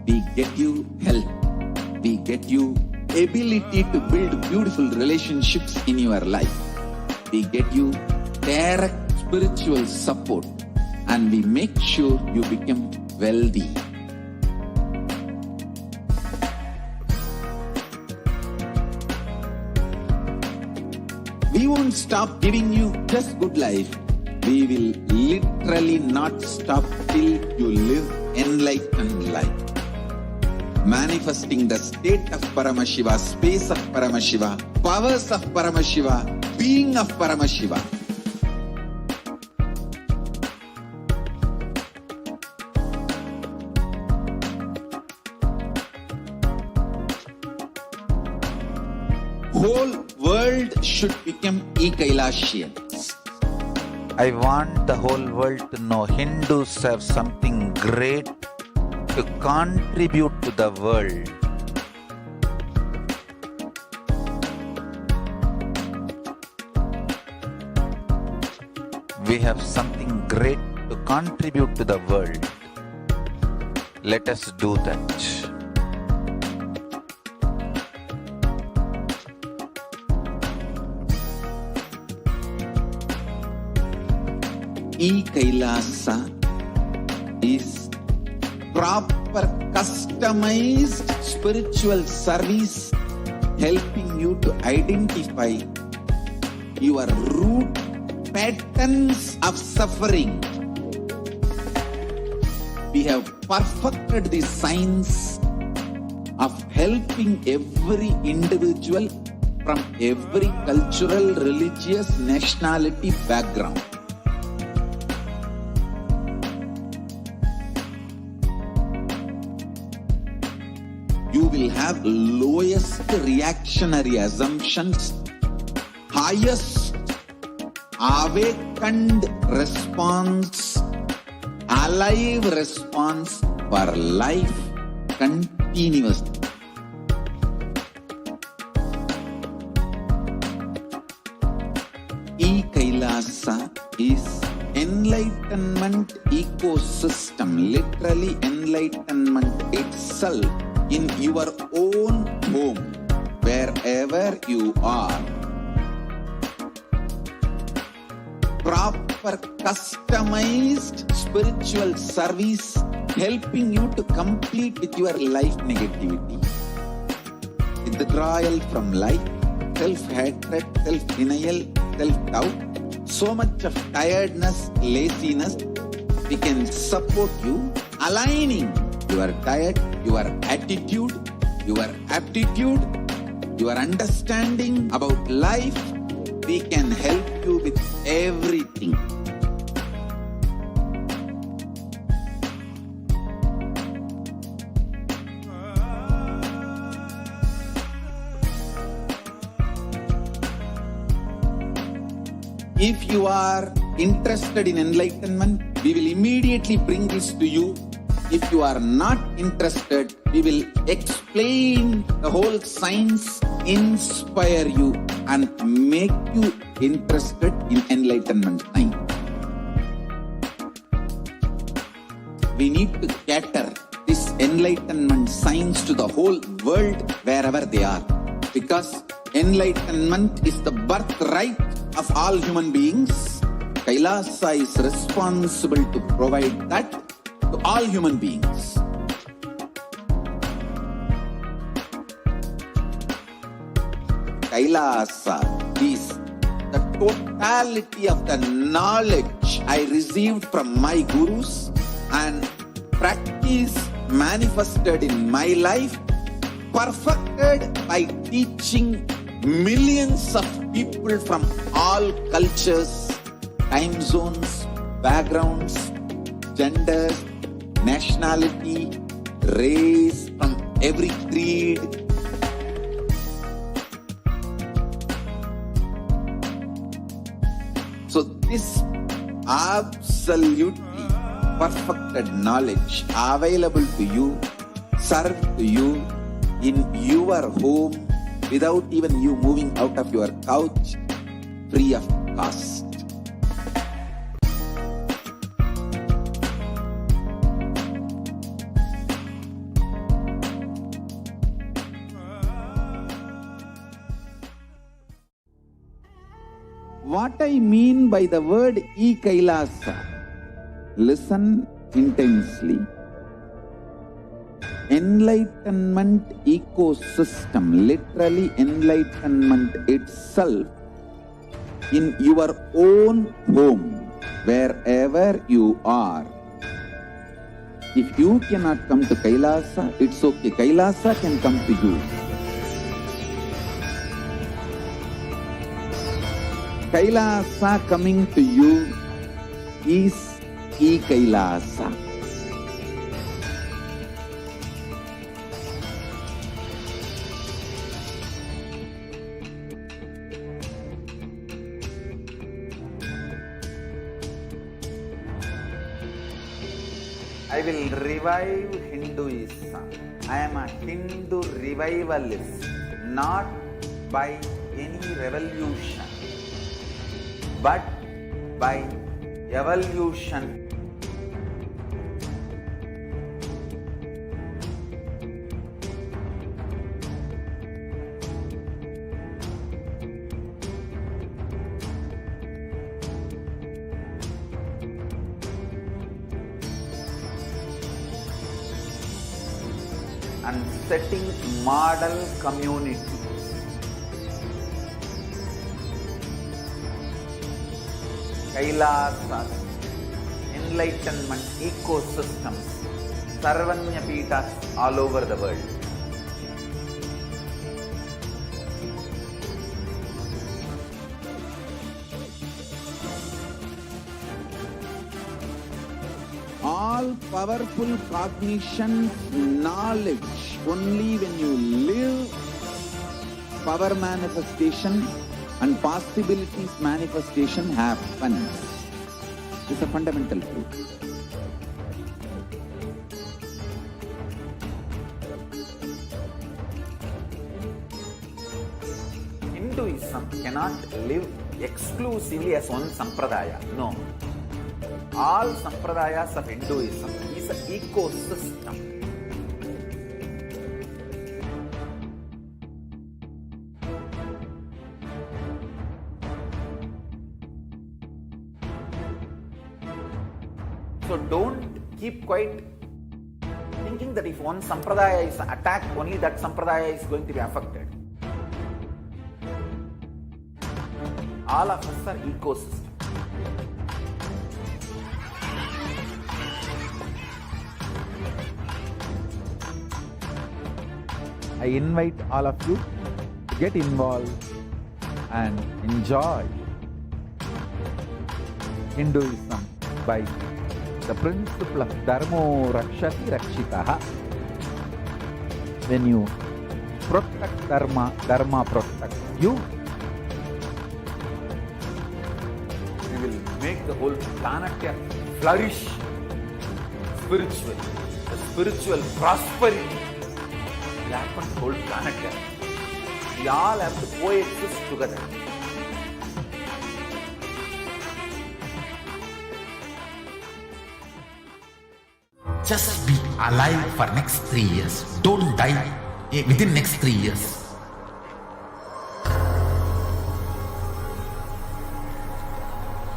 We get you health. We get you ability to build beautiful relationships in your life. We get you direct spiritual support, and we make sure you become wealthy. We won't stop giving you just good life. We will literally not stop till you live enlightened life. Manifesting the state of Paramashiva, space of Paramashiva, powers of Paramashiva, being of Paramashiva. Whole world should become Kailasians. I want the whole world to know Hindus have something great to contribute to the world. We have something great to contribute to the world. Let us do that. Kailasa is proper customized spiritual service helping you to identify your root patterns of suffering. We have perfected the science of helping every individual from every cultural, religious, nationality background. You will have lowest reactionary assumptions, highest awakened response, alive response for life continuously. Kailasa is enlightenment ecosystem, literally enlightenment itself in your own home, wherever you are. Proper customized spiritual service helping you to complete with your life negativity. Withdrawal from life, self-hatred, self-denial, self-doubt, so much of tiredness, laziness. We can support you aligning your diet, your attitude, your aptitude, your understanding about life. We can help you with everything. If you are interested in enlightenment, we will immediately bring this to you. If you are not interested, we will explain the whole science, inspire you and make you interested in enlightenment time. We need to cater this enlightenment science to the whole world wherever they are, because enlightenment is the birthright of all human beings. Kailasa is responsible to provide that to all human beings. Kailasa is the totality of the knowledge I received from my gurus and practice manifested in my life, perfected by teaching millions of people from all cultures, time zones, backgrounds, genders, nationality, race, from every creed. So this absolutely perfected knowledge available to you, served to you in your home without even you moving out of your couch, free of cost. What I mean by the word Kailasa, listen intensely. Enlightenment ecosystem, literally enlightenment itself, in your own home, wherever you are. If you cannot come to Kailasa, it's okay. Kailasa can come to you. Kailasa coming to you is Kailasa. I will revive Hinduism. I am a Hindu revivalist, not by any revolution, but by evolution. And setting model community. Kailasa, enlightenment ecosystems, Sarvanya Pitas all over the world. All powerful cognition, knowledge, only when you live, power manifestation and possibilities manifestation happens. It's a fundamental truth. Hinduism cannot live exclusively as one sampradaya. No. All sampradayas of Hinduism is an ecosystem. So don't keep quiet thinking that if one sampradaya is attacked, only that sampradaya is going to be affected. All of us are ecosystems. I invite all of you to get involved and enjoy Hinduism by the principle of Dharmo Rakshati Rakshitaha. When you protect Dharma, Dharma protects you. We will make the whole planet flourish spiritually. The spiritual prosperity will happen to the whole planet. We all have to coexist together. Just be alive for next 3 years. Don't die within next 3 years.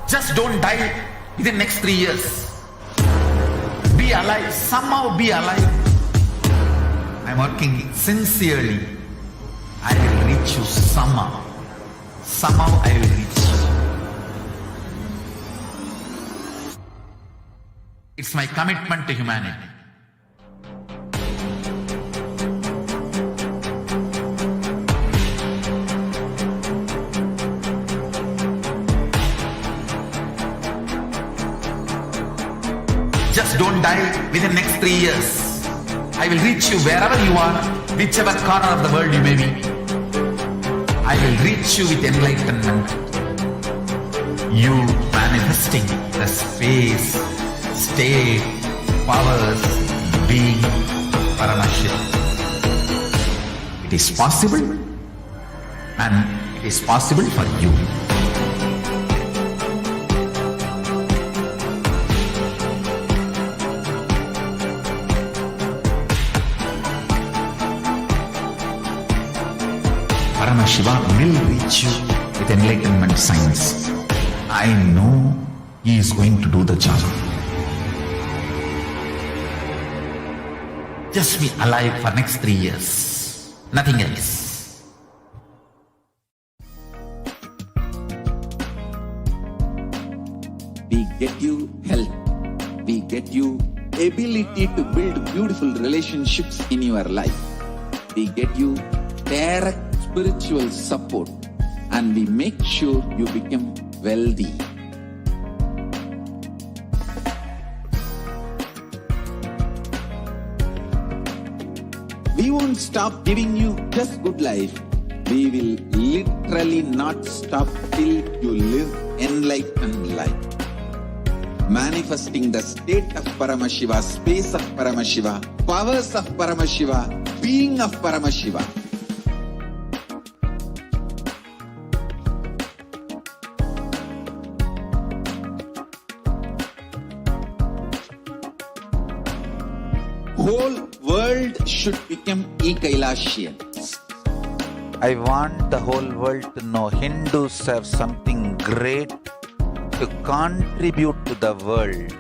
Just don't die within next 3 years. Be alive. Somehow be alive. I'm working sincerely. I will reach you somehow. Somehow I will reach you. It's my commitment to humanity. Just don't die within next 3 years. I will reach you wherever you are, whichever corner of the world you may be. I will reach you with enlightenment. You manifesting the space, state, powers, being Paramashivoham. It is possible, and it is possible for you. Paramashivoham will reach you with enlightenment science. I know he is going to do the job. Just be alive for next 3 years. Nothing else. We get you health. We get you ability to build beautiful relationships in your life. We get you direct spiritual support, and we make sure you become wealthy. We won't stop giving you just good life. We will literally not stop till you live enlightened life. Manifesting the state of Paramashiva, space of Paramashiva, powers of Paramashiva, being of Paramashiva. Whole world should become Kailasians. I want the whole world to know Hindus have something great to contribute to the world.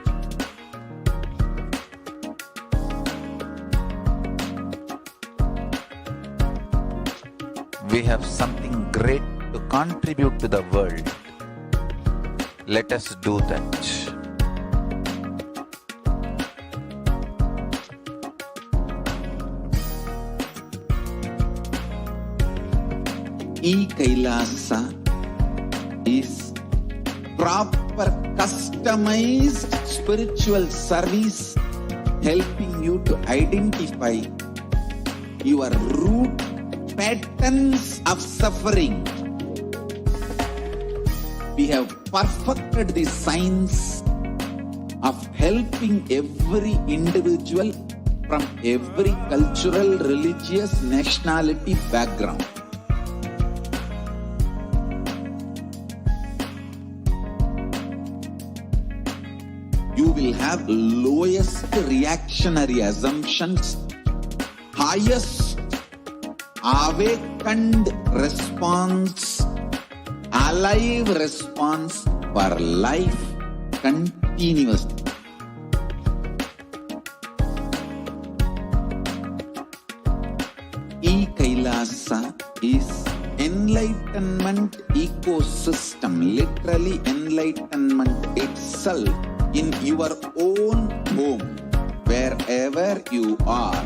We have something great to contribute to the world. Let us do that. Kailasa is proper customized spiritual service helping you to identify your root patterns of suffering. We have perfected the science of helping every individual from every cultural, religious, nationality background. You will have lowest reactionary assumptions, highest awakened response, alive response for life continuously. Kailasa is enlightenment ecosystem, literally enlightenment itself in your own home, wherever you are.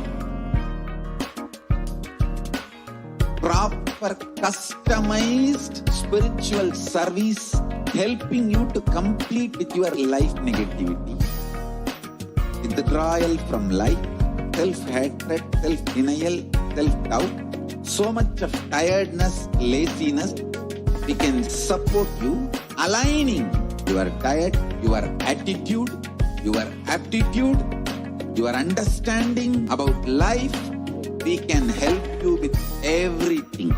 Proper customized spiritual service helping you to complete with your life negativity. Withdrawal from life, self-hatred, self-denial, self-doubt, so much of tiredness, laziness. We can support you aligning your diet, your attitude, your aptitude, your understanding about life. We can help you with everything.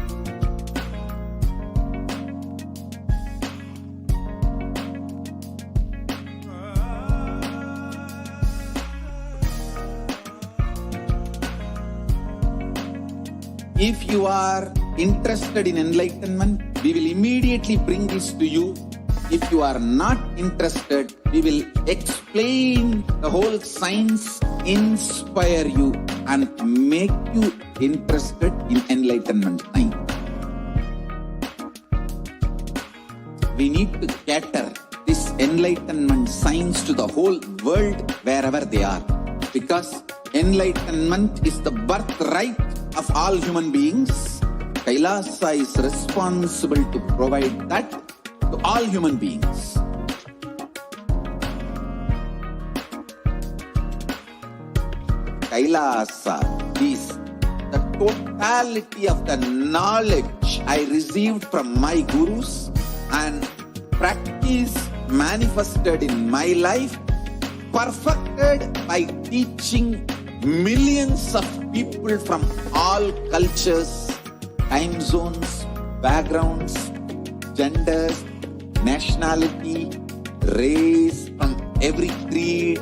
If you are interested in enlightenment, we will immediately bring this to you. If you are not interested, we will explain the whole science, inspire you and make you interested in enlightenment time. We need to cater this enlightenment science to the whole world wherever they are, because enlightenment is the birthright of all human beings. Kailasa is responsible to provide that to all human beings. Kailasa is the totality of the knowledge I received from my gurus and practice manifested in my life, perfected by teaching millions of people from all cultures, time zones, backgrounds, genders, nationality, race, from every creed.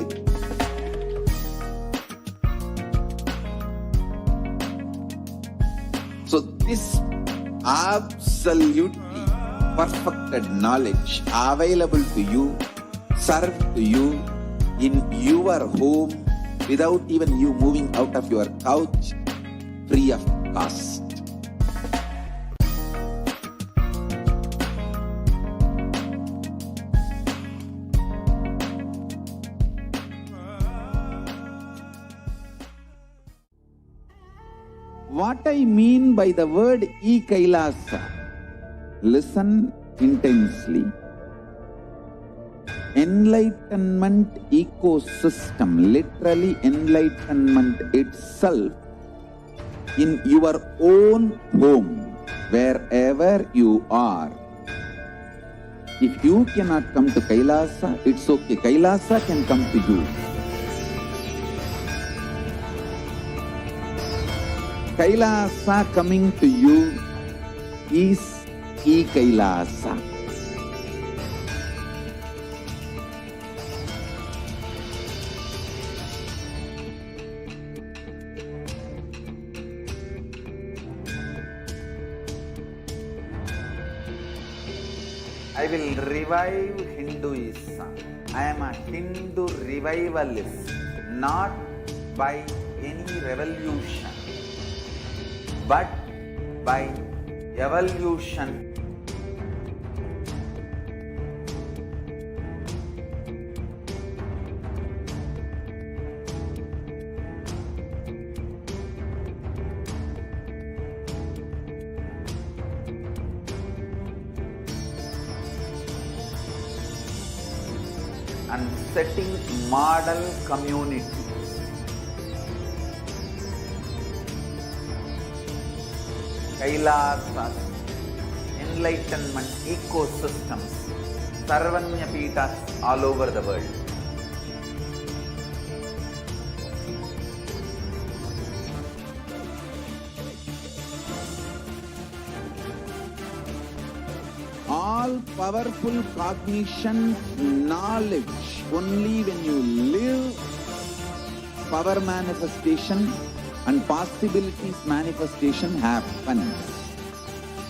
So this absolutely perfected knowledge available to you, served to you in your home without even you moving out of your couch, free of cost. What I mean by the word Kailasa, listen intensely. Enlightenment ecosystem, literally enlightenment itself, in your own home, wherever you are. If you cannot come to Kailasa, it's okay. Kailasa can come to you. Kailasa coming to you is Kailasa. I will revive Hinduism. I am a Hindu revivalist, not by any revolution, but by evolution. And setting model communities. Kailasas, enlightenment ecosystems, Sarvanya Pitas all over the world. All powerful cognition, knowledge, only when you live, power manifestation and possibilities manifestation happens.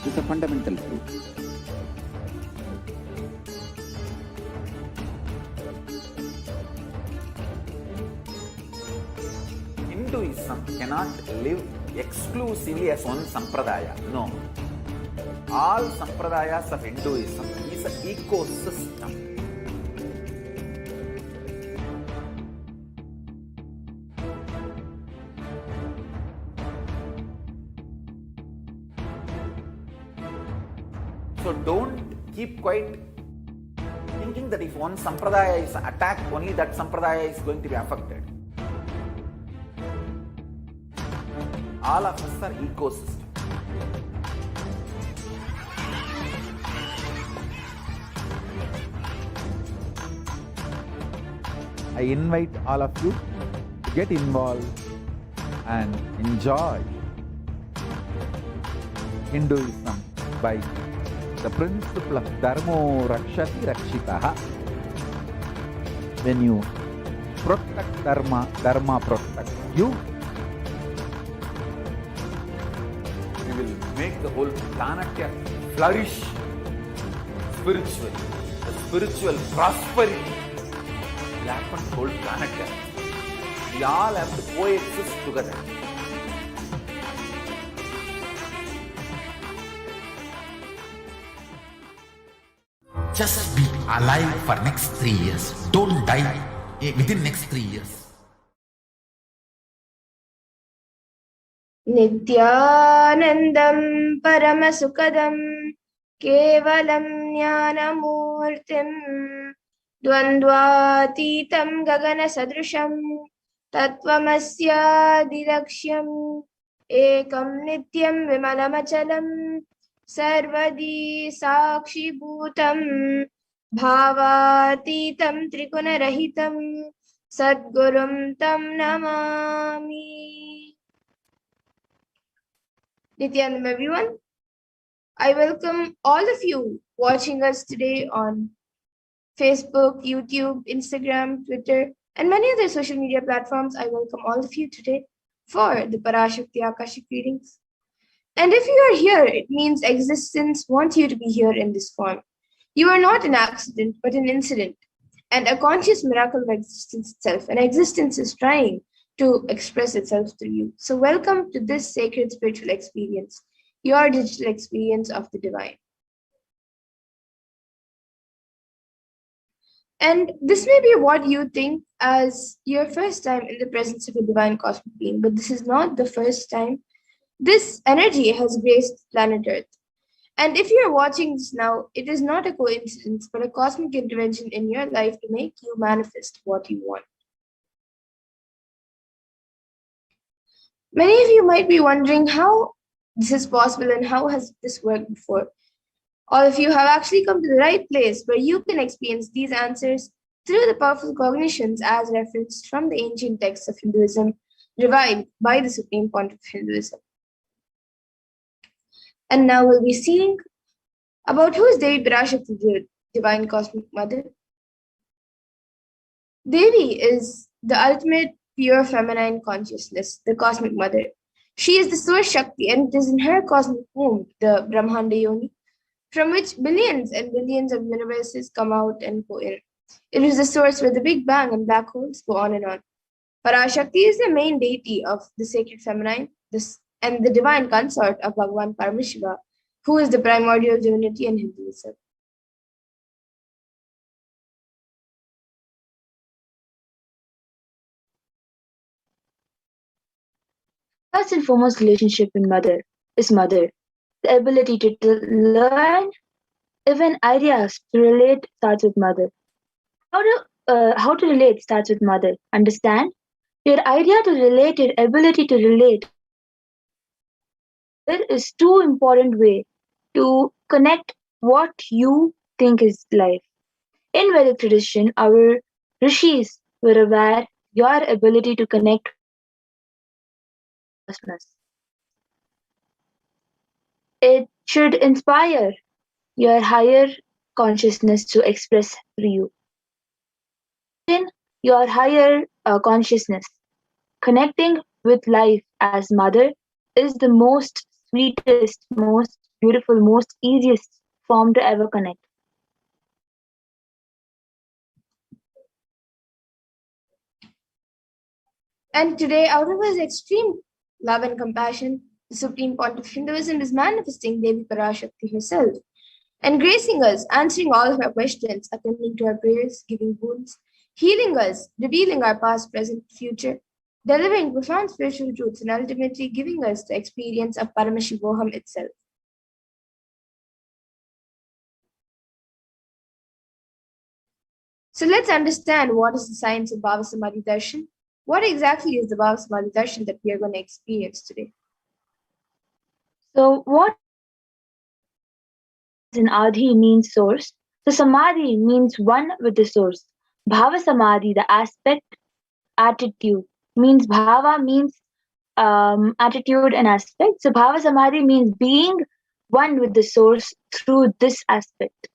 It's a fundamental truth. Hinduism cannot live exclusively as one sampradaya. No. All sampradayas of Hinduism is an ecosystem. So don't keep quiet thinking that if one sampradaya is attacked, only that sampradaya is going to be affected. All of us are ecosystems. I invite all of you to get involved and enjoy Hinduism by the principle of Dharmo Rakshati Rakshitaha. When you protect Dharma, Dharma protects you. We will make the whole planet flourish spiritually. The spiritual prosperity will happen to the whole planet. We all have to coexist together. Just be alive for next 3 years. Don't die within next 3 years. Nithyanandam Paramasukadam Kevalam Jnanamurtim Dvandvatitam Gagana Sadrisham Tattvamasya Dilaksham Ekam Nityam Vimalamachalam Sarvadi Sakshi Bhutam Bhavatitam Trigunarahitam Sadgurum Tam Namami. Nithyanandam everyone. I welcome all of you watching us today on Facebook, YouTube, Instagram, Twitter, and many other social media platforms. I welcome all of you today for the Parashakti Akashic readings. And if you are here, it means existence wants you to be here in this form. You are not an accident, but an incident, and a conscious miracle of existence itself. And existence is trying to express itself through you. So, welcome to this sacred spiritual experience, your digital experience of the divine. And this may be what you think as your first time in the presence of a divine cosmic being, but this is not the first time. This energy has graced planet Earth. And if you're watching this now, it is not a coincidence, but a cosmic intervention in your life to make you manifest what you want. Many of you might be wondering how this is possible and how has this worked before. All of you have actually come to the right place where you can experience these answers through the powerful cognitions as referenced from the ancient texts of Hinduism, revived by the Supreme Pontiff of Hinduism. And now we'll be seeing about who is Devi Parashakti, the Divine Cosmic Mother. Devi is the ultimate pure feminine consciousness, the Cosmic Mother. She is the Source Shakti, and it is in her cosmic womb, the Brahmanda Yoni, from which billions and billions of universes come out and go in. It is the source where the Big Bang and black holes go on and on. Parashakti is the main deity of the sacred feminine and the divine consort of Bhagavan Paramashiva, who is the primordial divinity in Hinduism. First and foremost relationship in mother is mother. The ability to learn, even ideas to relate starts with mother. How to relate starts with mother. Understand? Your idea to relate, your ability to relate, there is two important way to connect what you think is life. In Vedic tradition, our rishis were aware your ability to connect with cosmos. It should inspire your higher consciousness to express through you. In your higher consciousness, connecting with life as mother is the most sweetest, most beautiful, most easiest form to ever connect. And today, out of his extreme love and compassion, the Supreme Pontiff of Hinduism is manifesting Devi Parashakti herself and gracing us, answering all of our questions, attending to our prayers, giving boons, healing us, revealing our past, present, future, delivering profound spiritual truths, and ultimately giving us the experience of Paramashivoham itself. So let's understand what is the science of Bhava Samadhi Darshan. What exactly is the Bhava Samadhi Darshan that we are going to experience today? So what in Adhi means source. So Samadhi means one with the source. Bhava Samadhi, the aspect, attitude, means Bhava means attitude and aspect. So Bhava Samadhi means being one with the source through this aspect.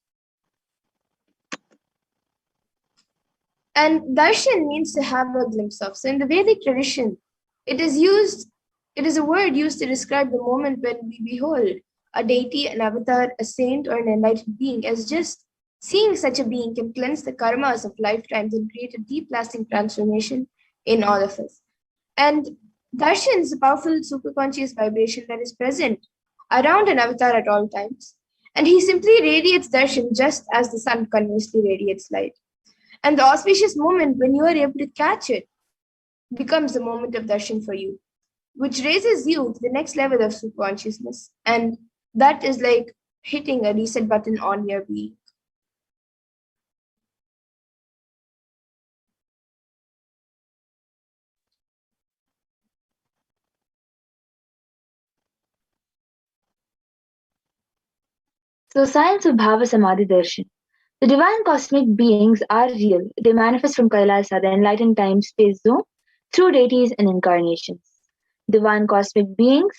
And darshan means to have a glimpse of. So in the Vedic tradition, it is a word used to describe the moment when we behold a deity, an avatar, a saint, or an enlightened being, as just seeing such a being can cleanse the karmas of lifetimes and create a deep lasting transformation in all of us. And darshan is a powerful superconscious vibration that is present around an avatar at all times. And he simply radiates darshan just as the sun continuously radiates light. And the auspicious moment when you are able to catch it becomes the moment of darshan for you, which raises you to the next level of subconsciousness. And that is like hitting a reset button on your being. So science of Bhava Samadhi Darshan. The divine cosmic beings are real. They manifest from Kailasa, the enlightened time-space zone, through deities and incarnations. Divine cosmic beings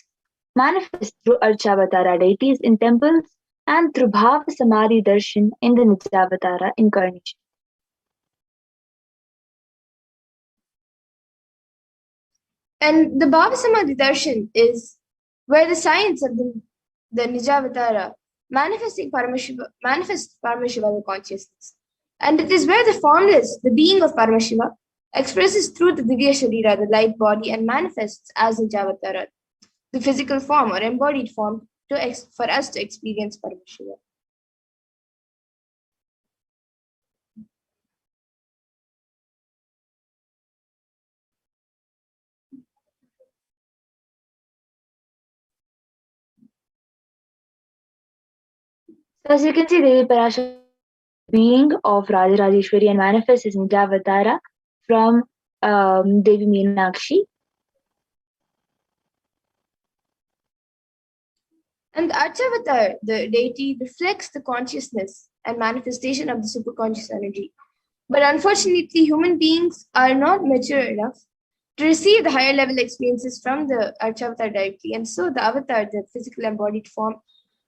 manifest through Archavatara deities in temples and through Bhava Samadhi Darshan in the Nijavatara incarnation. And the Bhava Samadhi Darshan is where the science of the Nijavatara manifests Paramashiva the consciousness. And it is where the formless, the being of Paramashiva, expresses through the Divya Sharira, the light body, and manifests as Nijavatara, the physical form or embodied form for us to experience Paramashiva. So as you can see, Devi Parashakti being of Rajarajeshwari and manifests as Nijavatara from Devi Meenakshi. And the Archavatar, the deity, reflects the consciousness and manifestation of the superconscious energy. But unfortunately, human beings are not mature enough to receive the higher level experiences from the Archavatar directly. And so the avatar, the physical embodied form,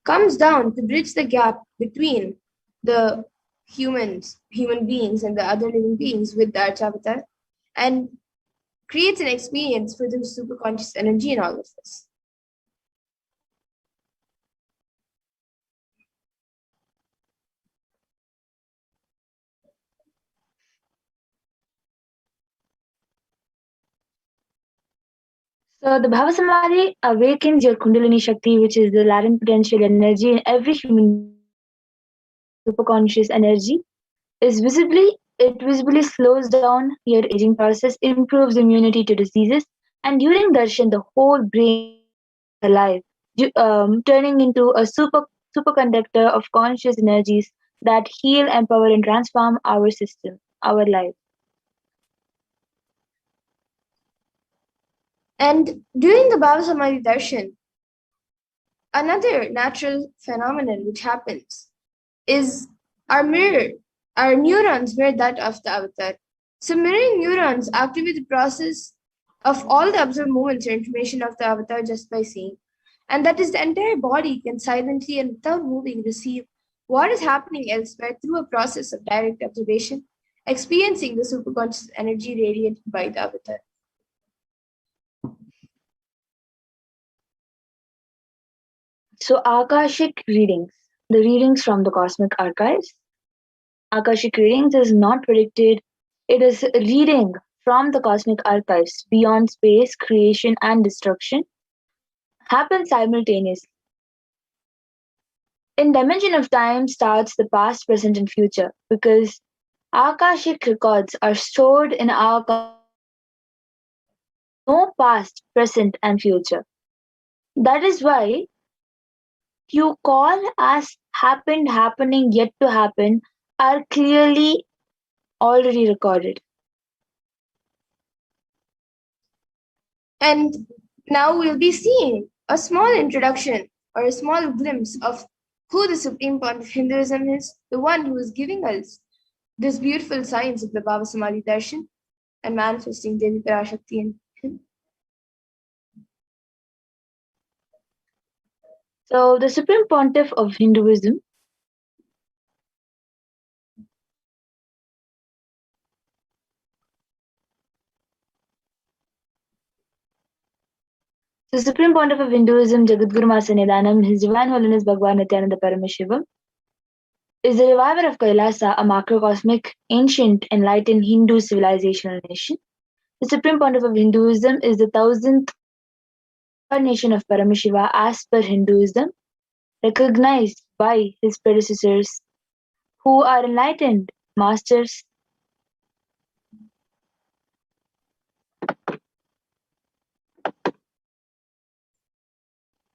comes down to bridge the gap between the human beings and the other living beings with the Archavatar and creates an experience for the superconscious energy in all of us. So the Bhava Samadhi awakens your Kundalini Shakti, which is the latent potential energy in every human superconscious energy. It visibly slows down your aging process, improves immunity to diseases, and during darshan, the whole brain is alive, turning into a superconductor of conscious energies that heal, empower, and transform our system, our life. And during the Bhava Samadhi darshan, another natural phenomenon which happens is our neurons mirror that of the avatar. So mirroring neurons activate the process of all the observed movements or information of the avatar just by seeing. And that is the entire body can silently and without moving receive what is happening elsewhere through a process of direct observation, experiencing the superconscious energy radiated by the avatar. So Akashic readings, the readings from the cosmic archives. Akashic readings is not predicted, it is a reading from the cosmic archives beyond space, creation, and destruction, happens simultaneously. In dimension of time starts the past, present, and future because Akashic records are stored in our no past, present, and future. That is why you call as happened, happening, yet to happen are clearly already recorded. And now we'll be seeing a small introduction or a small glimpse of who the Supreme Point of Hinduism is, the one who is giving us this beautiful science of the Bhava Samadhi Darshan and manifesting Devi Parashakti in him. So, the Supreme Pontiff of Hinduism The Supreme Pontiff of Hinduism, Jagadguru Master Nidanam, His Divine Holiness Bhagwan Nithyananda Paramashivam, is the reviver of Kailasa, a macrocosmic, ancient, enlightened Hindu civilizational nation. The Supreme Pontiff of Hinduism is the 1000th incarnation of Paramashiva as per Hinduism, recognized by his predecessors who are enlightened masters.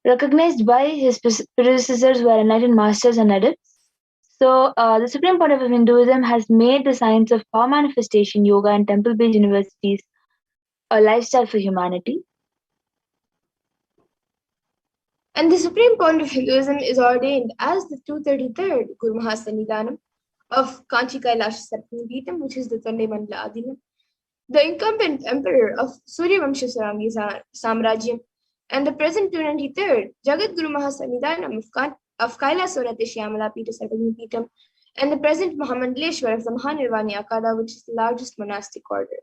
Recognized by his predecessors who are enlightened masters and adepts. So, the Supreme Pontiff of Hinduism has made the science of power manifestation, yoga, and temple-based universities a lifestyle for humanity. And the Supreme Point of Hinduism is ordained as the 233rd Guru Mahasanidanam of Kanchi Kailasa Sarpanipitam, which is the Tande Mandala Adinam, the incumbent emperor of Suryavamsha Sarangi Samrajyam, and the present 293rd Jagat Guru Mahasanidanam of Kailasa Shyamala Pita Sarpanipitam, and the present Mahamandaleshwar of the Mahanirvani Akada, which is the largest monastic order.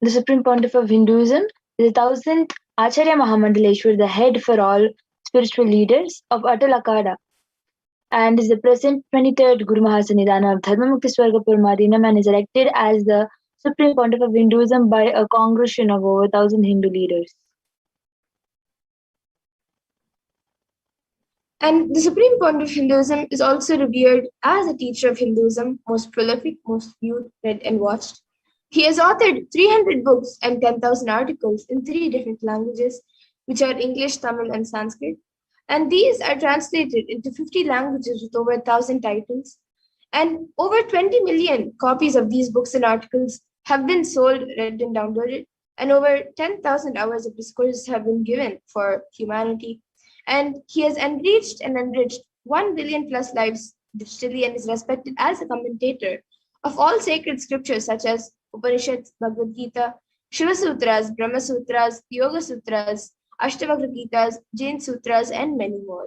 the Supreme Pontiff of Hinduism, is the 1000th Acharya Mahamandaleshwar, the head for all spiritual leaders of Atal Akada, and is the present 23rd Guru Mahasanidana of Dharmamukti Swarga Paramadinam, and is elected as the Supreme Pontiff of Hinduism by a congregation of over 1000 Hindu leaders. And the Supreme Pontiff of Hinduism is also revered as a teacher of Hinduism, most prolific, most viewed, read, and watched. He has authored 300 books and 10,000 articles in 3 different languages, which are English, Tamil, and Sanskrit. And these are translated into 50 languages with over 1,000 titles. And over 20 million copies of these books and articles have been sold, read, and downloaded. And over 10,000 hours of discourses have been given for humanity. And he has enriched 1 billion plus lives digitally and is respected as a commentator of all sacred scriptures such as Upanishads, Bhagavad Gita, Shiva Sutras, Brahma Sutras, Yoga Sutras, Ashtavakra Gitas, Jain Sutras, and many more.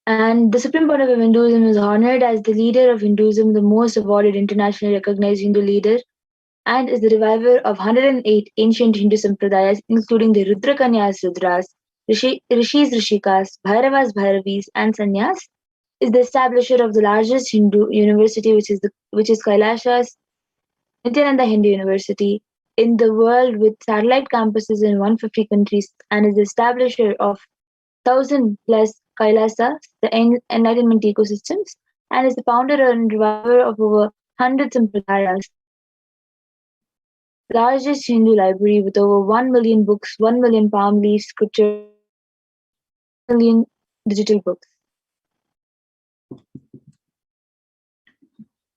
And the Supreme Pontiff of Hinduism is honored as the leader of Hinduism, the most awarded internationally recognized Hindu leader, and is the reviver of 108 ancient Hindu sampradayas, including the Rudrakanyas Rudras, Rishis Rishikas, Bhairavas Bhairavis, and Sannyas. Is the establisher of the largest Hindu university, which is Kailasa's Nithyananda Hindu University in the world, with satellite campuses in 150 countries, and is the establisher of 1,000 plus Kailasa, the enlightenment ecosystems, and is the founder and reviver of over 100 sampradayas. Largest Hindu library with over 1 million books, 1 million palm leaf scripture, 1 million digital books.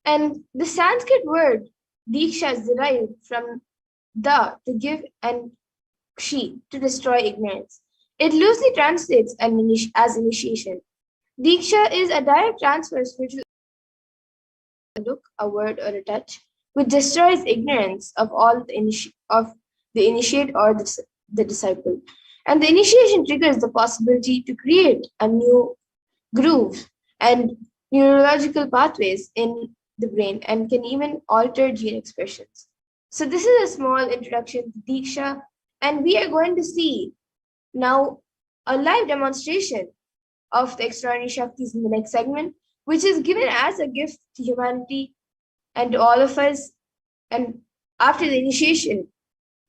And the Sanskrit word Diksha is derived from da, to give, and kshi, to destroy ignorance. It loosely translates as initiation. Diksha is a direct transfer of spiritual a look, a word, or a touch, which destroys ignorance of all the initiate or the disciple. And the initiation triggers the possibility to create a new groove and neurological pathways in the brain and can even alter gene expressions. So this is a small introduction to Diksha, and we are going to see now a live demonstration of the extraordinary Shaktis in the next segment, which is given as a gift to humanity and to all of us. And after the initiation,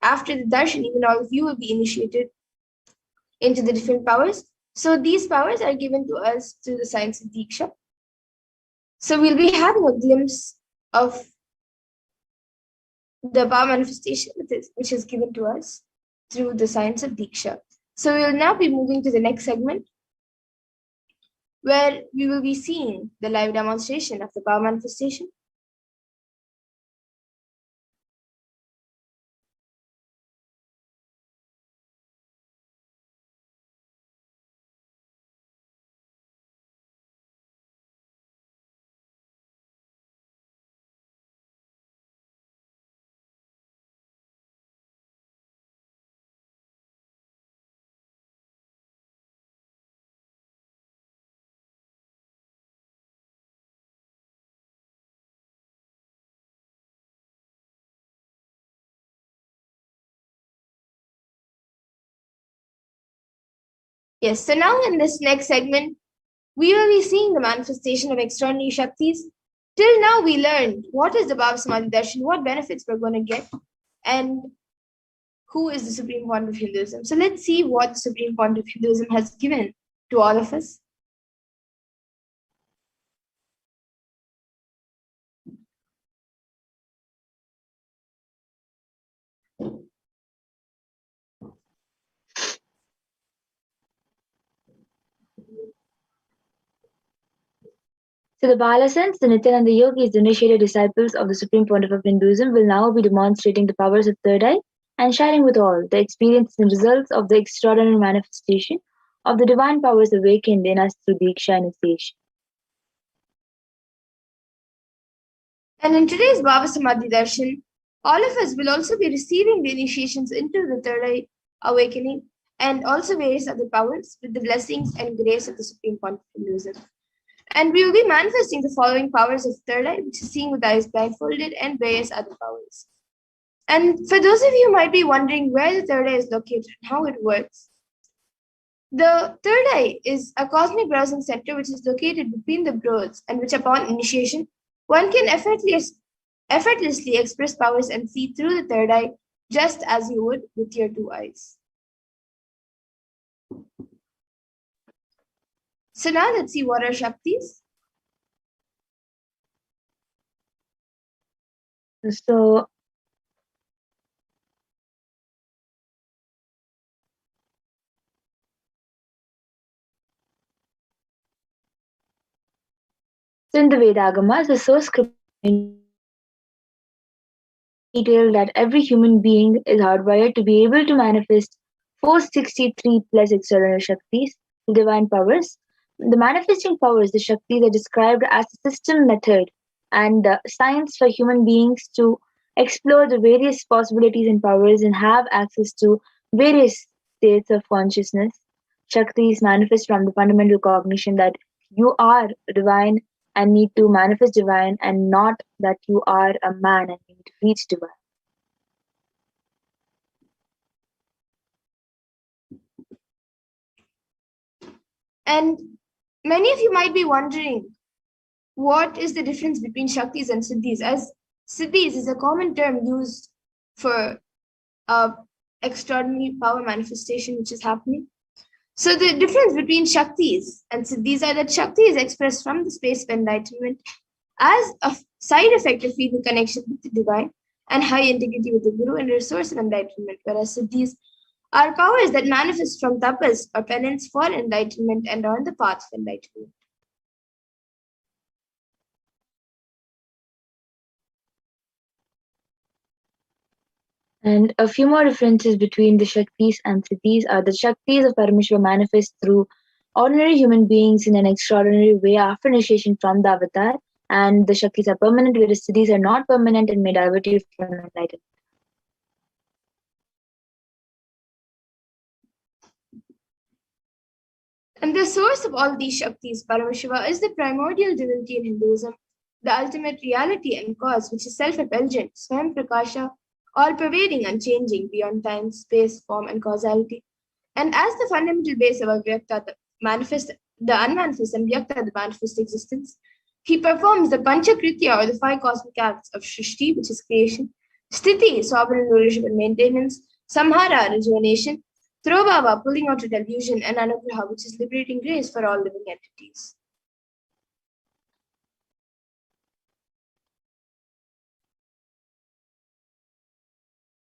after the darshan, even all of you will be initiated into the different powers. So these powers are given to us through the science of Diksha. So we'll be having a glimpse of the power manifestation which is given to us through the science of Diksha. So we'll now be moving to the next segment, where we will be seeing the live demonstration of the power manifestation. Yes, so now in this next segment, we will be seeing the manifestation of extraordinary Shaktis. Till now, we learned what is the Bhava Samadhi Darshan, what benefits we're going to get, and who is the Supreme Pontiff of Hinduism. So let's see what the Supreme Pontiff of Hinduism has given to all of us. So the Balasans, the Nityananda Yogis, the initiated disciples of the Supreme Pontiff of Hinduism, will now be demonstrating the powers of third eye and sharing with all the experiences and results of the extraordinary manifestation of the divine powers awakened in us through Diksha initiation. And in today's Bhava Samadhi Darshan, all of us will also be receiving the initiations into the third eye awakening, and also various other powers with the blessings and grace of the Supreme Pontiff Hinduism. And we will be manifesting the following powers of third eye, which is seeing with eyes blindfolded, and various other powers. And for those of you who might be wondering where the third eye is located and how it works, the third eye is a cosmic browsing center which is located between the brows, and which upon initiation, one can effortlessly express powers and see through the third eye just as you would with your two eyes. So now let's see what are Shaktis. So in the Vedagamas, the source script detail that every human being is hardwired to be able to manifest 463 plus external Shaktis, divine powers. The manifesting powers, the Shaktis, are described as a system method and science for human beings to explore the various possibilities and powers and have access to various states of consciousness. Shaktis manifest from the fundamental cognition that you are divine and need to manifest divine, and not that you are a man and need to reach divine. And many of you might be wondering, what is the difference between Shaktis and Siddhis? As Siddhis is a common term used for extraordinary power manifestation which is happening. So the difference between Shaktis and Siddhis are that Shakti is expressed from the space of enlightenment as a side effect of feeling connection with the divine and high integrity with the Guru and a resource of enlightenment, whereas Siddhis are powers that manifest from tapas or penance for enlightenment and on the path of enlightenment. And a few more differences between the Shaktis and Siddhis are the Shaktis of Paramashiva manifest through ordinary human beings in an extraordinary way after initiation from the avatar, and the Shaktis are permanent, whereas Siddhis are not permanent and may divert you from enlightenment. And the source of all these Shaktis, Paramashiva, is the primordial divinity in Hinduism, the ultimate reality and cause, which is self-effulgent, Swam Prakasha, all-pervading, unchanging, beyond time, space, form, and causality. And as the fundamental base of Avyakta, the unmanifest, and Vyakta, the manifest existence, he performs the Panchakritya, or the five cosmic acts of Shrishti, which is creation, Sthiti, sovereign rulership and maintenance, Samhara, rejuvenation, Throbhava, pulling out of delusion, and Anugraha, which is liberating grace for all living entities.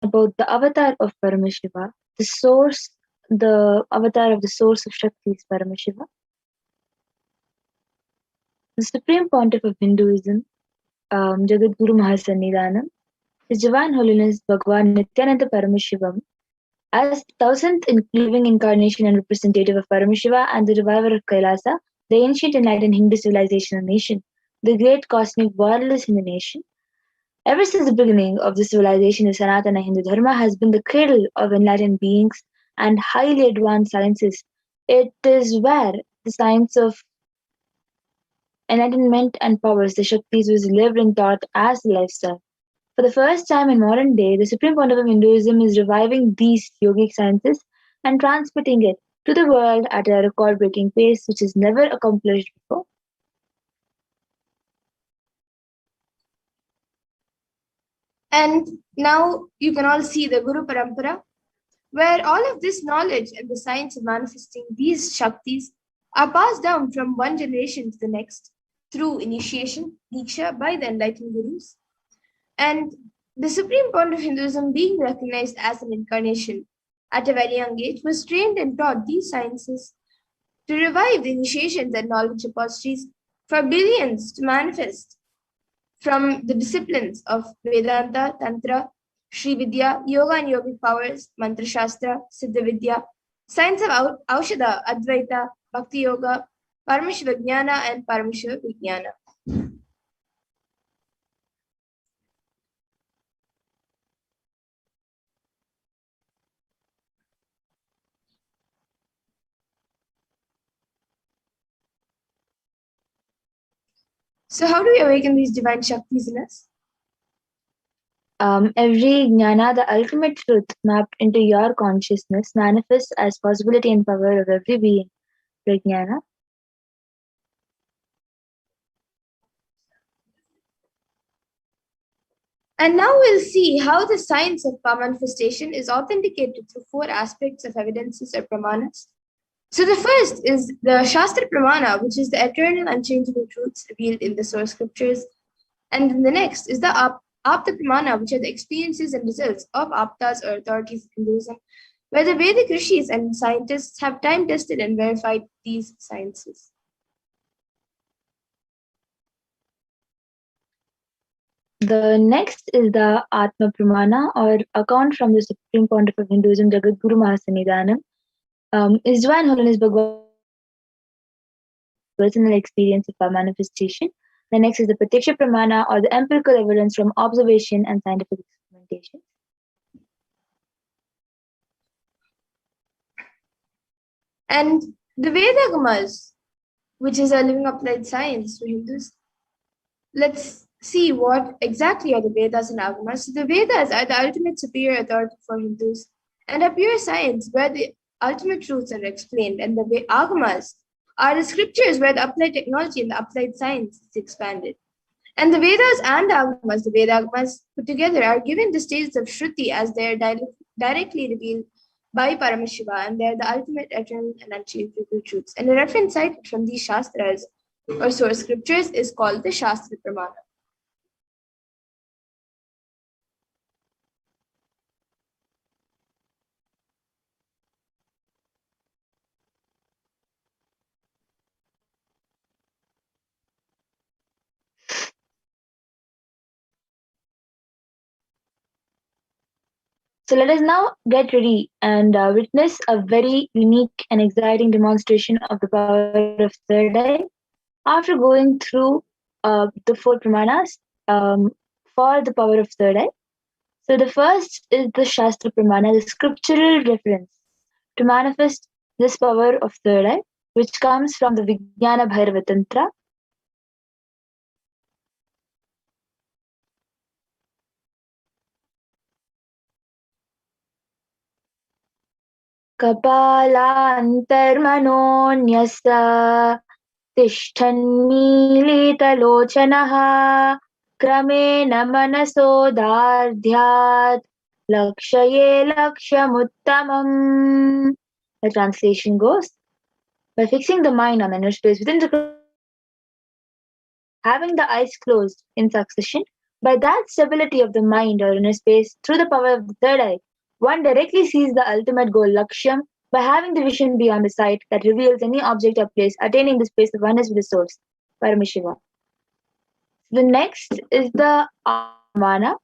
About the avatar of Paramashiva, the avatar of the source of Shakti is Paramashiva. The Supreme Pontiff of Hinduism, Jagadguru Mahasannidhanam, His Divine Holiness Bhagavan Nithyananda Paramashivam, as the 1000th living incarnation and representative of Paramashiva and the reviver of Kailasa, the ancient enlightened Hindu civilization and nation, the great cosmic wireless in the nation. Ever since the beginning of the civilization, the Sanatana Hindu Dharma has been the cradle of enlightened beings and highly advanced sciences. It is where the science of enlightenment and powers, the Shaktis, was lived and taught as a lifestyle. For the first time in modern day, the Supreme Pontiff of Hinduism is reviving these yogic sciences and transmitting it to the world at a record-breaking pace which is never accomplished before. And now you can all see the Guru Parampara, where all of this knowledge and the science of manifesting these Shaktis are passed down from one generation to the next through initiation, Diksha, by the enlightened Gurus. And the Supreme Pontiff of Hinduism, being recognized as an incarnation at a very young age, was trained and taught these sciences to revive the initiations and knowledge repositories for billions to manifest from the disciplines of Vedanta, Tantra, Sri Vidya, Yoga and Yogic powers, Mantra Shastra, Siddha Vidya, science of Aushadha, Advaita, Bhakti Yoga, Paramashiva Jnana, and Paramashiva Vijnana. So how do we awaken these divine Shaktis in us? Every jnana, the ultimate truth mapped into your consciousness, manifests as possibility and power of every being. Prajnana. And now we'll see how the science of power manifestation is authenticated through four aspects of evidences or pramanas. So the first is the Shastra Pramana, which is the eternal unchangeable truths revealed in the source scriptures. And then the next is the Apta Pramana, which are the experiences and results of Aptas or authorities of Hinduism, where the Vedic rishis and scientists have time tested and verified these sciences. The next is the Atma Pramana, or account from the Supreme Pontiff of Hinduism, Jagadguru Mahasannidhanam. His Divine Holiness Bhagavan personal experience of our manifestation. The next is the Pratiksha Pramana, or the empirical evidence from observation and scientific experimentation. And the Vedagamas, which is a living applied science for Hindus. Let's see what exactly are the Vedas and Agamas. So the Vedas are the ultimate superior authority for Hindus and are pure science where the ultimate truths are explained, and the Agamas are the scriptures where the applied technology and the applied science is expanded. And the Vedas and the Agamas, the Vedagamas put together, are given the stages of Shruti as they are directly revealed by Paramashiva, and they are the ultimate eternal and unchangeable truths. And a reference cited from these Shastras or source scriptures is called the Shastra Pramana. So let us now get ready and witness a very unique and exciting demonstration of the power of third eye. After going through the four pramanas for the power of third eye. So the first is the Shastra Pramana, the scriptural reference to manifest this power of third eye, which comes from the Vijnana Bhairava Tantra. कपालान्तर्मनोऽन्यस्य तिष्ठन्मीलितलोचनः क्रमेण मनसोदार्ध्यात् lakshye lakshamuttamam. The translation goes, by fixing the mind on the inner space within the having the eyes closed in succession, by that stability of the mind or inner space through the power of the third eye, one directly sees the ultimate goal, Lakshyam, by having the vision beyond the sight that reveals any object or place, attaining the space of oneness with the source, Paramashivoham. The next is the Amana.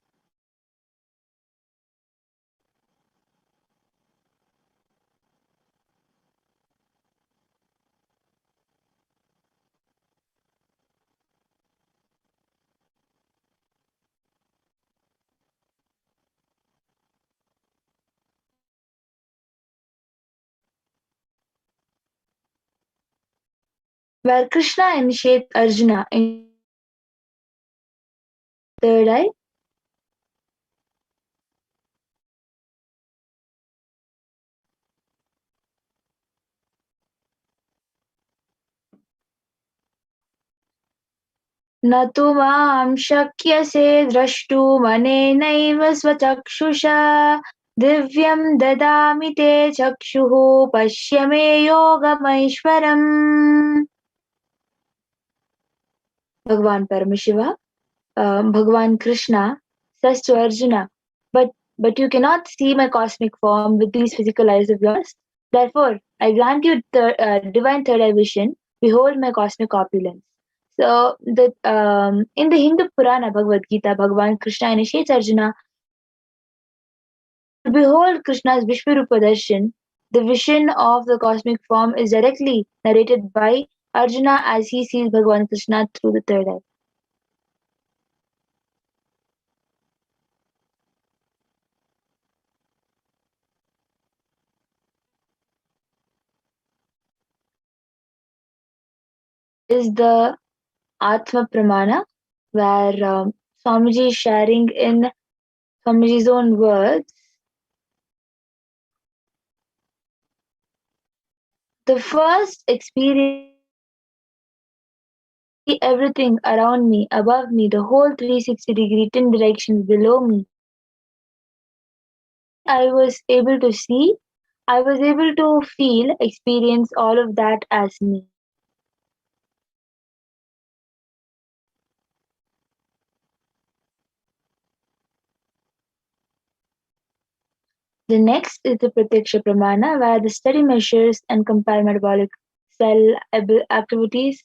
Where Krishna initiates Arjuna in third eye, न तु मां शक्यसे द्रष्टुमनेनैव स्वचक्षुषा दिव्यं ददामि ते चक्षुः पश्य मे योगमैश्वरम्. Bhagavan Paramashiva, Bhagavan Krishna says to Arjuna, but you cannot see my cosmic form with these physical eyes of yours. Therefore, I grant you divine third eye vision. Behold my cosmic opulence. So, in the Hindu Purana Bhagavad Gita, Bhagavan Krishna initiates Arjuna to behold Krishna's Vishwarupa Darshan. The vision of the cosmic form is directly narrated by Arjuna as he sees Bhagavan Krishna through the third eye. Is the Atma Pramana, where Swamiji is sharing in Swamiji's own words. The first experience see everything around me, above me, the whole 360-degree 10 directions below me. I was able to see, I was able to feel, experience all of that as me. The next is the Pratyaksha Pramana, where the study measures and compare metabolic cell activities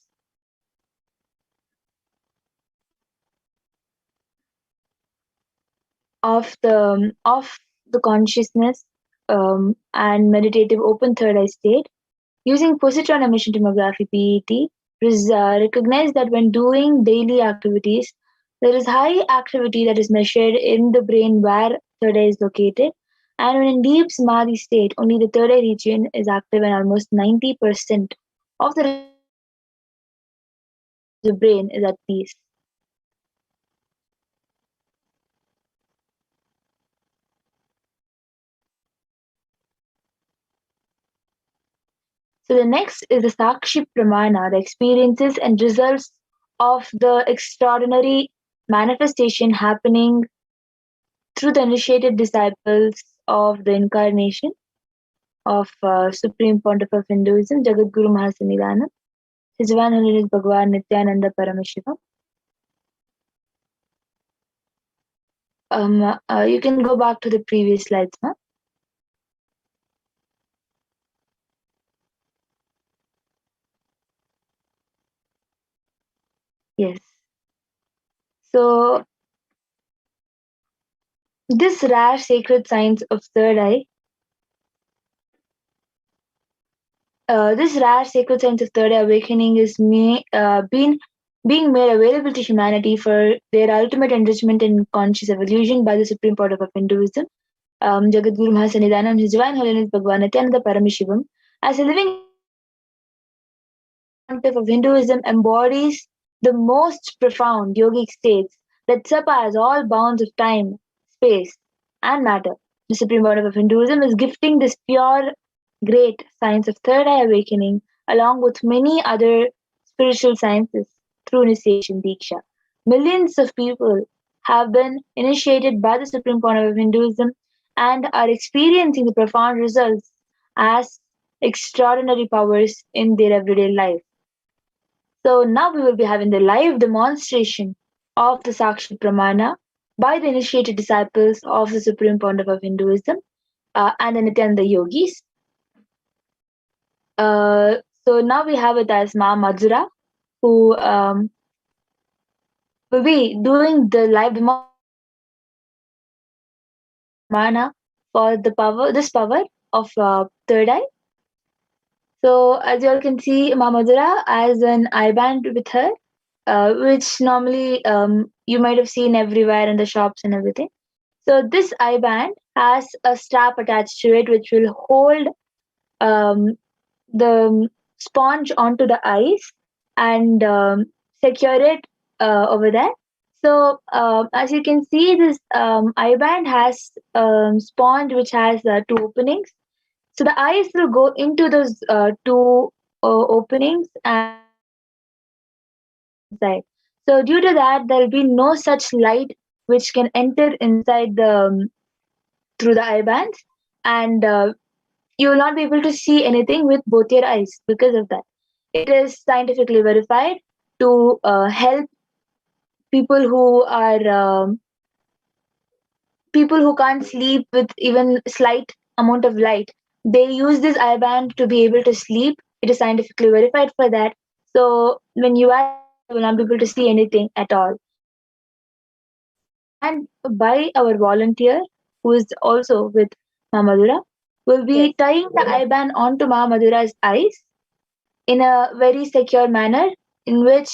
of the consciousness and meditative open third eye state using positron emission tomography PET. Recognize that when doing daily activities, there is high activity that is measured in the brain where third eye is located. And when in deep samadhi state, only the third eye region is active and almost 90% of the brain is at peace. So the next is the Sakshi Pramana, the experiences and results of the extraordinary manifestation happening through the initiated disciples of the incarnation of Supreme Pontiff of Hinduism, Jagadguru Mahasannidhanam, His Divine Holiness Bhagavan Nithyananda Paramashivam. You can go back to the previous slides, ma'am. Yes. So this rare sacred science of third eye, this rare sacred science of third eye awakening is being made available to humanity for their ultimate enrichment in conscious evolution by the Supreme Pontiff of Hinduism, Jagadguru Mahasannidhanam, His Divine Holiness Bhagavan Nithyananda Paramashivam, as a living Pontiff of Hinduism embodies the most profound yogic states that surpass all bounds of time, space, and matter. The Supreme Pontiff of Hinduism is gifting this pure, great science of third eye awakening along with many other spiritual sciences through initiation Diksha. Millions of people have been initiated by the Supreme Pontiff of Hinduism and are experiencing the profound results as extraordinary powers in their everyday life. So now we will be having the live demonstration of the Sakshi Pramana by the initiated disciples of the Supreme Pontiff of Hinduism and the Nityananda yogis. So now we have it as Ma Madhura, who will be doing the live demonstration for this power of third eye. So as you all can see, Ma Madhura has an eye band with her, which normally you might have seen everywhere in the shops and everything. So this eye band has a strap attached to it, which will hold the sponge onto the eyes and secure it over there. So as you can see, this eye band has sponge which has two openings. So the eyes will go into those two openings and inside. So due to that, there will be no such light which can enter inside the through the eye bands, and you will not be able to see anything with both your eyes because of that. It is scientifically verified to help people who are people who can't sleep with even slight amount of light. They use this eye band to be able to sleep. It is scientifically verified for that. So when you are, you will not be able to see anything at all. And by our volunteer, who is also with Ma Madhura, will be Yes. tying the eye band onto Ma Madhura's eyes in a very secure manner, in which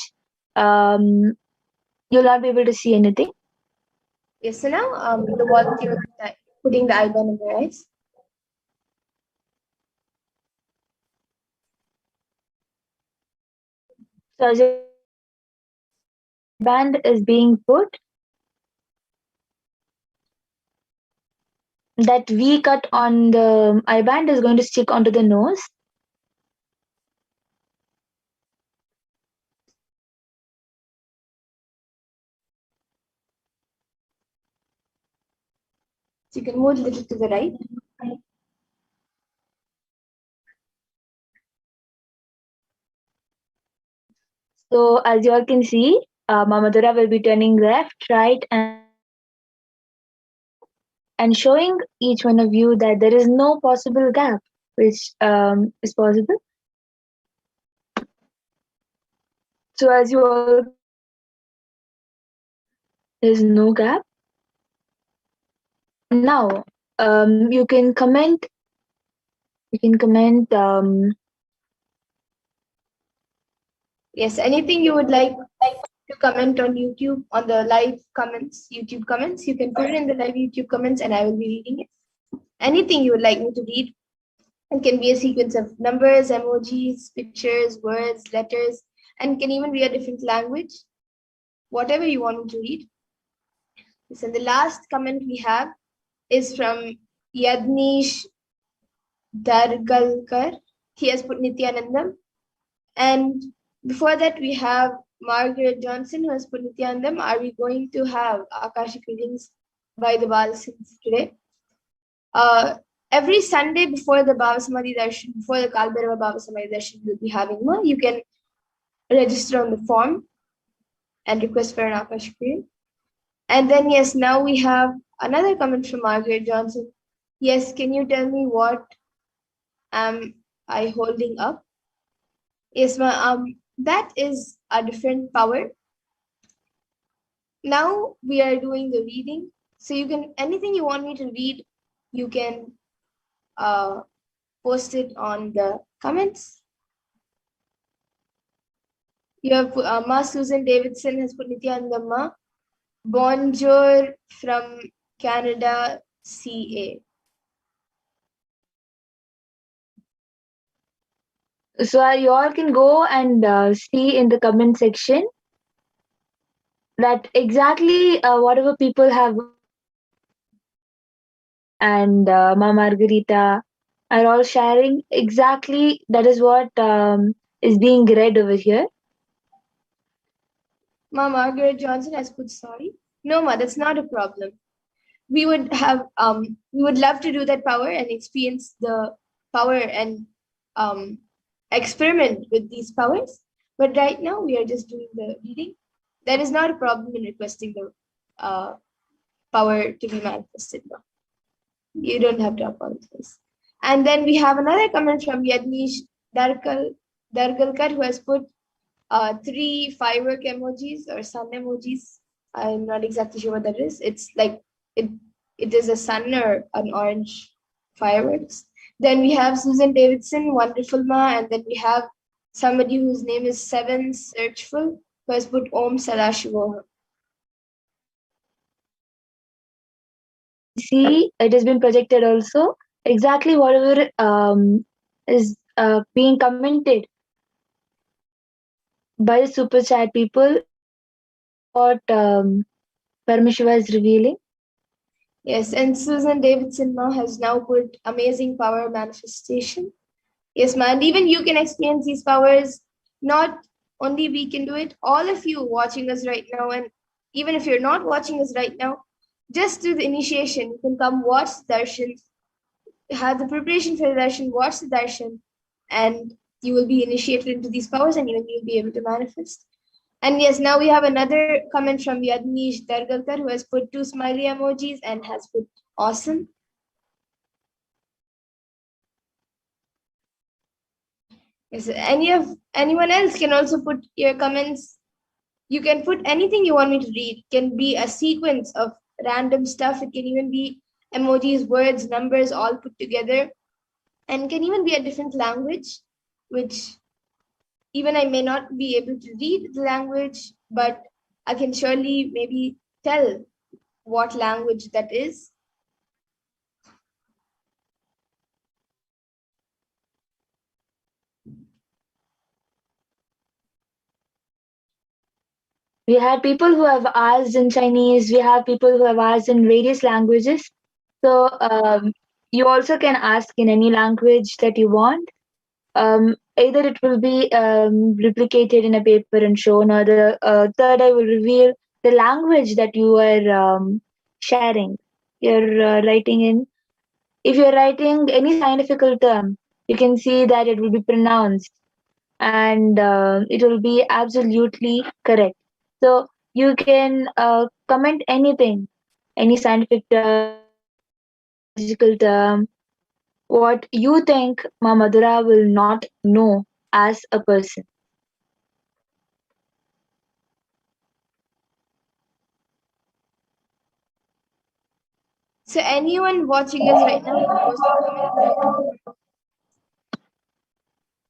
you'll not be able to see anything. Yes, so now the volunteer will be putting the eye band in their eyes. So as you band is being put, that V cut on the eye band is going to stick onto the nose. So you can move a little to the right. So as you all can see, Mamadura will be turning left, right, and showing each one of you that there is no possible gap which is possible. So as you all, there is no gap. Now, you can comment. You can comment. Yes, anything you would like to comment on YouTube, on the live comments, YouTube comments, you can put it in the live YouTube comments and I will be reading it. Anything you would like me to read. It can be a sequence of numbers, emojis, pictures, words, letters, and can even be a different language. Whatever you want me to read. So the last comment we have is from Yadnish Dargalkar. He has put Nithyanandam. And before that, we have Margaret Johnson, who has put Nithyanandam. Are we going to have Akashic readings by the Balasins today? Every Sunday before the Bhava Samadhi Darshan, before the Kalbhairava Bhava Samadhi Darshan, we'll be having one. You can register on the form and request for an Akashic reading. And then, yes, now we have another comment from Margaret Johnson. Yes, can you tell me what am I holding up? Yes, that is a different power. Now we are doing the reading. So you can, anything you want me to read, you can post it on the comments. You have Ma Susan Davidson has put Nithyanandamma. Bonjour from Canada, CA. So you all can go and see in the comment section that exactly whatever people have, and Ma Margarita are all sharing exactly that is what is being read over here. Ma Margaret Johnson has put sorry. No, Ma, that's not a problem. We would have we would love to do that power and experience the power and experiment with these powers. But right now we are just doing the reading. There is not a problem in requesting the power to be manifested now. You don't have to apologize. And then we have another comment from Yadnish Dargalkar, who has put 3 firework emojis or sun emojis. I'm not exactly sure what that is. It's like it is a sun or an orange fireworks. Then we have Susan Davidson, wonderful ma, and then we have somebody whose name is Seven Searchful, who has put Om Sadashivoham. See, it has been projected also. Exactly whatever is being commented by the super chat people, what Paramashiva is revealing. Yes, and Susan Davidson ma has now put amazing power manifestation. Yes, man, even you can experience these powers. Not only we can do it, all of you watching us right now, and even if you're not watching us right now, just do the initiation. You can come watch the darshan, have the preparation for the darshan, watch the darshan, and you will be initiated into these powers and even you'll be able to manifest. And yes, now we have another comment from Yadnish Dargalkar, who has put 2 smiley emojis and has put awesome. Yes, anyone else can also put your comments. You can put anything you want me to read. It can be a sequence of random stuff. It can even be emojis, words, numbers, all put together. And can even be a different language, which even I may not be able to read the language, but I can surely maybe tell what language that is. We had people who have asked in Chinese, we have people who have asked in various languages. So you also can ask in any language that you want. Either it will be replicated in a paper and shown, or the third eye will reveal the language that you are sharing. You're writing in. If you're writing any scientific term, you can see that it will be pronounced and it will be absolutely correct. So you can comment anything, any scientific term, any biological term, what you think Ma Madhura will not know as a person. So anyone watching us right now can post a comment.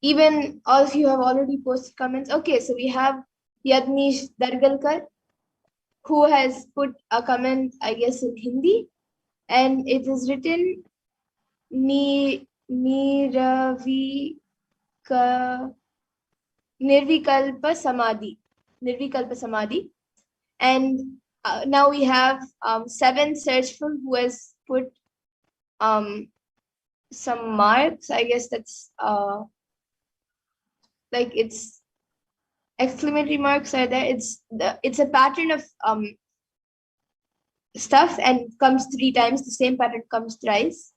Even all of you have already posted comments. Okay, so we have Yadnish Dargalkar, who has put a comment, I guess, in Hindi, and it is written Niravi Nirvikalpa Samadhi. Nirvikalpa Samadhi. And now we have Seven Searchful, who has put some marks. I guess that's like it's exclamatory marks are there. It's a pattern of stuff and comes 3 times. The same pattern comes thrice.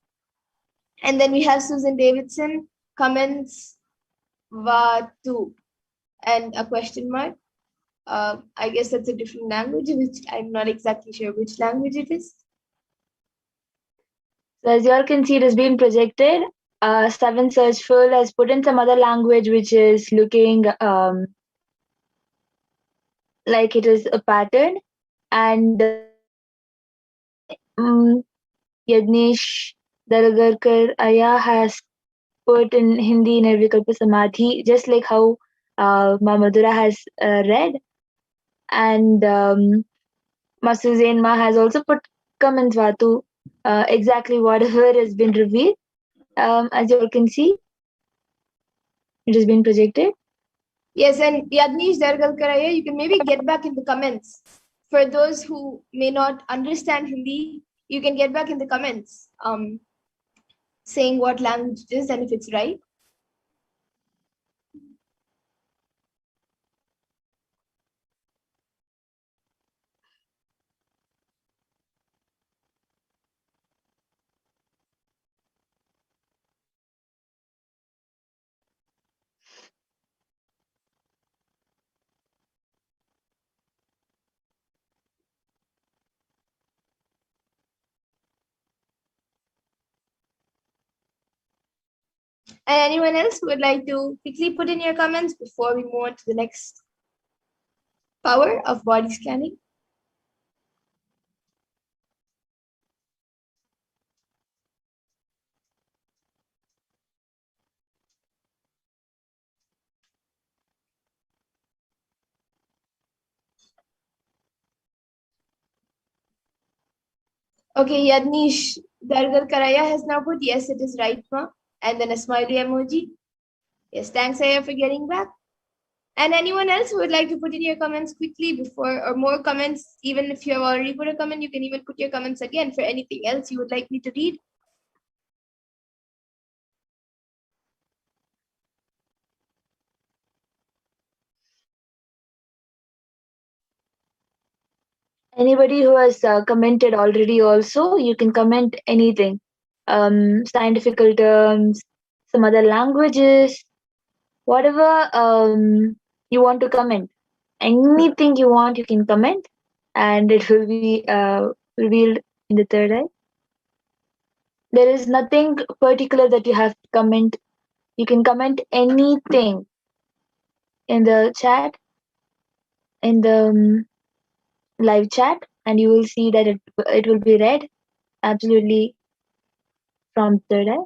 And then we have Susan Davidson comments Vatu and a question mark. I guess that's a different language, which I'm not exactly sure which language it is. So as you all can see, it has been projected. Seven Searchful has put in some other language which is looking like it is a pattern, and Yadnish Daragarkar Aya has put in Hindi Nirvikalpa Samadhi, just like how Ma Madhura has read. And Masuzain Ma has also put comments Vatu, exactly whatever has been revealed. As you all can see, it has been projected. Yes, and Yadnish Dargalkaraya, you can maybe get back in the comments. For those who may not understand Hindi, you can get back in the comments saying what language it is and if it's right. And anyone else who would like to quickly put in your comments before we move on to the next power of body scanning? Okay, Yadnish Dargalkaraya has now put yes, it is right, ma. And then a smiley emoji. Yes, thanks, Aya, for getting back. And anyone else who would like to put in your comments quickly before, or more comments, even if you have already put a comment, you can even put your comments again for anything else you would like me to read. Anybody who has commented already also, you can comment anything. Scientific terms, some other languages, whatever you want to comment. Anything you want, you can comment, and it will be revealed in the third eye. There is nothing particular that you have to comment. You can comment anything in the chat, in the live chat, and you will see that it will be read absolutely from third eye.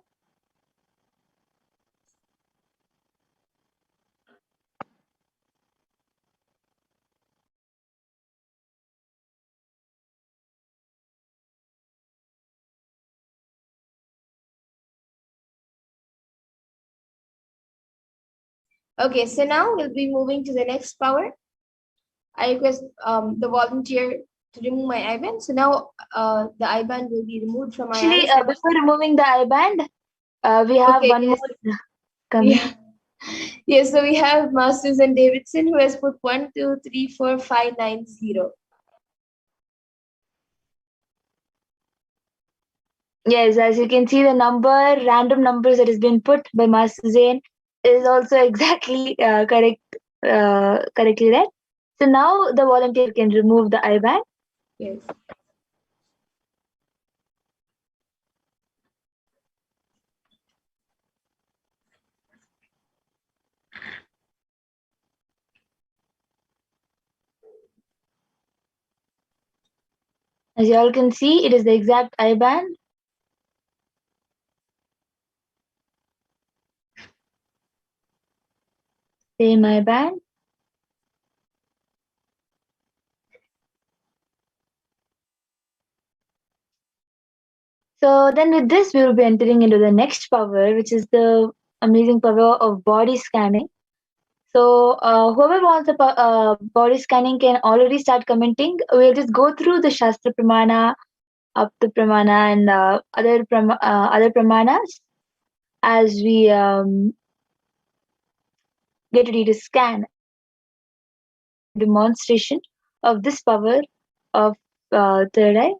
Okay, so now we'll be moving to the next power. I request the volunteer to remove my eye band. So now the eye band will be removed from my Actually, eyes. before removing the eye band, we have Okay, one yes. more coming. Yeah. Yes, so we have Masters and Davidson who has put 1, 2, 3, 4, 5, 9, 0. Yes, as you can see, the random numbers that has been put by Master Zain is also exactly correctly read. So now the volunteer can remove the eye band. Yes. As you all can see, it is the exact eye band. Same eye band. So then with this, we will be entering into the next power, which is the amazing power of body scanning. So whoever wants a body scanning can already start commenting. We'll just go through the Shastra Pramana, Apta Pramana, and other Pramanas as we get ready to scan demonstration of this power of third eye.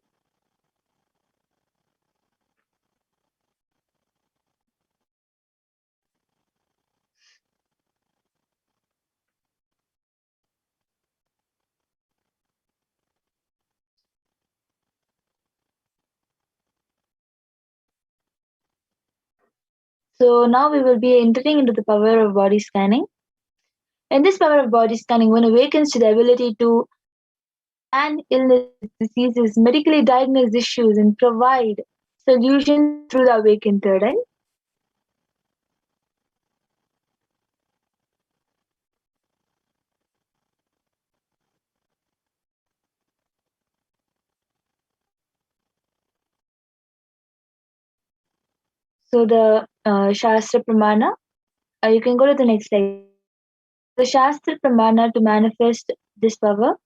So now we will be entering into the power of body scanning. In this power of body scanning, one awakens to the ability to scan illnesses, diseases, medically diagnose issues, and provide solutions through the awakened third eye. So the Shastra Pramana, you can go to the next slide. The Shastra Pramana to manifest this power.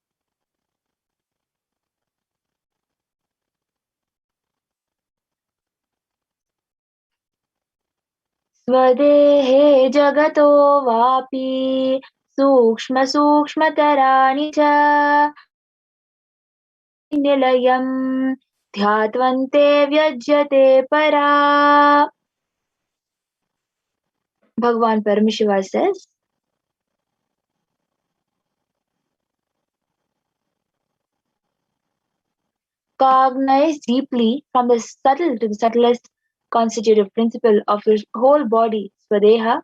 स्वदेहे जगतो वापि सूक्ष्मसूक्ष्मतराणि च निलयम् ध्यात्वन्ते व्यज्यते परा. Bhagavan Paramashiva says, cognize deeply from the subtle to the subtlest constitutive principle of your whole body, Swadeha.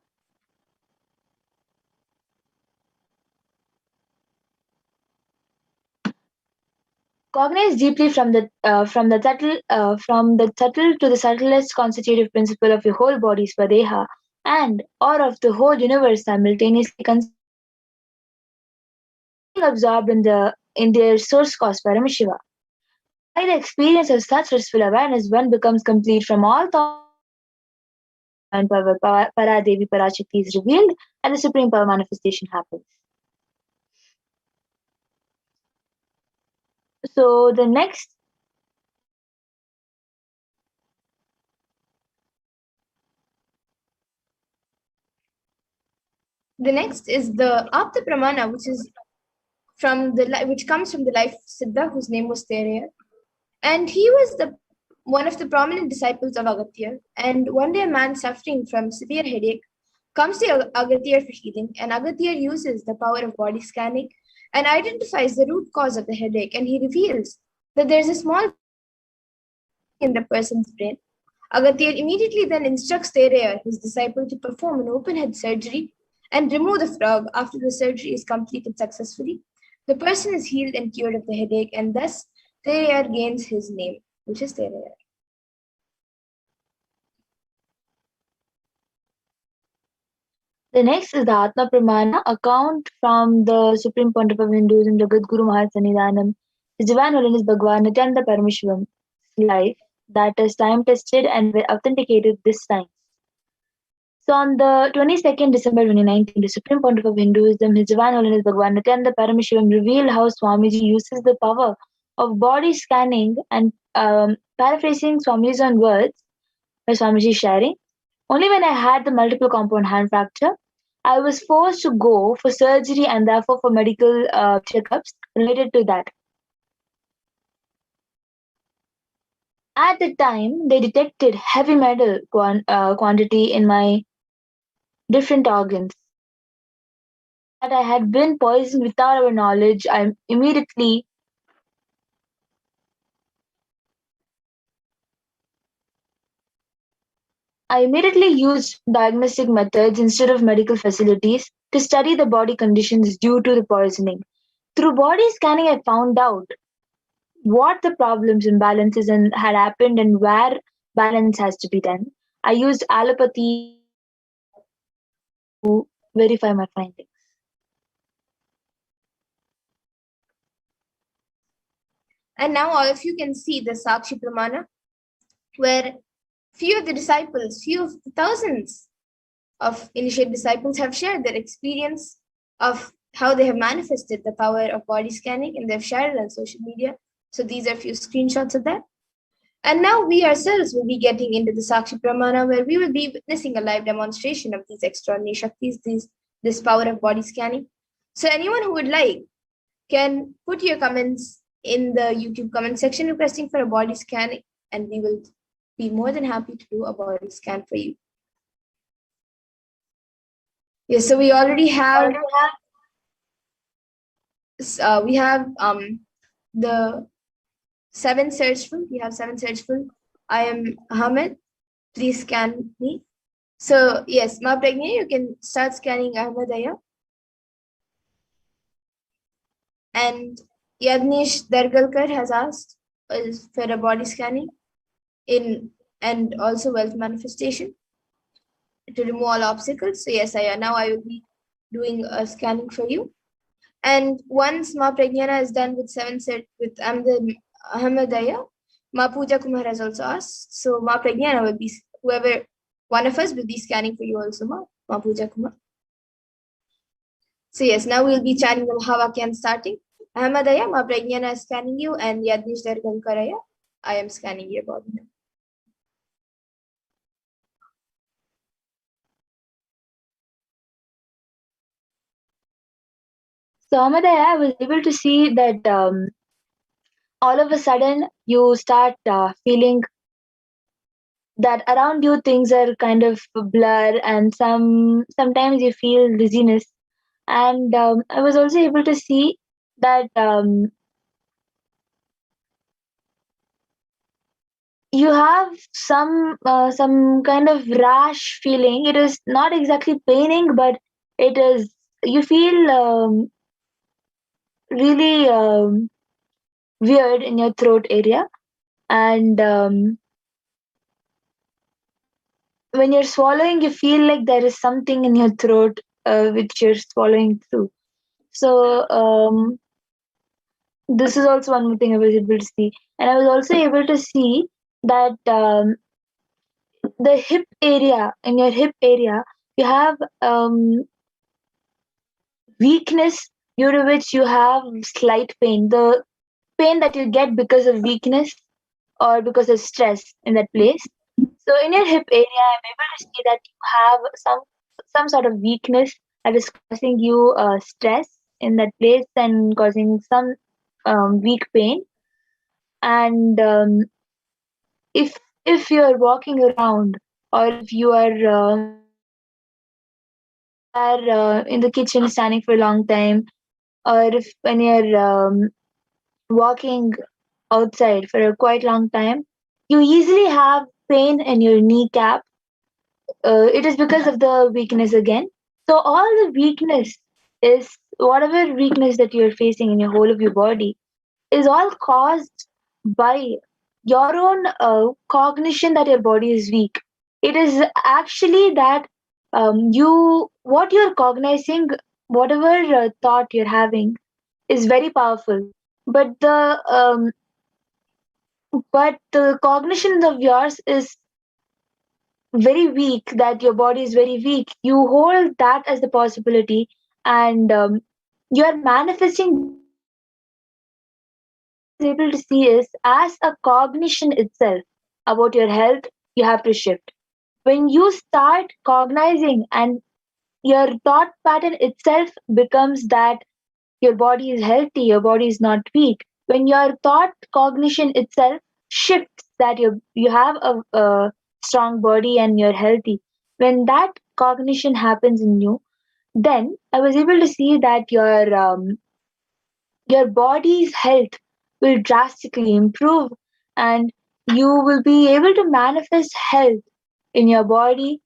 Cognize deeply from the subtle to the subtlest constitutive principle of your whole body, Swadeha, and or of the whole universe simultaneously, absorbed in their source cause, Paramashiva. By the experience of such restful awareness, one becomes complete from all thoughts. And power, Paradevi Parashakti is revealed, and the supreme power manifestation happens. So the next is the Apta Pramana, which comes from the life of Siddha, whose name was Thereya. And he was one of the prominent disciples of Agatya. And one day a man suffering from severe headache comes to Agatya for healing, and Agatya uses the power of body scanning and identifies the root cause of the headache, and he reveals that there's a small in the person's brain. Agatya immediately then instructs Thereya, his disciple, to perform an open head surgery and remove the frog. After the surgery is completed successfully, the person is healed and cured of the headache, and thus Thereya gains his name, which is Thereya. The next is the Atma Pramana, account from the Supreme Pontiff of Hinduism, Jagadguru Mahasannidhanam, His Divine Holiness Bhagavan Nithyananda Paramashivam life that is time tested and authenticated this science. So on the 22nd December 2019, the Supreme Pontiff of Hinduism, His Divine Holiness Bhagavan Nithyananda Paramashivam, revealed how Swamiji uses the power of body scanning and paraphrasing Swamiji's own words by Swamiji sharing. Only when I had the multiple compound hand fracture, I was forced to go for surgery and therefore for medical checkups related to that. At the time, they detected heavy metal quantity in my different organs. That I had been poisoned without our knowledge, I immediately used diagnostic methods instead of medical facilities to study the body conditions due to the poisoning. Through body scanning, I found out what the problems, imbalances, and had happened and where balance has to be done. I used allopathy to verify my findings. And now all of you can see the Sakshi Pramana, where few of the disciples, few of the thousands of initiate disciples have shared their experience of how they have manifested the power of body scanning, and they've shared it on social media. So these are a few screenshots of that. And now we ourselves will be getting into the Sakshi Pramana, where we will be witnessing a live demonstration of these extraordinary Shaktis, this power of body scanning. So anyone who would like can put your comments in the YouTube comment section requesting for a body scan, and we will be more than happy to do a body scan for you. Yes, so we already have we have the 7 searchful. We have 7 searchful. I am Ahmed. Please scan me. So yes, Ma Pragnya, you can start scanning Ahmadaya. And Yadnish Dargalkar has asked for a body scanning and also wealth manifestation to remove all obstacles. So yes, now I will be doing a scanning for you. And once Ma Pragyana is done with 7 set with Ahmadaya, Ma Puja Kumar has also asked. So Ma Pragyana will be, whoever one of us will be scanning for you also, Ma Puja Kumar. So yes, now we'll be chanting the Mahavakyan starting. Ahmadaya, Ma Pragyana is scanning you, and Yadnish Dargankaraya, I am scanning your body now. So Ahmadaya, I was able to see that all of a sudden you start feeling that around you things are kind of blur, and sometimes you feel dizziness. And I was also able to see that you have some kind of rash feeling. It is not exactly paining, but it is, you feel really weird in your throat area. And when you're swallowing, you feel like there is something in your throat which you're swallowing through. So this is also one more thing I was able to see. And I was also able to see that the hip area, in your hip area, you have weakness, due to which you have slight pain. The pain that you get because of weakness or because of stress in that place. So in your hip area, I'm able to see that you have some sort of weakness that is causing you stress in that place and causing some weak pain. And if you're walking around, or if you are in the kitchen standing for a long time, or if when you're walking outside for a quite long time, you easily have pain in your kneecap. It is because of the weakness again. So all the weakness is, whatever weakness that you're facing in your whole of your body is all caused by your own cognition that your body is weak. It is actually that what you're cognizing, whatever thought you're having is very powerful, but the cognition of yours is very weak, that your body is very weak, you hold that as the possibility, and you are manifesting that reality. What I was able to see is, as a cognition itself about your health, you have to shift. When you start cognizing, and your thought pattern itself becomes that your body is healthy, your body is not weak. When your thought cognition itself shifts, that you have a strong body and you're healthy, when that cognition happens in you, then I was able to see that your body's health will drastically improve, and you will be able to manifest health in your body,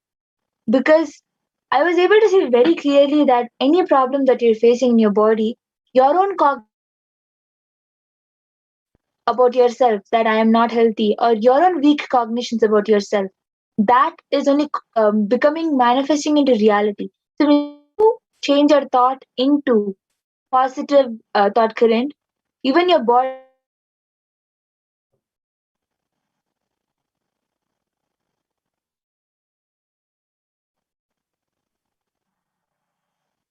because I was able to see very clearly that any problem that you're facing in your body, your own about yourself, that I am not healthy, or your own weak cognitions about yourself, that is only becoming manifesting into reality. So when you change your thought into positive thought current, even your body itself starts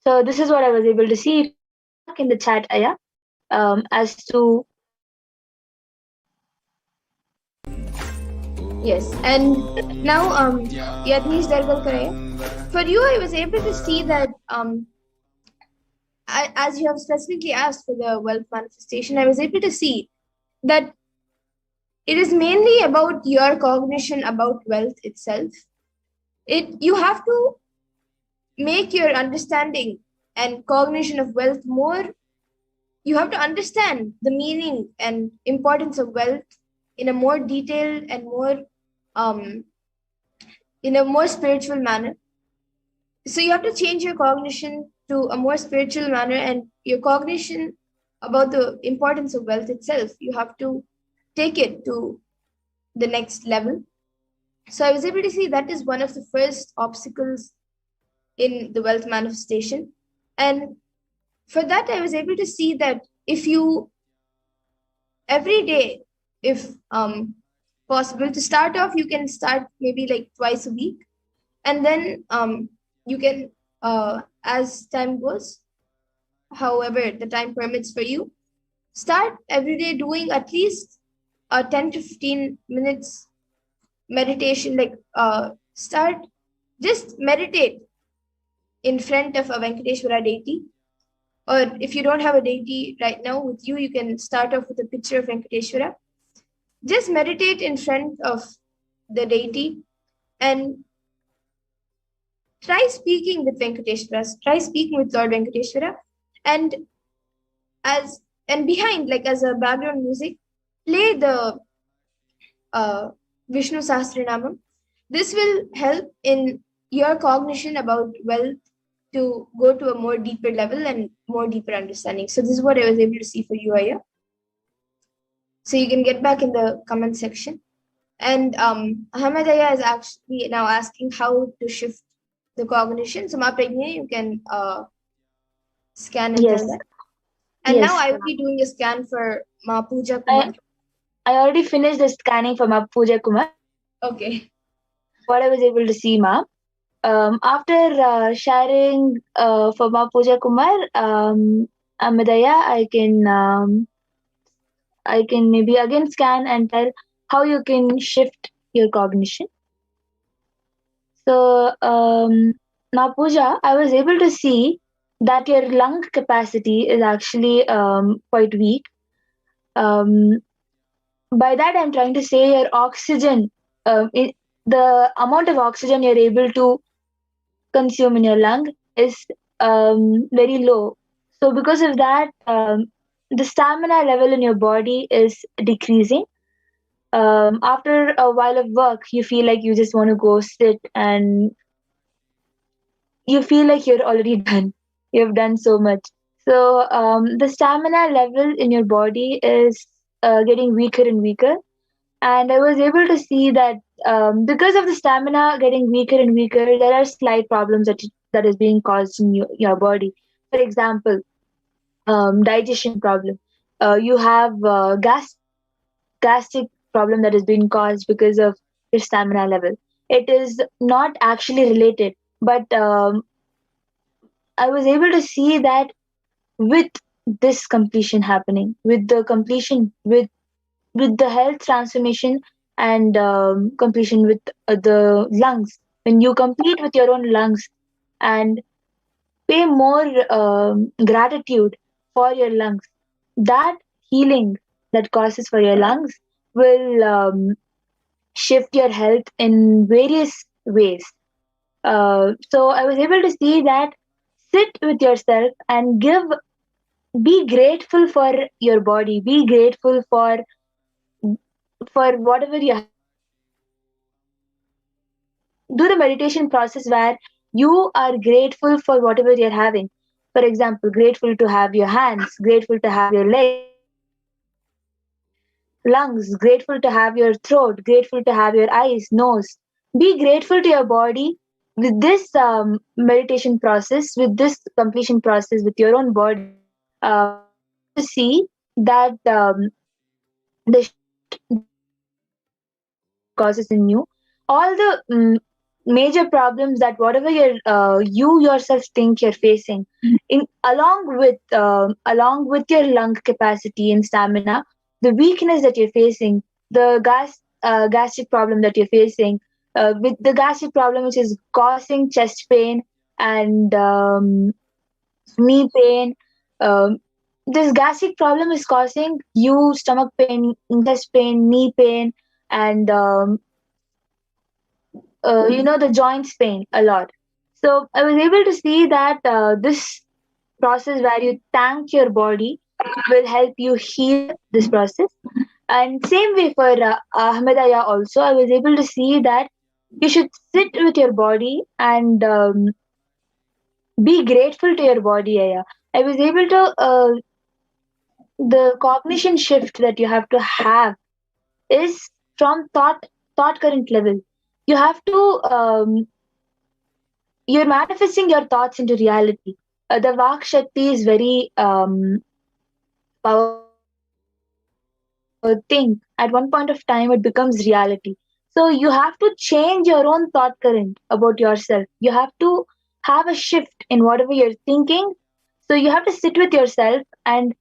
So this is what I was able to see. If you can put back in the chat, Aya, as to Yes, and now, Yadnish Dargalkare, for you, I was able to see that, as you have specifically asked for the wealth manifestation, I was able to see that it is mainly about your cognition about wealth itself. You have to make your understanding and cognition of wealth more. You have to understand the meaning and importance of wealth in a more detailed and more um, in a more spiritual manner. So you have to change your cognition to a more spiritual manner, and your cognition about the importance of wealth itself, you have to take it to the next level. So I was able to see that is one of the first obstacles in the wealth manifestation. And for that, I was able to see that if you every day, if possible, to start off, you can start maybe like twice a week, and then you can, as time goes, however the time permits for you, start every day doing at least 10 to 15 minutes meditation. Like, start, just meditate in front of a Venkateshwara deity, or if you don't have a deity right now with you, you can start off with a picture of Venkateshwara. Just meditate in front of the deity and try speaking with Venkateshwara, try speaking with Lord Venkateshwara, and as and behind, like as a background music, play the Vishnu Sahasranamam. This will help in your cognition about wealth to go to a more deeper level and more deeper understanding. So this is what I was able to see for you, Aya. So you can get back in the comment section. And Ahmed Aya is actually now asking how to shift the cognition. So Ma Pragya, you can scan and yes, tell that. And now yes. I will be doing a scan for Ma Pooja I, Kumar. I already finished the scanning for Ma Pooja Kumar. Okay. What I was able to see, Ma. After sharing for Ma Pooja Kumar, Amadaya, I can maybe again scan and tell how you can shift your cognition. So, now Pooja, I was able to see that your lung capacity is actually quite weak. Um, by that, I'm trying to say your oxygen, the amount of oxygen you're able to consume in your lung is very low. So, because of that, the stamina level in your body is decreasing. After a while of work, you feel like you just want to go sit, and you feel like you're already done. You've done so much. So the stamina level in your body is getting weaker and weaker. And I was able to see that because of the stamina getting weaker and weaker, there are slight problems that is being caused in your body. For example, digestion problem. You have gastric problem that is being caused because of your stamina level. it is not actually related. But I was able to see that with this completion happening, with the completion, with the health transformation and completion with the lungs, when you complete with your own lungs and pay more gratitude for your lungs, that healing that causes for your lungs will shift your health in various ways. So I was able to see that sit with yourself and be grateful for your body, be grateful for whatever you have. Do the meditation process where you are grateful for whatever you're having. For example, grateful to have your hands, grateful to have your legs, lungs, grateful to have your throat, grateful to have your eyes, nose. Be grateful to your body with this meditation process, with this completion process with your own body. You will be able to see that the shift that causes in you, all the major problems that whatever you yourself think you're facing, in along with your lung capacity and stamina, the weakness that you're facing, the gastric problem that you're facing, with the gastric problem which is causing chest pain and knee pain. Um, this gastric problem is causing you stomach pain, chest pain, knee pain, and the joints pain a lot. So I was able to see that this process where you thank your body will help you heal this process. And same way for Ahmedaya also, I was able to see that you should sit with your body and be grateful to your body, Aya. I was able to the cognition shift that you have to have is from thought current level. You have to you're manifesting your thoughts into reality. The Vak Shakti is very powerful. Whatever you think at one point of time, it becomes reality. So you have to change your own thought current about yourself. You have to have a shift in whatever you're thinking. So you have to sit with yourself and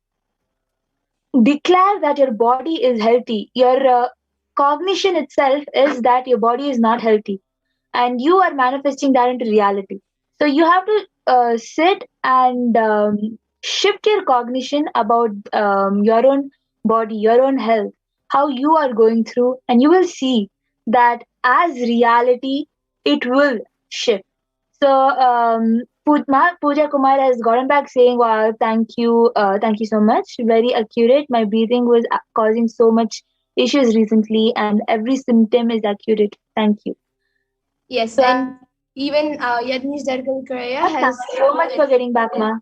declare that your body is healthy. Your cognition itself is that your body is not healthy, and you are manifesting that into reality. So you have to sit and shift your cognition about your own body, your own health, how you are going through, and you will see that as reality, it will shift. So Pooja Kumar has gotten back saying, "Wow, thank you so much. Very accurate. My breathing was causing so much issues recently, and every symptom is accurate. Thank you." Yes, So and even Yadnish Dargalkaraya thank has you so much for getting back, ma.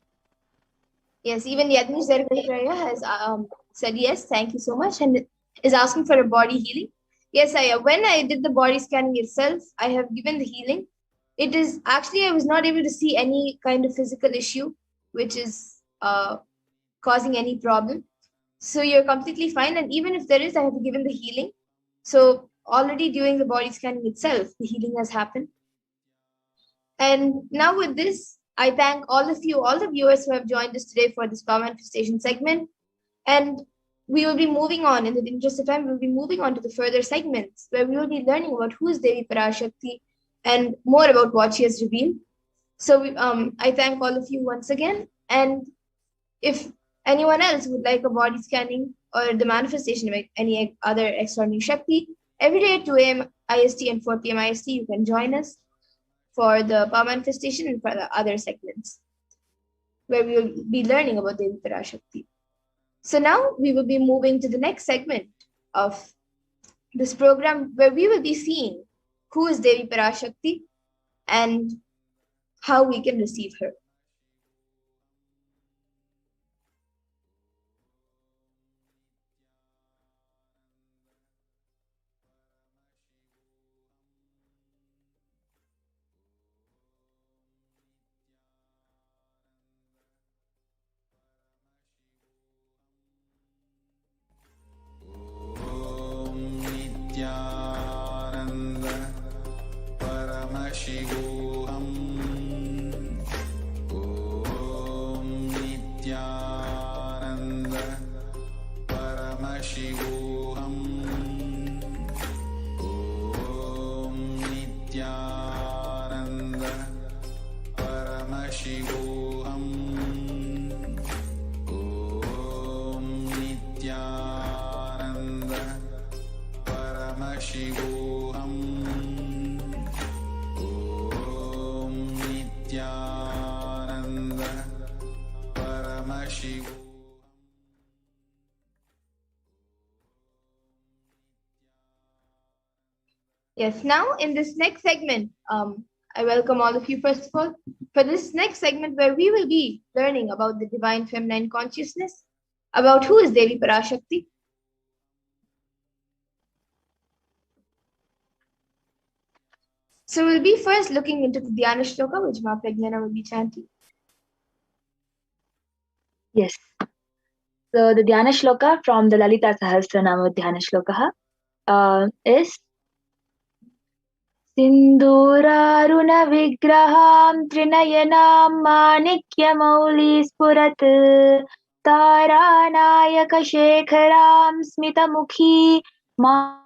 yes, even Yadnish Dargalkaraya has said yes, thank you so much, and is asking for a body healing. Yes, when I did the body scanning itself, I have given the healing. It is actually I was not able to see any kind of physical issue which is causing any problem. So you're completely fine, and even if there is, I have given the healing. So already during the body scanning itself, the healing has happened. And now with this, I thank all of you, all the viewers who have joined us today for this power manifestation segment. And we will be moving on, in the interest of time, we'll be moving on to the further segments where we will be learning about who is Devi Parashakti and more about what she has revealed. So I thank all of you once again. And if anyone else would like a body scanning or the manifestation of any other extraordinary Shakti, every day at 2 a.m. IST and 4 p.m. IST, you can join us for the power manifestation and for the other segments where we will be learning about Devi Parashakti. So now we will be moving to the next segment of this program where we will be seeing who is Devi Parashakti and how we can receive her. Nithyananda Paramashivoham. Om Nithyananda Paramashivoham. Om Nithyananda Paramashivoham. Yes, now in this next segment, I welcome all of you first of all for this next segment where we will be learning about the divine feminine consciousness, about who is Devi Parashakti. So we'll be first looking into the Dhyana Shloka, which Ma Pragyana will be chanting. Yes. So the Dhyana Shloka from the Lalita Sahasranama Dhyana Shloka is Sindhuraruna Vigraham Trinayanam Manikya Spurat Taranayaka Shekharam Smitamukhi Mam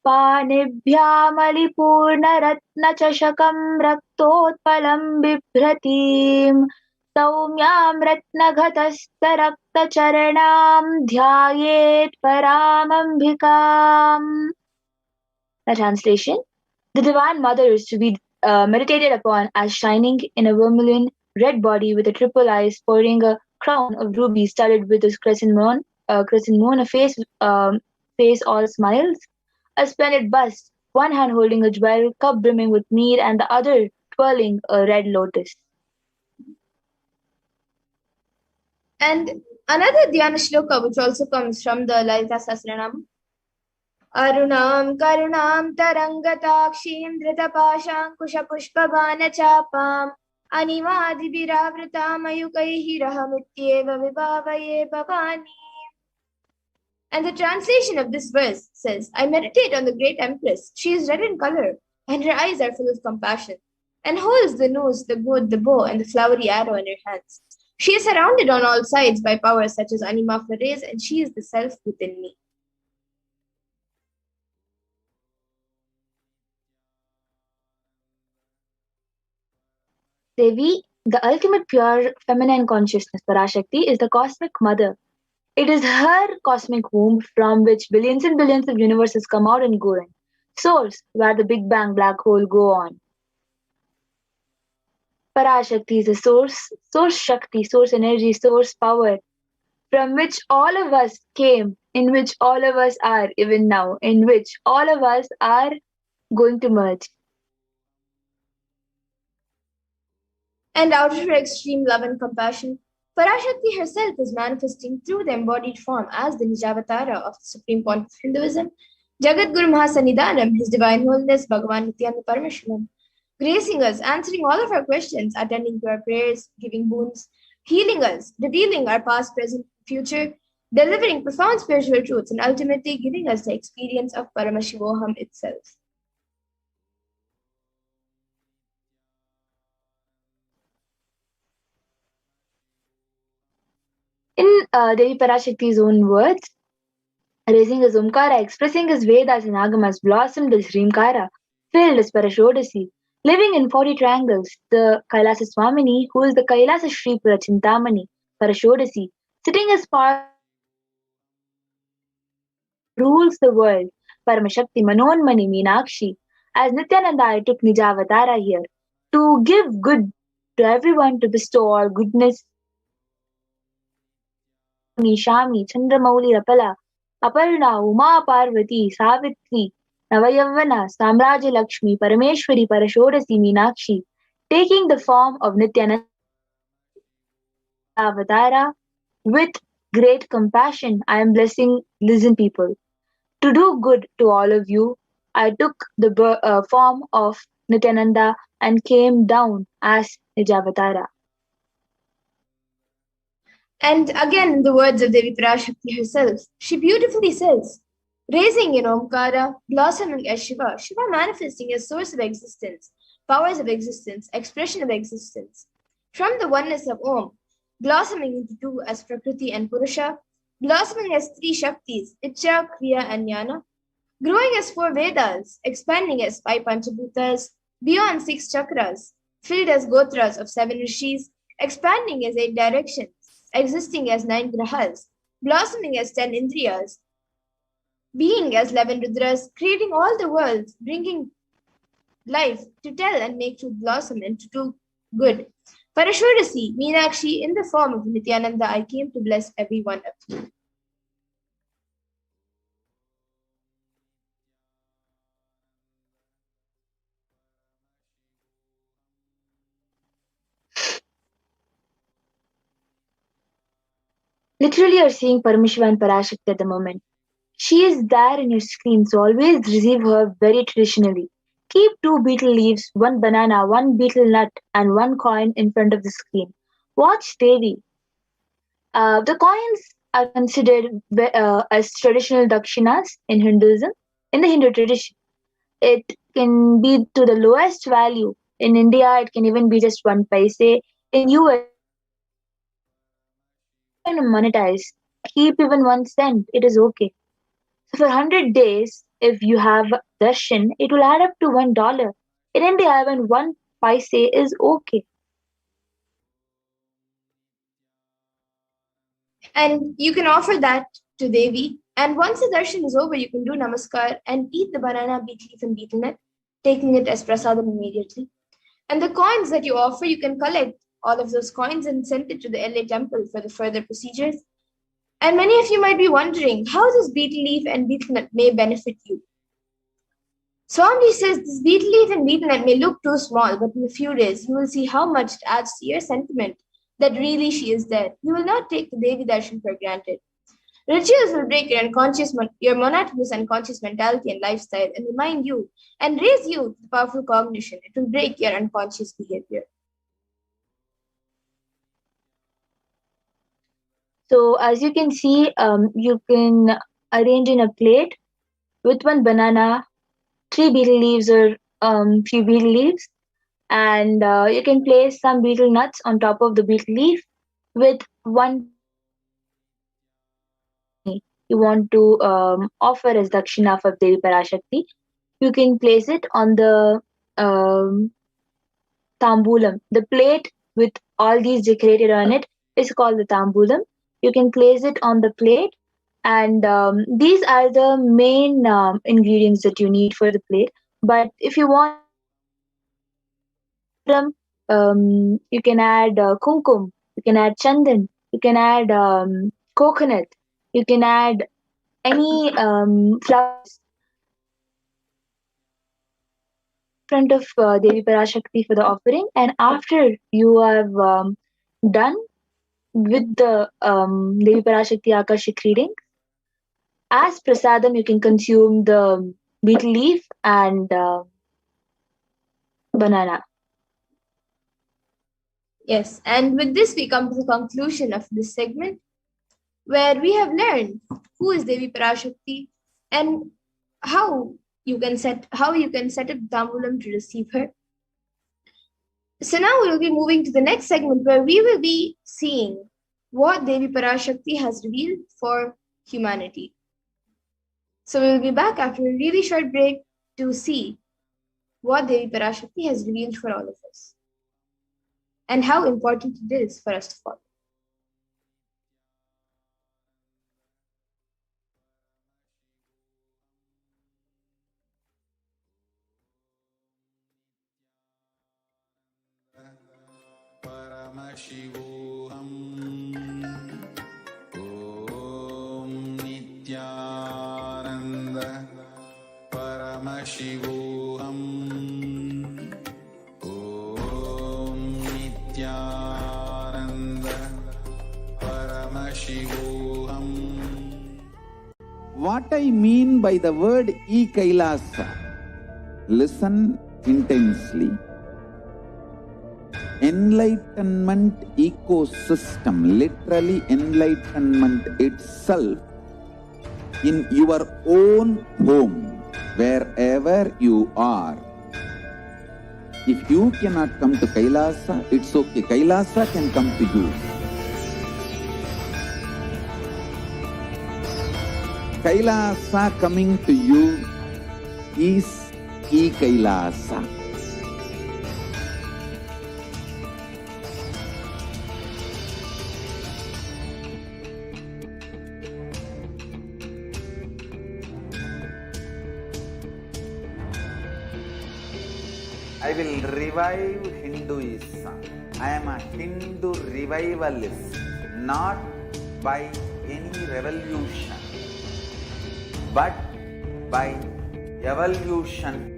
पाणिभ्यामलिपूर्णरत्नचषकं रक्तोत्पलं बिभ्रतीं सौम्यां रत्नघटस्थरक्तचरणां ध्यायेत् परामम्बिकाम्. The translation: the Divine Mother is to be meditated upon as shining in a vermilion red body with a triple eye, sporting a crown of rubies studded with a crescent moon, a face all smiles, a splendid bust, one hand holding a jewel cup brimming with mead and the other twirling a red lotus. And another Dhyana Shloka, which also comes from the Lalita Sahasranama. Arunam karunam tarangatakshim dhritapaşankuşapuşpabana chapam animadibhiravritam ayukaihi rahamityeva vibhavaye bhavani. And the translation of this verse says, I meditate on the great empress. She is red in color, and her eyes are full of compassion, and holds the nose, the goad, the bow, and the flowery arrow in her hands. She is surrounded on all sides by powers such as Anima Flores, and she is the self within me. Devi, the ultimate pure feminine consciousness, Parashakti, is the cosmic mother. It is her cosmic womb from which billions and billions of universes come out and go in. Source, where the Big Bang black hole go on. Parashakti is the source Shakti, source energy, source power, from which all of us came, in which all of us are even now, in which all of us are going to merge. And out of her extreme love and compassion, Parashakti herself is manifesting through the embodied form as the Nijavatara of the Supreme Point of Hinduism, Jagat Guru Mahasannidhanam, His Divine Holiness Bhagavan Nithyananda Paramashivam, gracing us, answering all of our questions, attending to our prayers, giving boons, healing us, revealing our past, present, future, delivering profound spiritual truths, and ultimately giving us the experience of Paramashivoham itself. In Devi Parashakti's own words, raising his Omkara, expressing his Vedas and Agamas, blossomed as Rimkara, filled as Parashodasi, living in 40 triangles, the Kailasa Swamini, who is the Kailasa Shri Chintamani, Parashodasi, sitting as part rules the world, Paramashakti Manonmani Meenakshi. As Nithyananda, I took Nijavatara here, to give good to everyone, to bestow all goodness. Shami, Chandramauli Rapala, Aparna, Uma Parvati, Savitri, Navayavana, Samraja Lakshmi, Parameshwari, Parashodasi, Meenakshi, taking the form of Nithyananda Avatara with great compassion. I am blessing, listen people. To do good to all of you, I took the form of Nithyananda and came down as Nijavatara. And again, in the words of Devi Parashakti herself, she beautifully says, raising in Omkara, blossoming as Shiva, Shiva manifesting as source of existence, powers of existence, expression of existence. From the oneness of Om, blossoming into two as Prakriti and Purusha, blossoming as three Shaktis, Icha, Kriya, and Jnana, growing as four Vedas, expanding as five Panchabhutas, beyond 6 chakras, filled as gotras of 7 rishis, expanding as 8 directions, existing as 9 grahas, blossoming as 10 indriyas, being as 11 rudras, creating all the worlds, bringing life to tell and make truth blossom and to do good. Parashurasi, Meenakshi, in the form of Nithyananda, I came to bless every one of you. Literally, you're seeing Paramashiva and Parashakti at the moment. She is there in your screen, so always receive her very traditionally. Keep 2 betel leaves, 1 banana, 1 betel nut, and 1 coin in front of the screen. Watch Devi. The coins are considered as traditional dakshinas in Hinduism, in the Hindu tradition. It can be to the lowest value. In India, it can even be just 1 paise. In US, you can monetize. Keep even 1 cent. It is okay. So for 100 days, if you have darshan, it will add up to $1. In India, even 1 paise is okay. And you can offer that to Devi. And once the darshan is over, you can do namaskar and eat the banana, beet leaf, and betel nut, taking it as prasadam immediately. And the coins that you offer, you can collect all of those coins and send it to the LA temple for the further procedures. And many of you might be wondering how this betel leaf and betel nut may benefit you. Swami says this betel leaf and betel nut may look too small, but in a few days you will see how much it adds to your sentiment that really she is there. You will not take the Devi Darshan for granted. Rituals will break your monotonous unconscious mentality and lifestyle and remind you and raise you to powerful cognition. It will break your unconscious behavior. So as you can see, you can arrange in a plate with 1 banana, 3 betel leaves or few betel leaves, and you can place some betel nuts on top of the betel leaf with 1 you want to offer as dakshina for Devi Parashakti. You can place it on the tambulam. The plate with all these decorated on it is called the tambulam. You can place it on the plate, and these are the main ingredients that you need for the plate. But if you want, you can add kumkum, you can add chandan, you can add coconut, you can add any flowers in front of Devi Parashakti for the offering. And after you have done with the Devi Parashakti Akashik reading, as prasadam, you can consume the betel leaf and banana. Yes, and with this we come to the conclusion of this segment, where we have learned who is Devi Parashakti and how you can set up Tambulam to receive her. So now we will be moving to the next segment, where we will be seeing what Devi Parashakti has revealed for humanity. So we will be back after a really short break to see what Devi Parashakti has revealed for all of us and how important it is for us to follow. Paramashivoham. Om Nithyananda Paramashivoham. Om Nithyananda Paramashivoham. What I mean by the word Kailasa, listen intensely. Enlightenment ecosystem, literally enlightenment itself, in your own home, wherever you are. If you cannot come to Kailasa, it's okay. Kailasa can come to you. Kailasa coming to you is Kailasa. I will revive Hinduism. I am a Hindu revivalist, not by any revolution, but by evolution.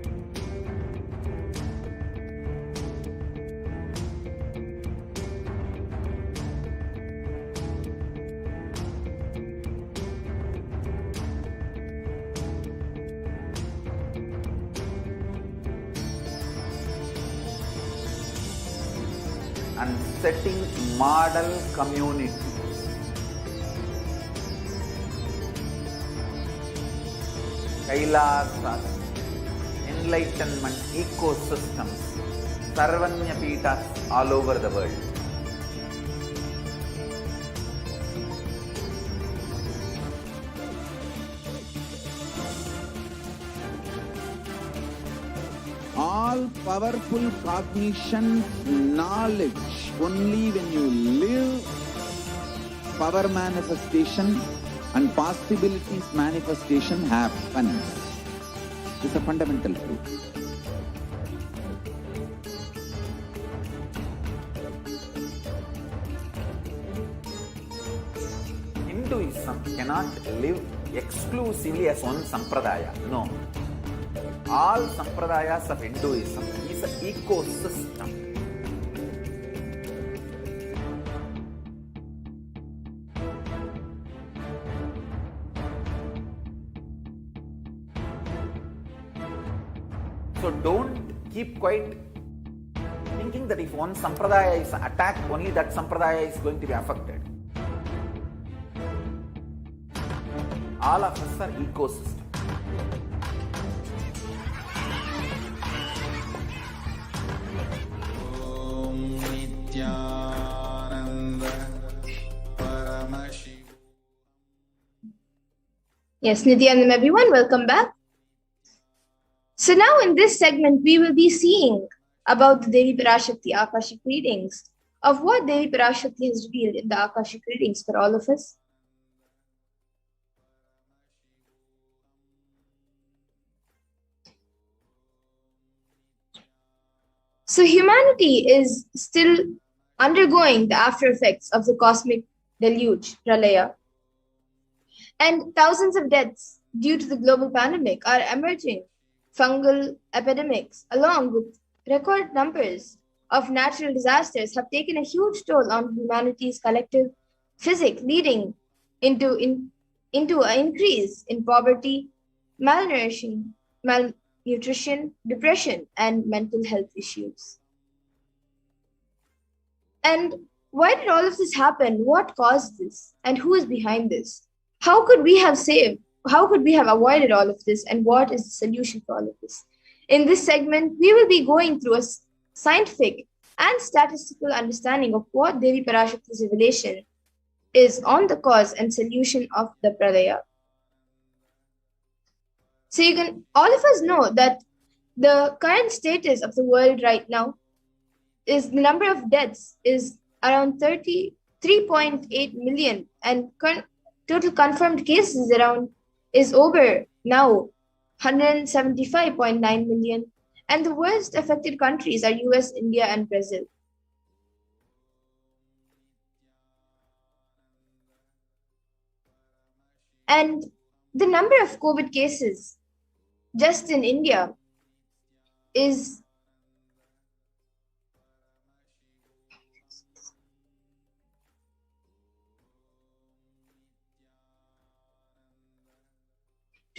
And setting model communities. Kailasa, enlightenment ecosystems, Sarvanya Pitas all over the world. All powerful cognition, knowledge, only when you live, power manifestation and possibilities manifestation happens. This is a fundamental truth. Hinduism cannot live exclusively as one sampradaya. No. All sampradayas of Hinduism is an ecosystem. So don't keep quiet thinking that if one sampradaya is attacked, only that sampradaya is going to be affected. All of us are ecosystem. Nithyananda Paramashivam. Yes, Nithyananda, everyone, welcome back. So now in this segment, we will be seeing about the Devi Parashakti Akashic readings, of what Devi Parashakti has revealed in the Akashic readings for all of us. So humanity is still undergoing the after effects of the cosmic deluge, Pralaya, and thousands of deaths due to the global pandemic are emerging. Fungal epidemics, along with record numbers of natural disasters, have taken a huge toll on humanity's collective physique, leading into an increase in poverty, malnutrition, depression, and mental health issues. And why did all of this happen? What caused this? And who is behind this? How could we have avoided all of this? And what is the solution for all of this? In this segment, we will be going through a scientific and statistical understanding of what Devi Parashakti's revelation is on the cause and solution of the Pralaya. So all of us know that the current status of the world right now is the number of deaths is around 33.8 million, and total confirmed cases is over now 175.9 million, and the worst affected countries are US, India, and Brazil. And the number of COVID cases just in India is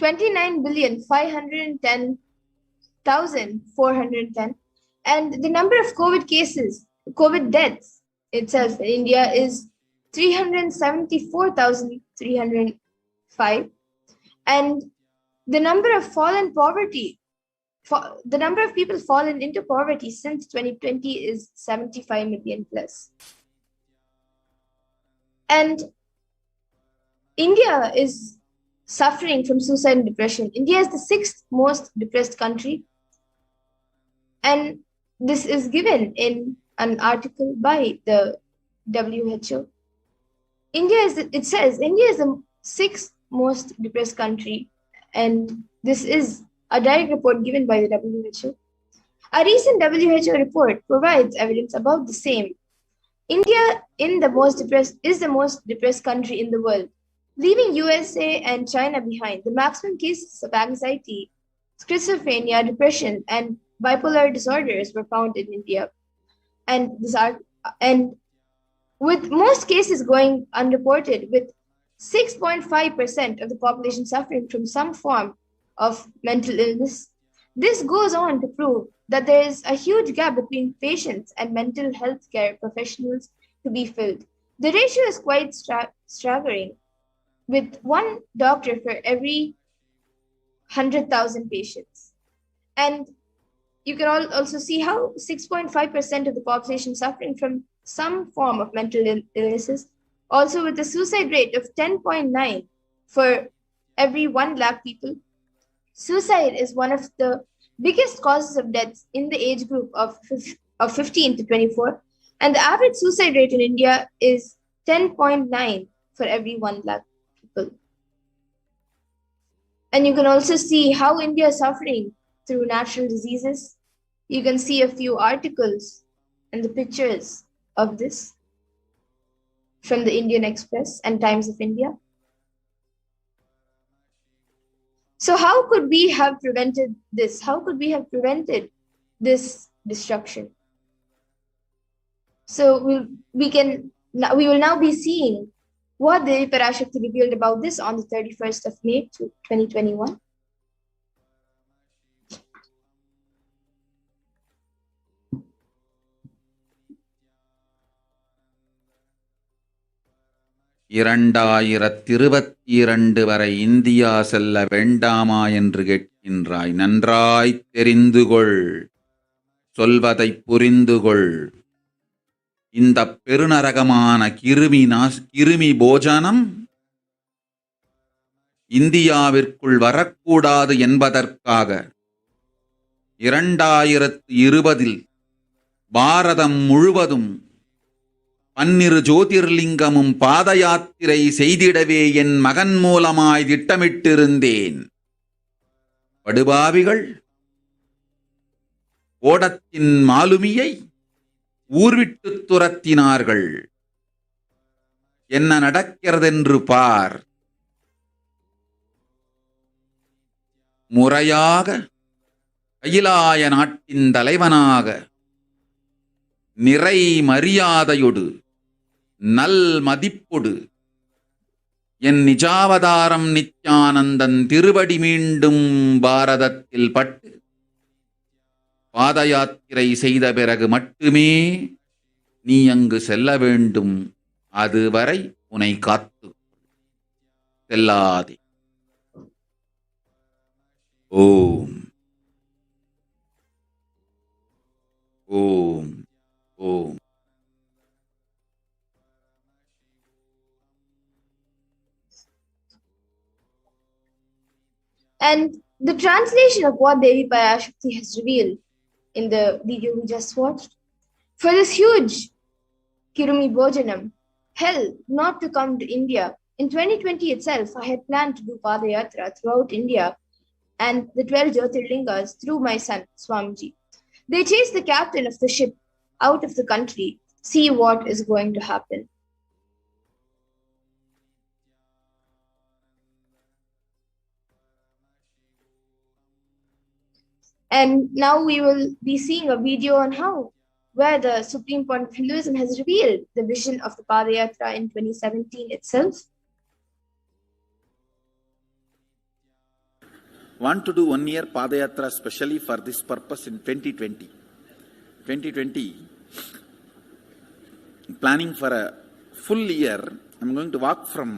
29,510,410, and the number of COVID deaths itself in India is 374,305, and the number of the number of people fallen into poverty since 2020 is 75 million plus. And India is suffering from suicide and depression. India is the 6th most depressed country. And this is given in an article by the WHO. It says India is the 6th most depressed country. And this is a direct report given by the WHO. A recent WHO report provides evidence about the same. India is the most depressed country in the world, leaving USA and China behind. The maximum cases of anxiety, schizophrenia, depression, and bipolar disorders were found in India. And with most cases going unreported, with 6.5% of the population suffering from some form of mental illness. This goes on to prove that there is a huge gap between patients and mental health care professionals to be filled. The ratio is quite staggering, with one doctor for every 100,000 patients. And you can also see how 6.5% of the population suffering from some form of mental illnesses, also with a suicide rate of 10.9 for every 1 lakh people. Suicide is one of the biggest causes of deaths in the age group of 15 to 24, and the average suicide rate in India is 10.9 for every 1 lakh people. And you can also see how India is suffering through natural diseases. You can see a few articles and the pictures of this from the Indian Express and Times of India. So how could we have prevented this? How could we have prevented this destruction? So we will now be seeing what Devi Parashakti revealed about this on the 31st of May 2021. இரண்டாயிரத்திருபத்திரண்டு வரை India செல்ல வேண்டாமா என்று கேட்கின்றாய். நன்றாய் தெரிந்துகொள், சொல்வதைப் புரிந்துகொள். இந்த பெருநரகமான கிருமி போஜனம் இந்தியாவிற்குள் வரக்கூடாது என்பதற்காக 2020 பாரதம் முழுவதும் 12 ஜோதிர்லிங்கமும் பாத யாத்திரை செய்திடவே என் மகன் மூலமாய் திட்டமிட்டிருந்தேன். படுபாவிகள் ஓடத்தின் மாலுமியை ஊர்விட்டு துரத்தினார்கள். என்ன நடக்கிறதென்று பார். முறையாக கைலாய நாட்டின் தலைவனாக நிறை மரியாதையொடு நல் மதிப்பொடு என் நிஜாவதாரம் நித்யானந்தன் திருவடி மீண்டும் பாரதத்தில் பட்டு பாத யாத்திரை செய்த பிறகு மட்டுமே நீ அங்கு செல்ல வேண்டும். அதுவரை உன்னை காத்து செல்லாதே. ஓம் ஓம் ஓம். And the translation of what Devi Parashakti has revealed in the video we just watched. For this huge Kirumi Bhojanam, hell not to come to India. In 2020 itself, I had planned to do Padayatra throughout India and the 12 Jyotirlingas through my son, Swamiji. They chased the captain of the ship out of the country. See what is going to happen. And now we will be seeing a video on where the Supreme Point of Hinduism has revealed the vision of the Padayatra in 2017 itself. Want to do 1 year Padayatra specially for this purpose in 2020. 2020, planning for a full year, I'm going to walk from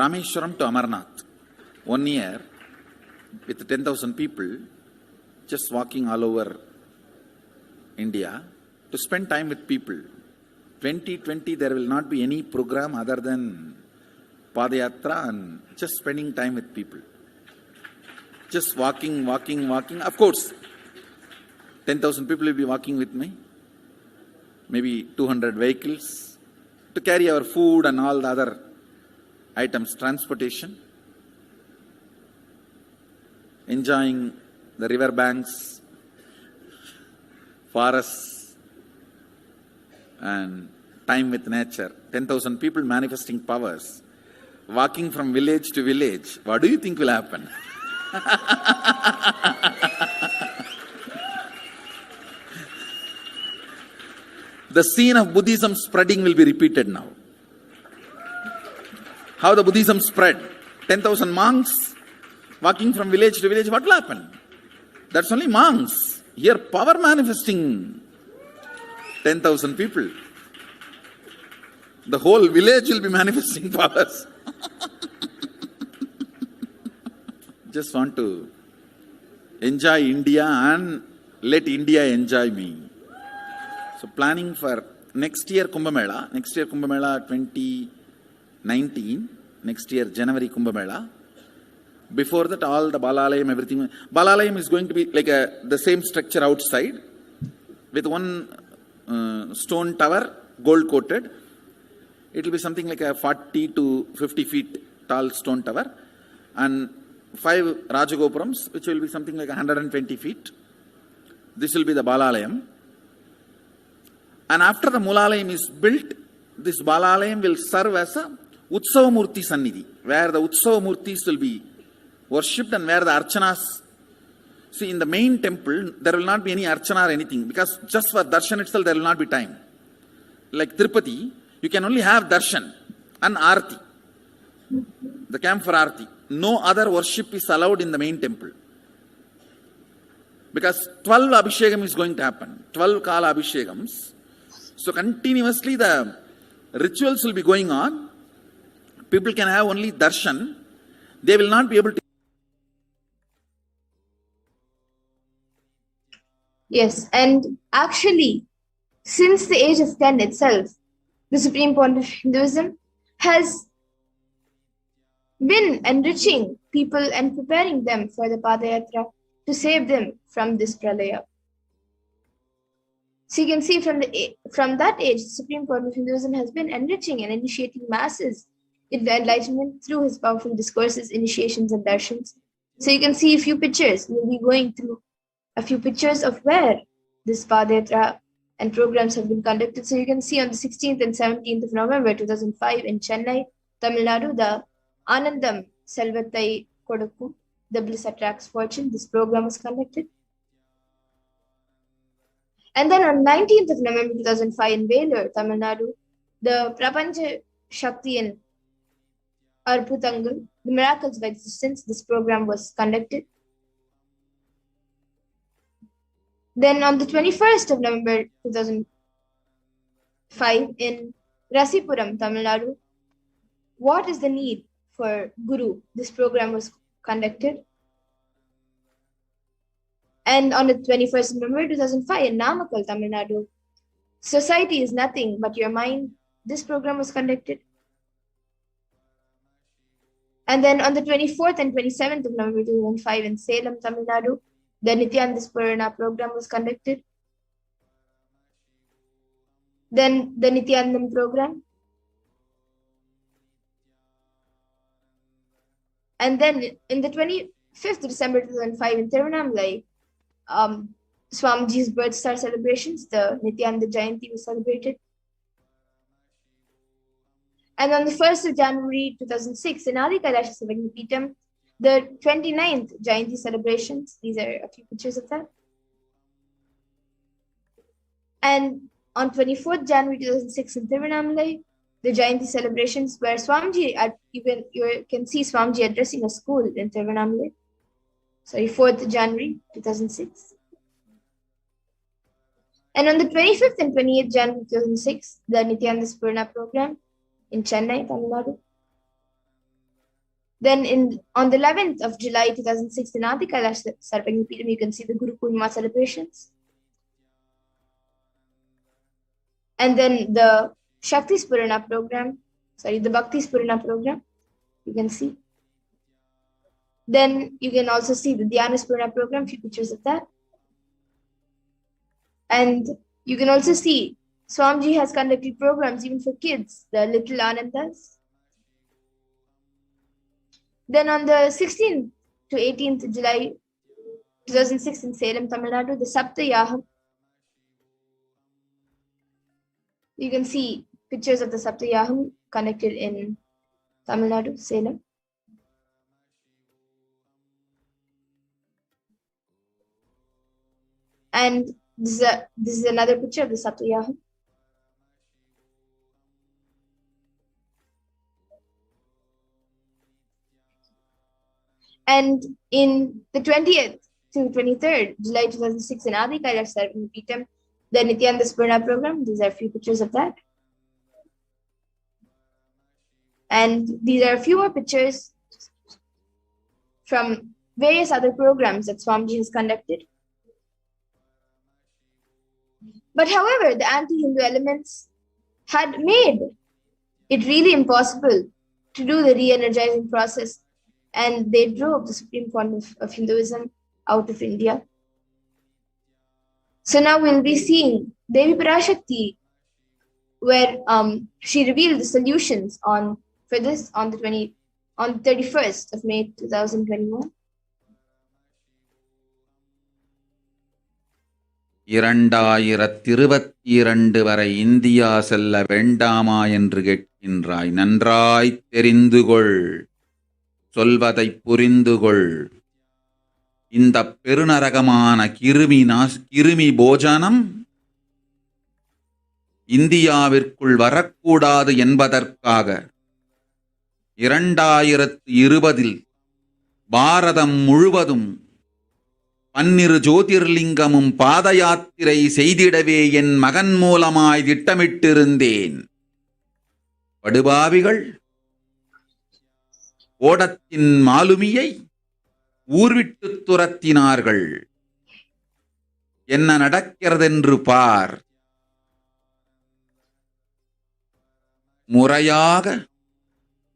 Rameshwaram to Amarnath. 1 year with 10,000 people, just walking all over India to spend time with people. 2020, there will not be any program other than Padayatra and just spending time with people. Just walking. Of course, 10,000 people will be walking with me. Maybe 200 vehicles to carry our food and all the other items, transportation. Enjoying the river banks, forests and time with nature, 10,000 people manifesting powers, walking from village to village, what do you think will happen? The scene of Buddhism spreading will be repeated now. How the Buddhism spread? 10,000 monks walking from village to village, what will happen? That's only monks. Here power manifesting 10,000 people. The whole village will be manifesting powers. Just want to enjoy India and let India enjoy me. So planning for next year Kumbh Mela 2019, next year January Kumbh Mela. Before that, all the Balalayam, everything. Balalayam is going to be like the same structure outside with one stone tower, gold coated. It will be something like a 40 to 50 feet tall stone tower and 5 Rajagopurams, which will be something like 120 feet. This will be the Balalayam. And after the Mulalayam is built, this Balalayam will serve as a Utsava Murti Sannidhi, where the Utsava Murtis will be worshipped and where the Archanas. See, in the main temple, there will not be any Archana or anything, because just for darshan itself, there will not be time. Like Tirupati, you can only have darshan and Arti, the camp for Arti. No other worship is allowed in the main temple. Because 12 Abhishekam is going to happen, 12 Kala Abhishekams. So continuously the rituals will be going on. People can have only darshan. They will not be able to. Yes, and actually, since the age of 10 itself, the Supreme Pontiff of Hinduism has been enriching people and preparing them for the Padayatra to save them from this pralaya. So you can see from that age, the Supreme Pontiff of Hinduism has been enriching and initiating masses in the enlightenment through his powerful discourses, initiations, and darshans. So you can see a few pictures. We'll be going through a few pictures of where this Padayatra and programs have been conducted. So you can see on the 16th and 17th of November 2005 in Chennai, Tamil Nadu, the Anandam Selvattai Kodakku, the Bliss Attracts Fortune. This program was conducted. And then on 19th of November 2005 in Vellore, Tamil Nadu, the Prapancha Shakti and Arputangal, the Miracles of Existence, this program was conducted. Then on the 21st of November 2005 in Rasipuram, Tamil Nadu, what is the need for Guru? This program was conducted. And on the 21st of November 2005 in Namakkal, Tamil Nadu, Society is Nothing But Your Mind. This program was conducted. And then on the 24th and 27th of November 2005 in Salem, Tamil Nadu, the Nithyananda Paramashivoham program was conducted. Then the Nithyanandam program. And then in the 25th of December 2005 in Tiruvannamalai, Swamiji's birth star celebrations, the Nithyananda Jayanti was celebrated. And on the 1st of January 2006 in Adi Kailasa Savagnipeetham, the 29th Jayanti celebrations. These are a few pictures of that. And on 24th January 2006 in Tiruvannamalai, the Jayanti celebrations where Swamiji, you can see Swamiji addressing a school in Tiruvannamalai. Sorry, 4th January 2006. And on the 25th and 28th January 2006, the Nithyananda Paramashivoham program in Chennai, Tamil Nadu. Then on the 11th of July 2006 in Adi Kailasa Savagnipeetham, you can see the Guru Purnima celebrations. And then the Shakti Spurana program, the Bhakti Spurana program, you can see. Then you can also see the Dhyana Spurana program, few pictures of that. And you can also see Swamiji has conducted programs even for kids, the Little Anandas. Then on the 16th to 18th July 2006 in Salem, Tamil Nadu, the Saptayaham You can see pictures of the Saptayaham connected in Tamil Nadu, Salem. And this is another picture of the Saptayaham. And in the 20th to 23rd July 2006 in Adi Kailasa Peetam, the Nithyananda program, these are a few pictures of that. And these are a few more pictures from various other programs that Swamiji has conducted. But however, the anti-Hindu elements had made it really impossible to do the re-energizing process, and they drove the supreme form of Hinduism out of India. So now we'll be seeing Devi Parashakti, where she revealed the solutions for this on the 31st of May 2021. இரண்டாயிரத்திருபத்திரண்டு வரை India செல்ல வேண்டாமா என்று கேட்கின்றாய். நன்றாய் தெரிந்துகொள், சொல்வதைப் புரிந்துகொள். இந்த பெருநரகமான கிருமி போஜனம் இந்தியாவிற்குள் வரக்கூடாது என்பதற்காக 2020 பாரதம் முழுவதும் 12 ஜோதிர்லிங்கமும் பாத யாத்திரை செய்திடவே என் மகன் மூலமாய் திட்டமிட்டிருந்தேன். படுபாவிகள் ஓடத்தின் மாலுமியை ஊர்விட்டு துரத்தினார்கள். என்ன நடக்கிறதென்று பார். முறையாக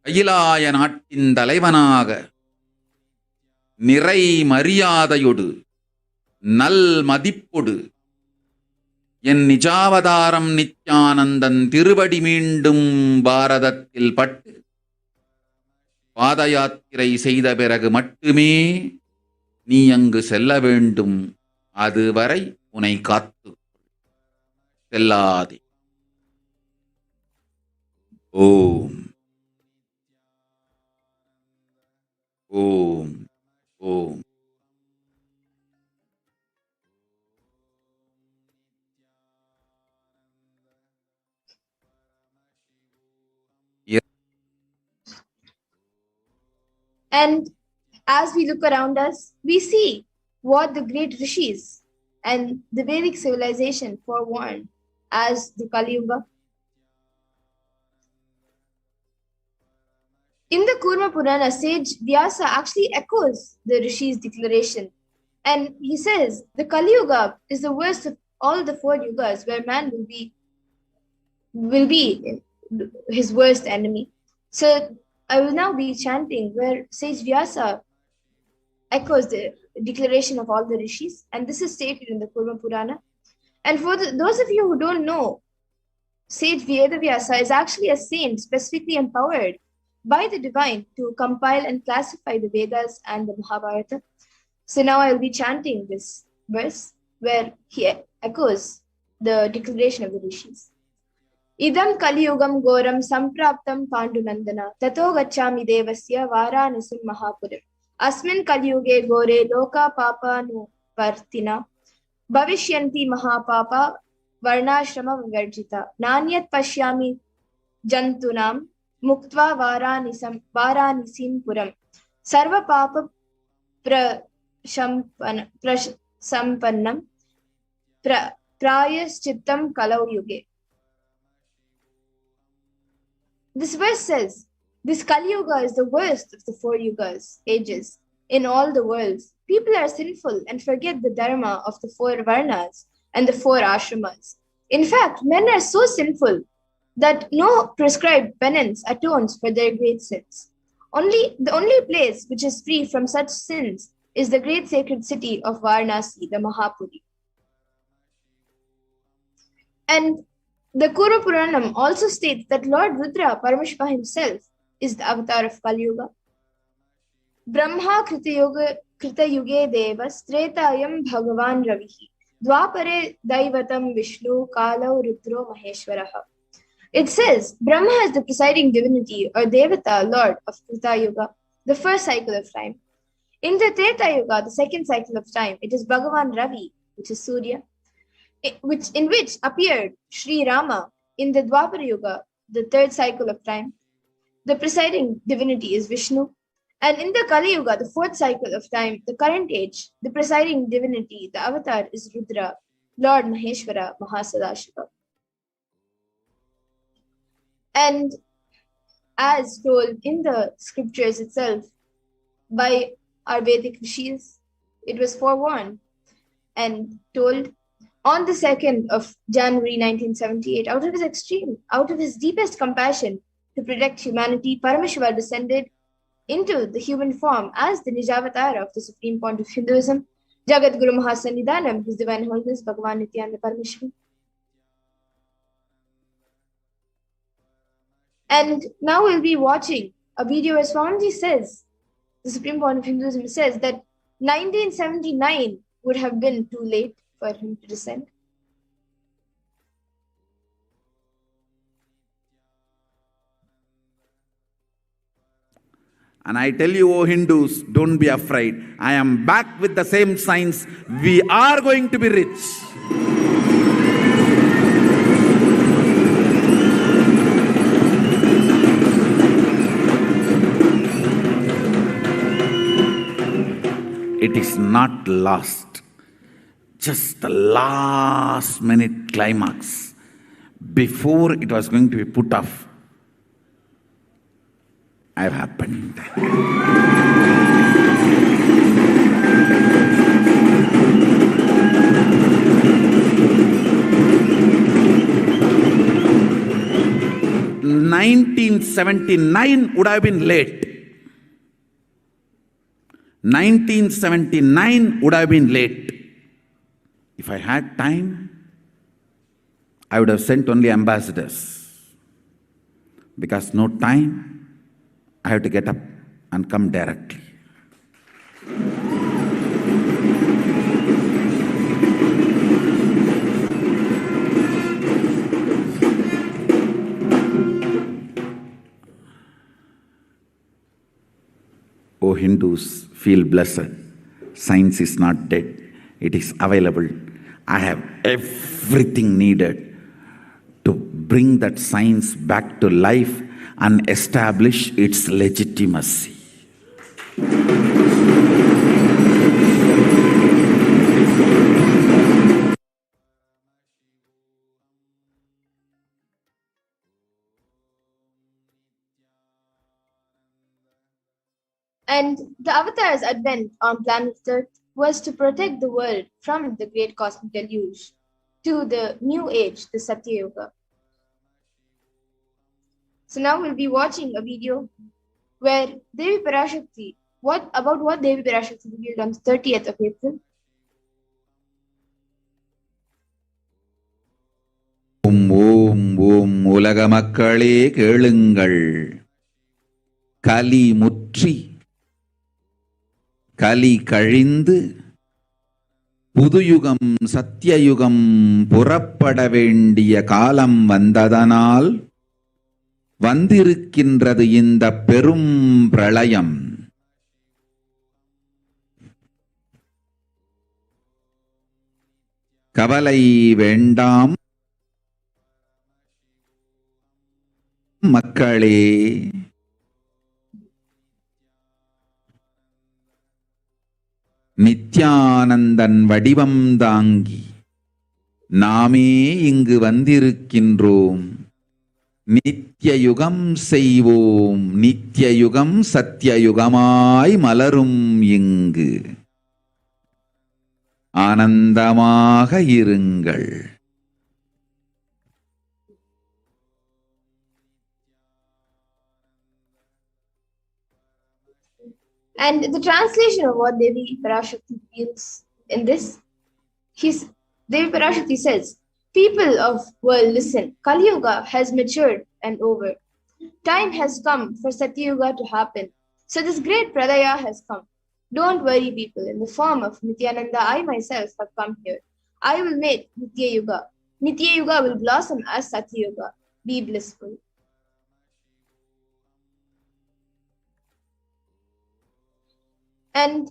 கைலாய நாட்டின் தலைவனாக நிறை மரியாதையொடு நல் மதிப்பொடு என் நிஜாவதாரம் நித்யானந்தன் திருவடி மீண்டும் பாரதத்தில் பட்டு பாத யாத்திரை செய்த பிறகு மட்டுமே நீ அங்கு செல்ல வேண்டும். அதுவரை உன்னை காத்து செல்லாதே. ஓம் ஓம் ஓம். And as we look around us, we see what the great rishis and the Vedic civilization forewarned as the Kali Yuga. In the Kurma Purana, sage Vyasa actually echoes the rishis' declaration, and he says the Kali Yuga is the worst of all the 4 yugas, where man will be his worst enemy. So I will now be chanting where sage Vyasa echoes the declaration of all the rishis, and this is stated in the Kurma Purana. And for those of you who don't know, sage Vyasa is actually a saint specifically empowered by the divine to compile and classify the Vedas and the Mahabharata. So now I will be chanting this verse where he echoes the declaration of the rishis. Idam Kaliyugam Goram Sampraptam Pandunandana Tato Gachami Devasya Varanasim Mahapuram Asmin Kaliyuge Gore Loka Papa Nu Partina Bhavishyanti Mahapapa Varnashrama Vivarjita Nanyat Pashyami Jantunam Muktva Varanisim Puram Sarva Papa Prasampannam Prayas Chittam Kalau Yuge. This verse says, this Kali Yuga is the worst of the 4 yugas, ages. In all the worlds, people are sinful and forget the dharma of the 4 varnas and the 4 ashramas. In fact, men are so sinful that no prescribed penance atones for their great sins. The only place which is free from such sins is the great sacred city of Varanasi, the Mahapuri. And the Kuru Puranam also states that Lord Rudra, Paramashivoham himself, is the avatar of Kali Yuga. Brahma Krita Yuge Devas Tretayam Bhagavan Ravihi Dwapare Daivatam Vishnu Kalau Rudro Maheshwaraha. It says Brahma is the presiding divinity or Devata, Lord of Treta Yuga, the first cycle of time. In the Treta Yuga, the second cycle of time, it is Bhagavan Ravi, which is Surya, in which appeared Sri Rama. In the Dwapara Yuga, the third cycle of time, the presiding divinity is Vishnu. And in the Kali Yuga, the fourth cycle of time, the current age, the presiding divinity, the avatar is Rudra, Lord Maheshwara, Mahasadashiva. And as told in the scriptures itself by our Vedic rishis, it was forewarned and told on the 2nd of January 1978, out of his deepest compassion to protect humanity, Paramashiva descended into the human form as the Nijavatar of the Supreme Point of Hinduism, Jagat Guru Mahasannidhanam, His Divine Holiness Bhagavan Nithyananda Paramashivam. And now we'll be watching a video where Swamiji says, the Supreme Point of Hinduism says that 1979 would have been too late for him to descend. And I tell you, O Hindus, don't be afraid. I am back with the same science. We are going to be rich. It is not lost. Just the last minute climax. Before it was going to be put off, I've happened. "1979 would have been late. 1979 would have been late. If I had time, I would have sent only ambassadors. Because no time, I have to get up and come directly. O Hindus, feel blessed. Science is not dead. It is available. I have everything needed to bring that science back to life and establish its legitimacy. And the Avatar's advent on planet Earth was to protect the world from the great cosmic deluge to the new age, the Satya Yuga. So now we'll be watching a video where Devi Parashakti, what Devi Parashakti revealed on the 30th of April. ஓம் ஓம் ஓம் உலக மக்களே கேளுங்கள். கலி முற்றி கலி கழிந்து புதுயுகம் சத்தியயுகம் புறப்பட வேண்டிய காலம் வந்ததனால் வந்திருக்கின்றது இந்த பெரும் பிரளயம். கவலை வேண்டாம் மக்களே. நித்யானந்தன் வடிவம் தாங்கி நாமே இங்கு வந்திருக்கின்றோம். நித்யயுகம் செய்வோம், நித்யயுகம் சத்யயுகமாய் மலரும் இங்கு. ஆனந்தமாக இருங்கள். And the translation of what Devi Parashakti feels in this, Devi Parashakti says, people of world, listen. Kali Yuga has matured and over. Time has come for Satya Yuga to happen. So this great Pradaya has come. Don't worry, people. In the form of Nithyananda, I myself have come here. I will make Nitya Yuga. Nitya Yuga will blossom as Satya Yuga. be blissful. And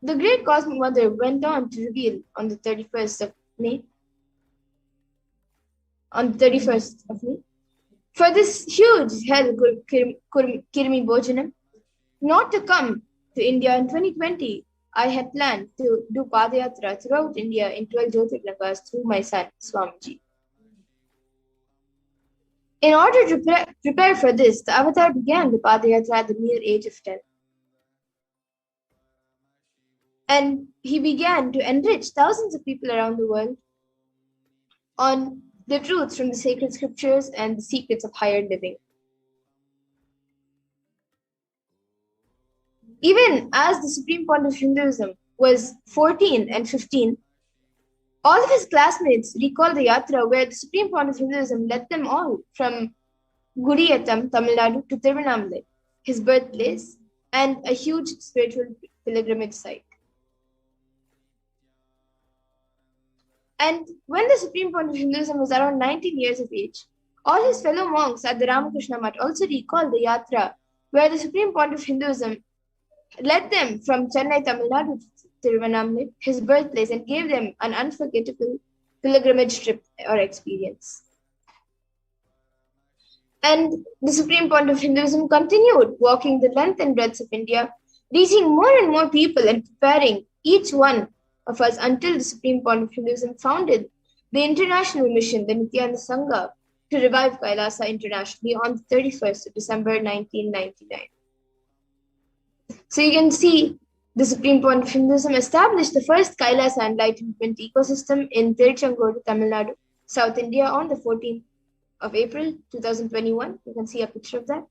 the great cosmic mother went on to reveal on the 31st of May, for this huge hell Kirmi Bhojanam, not to come to India in 2020, I had planned to do Padayatra throughout India in 12 Jyotirlingas through my son, Swamiji. In order to prepare for this, the avatar began the Padayatra at the mere age of 10. And he began to enrich thousands of people around the world on the truths from the sacred scriptures and the secrets of higher living. Even as the Supreme Point of Hinduism was 14 and 15, all of his classmates recall the yatra where the Supreme Point of Hinduism led them all from Gudiyatam, Tamil Nadu to Tiruvannamalai, his birthplace, and a huge spiritual pilgrimage site. And when the Supreme Point of Hinduism was around 19 years of age, all his fellow monks at the Ramakrishna Mutt also recalled the yatra where the Supreme Point of Hinduism led them from Chennai, Tamil Nadu to Tiruvannamalai, his birthplace, and gave them an unforgettable pilgrimage trip or experience. And the Supreme Point of Hinduism continued walking the length and breadth of India, reaching more and more people and preparing each one of us until the Supreme Point of Hinduism founded the international mission, the Nithyananda Sangha, to revive Kailasa internationally on the 31st of December 1999. So you can see the Supreme Point of Hinduism established the first Kailasa enlightenment ecosystem in Tiruchengodu, Tamil Nadu, South India on the 14th of April 2021. You can see a picture of that.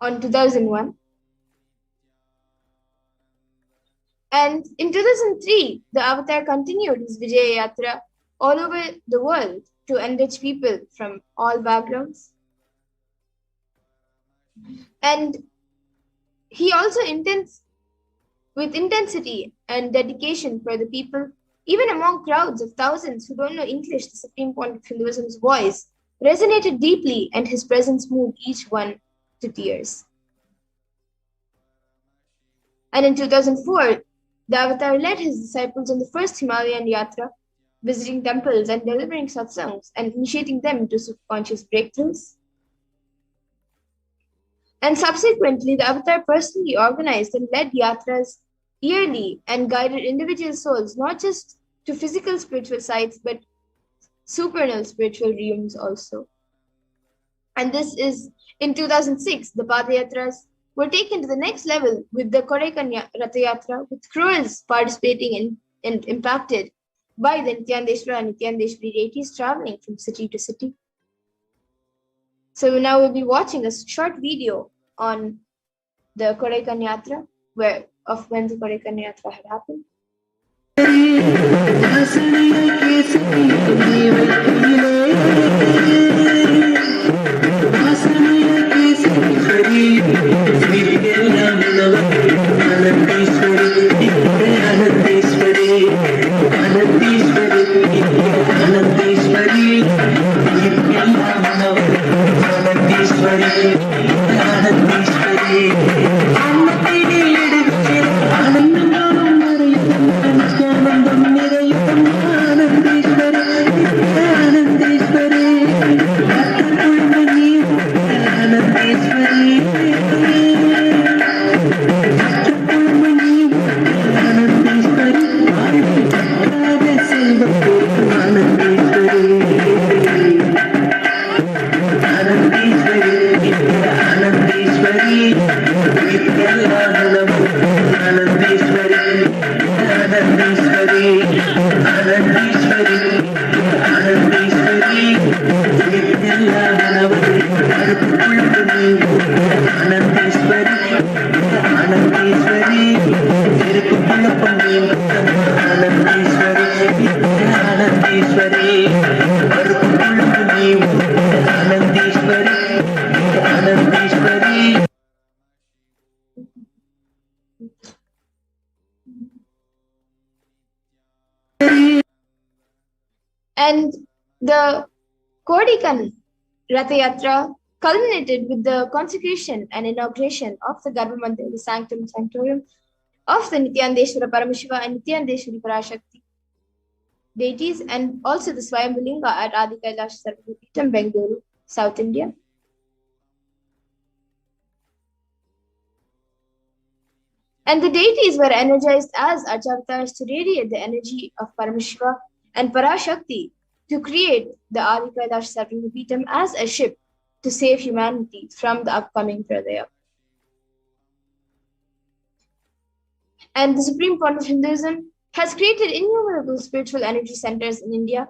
On 2001. And in 2003, the Avatar continued his Vijaya Yatra all over the world to enrich people from all backgrounds. And he also with intensity and dedication for the people, even among crowds of thousands who don't know English, the Supreme Point of Hinduism's voice resonated deeply and his presence moved each one to tears. And in 2004, the Avatar led his disciples on the first Himalayan Yatra, visiting temples and delivering satsangs and initiating them to subconscious breakthroughs. And subsequently, the Avatar personally organized and led yatras yearly and guided individual souls not just to physical spiritual sites, but supernal spiritual realms also. And this is in 2006, the Padayatras were taken to the next level with the Kodaikanal Ratha Yatra, with crores participating and impacted by the Nithyanandeshwara and Nithyanandeshwari deities traveling from city to city. So now we'll be watching a short video on the Kodaikanal Yatra, when the Kodaikanal Yatra had happened. And the Kodikan Ratha Yatra culminated with the consecration and inauguration of the Garbhamandir, the Sanctum Sanctorum of the Nithyanandeshwara Paramashiva and Nithyanandeshwari Parashakti deities, and also the Swayambhulinga at Adi Kailasa Sarvabhupitam, Bengaluru, South India. And the deities were energized as Archavatars to radiate the energy of Paramashiva and Parashakti to create the Adi Kailasa Sarvabhupitam as a ship to save humanity from the upcoming Pradaya. And the Supreme Font of Hinduism has created innumerable spiritual energy centers in India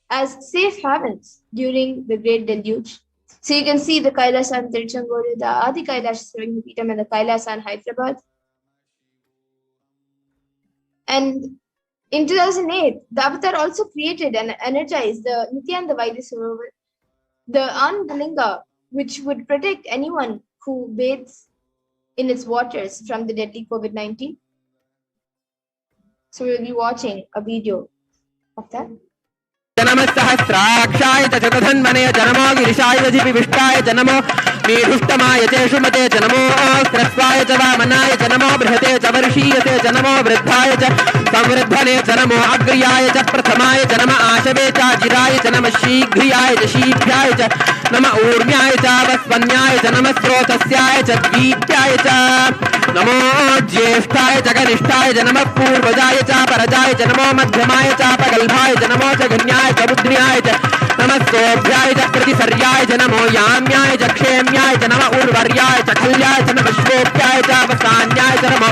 as safe havens during the Great Deluge. So you can see the Kailasa in Tiruchengodu, the Adi Kailasa Sarvabhupitam, and the Kailasa in Hyderabad. And in 2008, the Avatar also created and energized the Nithyananda Vaidya, the Anandalinga, which would protect anyone who bathes in its waters from the deadly COVID-19. So we'll be watching a video of that. जनमस्सहस्राक्षाय च शतधन्वने च नमो गिरिशाय जिपिविष्टाय च नमो मीढुष्टमाय च शुमते च नमो ह्रस्वाय च वामनाय च नमो बृहते च वर्षीयते च नमो वृद्धाय च संवृद्धने च नमो अग्र्याय च प्रथमाय च नम आशवे च जिराय च नम शीघ्रियाय च शीघ्राय च नम ऊर्म्याय च वस्वन्याय च नम स्रोतस्याय च द्वीप्याय च नमो ज्येष्ठाय च कनिष्ठाय च नम पूर्वजाय च परजाय च नमो मध्यमाय च पगल्भाय च नमो च गण्याय च बुद्ध्याय च नमस्तोभ्याय च प्रतिसर्याय च नमो याम्याय च क्षेम्याय च नम उर्वर्याय च खल्याय च नम श्वोप्याय च वसान्याय च नमो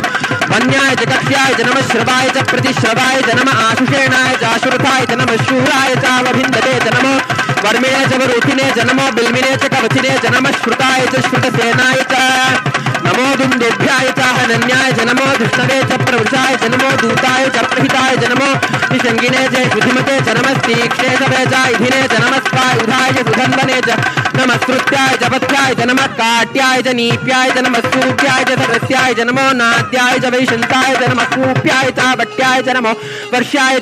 वन्याय च कक्ष्याय च नम श्रवाय च प्रतिश्रवाय च नम आशुषेणाय च आशुरथाय च नम शूराय च वभिन्दते च नमो वर्मिणे च वरुथिने च नमो बिल्मिने च कवचिने च नम श्रुताय च श्रुतसेनाय च नमो दुन्दुभ्याय च हनन्याय च नमो धृष्णवे च प्रवृषाय च नमो दूताय च प्रहिताय च नमो निषङ्गिने च सुधिमते च नमस्तीक्ष्णे च वेजायुधिने च नमस्वायुधाय च सुधन्वने च नमस्कृत्याय च पथ्याय च नमः काट्याय च नीप्याय च नमः सूप्याय च सरस्याय च नमो नाद्याय च वैशन्ताय च नमः कूप्याय च भट्याय च नमो वर्ष्याय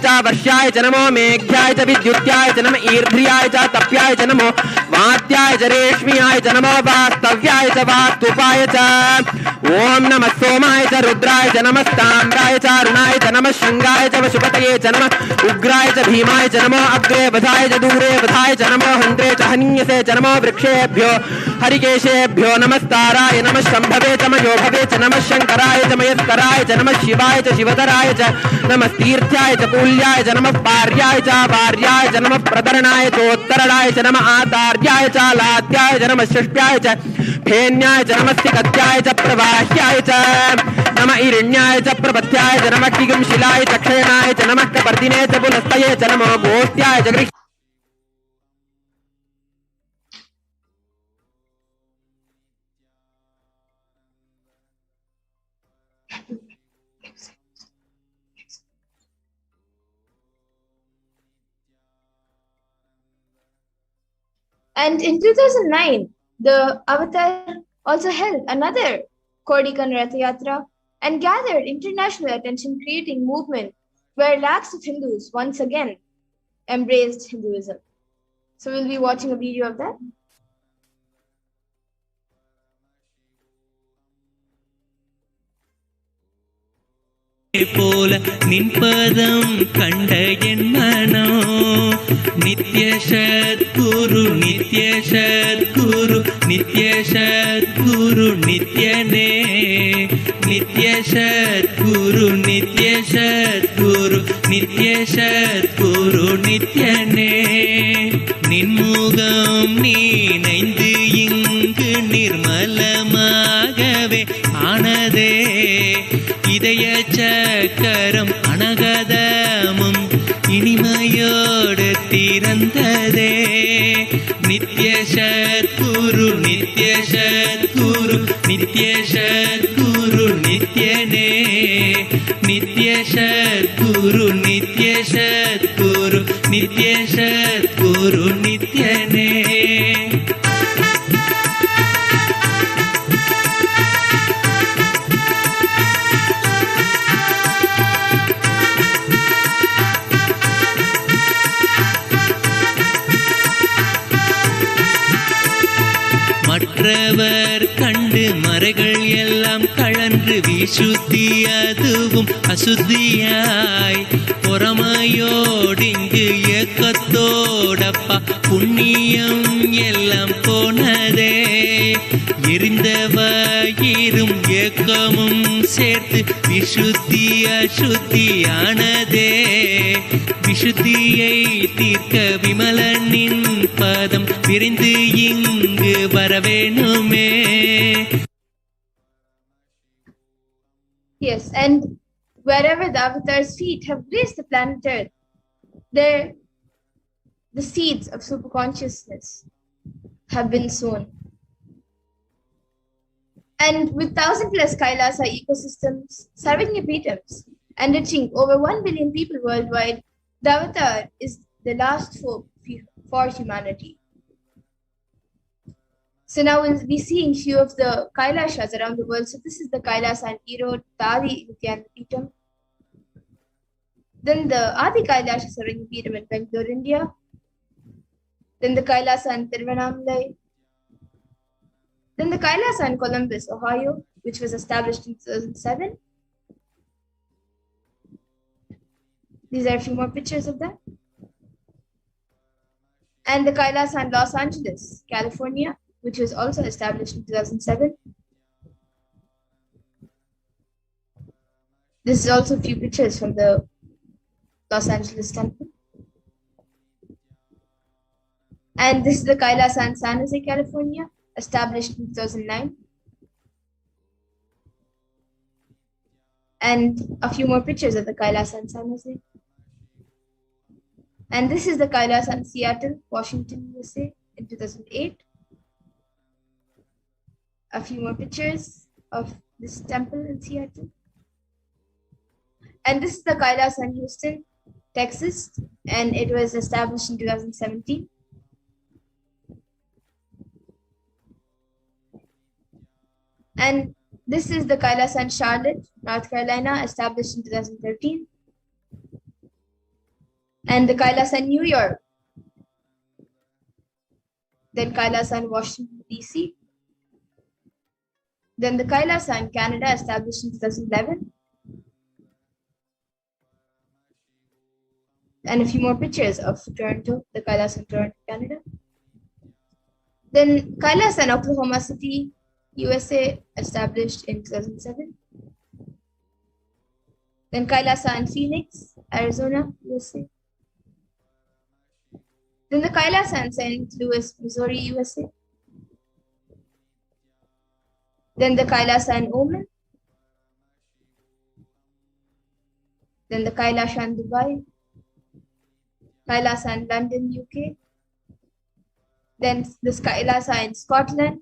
च नमो मेघ्याय च विद्युत्याय च नमः ईर्ध्याय च तप्याय च नमो वात्याय च रेश्म्याय च नमो वास्तव्याय च वास्तुपाय च ओम नमः सोमाय च रुद्राय च नमस्ताम्राय च अरुणाय च नमः शंगाय च वशुपतये च नमः उग्राय च भीमाय च नमो अग्रे वधाय च दूरे वधाय च नमो हन्त्रे च हन्यसे च नमो वृक्षेभ्यो हरिकेशेभ्यो नमस्ताराय नमः शम्भवे च मयोभवे च नमः शंकराय च मयस्कराय च नमः शिवाय च शिवतराय च नमस्तीर्थ्याय च कूल्याय च नमः पार्याय च वार्याय च नमः प्रतरणाय चोत्तरणाय च नमः आतार्याय च लात्याय च नमः षष्ट्याय च फेन्याय च नमस्तिकत्याय च प्रवाह्याय च नमः ईरण्याय च प्रपथ्याय च नमः किगंशिलाय च क्षयणाय च नमः कपर्दिने च पुनस्तये च नमो गोष्ट्याय च गृह् And in 2009, the Avatar also held another Kodikan Ratha Yatra and gathered international attention, creating movement where lakhs of Hindus once again embraced Hinduism. So we'll be watching a video of that. போல நின்பதம் கண்ட என் மனோ நித்ய சத்குரு நித்ய சத்குரு நித்ய சத்குரு நித்யனே நித்ய சத்குரு நித்ய சத்குரு நித்ய சத்குரு நித்யனே நின்முகம் நீனைந்து இங்கு நிர்மலமாகவே ஆனதே இதய சக்கரம் அனகதமும் இனிமையோடு திறந்ததே நித்ய சத்குரு நித்ய சத்குரு நித்ய சத்குரு நித்யனே நித்ய சத்குரு நித்ய சத்குரு நித்ய சத்குரு நித்யனே கற்றவர் கண்டு மறைகள் எல்லாம் கழன்று விசுத்தி அதுவும் அசுத்தியாய் பொறாமையோடிங்கு ஏக்கத்தோடப்பா புண்ணியம் எல்லாம் போனதே எரிந்தவயிரும் ஏக்கமும் சேர்த்து விசுத்தி அசுத்தியானதே விசுத்தியை தீர்க்க விமலனின் பதம் விரைந்து இங்கு வரவேணுமே. Yes, and wherever the avatar's feet have graced the planet Earth, there the seeds of superconsciousness have been sown. And with 1,000+ Kailasa ecosystems, Sarvajñapitams, enriching over 1 billion people worldwide, the avatar is the last hope for humanity. So now we'll be seeing few of the Kailashas around the world. So this is the Kailasa in Erode, the Adi Nithyananda. Then the Adi Kailasa Sarvajñapeetham in Bangalore, India. Then the Kailasa in Tiruvannamalai. Then the Kailasa in Columbus, Ohio, which was established in 2007. These are a few more pictures of that. And the Kailasa in Los Angeles, California, which was also established in 2007. This is also a few pictures from the Los Angeles temple. And this is the Kailasa in San Jose, California, established in 2009. And a few more pictures of the Kailasa in San Jose. And this is the Kailasa in Seattle, Washington, USA in 2008. A few more pictures of this temple in Seattle. And this is the Kailasa in Houston, Texas, and it was established in 2017. And this is the Kailasa in Charlotte, North Carolina, established in 2013. And the Kailasa in New York. Then Kailasa in Washington, D.C. Then the Kailasa in Canada, established in 2011. And a few more pictures of Toronto, the Kailasa in Toronto, Canada. Then Kailasa in Oklahoma City, USA, established in 2007. Then Kailasa in Phoenix, Arizona, USA. Then the Kailasa in St. Louis, Missouri, USA. Then the Kailasa in Oman. Then the Kailasa in Dubai. Kailasa in London, UK. Then this Kailasa in Scotland.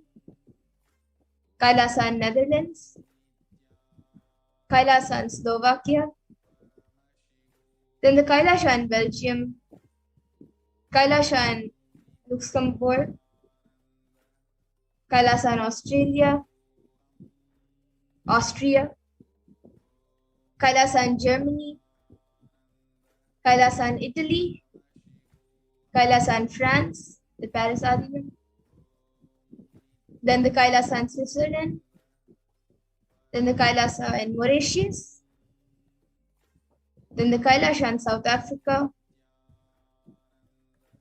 Kailasa in Netherlands. Kailasa in Slovakia. Then the Kailasa in Belgium. Kailasa in Luxembourg. Kailasa in Australia. Austria. Kailasa in Germany. Kailasa in Italy. Kailasa in France, the Paris Adi. Then the Kailasa in Switzerland. Then the Kailasa in Mauritius. Then the Kailasa in South Africa.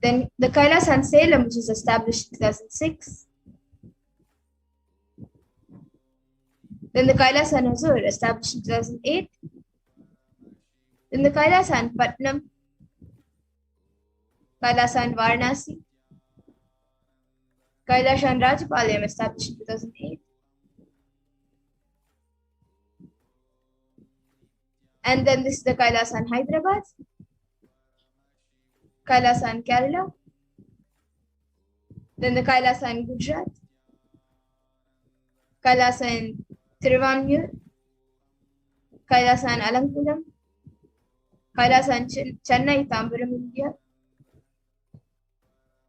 Then the Kailasa in Salem, which was established in 2006. Then the Kailasa in Hosur, established in 2008. Then the Kailasa in Patnam. Kailasa in Varanasi. Kailasa in Rajapalayam, established in 2008. And then this is the Kailasa in Hyderabad. Kailasa in Kerala. Then the Kailasa in Gujarat. Kailasa in Tiruvannamalai. Kailasa in Alankulam. Kailasa in Chennai, Tambaram, India.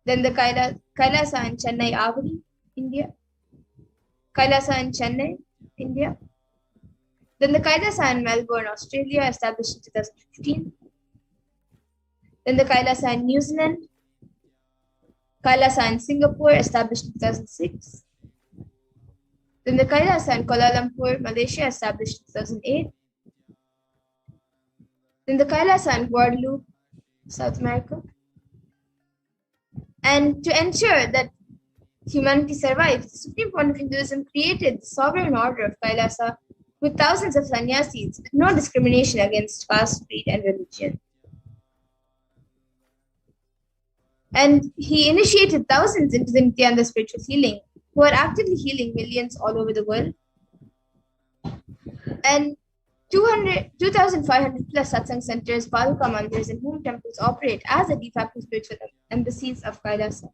Then the Kailasa in Chennai, Avadi, India. Kailasa in Chennai, India. Then the Kailasa in Melbourne, Australia, established in 2015. Then the Kailasa in New Zealand. Kailasa in Singapore, established in 2006. Then the Kailasa in Kuala Lumpur, Malaysia, established in 2008. Then the Kailasa in Guadeloupe, South America. And to ensure that humanity survives, the Supreme Court of Hinduism created the sovereign order of Kailasa with thousands of sannyasis with no discrimination against caste, creed, and religion. And he initiated thousands into the Nithyananda spiritual healing, who are actively healing millions all over the world. And 2,500 plus satsang centers, paduka mandirs, and home temples operate as the de facto spiritual embassies of Kailasa.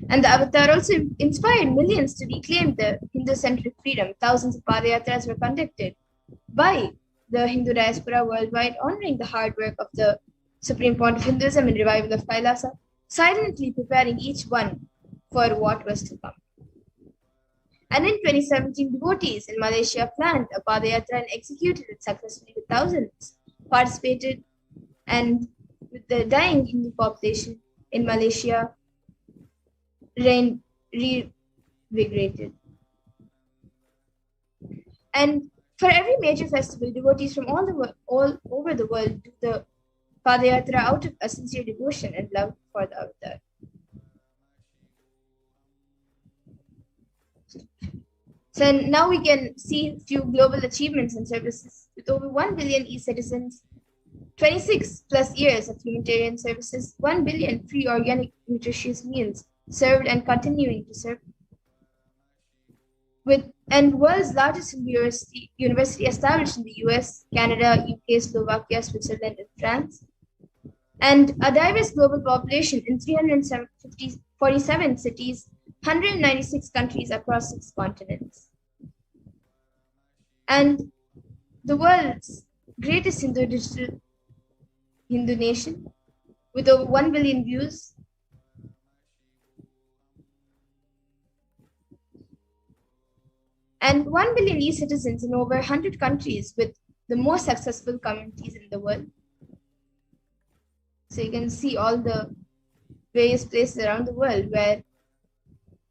And the avatar also inspired millions to reclaim the Hindu-centric freedom. Thousands of padayatras were conducted by the Hindu diaspora worldwide, honoring the hard work of the Supreme Court of Hinduism and revival of Kailasa, silently preparing each one for what was to come. And in 2017, devotees in Malaysia planned a padayatra and executed it successfully with thousands participated, and with the dying Hindu population in Malaysia reinvigorated. And for every major festival, devotees from all over the world do the padayatra out of a sincere devotion and love for the avatar. So now we can see a few global achievements and services. With over 1 billion e-citizens, 26 plus years of humanitarian services, 1 billion free organic nutritious meals served and continuing to serve. And world's largest university established in the US, Canada, UK, Slovakia, Switzerland, and France. And a diverse global population in 347 cities, 196 countries across 6 continents. And the world's greatest Hindu nation with over 1 billion views. And 1 billion e-citizens in over 100 countries with the most successful communities in the world. So you can see all the various places around the world where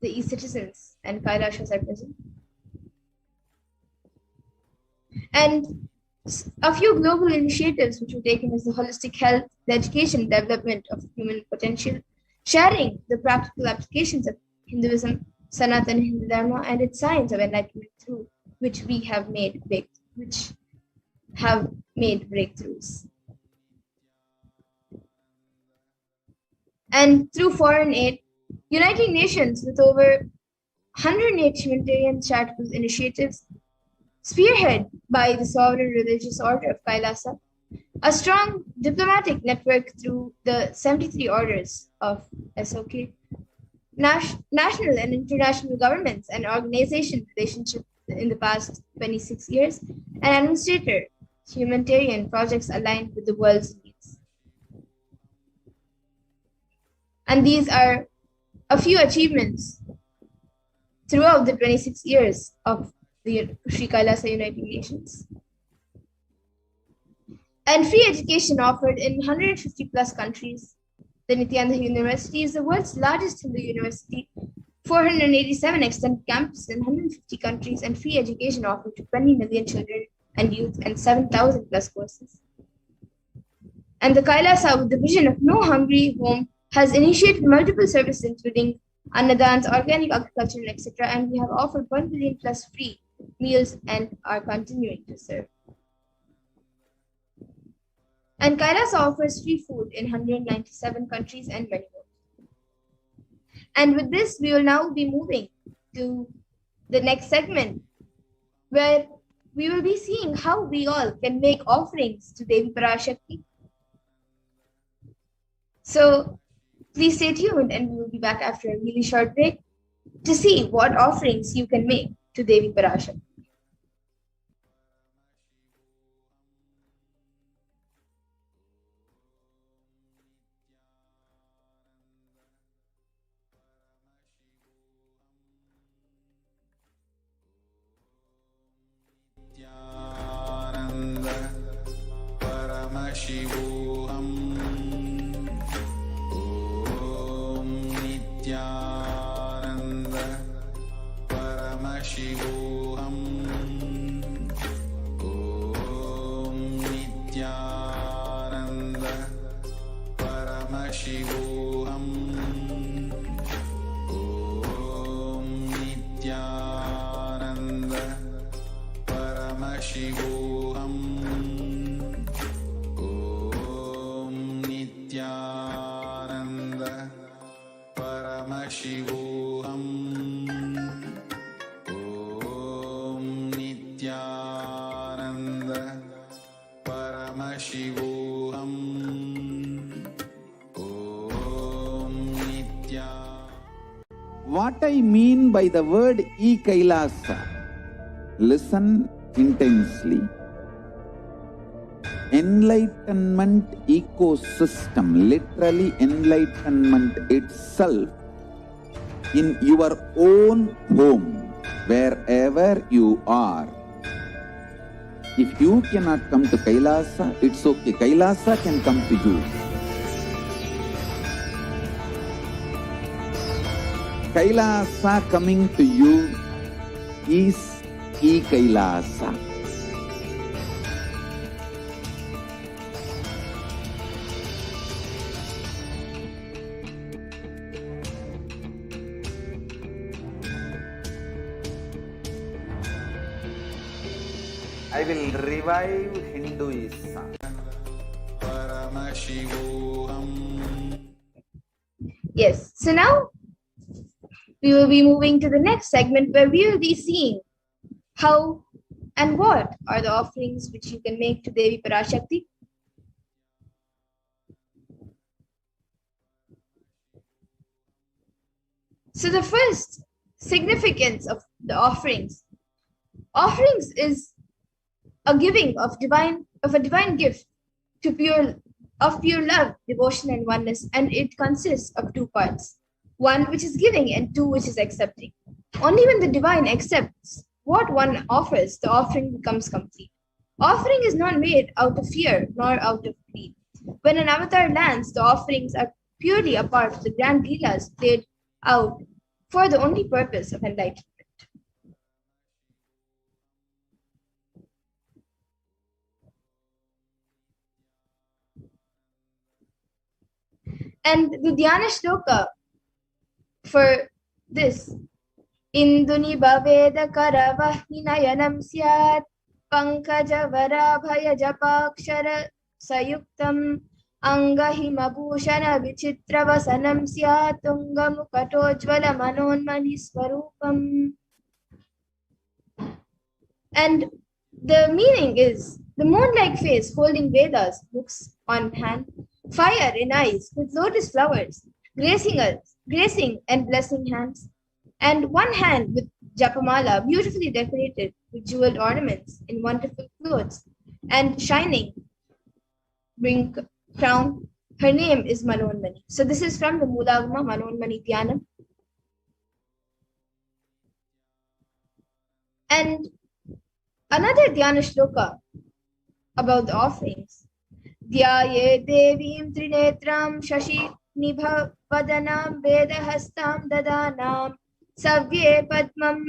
the e-citizens and Kailashas are present. And a few global initiatives which were taken is the holistic health, the education and development of human potential, sharing the practical applications of Hinduism, Sanatana Hindu Dharma, and its science of enlightenment, through which we have made breakthroughs. And through foreign aid, United Nations with over 108 humanitarian charitable initiatives, spearheaded by the Sovereign Religious Order of Kailasa, a strong diplomatic network through the 73 orders of SOK, national and international governments and organization relationships in the past 26 years, and administrator humanitarian projects aligned with the world's needs. And these are a few achievements throughout the 26 years of the Sri Kailasa United Nations. And free education offered in 150 plus countries. The Nithyananda University is the world's largest Hindu university, 487 extended campuses in 150 countries, and free education offered to 20 million children and youth, and 7,000 plus courses. And the Kailasa, with the vision of no hungry home, has initiated multiple services including annadans, organic agriculture, etc. And we have offered 1 billion plus free meals and are continuing to serve. And Kailasa offers free food in 197 countries and many more. And with this, we will now be moving to the next segment, where we will be seeing how we all can make offerings to Devi Parashakti. So please stay tuned, and we will be back after a really short break to see what offerings you can make to Devi Parashakti. Nithyananda Paramashivoham. Om Nithyananda Paramashivoham. Om Nithyananda Paramashivoham. Om Nithyananda Paramashivoham. Om Nithyananda Paramashivoham. Om Nithyananda. What I mean by the word Kailasa, listen intensely. Enlightenment ecosystem, literally enlightenment itself, in your own home, wherever you are. If you cannot come to Kailasa, it's okay. Kailasa can come to you. Kailasa coming to you is Kailasa. I will revive Hinduism. Yes, so now we will be moving to the next segment where we will be seeing how and what are the offerings which you can make to Devi Parashakti. So the first significance of the offerings is a giving of a divine gift to pure love, devotion, and oneness, and it consists of two parts: one which is giving and two which is accepting. Only when the divine accepts what one offers, the offering becomes complete. Offering is not made out of fear nor out of greed. When an avatar lands, the offerings are purely a part of the grand Leelas played out for the only purpose of enlightenment. And the Dhyana Shloka for this, Induni Bhaveda Karavahinayanam Syat Pankaja Varabhaya Japakshara Sayuktam Angahima Bhushana Vichitra Vasanam Syat Tungamukatojvala Manonmani Swarupam. And the meaning is the moon-like face holding Vedas, books on hand, fire in eyes with lotus flowers, gracing and blessing hands, and one hand with japamala beautifully decorated with jeweled ornaments in wonderful clothes, and shining crown. Her name is Manonmani. So this is from the Mulagama Manonmani Dhyanam. And another Dhyana Shloka about the offerings. Dhyaye devim trinetram shashi nibhavadanam vedahastam dadanam savye padmam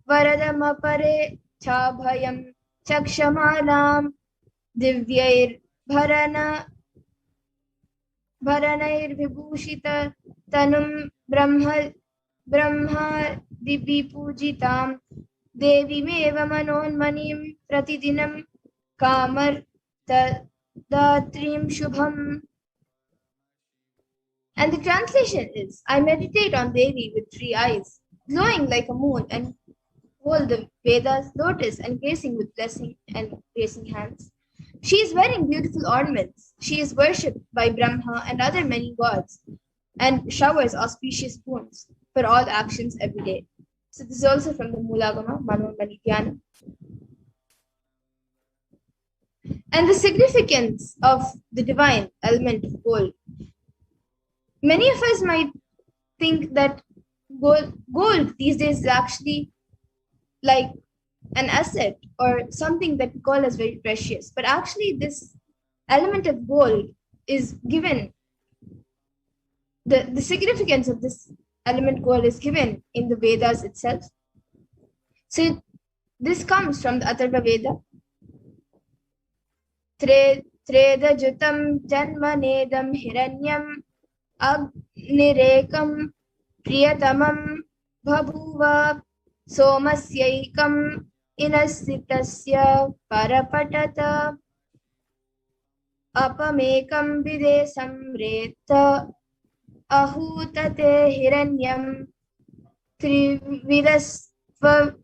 varadamapare chabhayam chakshamalam divyair bharanair vibhushita tanum brahma divi pujitam devi meva manonmanim pratidinam kamar Datrim Shubham. And the translation is, I meditate on Devi with 3 eyes, glowing like a moon, and hold the Vedas, lotus, and gracing with blessing and gracing hands. She is wearing beautiful ornaments. She is worshipped by Brahma and other many gods, and showers auspicious boons for all actions every day. So this is also from the Mulagama Manonmani Dhyanam. And the significance of the divine element of gold. Many of us might think that gold these days is actually like an asset or something that we call as very precious. But actually this element of gold is given, the significance of this element gold is given in the Vedas itself. So this comes from the Atharva Veda. Treda jutam janmanedam hiranyam Agnirekam Priyatamam Bhabuva Somasyaikum Inasitasya Parapatata Apamekam Videsam Reta Ahutate Hiranyam Trividasva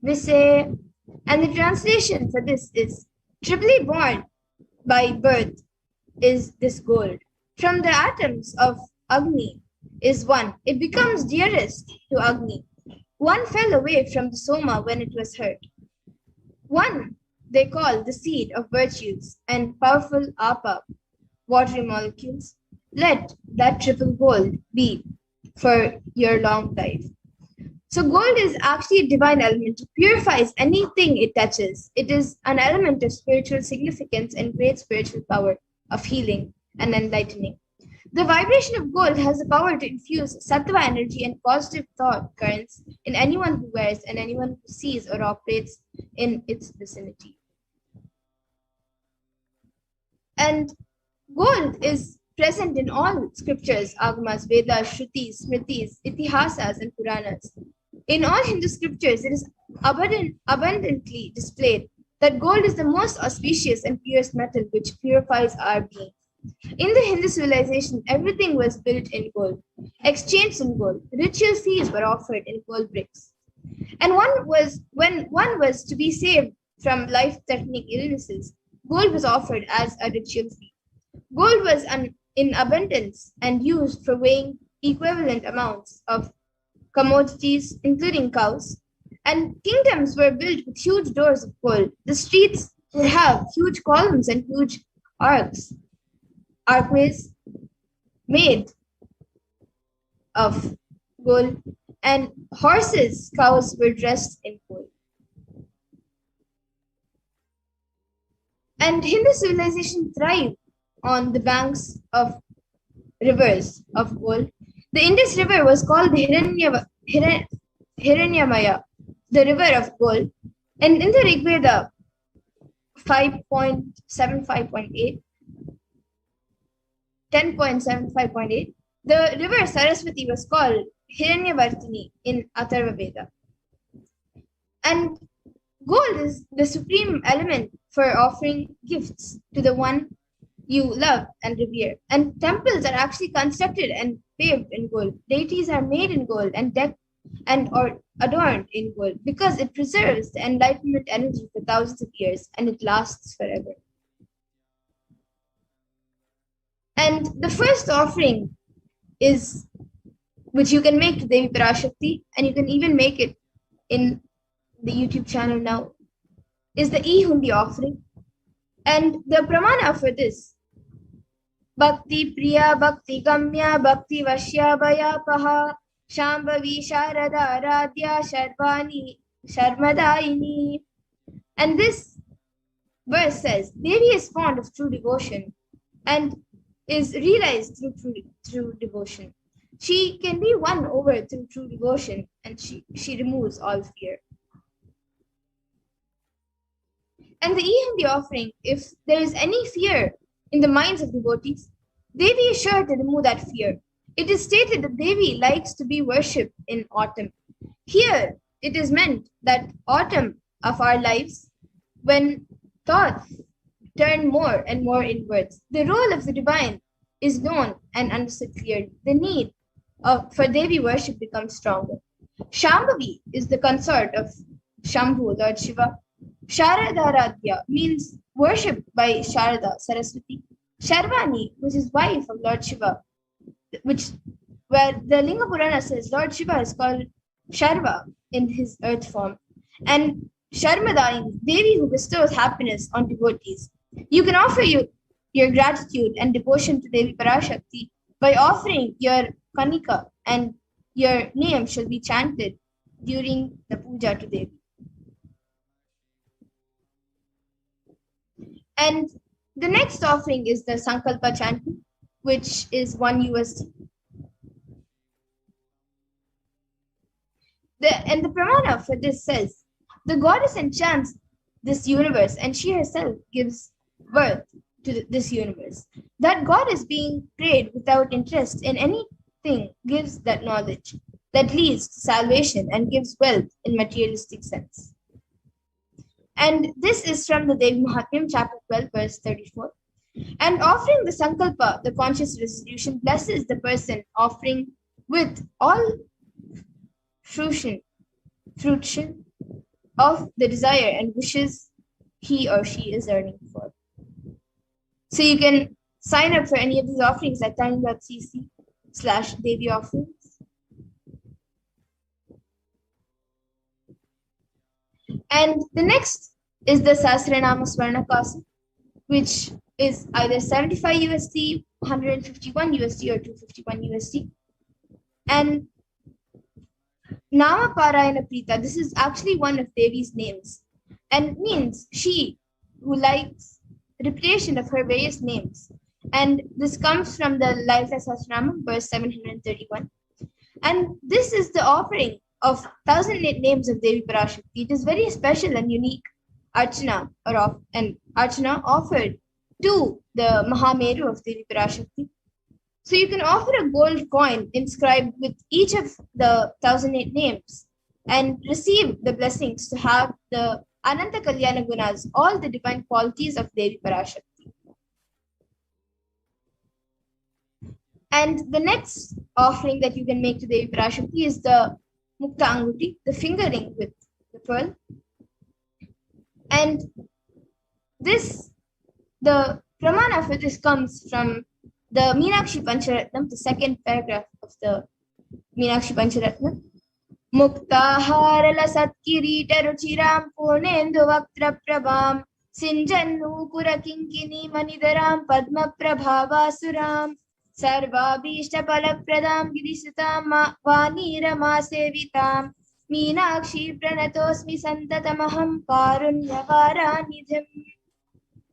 Vise. And the translation for this is triply born by birth is this gold. From the atoms of Agni is one. It becomes dearest to Agni. One fell away from the Soma when it was hurt. One they call the seed of virtues and powerful Apa, watery molecules. Let that triple gold be for your long life. So gold is actually a divine element. It purifies anything it touches. It is an element of spiritual significance and great spiritual power of healing and enlightening. The vibration of gold has the power to infuse sattva energy and positive thought currents in anyone who wears and anyone who sees or operates in its vicinity. And gold is present in all scriptures, agamas, Vedas, Shrutis, Smritis, Itihasas, and Puranas. In all Hindu scriptures, it is abundantly displayed that gold is the most auspicious and purest metal which purifies our being. In the Hindu civilization, everything was built in gold, exchanged in gold. Ritual feasts were offered in gold bricks. And when one was to be saved from life-threatening illnesses, gold was offered as a ritual fee. Gold was in abundance and used for weighing equivalent amounts of commodities, including cows, and kingdoms were built with huge doors of gold. The streets would have huge columns and huge archways made of gold, and cows were dressed in gold. And Hindu civilization thrived on the banks of rivers of gold. The Indus River was called the Hiranyamaya, the river of gold. And in the Rig Veda 5.75.8, 10.75.8, the river Saraswati was called Hiranyavartini in Atharva Veda. And gold is the supreme element for offering gifts to the one you love and revere. And temples are actually constructed and paved in gold. Deities are made in gold and decked or adorned in gold because it preserves the enlightenment energy for thousands of years and it lasts forever. And the first offering is, which you can make to Devi Parashakti, and you can even make it in the YouTube channel now, is the E-Hundi offering. And the pramana for this, Bhakti Priya Bhakti Gamya Bhakti Vashya Bhayapaha Shambhavi Sharada Aradhya Sharvani Sharmadaini. And this verse says, Devi is fond of true devotion and is realized through devotion. She can be won over through true devotion, and she removes all fear. And the E-Hundi offering, if there is any fear in the minds of devotees, Devi is sure to remove that fear. It is stated that Devi likes to be worshipped in autumn. Here, it is meant that autumn of our lives, when thoughts turn more and more inwards, the role of the divine is known and understood clearly. The need for Devi worship becomes stronger. Shambhavi is the consort of Shambhu, Lord Shiva. Sharadaradhya means worship by Sharada, Saraswati. Sharvani, which is wife of Lord Shiva, where the Linga Purana says Lord Shiva is called Sharva in his earth form. And Sharmadai, Devi who bestows happiness on devotees. You can offer your gratitude and devotion to Devi Parashakti by offering your kanika, and your name shall be chanted during the puja to Devi. And the next offering is the Sankalpa chanting, which is 1 USD. And the pramana for this says, the goddess enchants this universe and she herself gives birth to this universe. That God is being prayed without interest in anything gives that knowledge that leads to salvation and gives wealth in materialistic sense. And this is from the Devi Mahatmyam, chapter 12, verse 34. And offering the Sankalpa, the conscious resolution, blesses the person offering with all fruition of the desire and wishes he or she is earning for. So you can sign up for any of these offerings at tiny.cc/Devi offerings. And the next is the Sahasranama Swarna Kasa, which is either 75 USD, 151 USD, or 251 USD. And Nama Parayana Prita, this is actually one of Devi's names and means she who likes repetition of her various names. And this comes from the Lalita Sahasranama, verse 731. And this is the offering of 1008 names of Devi Parashakti. It is very special and unique Archana offered to the Mahameru of Devi Parashakti. So you can offer a gold coin inscribed with each of the 1008 names and receive the blessings to have the Ananta Kalyana Gunas, all the divine qualities of Devi Parashakti. And the next offering that you can make to Devi Parashakti is the Mukta Anguti, the fingering with the pearl. And this, the pramana for this comes from the Meenakshi Pancharatnam, the second paragraph of the Meenakshi Pancharatnam. Muktahara satkirita ruchiram purnendu vaktra prabham sinjannu kurakinkini manidaram padma prabhavasuram sarvabhishta palapradam gidisutam vanirama sevitam Meenakshi pranatosmi santatamaham karunyavaranidhim.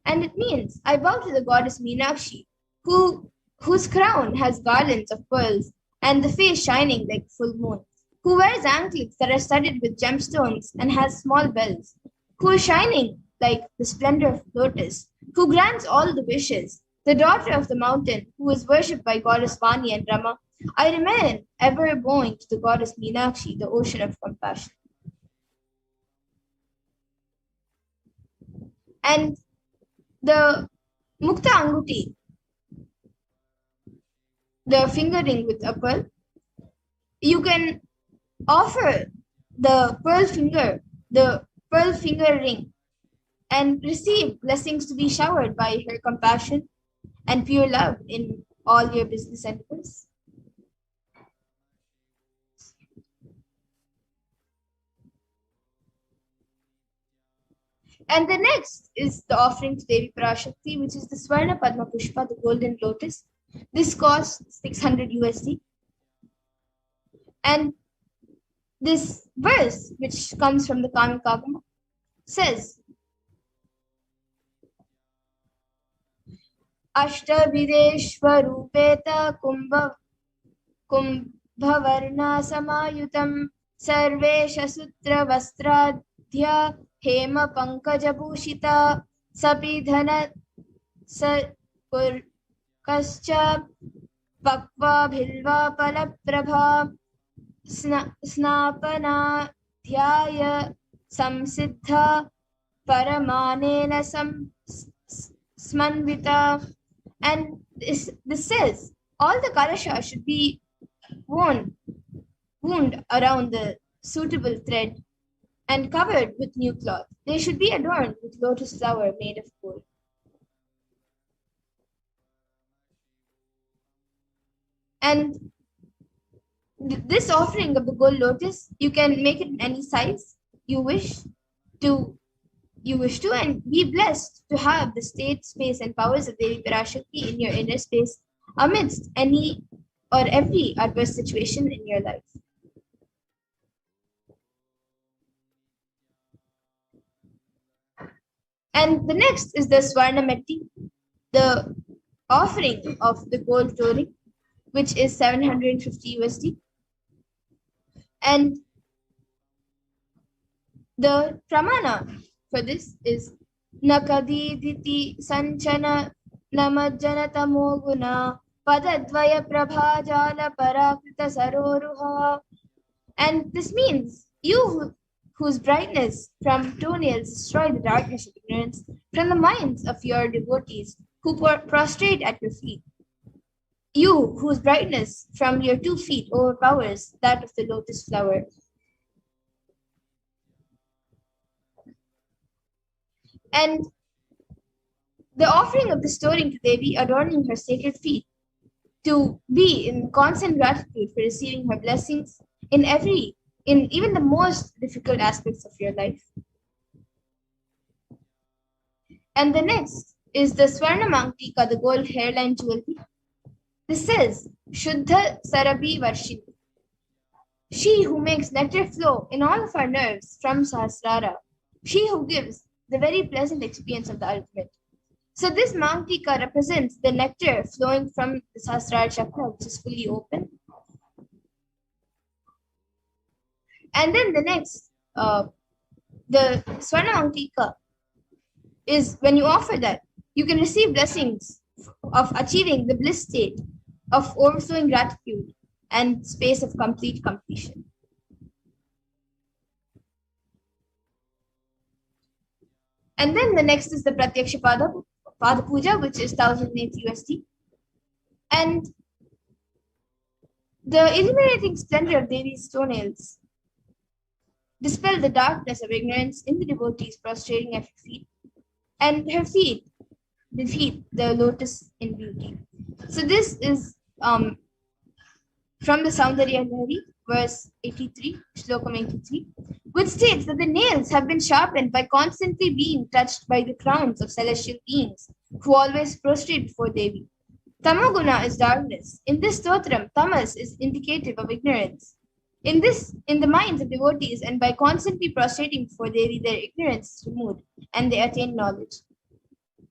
And it means, I bow to the goddess Meenakshi, whose crown has garlands of pearls and the face shining like full moon, who wears anklets that are studded with gemstones and has small bells, who is shining like the splendor of lotus, who grants all the wishes, the daughter of the mountain, who is worshipped by goddess Vani and Rama. I remain ever bowing to the goddess Meenakshi, the ocean of compassion. And the Mukta Anguti, the fingering with a pearl, you can offer the pearl finger ring, and receive blessings to be showered by her compassion and pure love in all your business endeavors. And the next is the offering to Devi Parashakti, which is the Swarna Padma Pushpa, the golden lotus. This costs 600 USD. And this verse, which comes from the Kamikagama, says, Ashtavideshwarupeta kumbhavarna samayutam sarvesha sutra vastradhya hema pankaja bhushita sapidhana sapurkascha pakva bhilva palaprabha snapana dhyaya samsiddha paramanena smanvita. And this says all the kalasha should be wound around the suitable thread and covered with new cloth. They should be adorned with lotus flower made of gold. And this offering of the gold lotus, you can make it in any size you wish to, and be blessed to have the state, space, and powers of Devi Parashakti in your inner space amidst any or every adverse situation in your life. And the next is the Swarna Metti, the offering of the gold touring, which is 750 USD. And the pramana for this is Nakadiditi Sanchana namajjanatamo guna padadvaya prabhajala parakrita saroruha. And this means you whose brightness from toenails destroy the darkness of ignorance from the minds of your devotees who prostrate at your feet. You whose brightness from your 2 feet overpowers that of the lotus flower. And the offering of the storing to Devi adorning her sacred feet, to be in constant gratitude for receiving her blessings in even the most difficult aspects of your life. And the next is the Swarna Mangtika, the gold hairline jewelry. This says, Shuddha Sarabhi Varshini. She who makes nectar flow in all of our nerves from Sahasrara. She who gives the very pleasant experience of the ultimate. So this Mangtika represents the nectar flowing from the Sahasrara chakra, which is fully open. And then the next, the Swarna Mangtika is when you offer that, you can receive blessings of achieving the bliss state of overflowing gratitude and space of complete completion. And then the next is the Pratyaksha Pada Puja, which is 1,008 USD. And the illuminating splendor of Devi's toenails dispel the darkness of ignorance in the devotees prostrating at her feet, and her feet defeat the lotus in beauty. So this is from the Saundarya Lahari, verse 83, Shlokam 83, which states that the nails have been sharpened by constantly being touched by the crowns of celestial beings who always prostrate before Devi. Tamoguna is darkness. In this stotram, tamas is indicative of ignorance. In the minds of devotees, and by constantly prostrating before Devi, their ignorance is removed and they attain knowledge.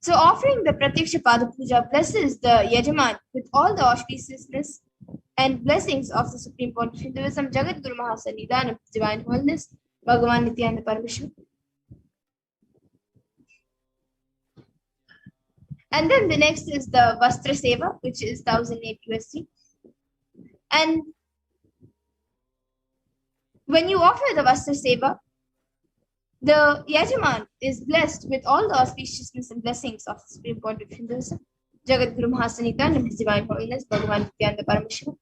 So offering the Pratyaksha Pada Puja blesses the Yajaman with all the auspiciousness and blessings of the Supreme Pontiff Hinduism, Jagat Guru Mahasannidhanam, Divine Holiness, Bhagavan Nithyananda Paramashivam. And then the next is the Vastra Seva, which is 1,008 USD. And when you offer the Vastra Seva, the Yajaman is blessed with all the auspiciousness and blessings of the Supreme Pontiff Hinduism, Jagat Guru Mahasannidhanam, His Divine Holiness, Bhagavan Nithyananda Paramashivam.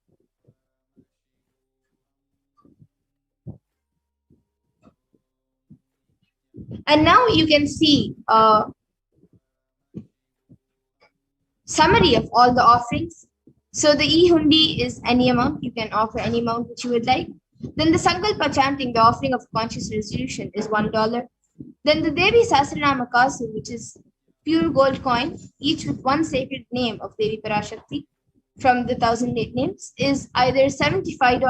And now you can see a summary of all the offerings. So the e-hundi is any amount. You can offer any amount which you would like. Then the Sankalpa chanting, the offering of conscious resolution, is $1. Then the Devi Sahasranama Kasu, which is pure gold coin, each with one sacred name of Devi Parashakti from the 1,008 names, is either $75,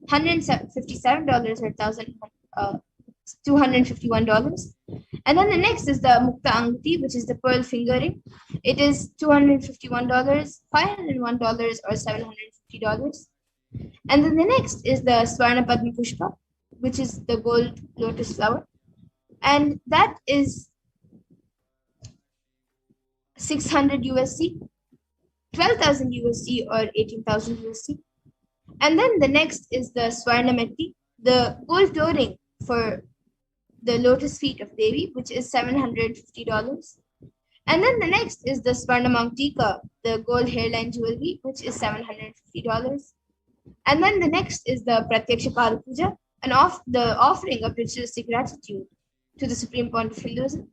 $157, or $251. And then the next is the Mukta Angti, which is the pearl fingering. It is $251, $501, or $750. And then the next is the Swarna Padma Pushpa, which is the gold lotus flower. And that is 600 USD, 12,000 USD, or 18,000 USD. And then the next is the Swarna Metti, the gold touring for the lotus feet of Devi, which is $750. And then the next is the Swarna Mangtika, the gold hairline jewelry, which is $750. And then the next is the Pratyaksha Pada Puja, the offering of ritualistic gratitude to the Supreme Pontiff Hinduism,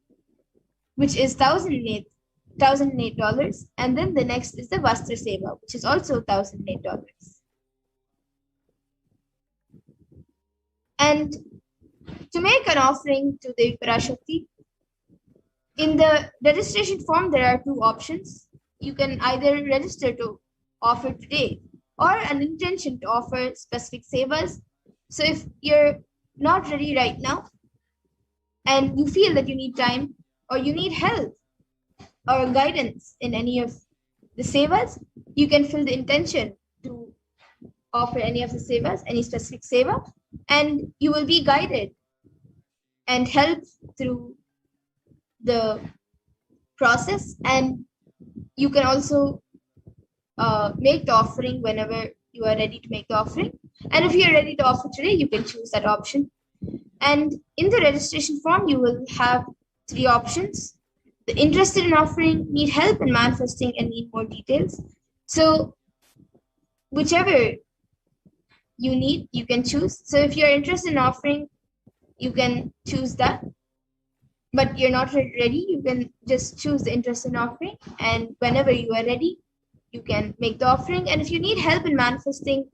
which is $1,008. And then the next is the Vastra Seva, which is also $1,008. And to make an offering to Devi Parashakti, in the registration form, there are 2 options. You can either register to offer today, or an intention to offer specific sevas. So if you're not ready right now and you feel that you need time or you need help or guidance in any of the sevas, you can fill the intention to offer any of the sevas, any specific seva, and you will be guided and helped through the process, and you can also make the offering whenever you are ready to make the offering. And if you are ready to offer today, you can choose that option. And in the registration form, you will have 3 options. The interested in offering, need help in manifesting, and need more details. So whichever you need, you can choose. So if you're interested in offering, you can choose that. But you're not ready, you can just choose the interest in offering. And whenever you are ready, you can make the offering. And if you need help in manifesting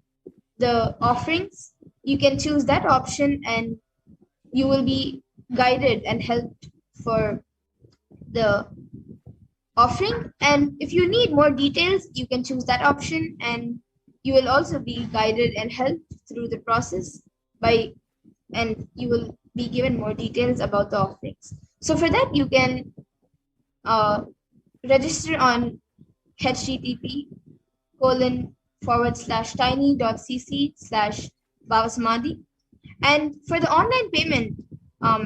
the offerings, you can choose that option, and you will be guided and helped for the offering. And if you need more details, you can choose that option, and you will also be guided and helped through the process and you will be given more details about the offerings. So for that, you can register on http://tiny.cc/bhavasamadhi. And for the online payment,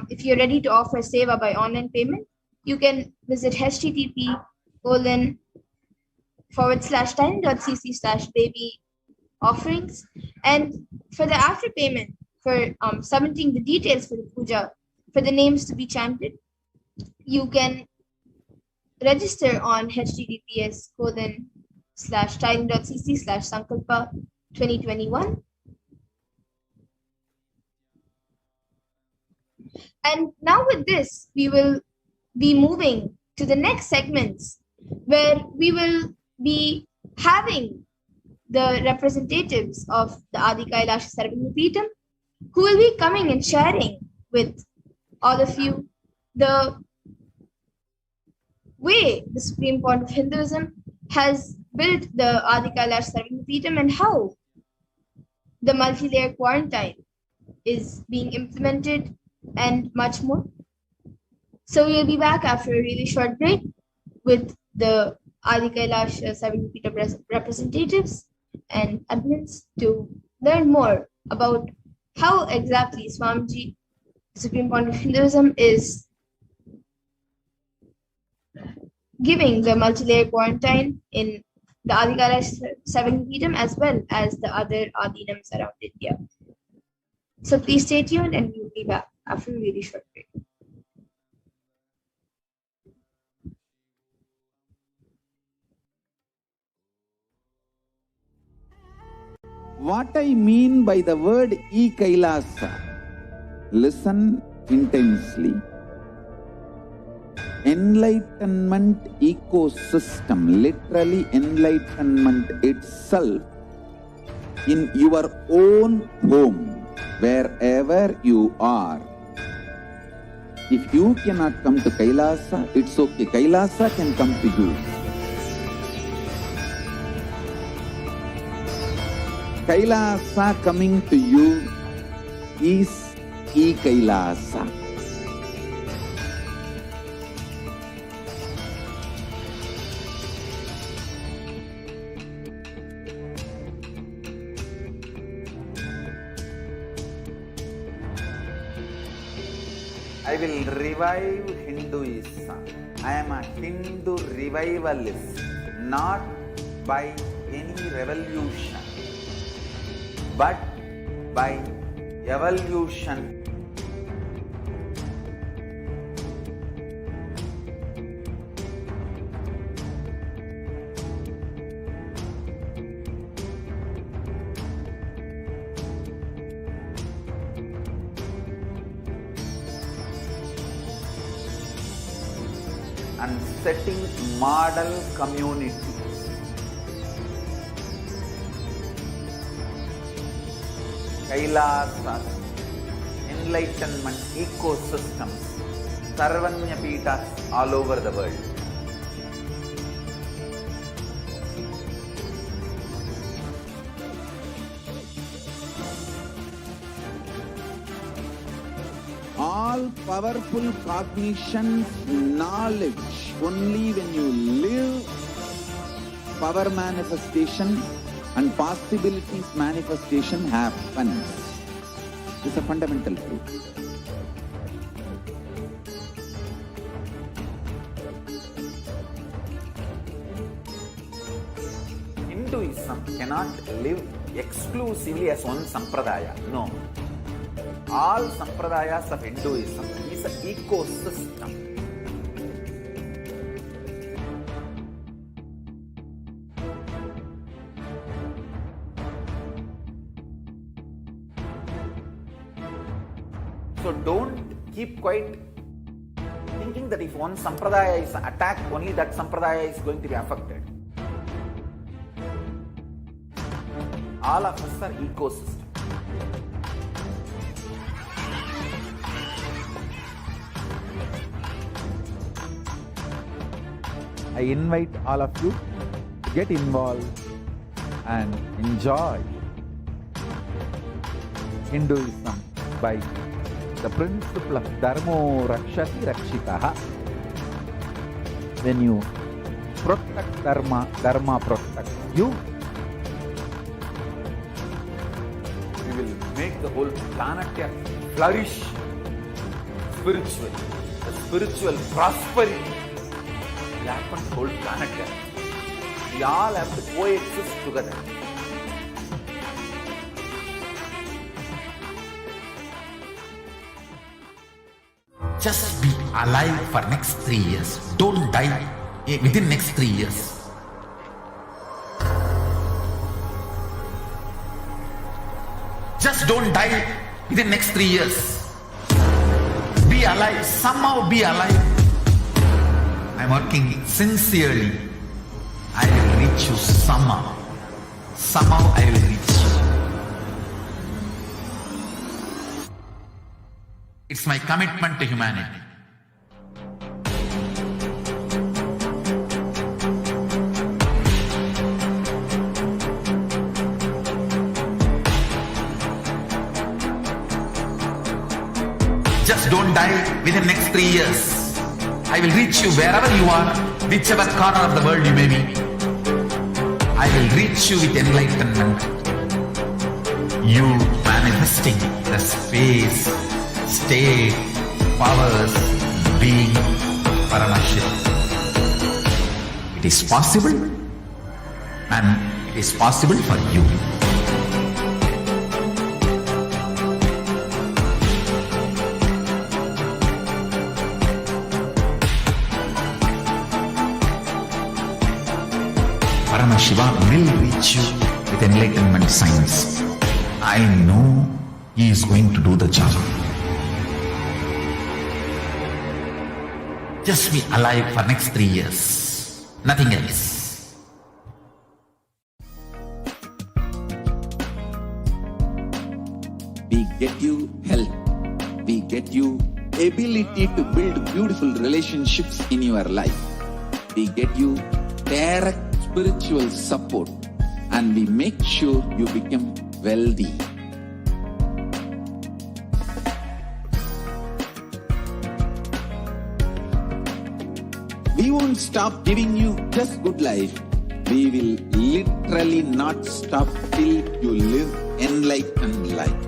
if you're ready to offer seva by online payment, you can visit http://tiny.cc/baby offerings. And for the after payment, for submitting the details for the puja, for the names to be chanted, you can register on https://tiny.cc/sankalpa 2021. And now with this, we will be moving to the next segments, where we will be having the representatives of the Adi Kailasa Sarvagna who will be coming and sharing with all of you the way the Supreme Court of Hinduism has built the Adi Kailasa Sarvagna and how the multi-layer quarantine is being implemented, and much more. So we'll be back after a really short break with the Adi Kailasa Sarvagna representatives and admins to learn more about how exactly Swamiji, the Supreme Court of Hinduism, is giving the multi-layer quarantine in the Adi Kailasa Sarvagna as well as the other Adinams around India. So please stay tuned, and we'll be back after a really short break. What I mean by the word Kailasa, listen intensely. Enlightenment ecosystem, literally enlightenment itself, in your own home, wherever you are. If you cannot come to Kailasa, it's okay. Kailasa can come to you. Kailasa coming to you is Kailasa. I will revive Hinduism. I am a Hindu revivalist, not by any revolution, but by evolution. And setting model community. Kailasa, enlightenment ecosystems, Sarvagna Peethas all over the world. All powerful cognition, knowledge, only when you live, power manifestation and possibilities manifestation happens. This is a fundamental truth. Hinduism cannot live exclusively as one sampradaya. No. All sampradayas of Hinduism is an ecosystem. So don't keep quiet thinking that if one sampradaya is attacked, only that sampradaya is going to be affected. All of us are ecosystem. I invite all of you to get involved and enjoy Hinduism by the principle of Dharmo Rakshati Rakshitaha. When you protect Dharma, Dharma protects you. We will make the whole planet flourish spiritually. The spiritual prosperity will happen to the whole planet. We all have to coexist together. Just be alive for next 3 years. Don't die within next 3 years. Just don't die within next 3 years. Be alive. Somehow be alive. I'm working sincerely. I will reach you somehow. Somehow I will reach you. It's my commitment to humanity. Just don't die within next 3 years. I will reach you wherever you are, whichever corner of the world you may be. I will reach you with enlightenment. You manifesting the space, state, powers, being Paramashivoham. It is possible, and it is possible for you. Paramashivoham will reach you with enlightenment science. I know he is going to do the job. Just be alive for next 3 years. Nothing else. We get you health. We get you ability to build beautiful relationships in your life. We get you direct spiritual support, and we make sure you become wealthy. We won't stop giving you just good life. We will literally not stop till you live enlightened life.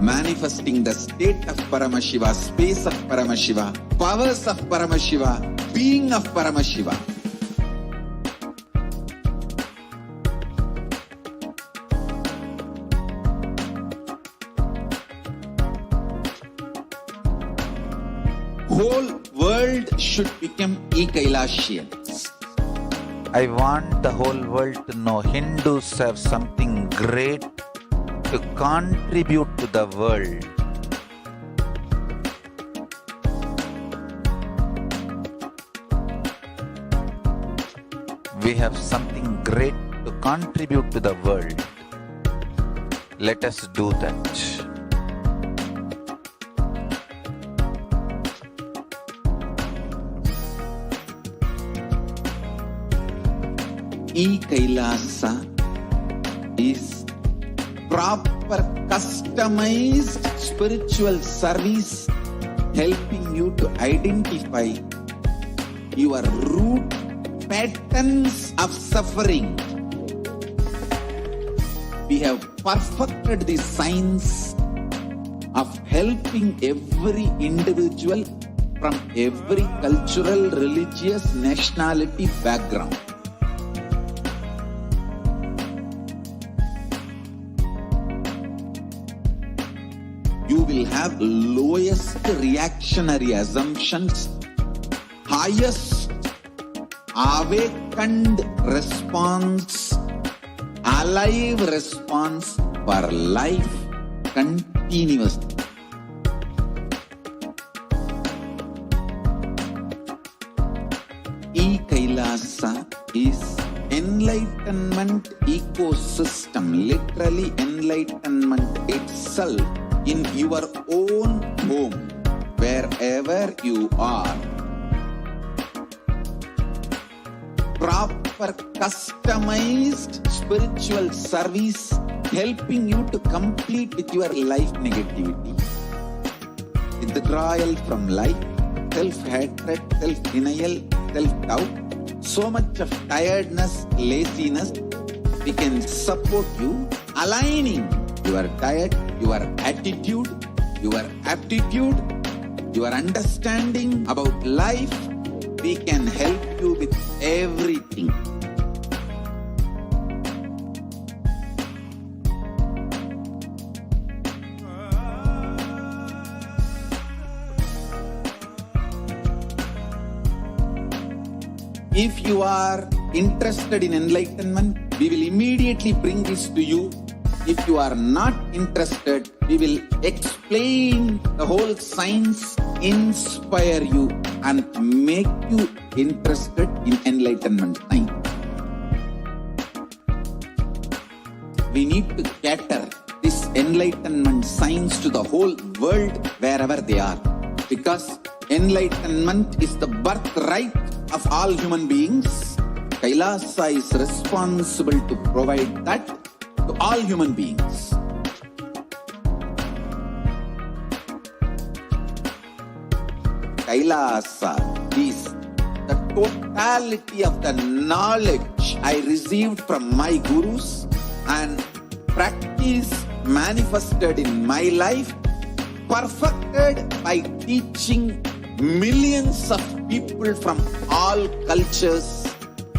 Manifesting the state of Paramashiva, space of Paramashiva, powers of Paramashiva, being of Paramashiva. Whole world should become Kailasians. I want the whole world to know Hindus have something great to contribute to the world. We have something great to contribute to the world. Let us do that. Kailasa is proper customized spiritual service helping you to identify your root patterns of suffering. We have perfected the science of helping every individual from every cultural, religious, nationality background. will have lowest reactionary assumptions, highest awakened response, alive response for life continuously. Kailasa is enlightenment ecosystem, literally enlightenment itself in your own home, wherever you are. Proper customized spiritual service helping you to complete with your life negativity. Withdrawal from life, self-hatred, self-denial, self-doubt, so much of tiredness, laziness, we can support you, aligning your diet, your attitude, your aptitude, your understanding about life. We can help you with everything. If you are interested in enlightenment, we will immediately bring this to you. If you are not interested, we will explain the whole science, inspire you and make you interested in enlightenment time. We need to cater this enlightenment science to the whole world wherever they are, because enlightenment is the birthright of all human beings. Kailasa is responsible to provide that to all human beings. Kailasa is the totality of the knowledge I received from my gurus and practice manifested in my life, perfected by teaching millions of people from all cultures,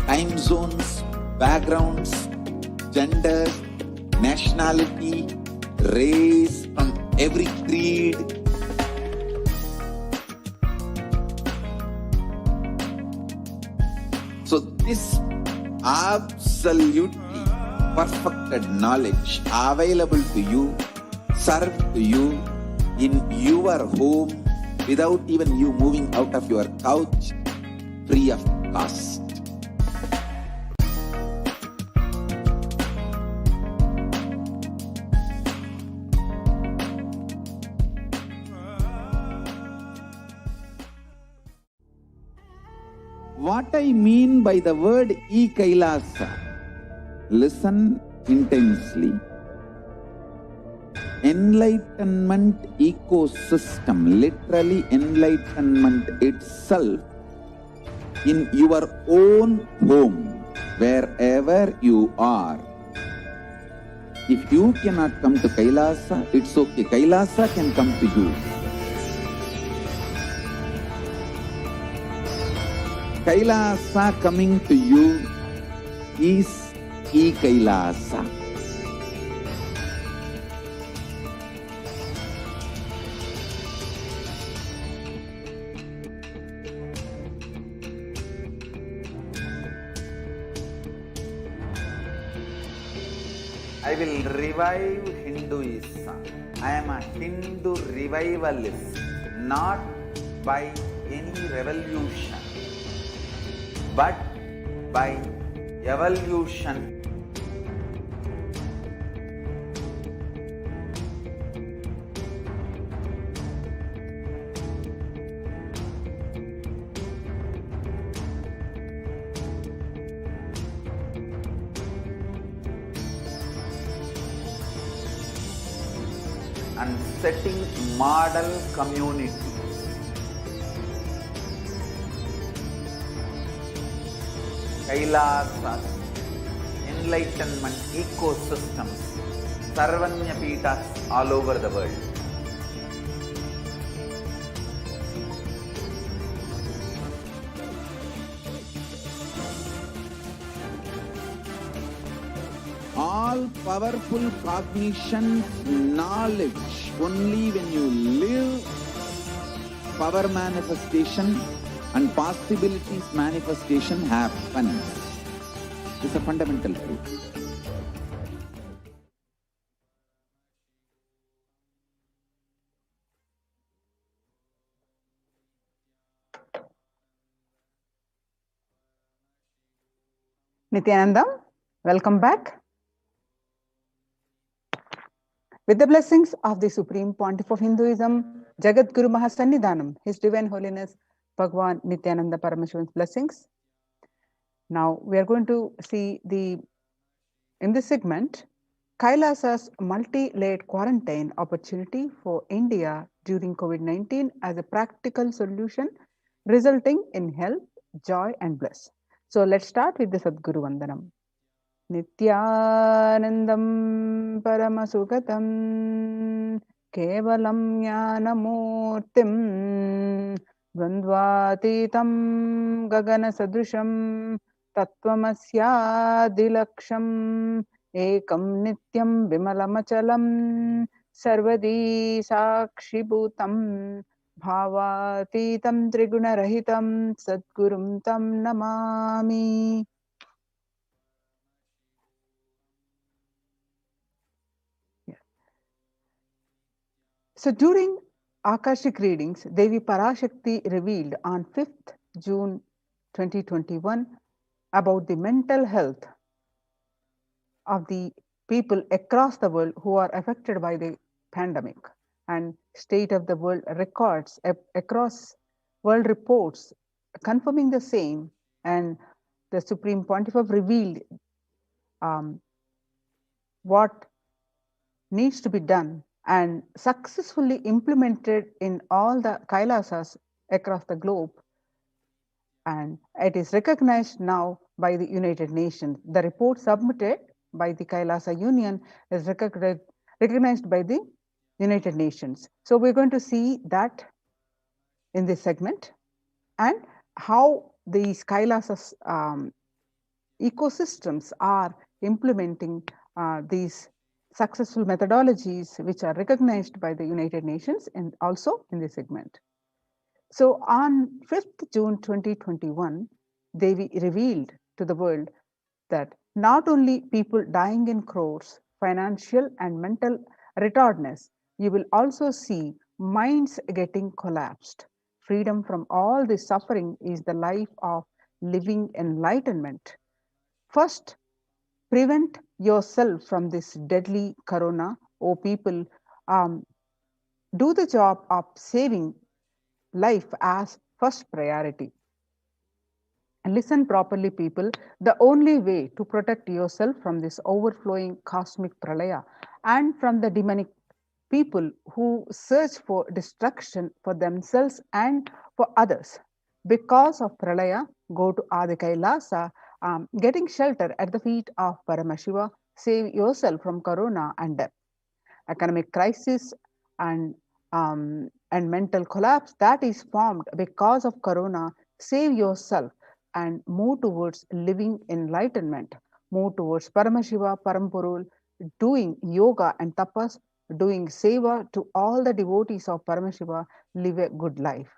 time zones, backgrounds, genders, nationality, race, from every creed. So this absolutely perfected knowledge available to you, served to you in your home, without even you moving out of your couch, free of cost. What I mean by the word Kailasa, listen intensely. Enlightenment ecosystem, literally enlightenment itself in your own home, wherever you are. If you cannot come to Kailasa, it's okay. Kailasa can come to you. Kailasa coming to you is Kailasa. I will revive Hinduism. I am a Hindu revivalist, not by any revolution, but by evolution. And setting model community. Kailasa, enlightenment ecosystems, Sarvanya Peethas all over the world. all powerful cognition, knowledge. Only when you live, power manifestation and possibilities manifestation happens. This is a fundamental truth. Nithyanandam, welcome back. With the blessings of the Supreme Pontiff of Hinduism, Jagat Guru Mahasannidhanam, His Divine Holiness Bhagwan Nithyananda Paramashivan's blessings. Now we are going to see in this segment, Kailasa's multi-layered quarantine opportunity for India during COVID-19 as a practical solution resulting in health, joy and bliss. So let's start with the Sadguru Vandanam. Nithyanandam Paramasugatam Kevalam Jnanamurtim Dvandvatitam Gagana Sadrusham Tattvamasya Ekam Nityam Vimalamachalam Sarvadi Sakshibhutam Bhavatitam Trigunarahitam Sadgurum Tam Namami. So during Akashic readings, Devi Parashakti revealed on 5th June 2021 about the mental health of the people across the world who are affected by the pandemic, and state of the world records across world reports confirming the same, and the Supreme Pontiff revealed what needs to be done and successfully implemented in all the Kailasas across the globe. And it is recognized now by the United Nations. The report submitted by the Kailasa Union is recognized by the United Nations. So we're going to see that in this segment, and how these Kailasas ecosystems are implementing these successful methodologies which are recognized by the United Nations, and also in this segment. So on 5th June 2021, Devi revealed to the world that not only people dying in crores, financial and mental retardedness, you will also see minds getting collapsed. Freedom from all this suffering is the life of living enlightenment. First, prevent yourself from this deadly corona. Oh people, do the job of saving life as first priority. And listen properly, people. The only way to protect yourself from this overflowing cosmic pralaya and from the demonic people who search for destruction for themselves and for others because of pralaya, go to Adi Kailasa, getting shelter at the feet of Paramashiva. Save yourself from corona and death, economic crisis, and mental collapse that is formed because of corona. Save yourself and move towards living enlightenment. Move towards Paramashiva, Parampurul, doing yoga and tapas, doing seva to all the devotees of Paramashiva. Live a good life.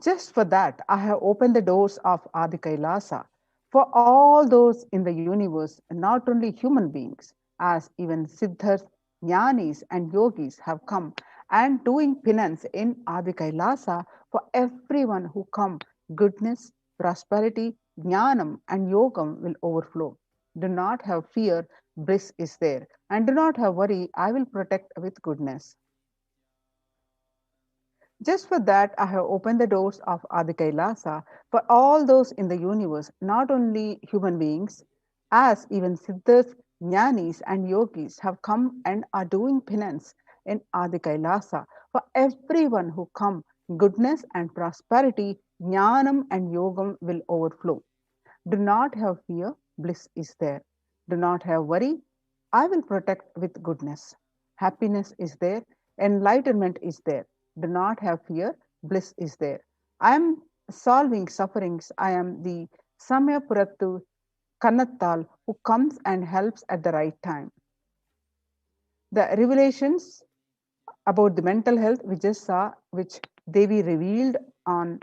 Just for that, I have opened the doors of Adi Kailasa for all those in the universe, not only human beings, as even Siddhas, Jnanis, and Yogis have come and doing penance in Adi Kailasa. For everyone who come, goodness, prosperity, Jnanam, and Yogam will overflow. Do not have fear, bliss is there. And do not have worry, I will protect with goodness. Just for that, I have opened the doors of Adi Kailasa for all those in the universe, not only human beings, as even Siddhas, Jnanis, and Yogis have come and are doing penance in Adi Kailasa. For everyone who come, goodness and prosperity, Jnanam and Yogam will overflow. Do not have fear, bliss is there. Do not have worry, I will protect with goodness. happiness is there, enlightenment is there. Do not have fear, bliss is there. I am solving sufferings. I am the Samyapurattu Kannattal who comes and helps at the right time. The revelations about the mental health we just saw, which Devi revealed on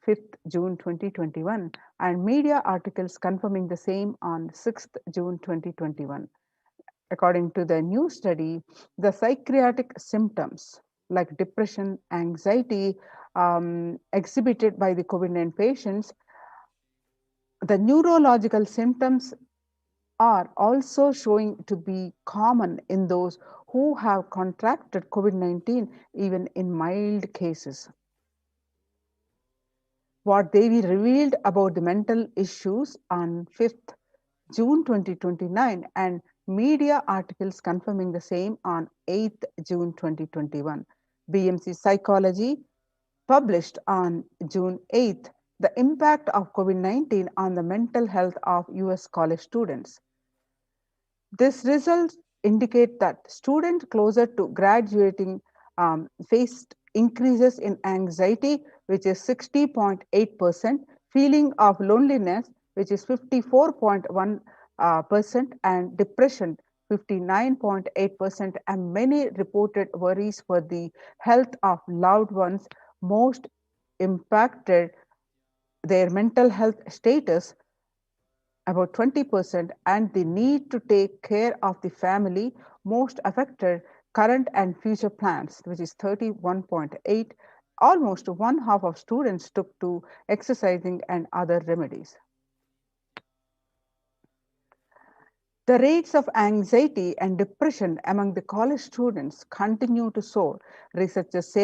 5th June 2021, and media articles confirming the same on 6th June 2021. According to the new study, the psychiatric symptoms like depression, anxiety exhibited by the COVID-19 patients, the neurological symptoms are also showing to be common in those who have contracted COVID-19, even in mild cases. What Devi revealed about the mental issues on 5th June 2029 and media articles confirming the same on 8th June 2021. BMC Psychology published on June 8th the impact of COVID-19 on the mental health of US college students. This results indicate that students closer to graduating faced increases in anxiety, which is 60.8%, feeling of loneliness, which is 54.1%, and depression, 59.8%, and many reported worries for the health of loved ones. Most impacted their mental health status, about 20%, and the need to take care of the family most affected current and future plans, which is 31.8. Almost one half of students took to exercising and other remedies. The rates of anxiety and depression among the college students continue to soar. Researchers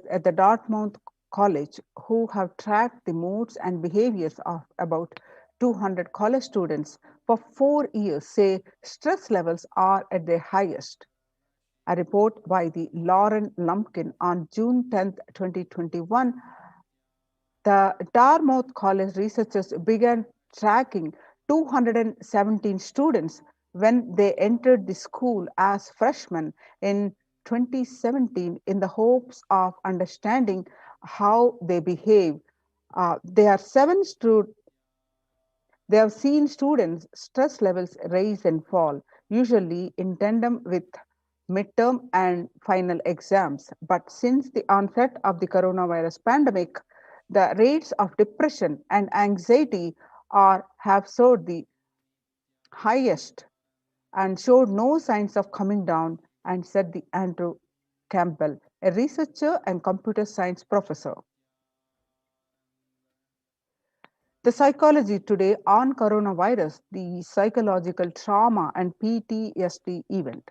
at the Dartmouth College, who have tracked the moods and behaviors of about 200 college students for 4 years, say stress levels are at their highest. A report by the Lauren Lumpkin on June 10, 2021, the Dartmouth College researchers began tracking 217 students when they entered the school as freshmen in 2017 in the hopes of understanding how they behave. They have seen students' stress levels rise and fall, usually in tandem with midterm and final exams. But since the onset of the coronavirus pandemic, the rates of depression and anxiety have soared the highest and showed no signs of coming down, and said the Andrew Campbell, a researcher and computer science professor. The psychology today on coronavirus, the psychological trauma and PTSD event.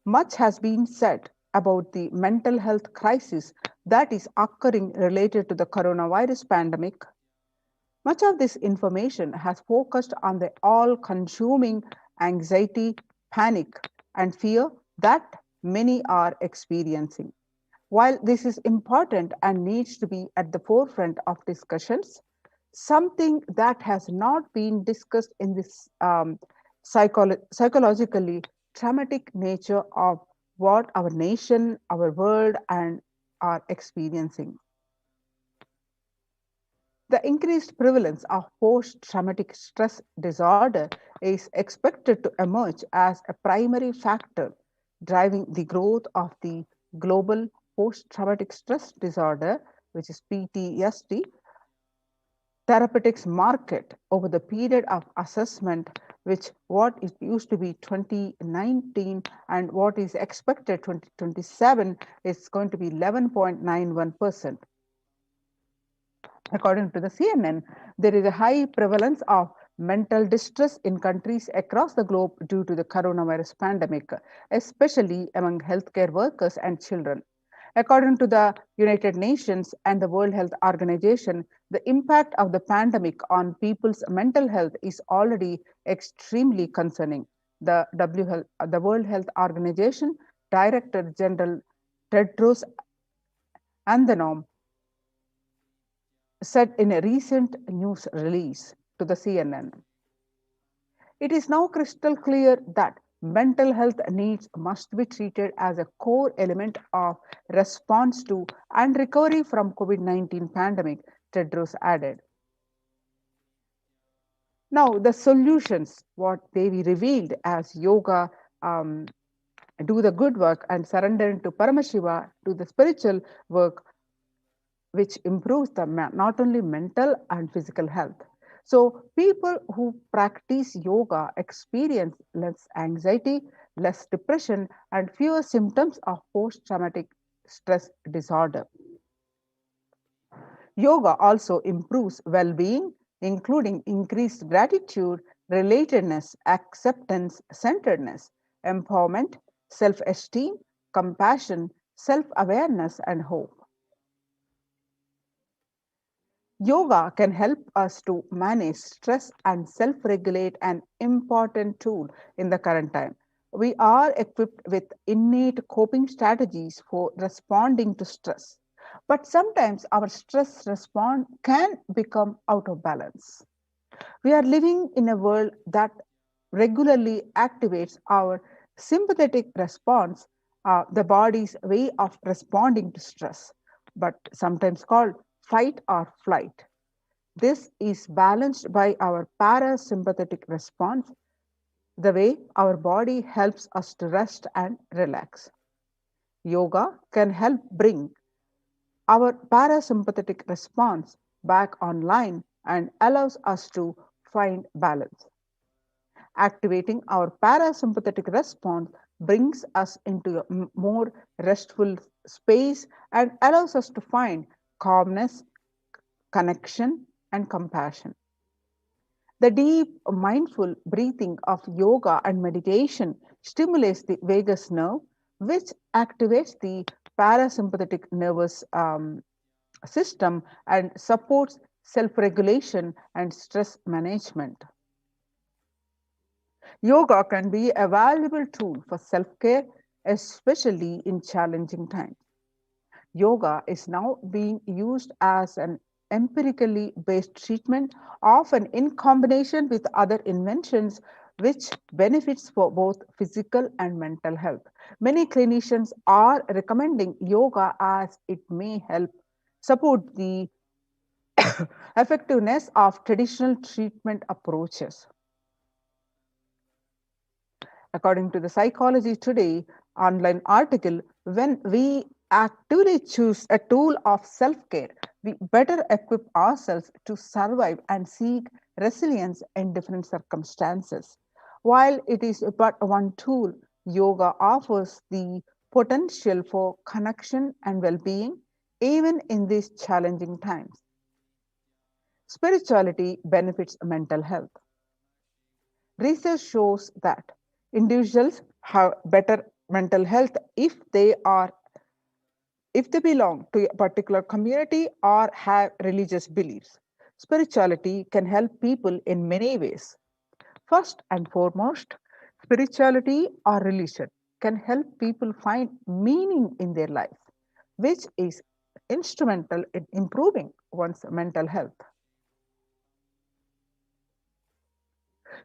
Much has been said about the mental health crisis that is occurring related to the coronavirus pandemic. Much of this information has focused on the all-consuming anxiety, panic, and fear that many are experiencing. While this is important and needs to be at the forefront of discussions, something that has not been discussed in this psychologically traumatic nature of what our nation, our world, and are experiencing. The increased prevalence of post-traumatic stress disorder is expected to emerge as a primary factor driving the growth of the global post-traumatic stress disorder, which is PTSD, therapeutics market over the period of assessment, which what it used to be 2019 and what is expected 2027 is going to be 11.91%. According to the CNN, there is a high prevalence of mental distress in countries across the globe due to the coronavirus pandemic, especially among healthcare workers and children. According to the United Nations and the World Health Organization, the impact of the pandemic on people's mental health is already extremely concerning. The World Health Organization Director General Tedros Adhanom said in a recent news release to the CNN. It is now crystal clear that Mental health needs must be treated as a core element of response to and recovery from COVID-19 pandemic, Tedros added. Now, the solutions, what they revealed as yoga, do the good work and surrender to Paramashiva, do the spiritual work, which improves the not only mental and physical health. So people who practice yoga experience less anxiety, less depression, and fewer symptoms of post-traumatic stress disorder. Yoga also improves well-being, including increased gratitude, relatedness, acceptance, centeredness, empowerment, self-esteem, compassion, self-awareness, and hope. Yoga can help us to manage stress and self-regulate, an important tool in the current time. We are equipped with innate coping strategies for responding to stress, but sometimes our stress response can become out of balance. We are living in a world that regularly activates our sympathetic response, the body's way of responding to stress, but sometimes called fight or flight. This is balanced by our parasympathetic response, the way our body helps us to rest and relax. Yoga can help bring our parasympathetic response back online and allows us to find balance. Activating our parasympathetic response brings us into a more restful space and allows us to find calmness, connection, and compassion. The deep mindful breathing of yoga and meditation stimulates the vagus nerve, which activates the parasympathetic nervous system and supports self-regulation and stress management. Yoga can be a valuable tool for self-care, especially in challenging times. Yoga is now being used as an empirically based treatment, often in combination with other inventions, which benefits for both physical and mental health. Many clinicians are recommending yoga as it may help support the effectiveness of traditional treatment approaches. According to the Psychology Today online article, when we actively choose a tool of self care, we better equip ourselves to survive and seek resilience in different circumstances. While it is but one tool, yoga offers the potential for connection and well being, even in these challenging times. Spirituality benefits mental health. Research shows that individuals have better mental health if they belong to a particular community or have religious beliefs. Spirituality can help people in many ways. First and foremost, spirituality or religion can help people find meaning in their life, which is instrumental in improving one's mental health.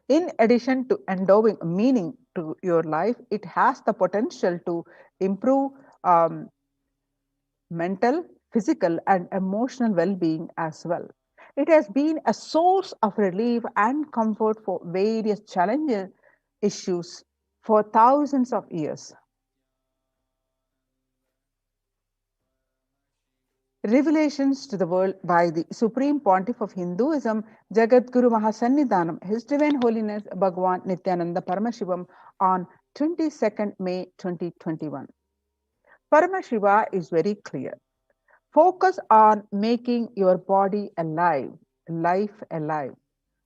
In addition to endowing meaning to your life, it has the potential to improve mental, physical, and emotional well being as well. It has been a source of relief and comfort for various challenges issues for thousands of years. Revelations to the world by the Supreme Pontiff of Hinduism, Jagadguru Mahasannidhanam, His Divine Holiness Bhagavan Nithyananda Paramashivam on 22nd May 2021. Paramashiva is very clear. Focus on making your body alive, life alive.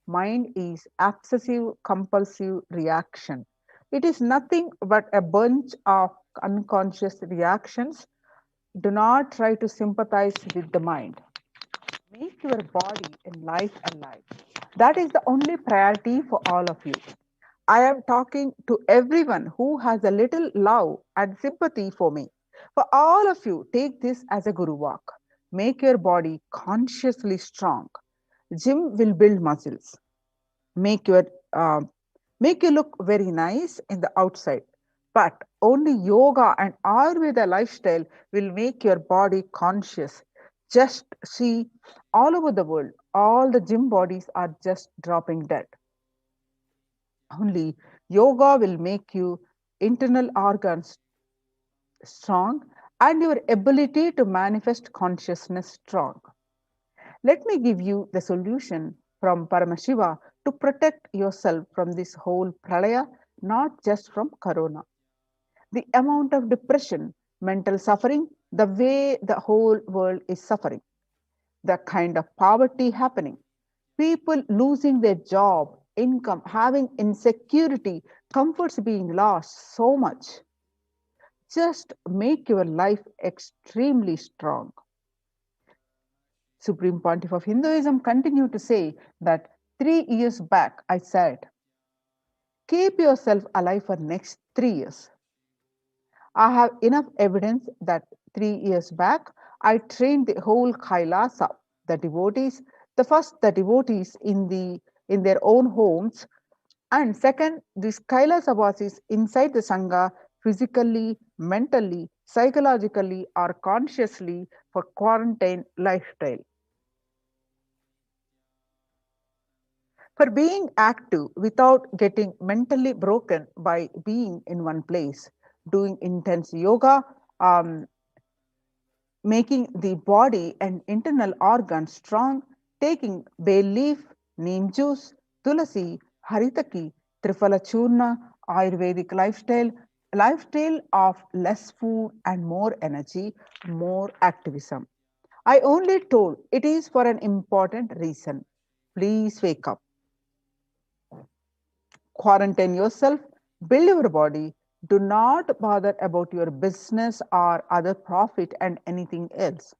Mind is obsessive compulsive reaction. It is nothing but a bunch of unconscious reactions. Do not try to sympathize with the mind. Make your body and life alive. That is the only priority for all of you. I am talking to everyone who has a little love and sympathy for me. For all of you, take this as a guru walk. Make your body consciously strong. Gym will build muscles. Make your make you look very nice in the outside. But only yoga and Ayurveda lifestyle will make your body conscious. Just see, all over the world, all the gym bodies are just dropping dead. Only yoga will make you internal organs strong and your ability to manifest consciousness strong. Let me give you the solution from Paramashiva to protect yourself from this whole pralaya, not just from corona. The amount of depression, mental suffering, the way the whole world is suffering, the kind of poverty happening, people losing their job, income, having insecurity, comforts being lost so much. Just make your life extremely strong. Supreme Pontiff of Hinduism continued to say that 3 years back I said, keep yourself alive for next 3 years. I have enough evidence that 3 years back I trained the whole Kailasa, the devotees, the devotees in their own homes, and second, these Kailasa vasis inside the Sangha, physically, mentally, psychologically, or consciously for quarantine lifestyle. For being active without getting mentally broken by being in one place, doing intense yoga, making the body and internal organs strong, taking bay leaf, neem juice, tulasi, haritaki, triphala churna, Ayurvedic lifestyle of less food and more energy, more activism. I only told it is for an important reason. Please wake up. Quarantine yourself, build your body. Do not bother about your business or other profit and anything else.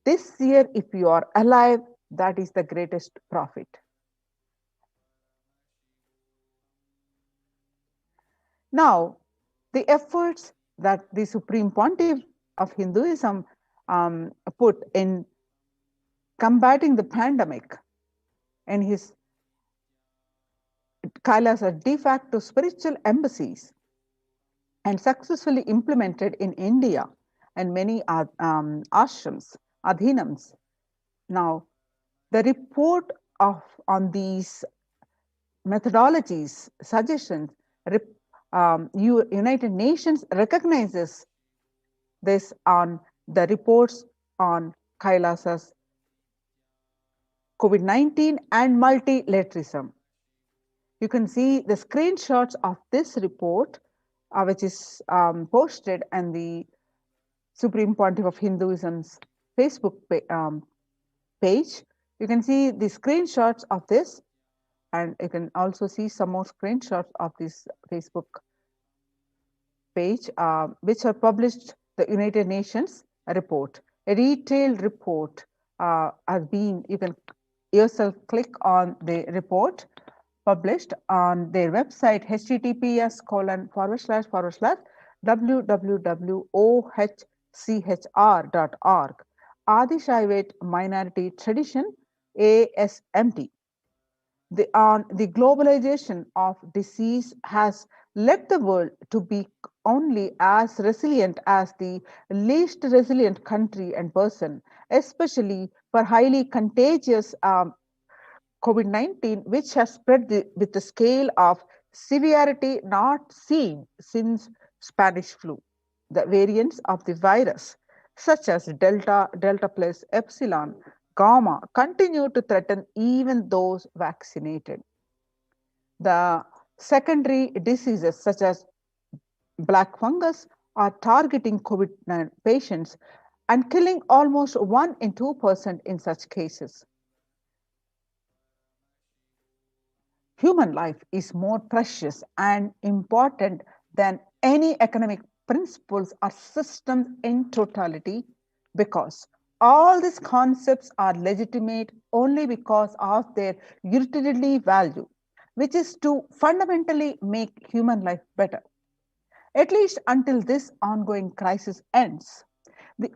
This year, if you are alive, that is the greatest profit. Now, the efforts that the Supreme Pontiff of Hinduism put in combating the pandemic and his Kailasa de facto spiritual embassies and successfully implemented in India and many ashrams, adhinams. Now, the report on these methodologies, suggestions, United Nations recognizes this on the reports on Kailasa's COVID-19 and multilateralism. You can see the screenshots of this report, which is posted on the Supreme Pontiff of Hinduism's Facebook page. You can see the screenshots of this, and you can also see some more screenshots of this Facebook page, which are published the United Nations report. A detailed report has been, you can yourself click on the report published on their website, https://www.ohchr.org, Adishaivet Minority Tradition, ASMT. The globalization of disease has led the world to be only as resilient as the least resilient country and person, especially for highly contagious COVID-19, which has spread with the scale of severity not seen since Spanish flu. The variants of the virus, such as Delta, Delta plus, Epsilon, Gamma, continue to threaten even those vaccinated. The secondary diseases, such as black fungus, are targeting COVID-19 patients and killing almost 1 in 2% in such cases. Human life is more precious and important than any economic principles or systems in totality, because all these concepts are legitimate only because of their utility value, which is to fundamentally make human life better. At least until this ongoing crisis ends,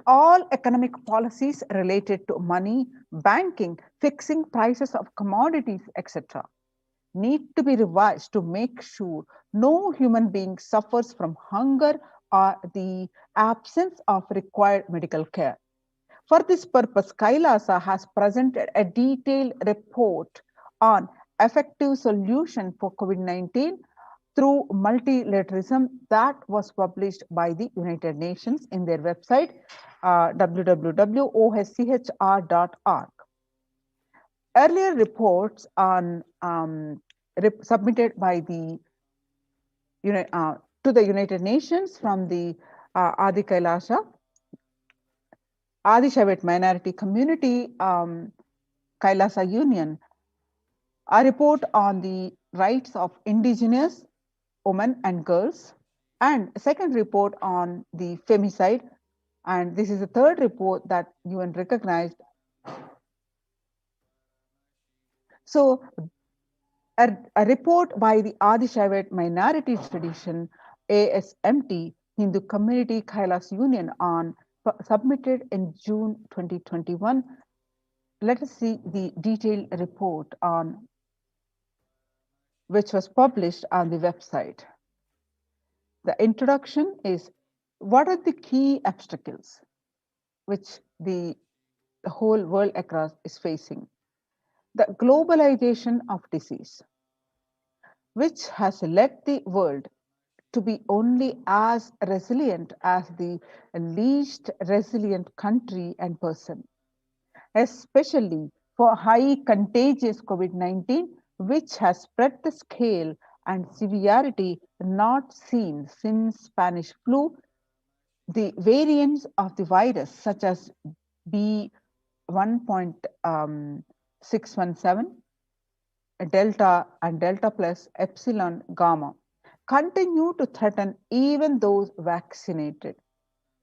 all economic policies related to money, banking, fixing prices of commodities, etc., need to be revised to make sure no human being suffers from hunger or the absence of required medical care. For this purpose, Kailasa has presented a detailed report on effective solution for COVID-19 through multilateralism that was published by the United Nations in their website, www.oschr.org. Earlier reports on submitted by the to the United Nations from the Adi Kailasa, Adi Shaivat minority community, Kailasa Union, a report on the rights of indigenous women and girls, and a second report on the femicide, and this is the third report that UN recognized. So a report by the Adi Shaivat minority tradition, ASMT, Hindu Community Kailas Union on submitted in June 2021. Let us see the detailed report on which was published on the website. The introduction is, what are the key obstacles which the whole world across is facing? The globalization of disease, which has led the world to be only as resilient as the least resilient country and person, especially for high contagious COVID-19, which has spread the scale and severity not seen since Spanish flu. The variants of the virus, such as B1.617, Delta and Delta plus Epsilon Gamma, continue to threaten even those vaccinated.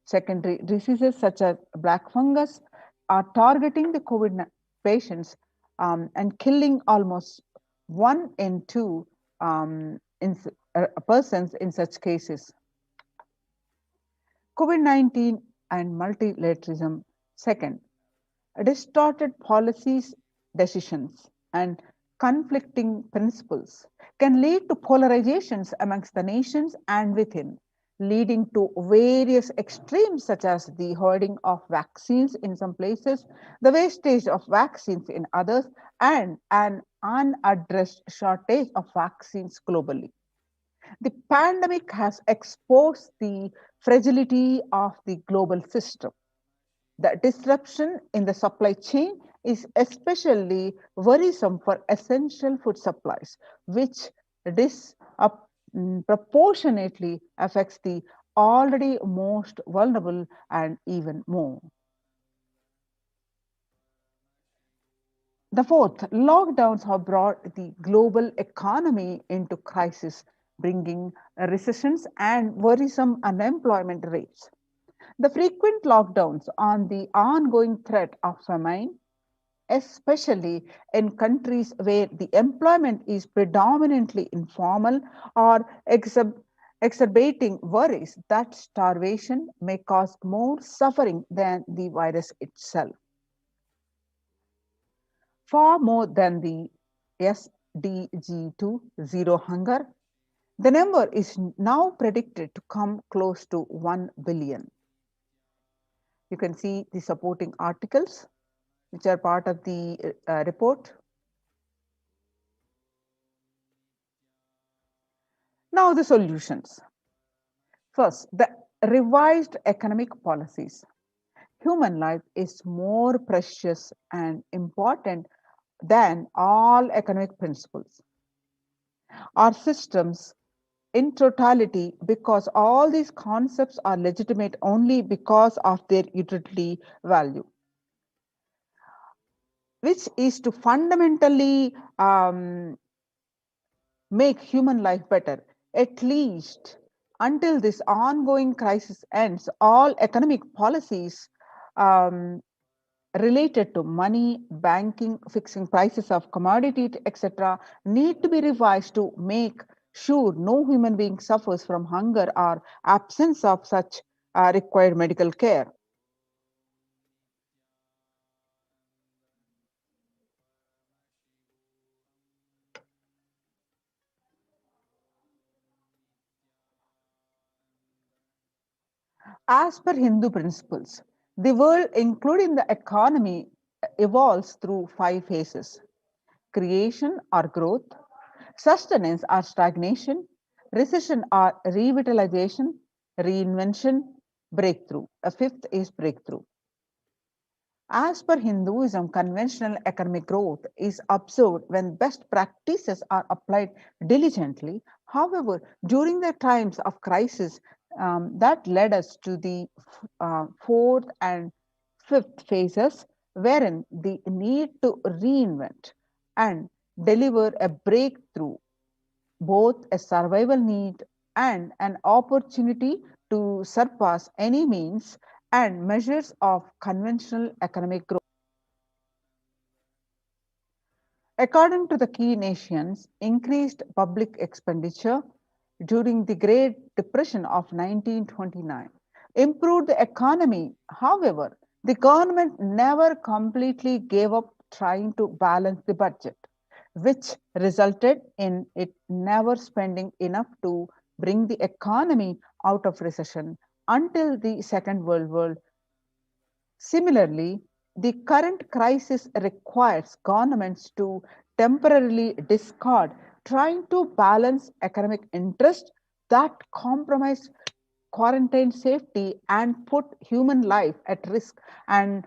Secondary diseases such as black fungus are targeting the COVID patients and killing almost 1 in 2 persons in such cases. COVID-19 and multilateralism. Second, distorted policies, decisions, and conflicting principles can lead to polarizations amongst the nations and within, leading to various extremes such as the hoarding of vaccines in some places, the wastage of vaccines in others, and an unaddressed shortage of vaccines globally. The pandemic has exposed the fragility of the global system. The disruption in the supply chain is especially worrisome for essential food supplies, which disproportionately affects the already most vulnerable and even more. The fourth, lockdowns have brought the global economy into crisis, bringing recessions and worrisome unemployment rates. The frequent lockdowns on the ongoing threat of famine, especially in countries where the employment is predominantly informal, or exacerbating worries that starvation may cause more suffering than the virus itself. Far more than the SDG 2 zero hunger, the number is now predicted to come close to 1 billion. You can see the supporting articles which are part of the report. Now the solutions. First, the revised economic policies. Human life is more precious and important than all economic principles. Our systems in totality, because all these concepts are legitimate only because of their utility value, which is to fundamentally make human life better. At least until this ongoing crisis ends, all economic policies related to money, banking, fixing prices of commodity, etc., need to be revised to make sure no human being suffers from hunger or absence of such required medical care. As per Hindu principles, the world, including the economy, evolves through 5 phases: creation or growth, sustenance or stagnation, recession or revitalization, reinvention, breakthrough. A fifth is breakthrough. As per Hinduism, conventional economic growth is observed when best practices are applied diligently. However, during the times of crisis, that led us to the fourth and fifth phases, wherein the need to reinvent and deliver a breakthrough, both a survival need and an opportunity to surpass any means and measures of conventional economic growth. According to the key nations, increased public expenditure during the Great Depression of 1929 improved the economy. However, the government never completely gave up trying to balance the budget, which resulted in it never spending enough to bring the economy out of recession until the Second World War. Similarly, the current crisis requires governments to temporarily discard trying to balance economic interests that compromise quarantine safety and put human life at risk, and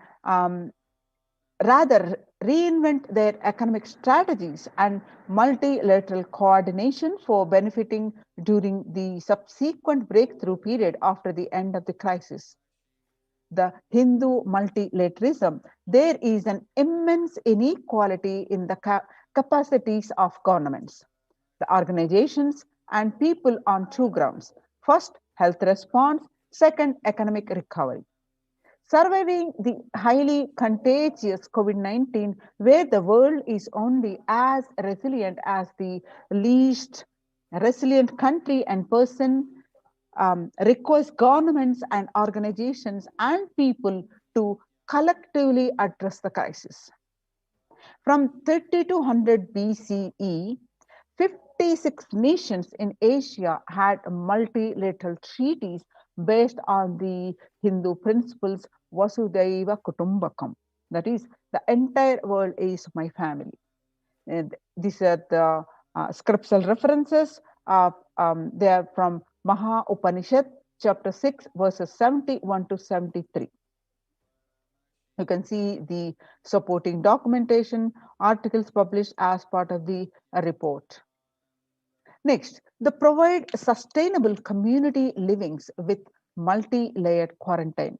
rather reinvent their economic strategies and multilateral coordination for benefiting during the subsequent breakthrough period after the end of the crisis. The Hindu multilateralism, there is an immense inequality in the capacities of governments, the organizations, and people on two grounds. First, health response. Second, economic recovery. Surviving the highly contagious COVID-19, where the world is only as resilient as the least resilient country and person, requires governments and organizations and people to collectively address the crisis. From 3200 BCE, 56 nations in Asia had multilateral treaties based on the Hindu principles Vasudhaiva Kutumbakam. That is, the entire world is my family. And these are the scriptural references. They are from Maha Upanishad, chapter 6, verses 71 to 73. You can see the supporting documentation, articles published as part of the report. Next, they provide sustainable community livings with multi-layered quarantine.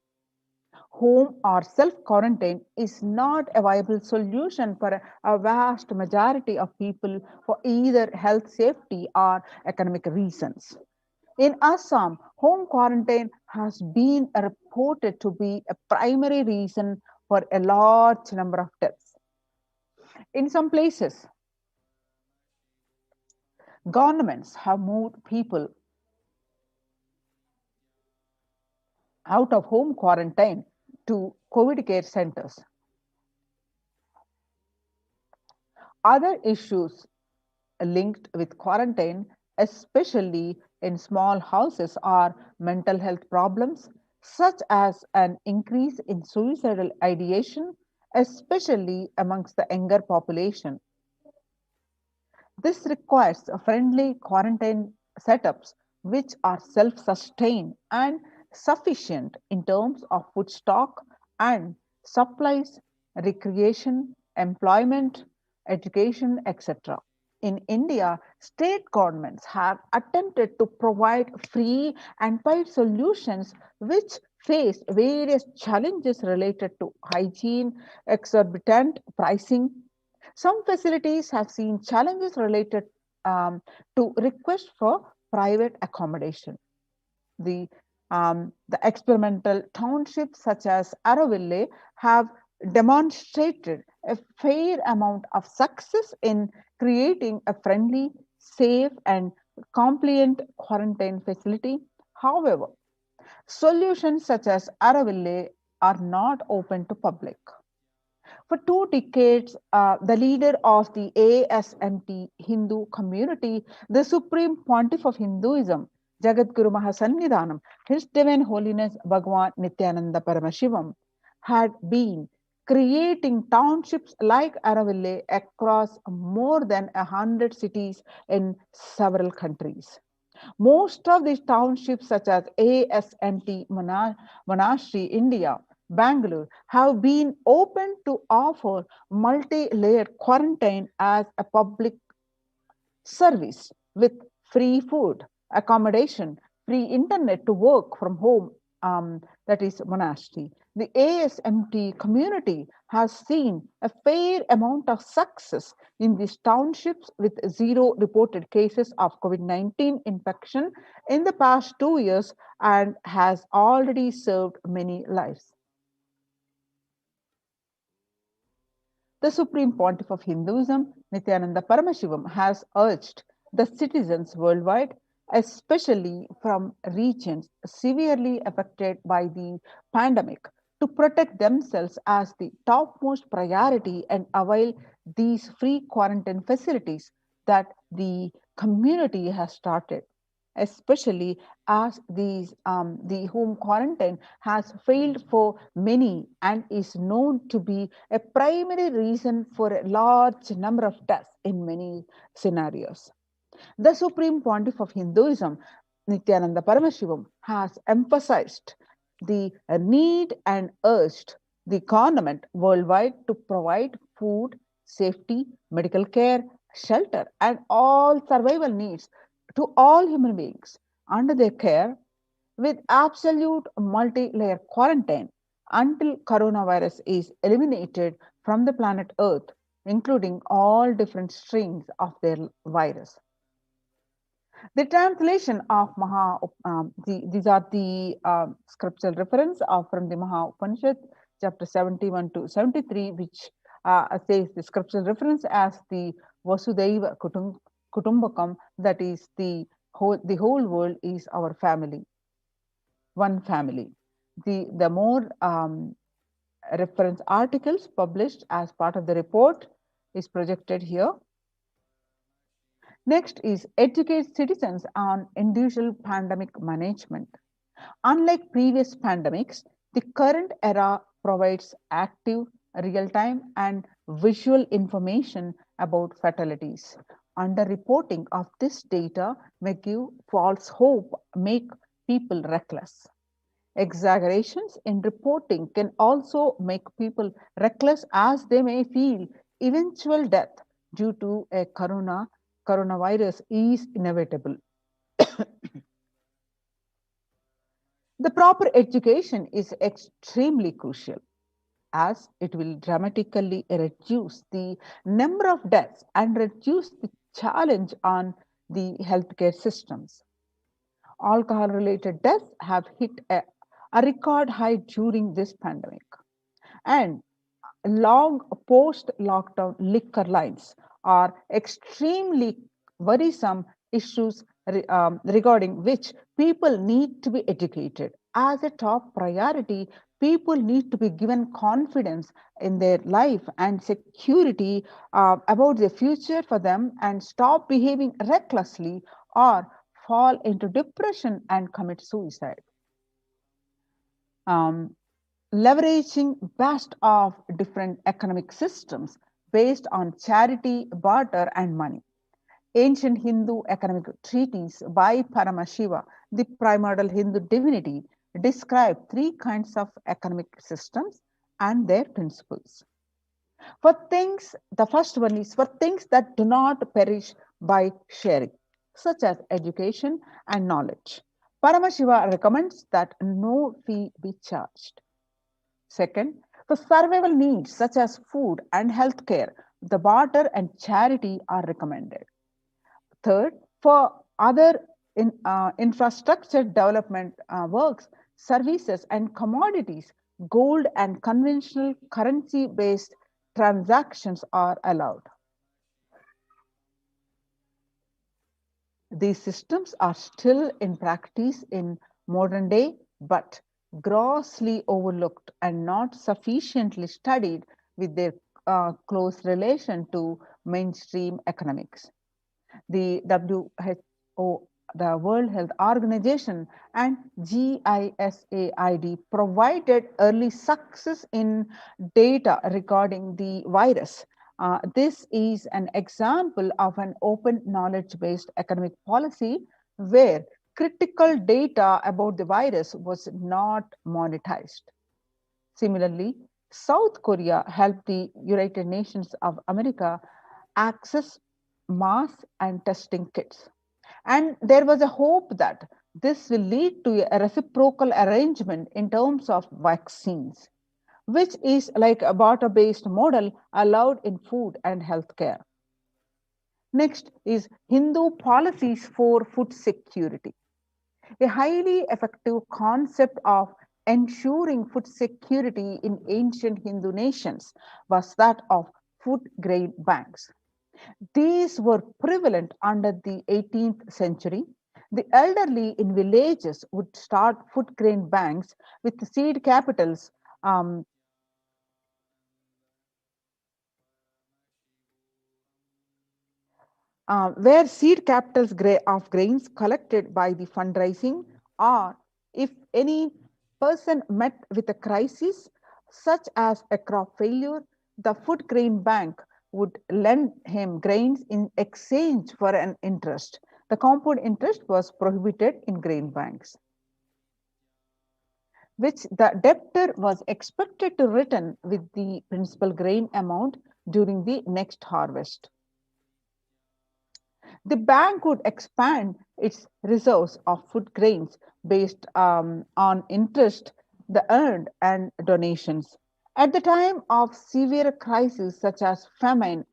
Home or self-quarantine is not a viable solution for a vast majority of people for either health, safety, or economic reasons. In Assam, home quarantine has been reported to be a primary reason for a large number of deaths. In some places, governments have moved people out of home quarantine to COVID care centers. Other issues linked with quarantine, especially in small houses, are mental health problems, such as an increase in suicidal ideation, especially amongst the younger population. This requires friendly quarantine setups which are self-sustained and sufficient in terms of food stock and supplies, recreation, employment, education, etc. In India, state governments have attempted to provide free and paid solutions which face various challenges related to hygiene, exorbitant pricing. Some facilities have seen challenges related to requests for private accommodation. The experimental townships such as Araville have demonstrated a fair amount of success in creating a friendly, safe, and compliant quarantine facility. However, solutions such as Araville are not open to public. For 2 decades, the leader of the ASMT Hindu community, the Supreme Pontiff of Hinduism, Jagadguru Mahasannidhanam, His Divine Holiness Bhagavan Nithyananda Paramashivam, had been creating townships like Araville across more than 100 cities in several countries. Most of these townships, such as ASMT Monastery, India, Bangalore, have been opened to offer multi-layered quarantine as a public service with free food, accommodation, free internet to work from home, that is monastery. The ASMT community has seen a fair amount of success in these townships with zero reported cases of COVID-19 infection in the past 2 years and has already served many lives. The Supreme Pontiff of Hinduism, Nithyananda Paramashivam, has urged the citizens worldwide, especially from regions severely affected by the pandemic, to protect themselves as the topmost priority and avail these free quarantine facilities that the community has started, especially as the home quarantine has failed for many and is known to be a primary reason for a large number of deaths in many scenarios. The Supreme Pontiff of Hinduism, Nithyananda Paramashivam, has emphasized the need and urged the government worldwide to provide food, safety, medical care, shelter, and all survival needs to all human beings under their care with absolute multi-layer quarantine until coronavirus is eliminated from the planet Earth, including all different strains of their virus. The translation of these are the scriptural reference from the Maha Upanishad, chapter 71 to 73, which says the scriptural reference as the Vasudhaiva Kutumbakam, that is the whole world is our family, one family. The more reference articles published as part of the report is projected here. Next is educate citizens on individual pandemic management. Unlike previous pandemics, the current era provides active, real-time, and visual information about fatalities. Underreporting of this data may give false hope, make people reckless. Exaggerations in reporting can also make people reckless as they may feel eventual death due to a coronavirus is inevitable. The proper education is extremely crucial as it will dramatically reduce the number of deaths and reduce the challenge on the healthcare systems. Alcohol-related deaths have hit a record high during this pandemic, and long post-lockdown liquor lines are extremely worrisome issues regarding which people need to be educated. As a top priority, people need to be given confidence in their life and security about the future for them and stop behaving recklessly or fall into depression and commit suicide. Leveraging best of different economic systems based on charity, barter, and money. Ancient Hindu economic treatise by Paramashiva, the primordial Hindu divinity, describe three kinds of economic systems and their principles. For things, the first one is for things that do not perish by sharing, such as education and knowledge. Paramashiva recommends that no fee be charged. Second, for survival needs such as food and healthcare, the barter and charity are recommended. Third, for other infrastructure development works, services, and commodities, gold and conventional currency-based transactions are allowed. These systems are still in practice in modern day, but grossly overlooked and not sufficiently studied with their close relation to mainstream economics. The the World Health Organization, and GISAID provided early success in data regarding the virus. This is an example of an open knowledge-based academic policy where critical data about the virus was not monetized. Similarly, South Korea helped the United Nations of America access mass and testing kits. And there was a hope that this will lead to a reciprocal arrangement in terms of vaccines, which is like a barter-based model allowed in food and healthcare. Next is Hindu policies for food security. A highly effective concept of ensuring food security in ancient Hindu nations was that of food grain banks. These were prevalent under the 18th century. The elderly in villages would start food grain banks with seed capitals where seed capitals of grains collected by the fundraising, or if any person met with a crisis such as a crop failure, the food grain bank would lend him grains in exchange for an interest. The compound interest was prohibited in grain banks, which the debtor was expected to return with the principal grain amount during the next harvest. The bank would expand its reserves of food grains based on interest, the earned, and donations. At the time of severe crises such as famine,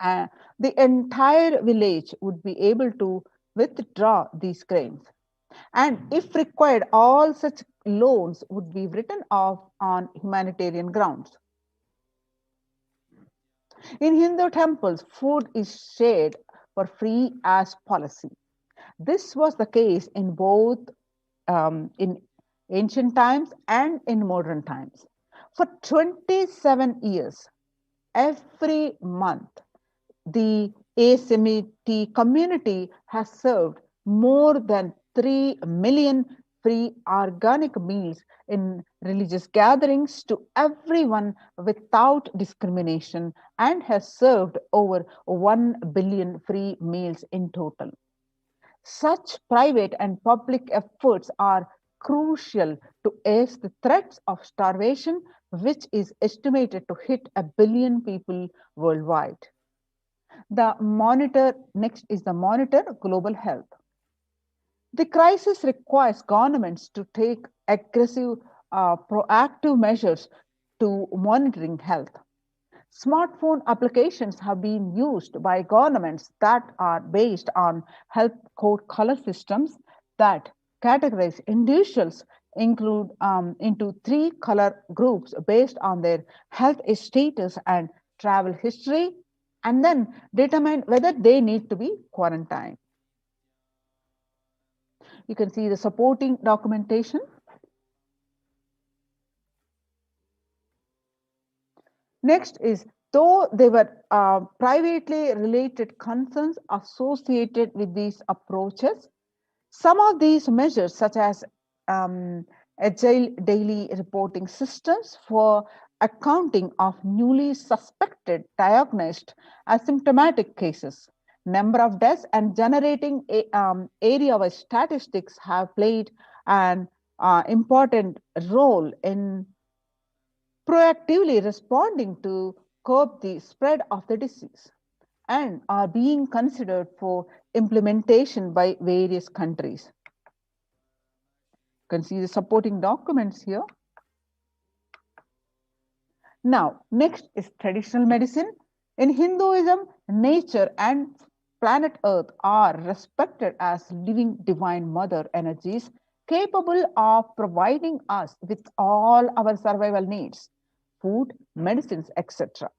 the entire village would be able to withdraw these grains. And if required, all such loans would be written off on humanitarian grounds. In Hindu temples, food is shared for free as policy. This was the case in both in ancient times and in modern times. For 27 years, every month, the Assamite community has served more than 3 million free organic meals in religious gatherings to everyone without discrimination, and has served over 1 billion free meals in total. Such private and public efforts are crucial to ease the threats of starvation, which is estimated to hit 1 billion people worldwide. Next is the monitor global health. The crisis requires governments to take aggressive, proactive measures to monitoring health. Smartphone applications have been used by governments that are based on health code color systems that categorize individuals into 3 color groups based on their health status and travel history, and then determine whether they need to be quarantined. You can see the supporting documentation. Next is, though there were privately related concerns associated with these approaches, some of these measures, such as agile daily reporting systems for accounting of newly suspected diagnosed asymptomatic cases, number of deaths, and generating area-wide statistics have played an important role in proactively responding to curb the spread of the disease, and are being considered for implementation by various countries. You can see the supporting documents here. Now, next is traditional medicine. In Hinduism, nature and planet Earth are respected as living divine mother energies capable of providing us with all our survival needs, food, medicines, etc.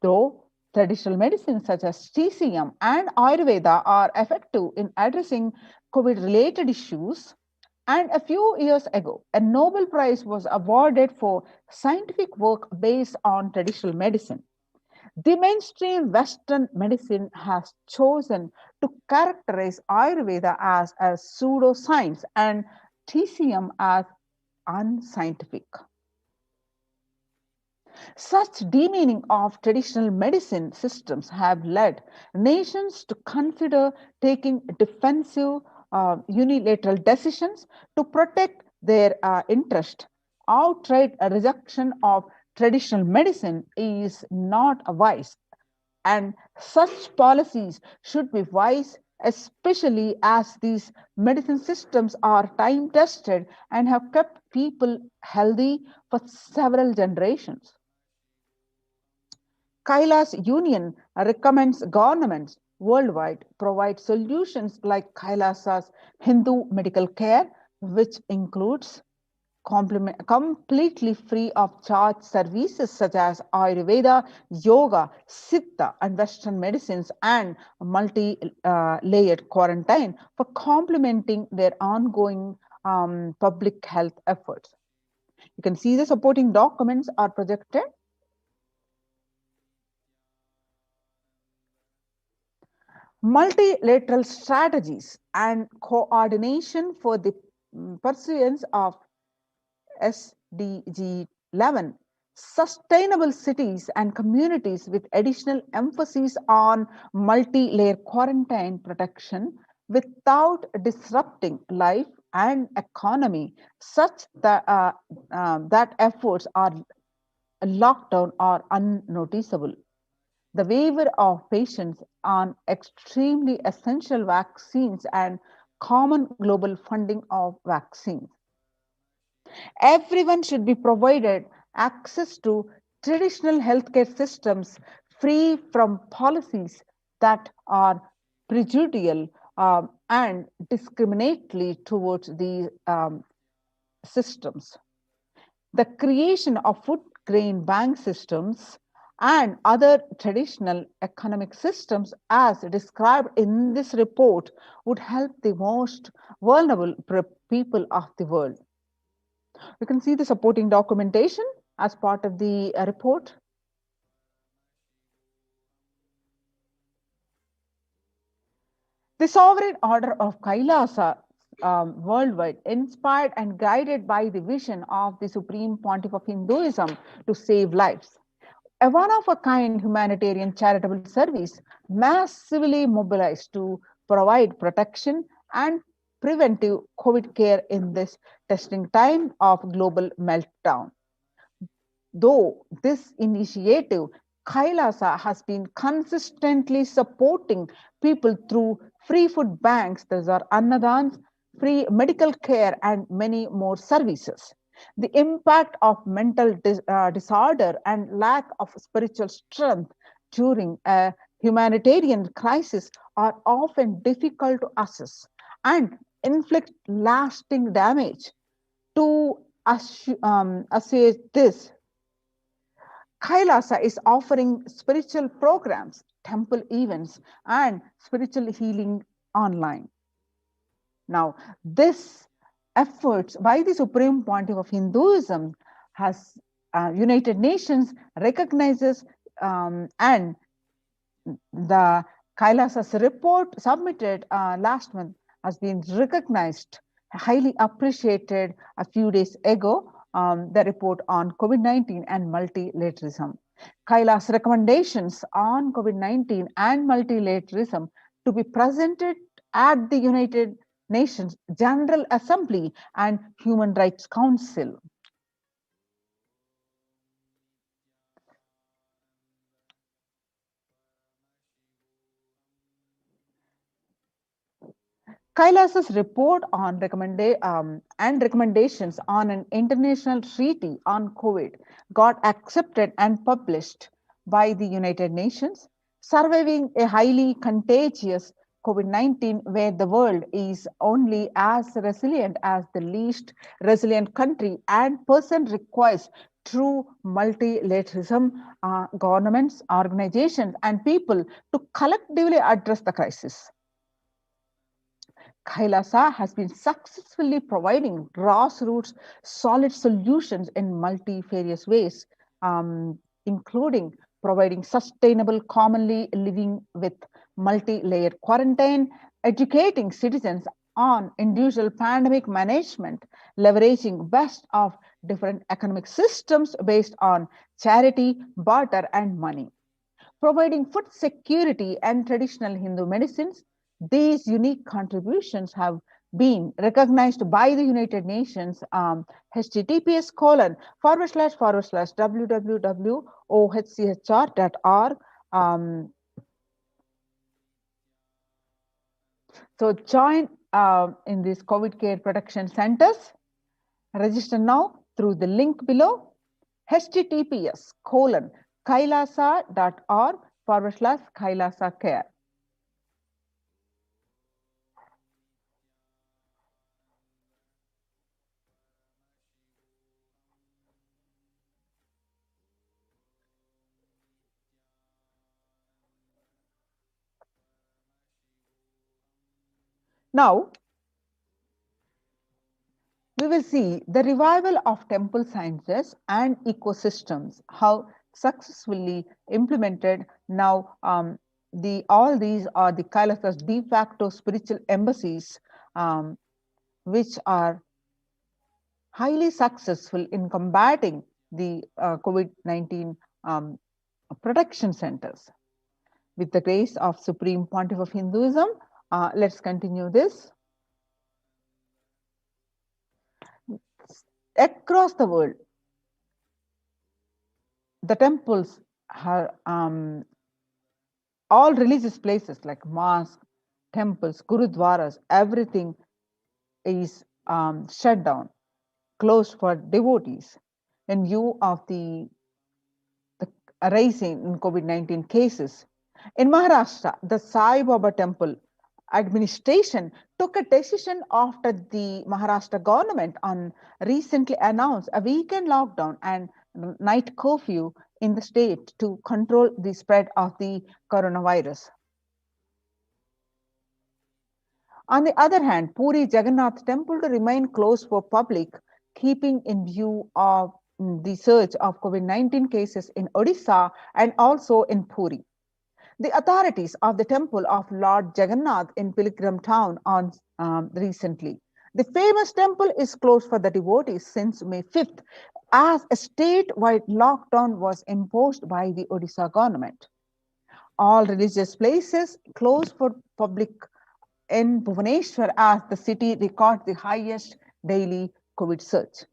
Though traditional medicines such as TCM and Ayurveda are effective in addressing COVID-related issues, and a few years ago, a Nobel Prize was awarded for scientific work based on traditional medicine. The mainstream Western medicine has chosen to characterize Ayurveda as a pseudoscience and TCM as unscientific. Such demeaning of traditional medicine systems have led nations to consider taking defensive unilateral decisions to protect their interest. Outright rejection of traditional medicine is not wise, and such policies should be wise, especially as these medicine systems are time tested and have kept people healthy for several generations. Kailasa Union recommends governments worldwide provide solutions like Kailasa's Hindu medical care, which includes completely free of charge services such as Ayurveda, yoga, Siddha, and Western medicines, and multi-layered quarantine for complementing their ongoing public health efforts. You can see the supporting documents are projected. Multilateral strategies and coordination for the pursuance of SDG 11, sustainable cities and communities with additional emphasis on multi-layer quarantine protection without disrupting life and economy, such that efforts are lockdown or unnoticeable. The waiver of patients on extremely essential vaccines and common global funding of vaccines. Everyone should be provided access to traditional healthcare systems free from policies that are prejudicial and discriminatory towards these systems. The creation of food grain bank systems and other traditional economic systems as described in this report would help the most vulnerable people of the world. You can see the supporting documentation as part of the report. The sovereign order of Kailasa worldwide, inspired and guided by the vision of the Supreme Pontiff of Hinduism to save lives. A one-of-a-kind humanitarian charitable service massively mobilized to provide protection and preventive COVID care in this testing time of global meltdown. Though this initiative, Kailasa has been consistently supporting people through free food banks, those are annadans, free medical care, and many more services. The impact of mental disorder and lack of spiritual strength during a humanitarian crisis are often difficult to assess and inflict lasting damage. To assess this, Kailasa is offering spiritual programs, temple events, and spiritual healing online. Now, this efforts by the Supreme Pontiff of Hinduism has United Nations recognizes and the Kailasa's report submitted last month has been recognized, highly appreciated a few days ago, the report on COVID-19 and multilateralism. Kailasa's recommendations on COVID-19 and multilateralism to be presented at the United Nations General Assembly and Human Rights Council. Kailasa's report on recommendations on an international treaty on COVID got accepted and published by the United Nations, surviving a highly contagious COVID-19 where the world is only as resilient as the least resilient country and person requires true multilateralism, governments, organizations, and people to collectively address the crisis. Kailasa has been successfully providing grassroots solid solutions in multifarious ways, including providing sustainable commonly living with multi-layer quarantine, educating citizens on individual pandemic management, leveraging best of different economic systems based on charity, barter, and money. Providing food security and traditional Hindu medicines, these unique contributions have been recognized by the United Nations, https://www.ohchr.org. So join in these COVID care protection centers. Register now through the link below, https://kailasa.org/Kailasa care. Now, we will see the revival of temple sciences and ecosystems, how successfully implemented now. All these are the Kailasa's de facto spiritual embassies, which are highly successful in combating the COVID-19 protection centers. With the grace of Supreme Pontiff of Hinduism, let's continue this. Across the world, the temples are all religious places like mosques, temples, gurudwaras, everything is shut down, closed for devotees in view of the rising in COVID-19 cases. In Maharashtra, the Sai Baba temple administration took a decision after the Maharashtra government recently announced a weekend lockdown and night curfew in the state to control the spread of the coronavirus. On the other hand, Puri Jagannath temple to remain closed for public, keeping in view of the surge of COVID-19 cases in Odisha and also in Puri. The authorities of the temple of Lord Jagannath in Pilgrim town recently. The famous temple is closed for the devotees since May 5th as a statewide lockdown was imposed by the Odisha government. All religious places closed for public in Bhubaneswar as the city records the highest daily COVID surge.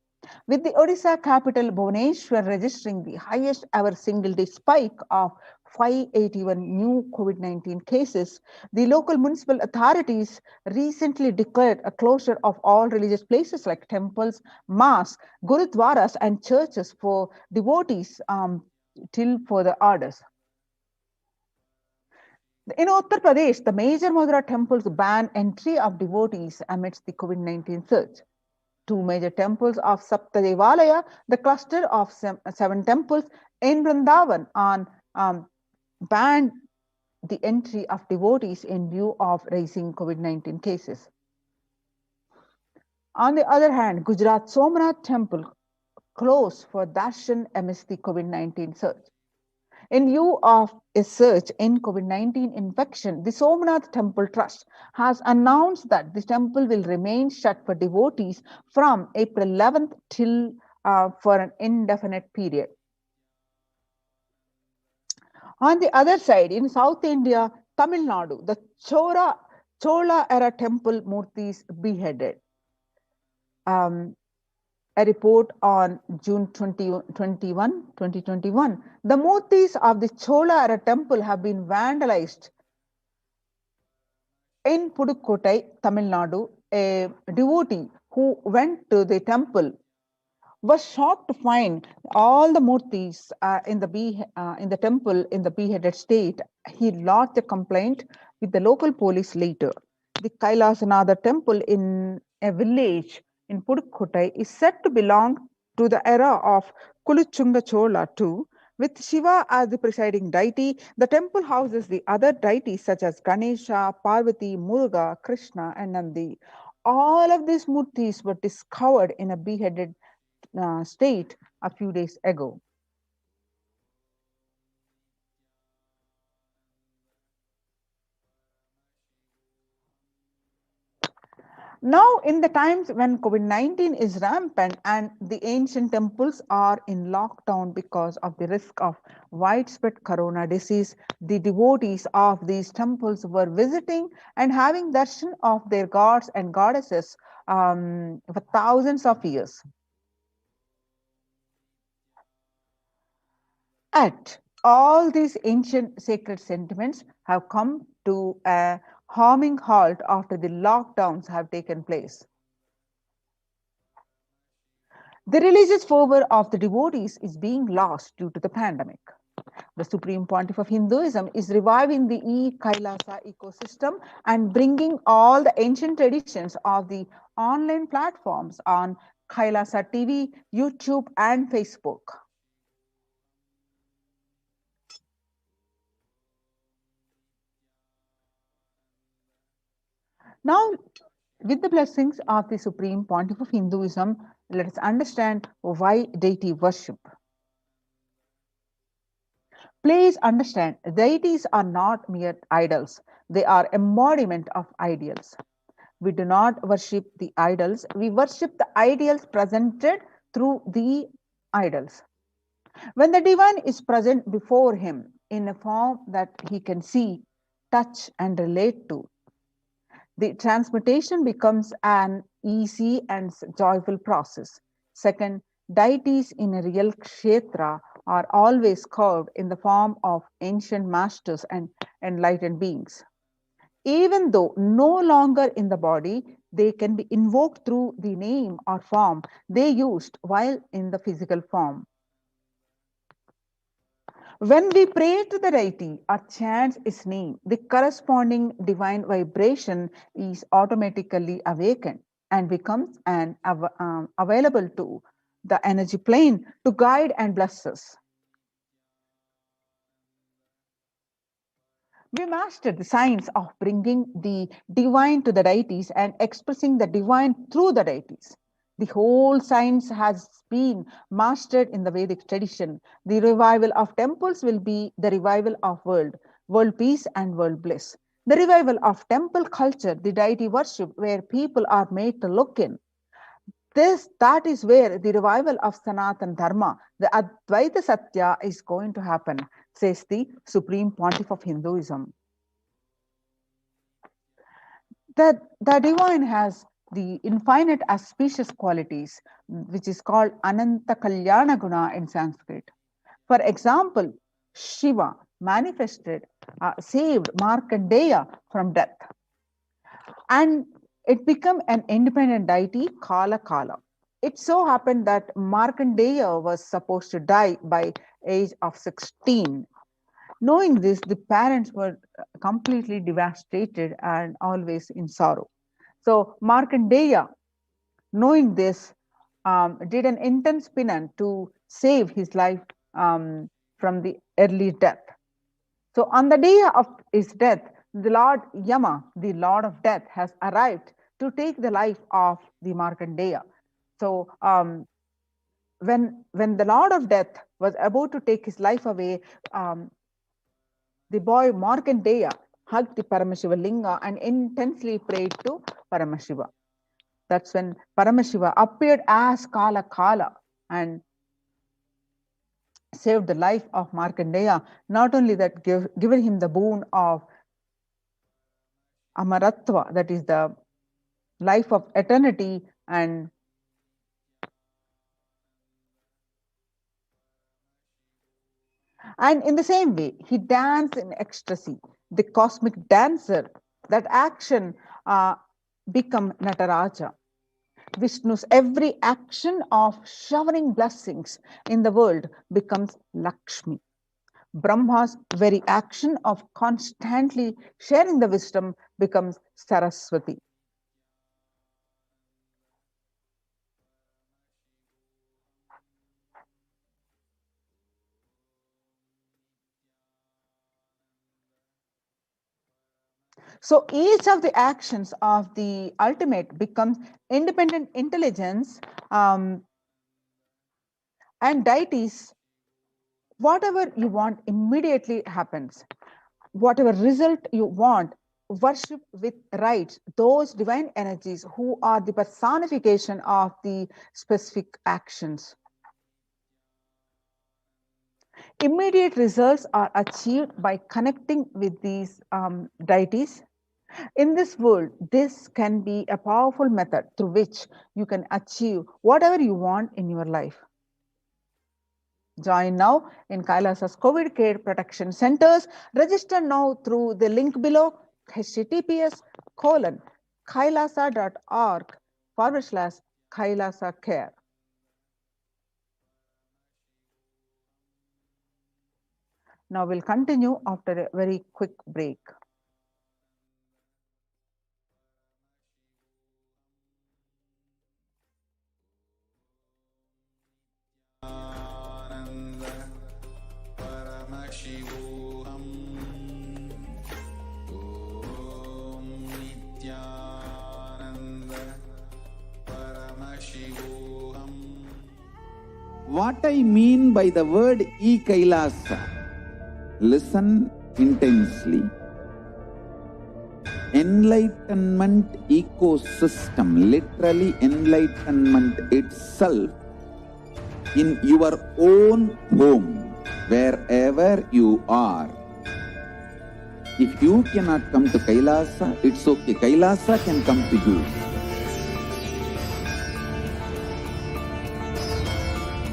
With the Odisha capital Bhubaneswar registering the highest ever single day spike of 581 new COVID-19 cases, the local municipal authorities recently declared a closure of all religious places like temples, mosques, gurudwaras, and churches for devotees till further orders. In Uttar Pradesh, the major Madura temples ban entry of devotees amidst the COVID-19 surge. Two major temples of Sapta Devalaya, the cluster of 7 temples in Vrindavan, banned the entry of devotees in view of rising COVID-19 cases. On the other hand, Gujarat Somnath temple closed for darshan amidst the COVID-19 surge. In view of a surge in COVID-19 infection, the Somnath Temple Trust has announced that the temple will remain shut for devotees from April 11th till for an indefinite period. On the other side, in South India, Tamil Nadu, the Chola era temple murtis beheaded. A report on June 2021, the murtis of the Chola era temple have been vandalized. In Pudukkottai, Tamil Nadu, a devotee who went to the temple was shocked to find all the murtis in the temple in the beheaded state. He lodged a complaint with the local police later. The Kailasa temple in a village in Pudukkottai is said to belong to the era of Kuluchunga Chola too. With Shiva as the presiding deity, the temple houses the other deities such as Ganesha, Parvati, Muruga, Krishna, and Nandi. All of these murtis were discovered in a beheaded state a few days ago. Now, in the times when COVID-19 is rampant and the ancient temples are in lockdown because of the risk of widespread corona disease, the devotees of these temples were visiting and having darshan of their gods and goddesses for thousands of years. At all these ancient sacred sentiments have come to a harming halt after the lockdowns have taken place. The religious fervor of the devotees is being lost due to the pandemic. The Supreme Pontiff of Hinduism is reviving the Kailasa ecosystem and bringing all the ancient traditions of the online platforms on Kailasa TV, YouTube, and Facebook. Now, with the blessings of the Supreme Pontiff of Hinduism, let us understand why deity worship. Please understand, deities are not mere idols. They are embodiment of ideals. We do not worship the idols. We worship the ideals presented through the idols. When the divine is present before him in a form that he can see, touch, and relate to, the transmutation becomes an easy and joyful process. Second, deities in a real kshetra are always carved in the form of ancient masters and enlightened beings. Even though no longer in the body, they can be invoked through the name or form they used while in the physical form. When we pray to the deity or chant its name, the corresponding divine vibration is automatically awakened and becomes available to the energy plane to guide and bless us. We mastered the science of bringing the divine to the deities and expressing the divine through the deities. The whole science has been mastered in the Vedic tradition. The revival of temples will be the revival of world peace and world bliss. The revival of temple culture, the deity worship, where people are made to look in. That is where the revival of Sanatan Dharma, the Advaita Satya, is going to happen, says the Supreme Pontiff of Hinduism. The divine has the infinite auspicious qualities, which is called Ananta Kalyana Guna in Sanskrit. For example, Shiva manifested, saved Markandeya from death, and it became an independent deity, Kala Kala. It so happened that Markandeya was supposed to die by age of 16. Knowing this, the parents were completely devastated and always in sorrow. So Markandeya, knowing this, did an intense penance to save his life from the early death. So on the day of his death, the Lord Yama, the Lord of Death, has arrived to take the life of the Markandeya. So when the Lord of Death was about to take his life away, the boy Markandeya hugged the Paramashiva Linga and intensely prayed to Paramashiva. That's when Paramashiva appeared as Kala Kala and saved the life of Markandeya. Not only that, given him the boon of Amaratva, that is the life of eternity, and in the same way, he danced in ecstasy. The cosmic dancer, that action become Nataraja. Vishnu's every action of showering blessings in the world becomes Lakshmi. Brahma's very action of constantly sharing the wisdom becomes Saraswati. So each of the actions of the ultimate becomes independent intelligence, and deities, whatever you want immediately happens. Whatever result you want worship with rites those divine energies who are the personification of the specific actions. Immediate results are achieved by connecting with these deities. In this world, this can be a powerful method through which you can achieve whatever you want in your life. Join now in Kailasa's COVID care protection centers. Register now through the link below, https://kailasa.org/Kailasa care. Now we'll continue after a very quick break. Paramashivoham. Om Nithyananda Paramashivoham. What I mean by the word Kailasa, listen intensely. Enlightenment ecosystem, literally enlightenment itself, in your own home, wherever you are. If you cannot come to Kailasa, it's okay. Kailasa can come to you.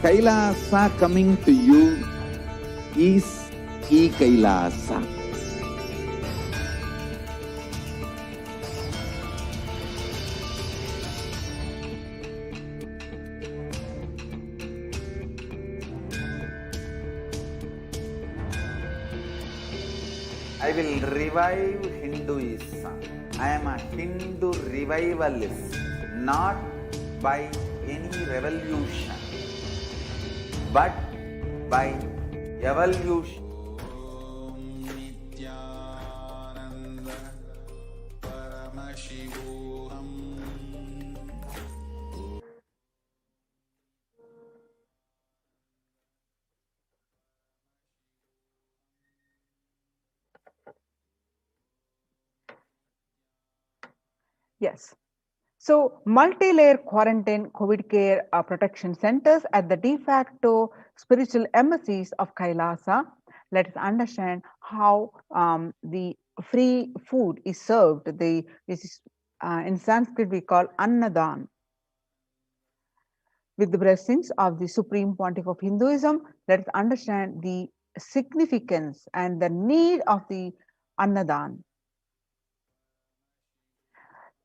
Kailasa coming to you is Kailasa. I will revive Hinduism. I am a Hindu revivalist, not by any revolution, but by evolution. Om Nithyananda Paramashivoham. Yes. So, multi-layer quarantine COVID care protection centers at the de facto spiritual embassies of Kailasa. Let us understand how the free food is served. This is, in Sanskrit we call Annadan. With the blessings of the Supreme Pontiff of Hinduism, let us understand the significance and the need of the Annadan.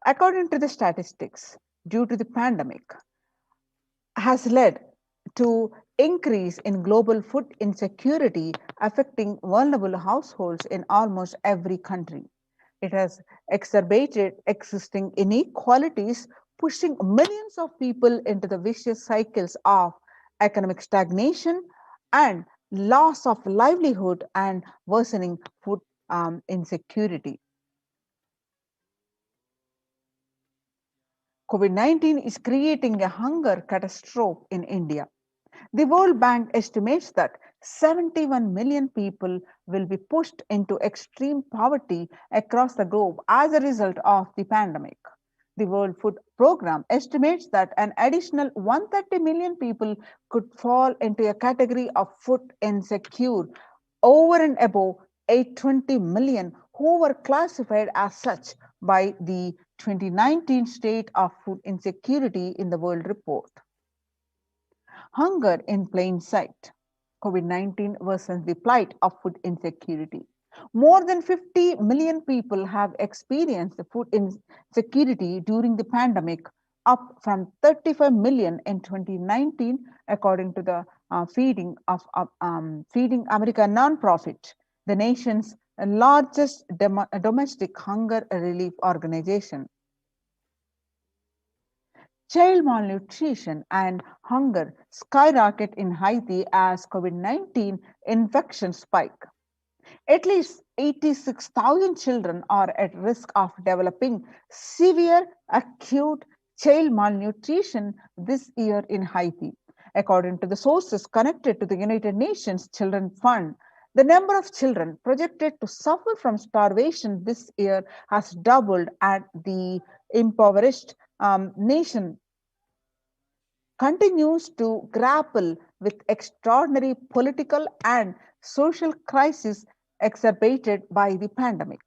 According to the statistics, due to the pandemic, has led to increase in global food insecurity affecting vulnerable households in almost every country. It has exacerbated existing inequalities, pushing millions of people into the vicious cycles of economic stagnation and loss of livelihood and worsening food insecurity. COVID-19 is creating a hunger catastrophe in India. The World Bank estimates that 71 million people will be pushed into extreme poverty across the globe as a result of the pandemic. The World Food Programme estimates that an additional 130 million people could fall into a category of food insecure, over and above 820 million who were classified as such by the 2019 State of Food Insecurity in the World Report. Hunger in plain sight. COVID-19 worsens the plight of food insecurity. More than 50 million people have experienced food insecurity during the pandemic, up from 35 million in 2019, according to the Feeding America nonprofit, the nation's largest domestic hunger relief organization. Child malnutrition and hunger skyrocket in Haiti as COVID-19 infections spike. At least 86,000 children are at risk of developing severe acute child malnutrition this year in Haiti. According to the sources connected to the United Nations Children Fund, The number of children projected to suffer from starvation this year has doubled, and the impoverished nation continues to grapple with extraordinary political and social crises exacerbated by the pandemic.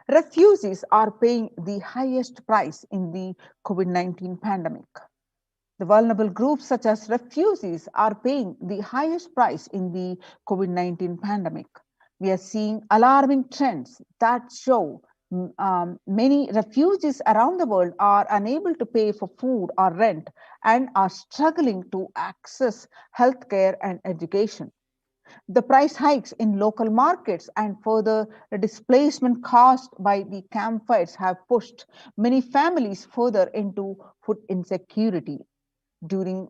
Refugees are paying the highest price in the COVID-19 pandemic. The vulnerable groups, such as refugees, are paying the highest price in the COVID-19 pandemic. We are seeing alarming trends that show many refugees around the world are unable to pay for food or rent and are struggling to access healthcare and education. The price hikes in local markets and further displacement caused by the campfires have pushed many families further into food insecurity. During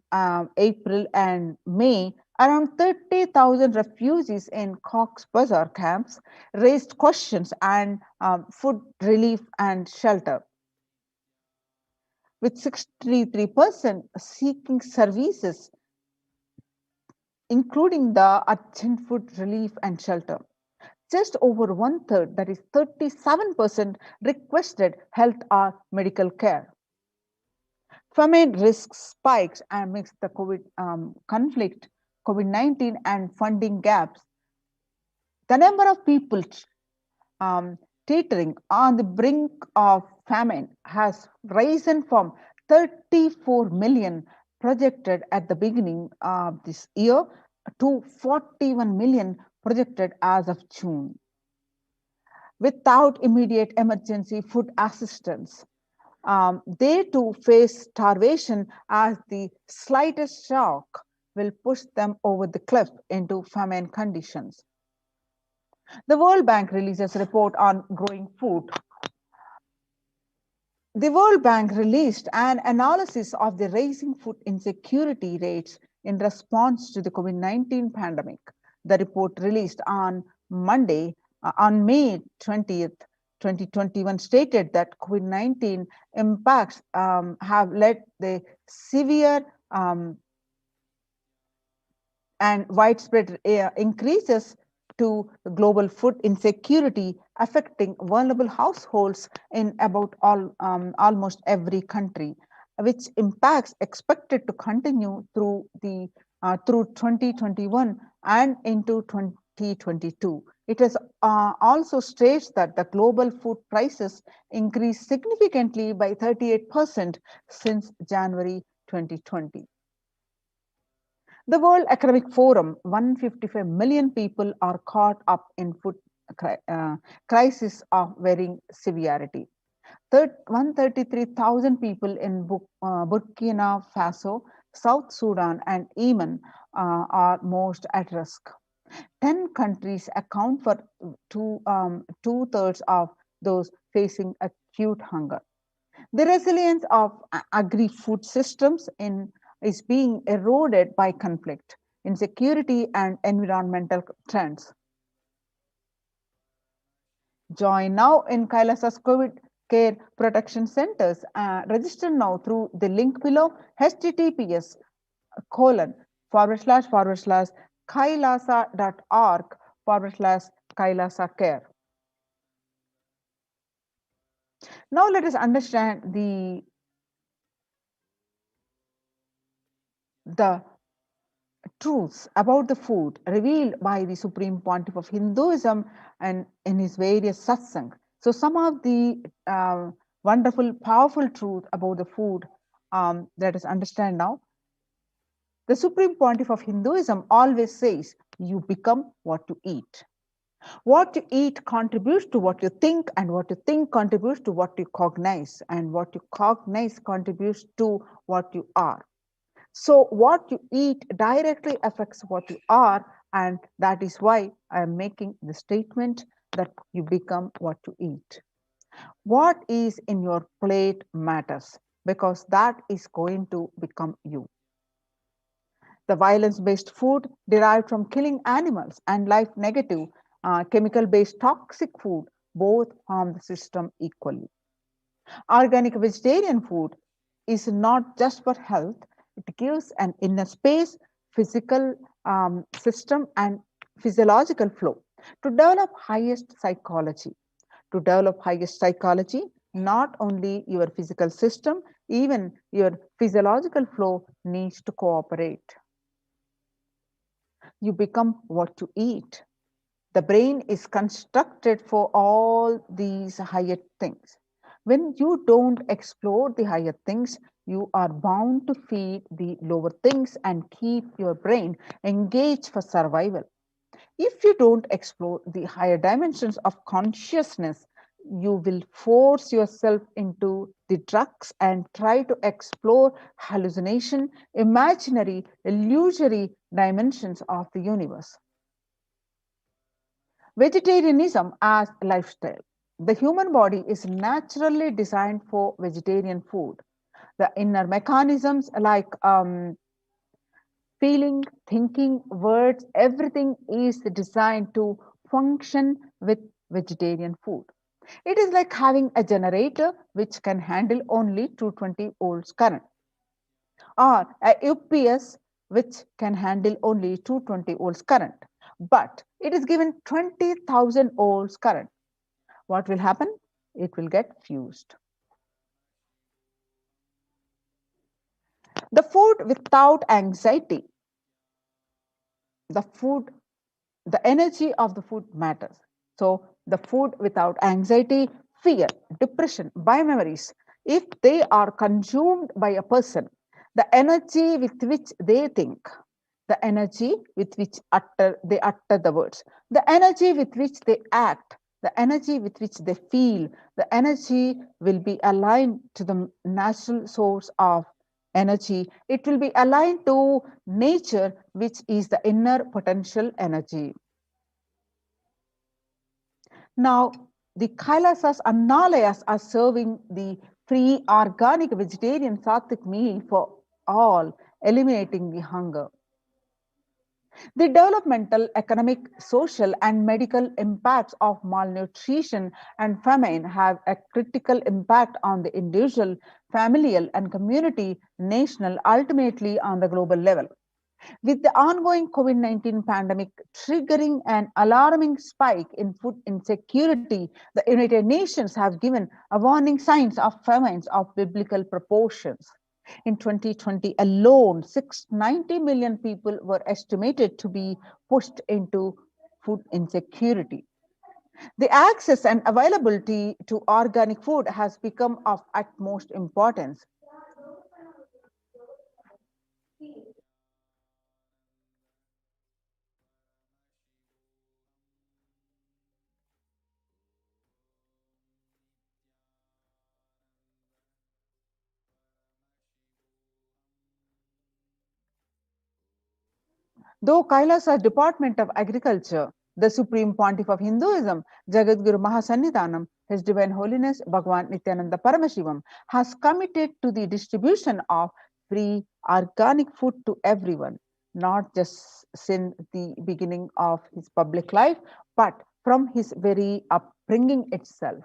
April and May, around 30,000 refugees in Cox's Bazar camps raised questions and food relief and shelter, with 63% seeking services, including the urgent food relief and shelter. Just over one third, that is 37%, requested health or medical care. Famine risk spikes amidst the COVID conflict, COVID-19 and funding gaps. The number of people teetering on the brink of famine has risen from 34 million projected at the beginning of this year to 41 million projected as of June. Without immediate emergency food assistance, they too face starvation, as the slightest shock will push them over the cliff into famine conditions. The World Bank releases a report on growing food. The World Bank released an analysis of the rising food insecurity rates in response to the COVID-19 pandemic. The report, released on Monday, on May 20th, 2021, stated that COVID-19 impacts have led the severe and widespread increases to global food insecurity, affecting vulnerable households in about almost every country, which impacts expected to continue through 2021 and into 2022. It has also states that the global food prices increased significantly by 38% since January 2020. The World Economic Forum, 155 million people are caught up in food crisis of varying severity. 133,000 people in Burkina Faso, South Sudan, and Yemen are most at risk. 10 countries account for two-thirds of those facing acute hunger. The resilience of agri-food systems is being eroded by conflict, insecurity, and environmental trends. Join now in Kailasa's COVID care protection centers. Register now through the link below, https://kailasa.org/Kailasa care. Now let us understand the truths about the food revealed by the Supreme Pontiff of Hinduism and in his various Satsang. So some of the wonderful, powerful truth about the food, let us understand now. The Supreme Pontiff of Hinduism always says, you become what you eat. What you eat contributes to what you think, and what you think contributes to what you cognize, and what you cognize contributes to what you are. So what you eat directly affects what you are, and that is why I am making the statement that you become what you eat. What is in your plate matters, because that is going to become you. The violence-based food derived from killing animals and life-negative chemical-based toxic food both harm the system equally. Organic vegetarian food is not just for health, it gives an inner space physical system and physiological flow, to develop highest psychology. To develop highest psychology, not only your physical system, even your physiological flow needs to cooperate. You become what you eat. The brain is constructed for all these higher things. When you don't explore the higher things, you are bound to feed the lower things and keep your brain engaged for survival. If you don't explore the higher dimensions of consciousness, you will force yourself into the drugs and try to explore hallucination, imaginary, illusory dimensions of the universe. Vegetarianism as lifestyle. The human body is naturally designed for vegetarian food. The inner mechanisms like feeling, thinking, words, everything is designed to function with vegetarian food. It is like having a generator which can handle only 220 volts current, or a UPS which can handle only 220 volts current, but it is given 20,000 volts current. What will happen? It will get fused. The food without anxiety. The energy of the food matters. So the food without anxiety, fear, depression, by memories, if they are consumed by a person, the energy with which they think, the energy with which they utter the words, the energy with which they act, the energy with which they feel, the energy will be aligned to the natural source of energy. It will be aligned to nature, which is the inner potential energy. Now, the Kailasas and Nalayas are serving the free organic vegetarian sattvic meal for all, eliminating the hunger. The developmental, economic, social, and medical impacts of malnutrition and famine have a critical impact on the individual, familial, and community, national, ultimately on the global level. With the ongoing COVID-19 pandemic triggering an alarming spike in food insecurity, the United Nations have given a warning signs of famines of biblical proportions. In 2020 alone, 690 million people were estimated to be pushed into food insecurity. The access and availability to organic food has become of utmost importance. Though Kailasa Department of Agriculture, the Supreme Pontiff of Hinduism, Jagadguru Mahasannidhanam, His Divine Holiness Bhagavan Nithyananda Paramashivam, has committed to the distribution of free organic food to everyone, not just since the beginning of his public life, but from his very upbringing itself.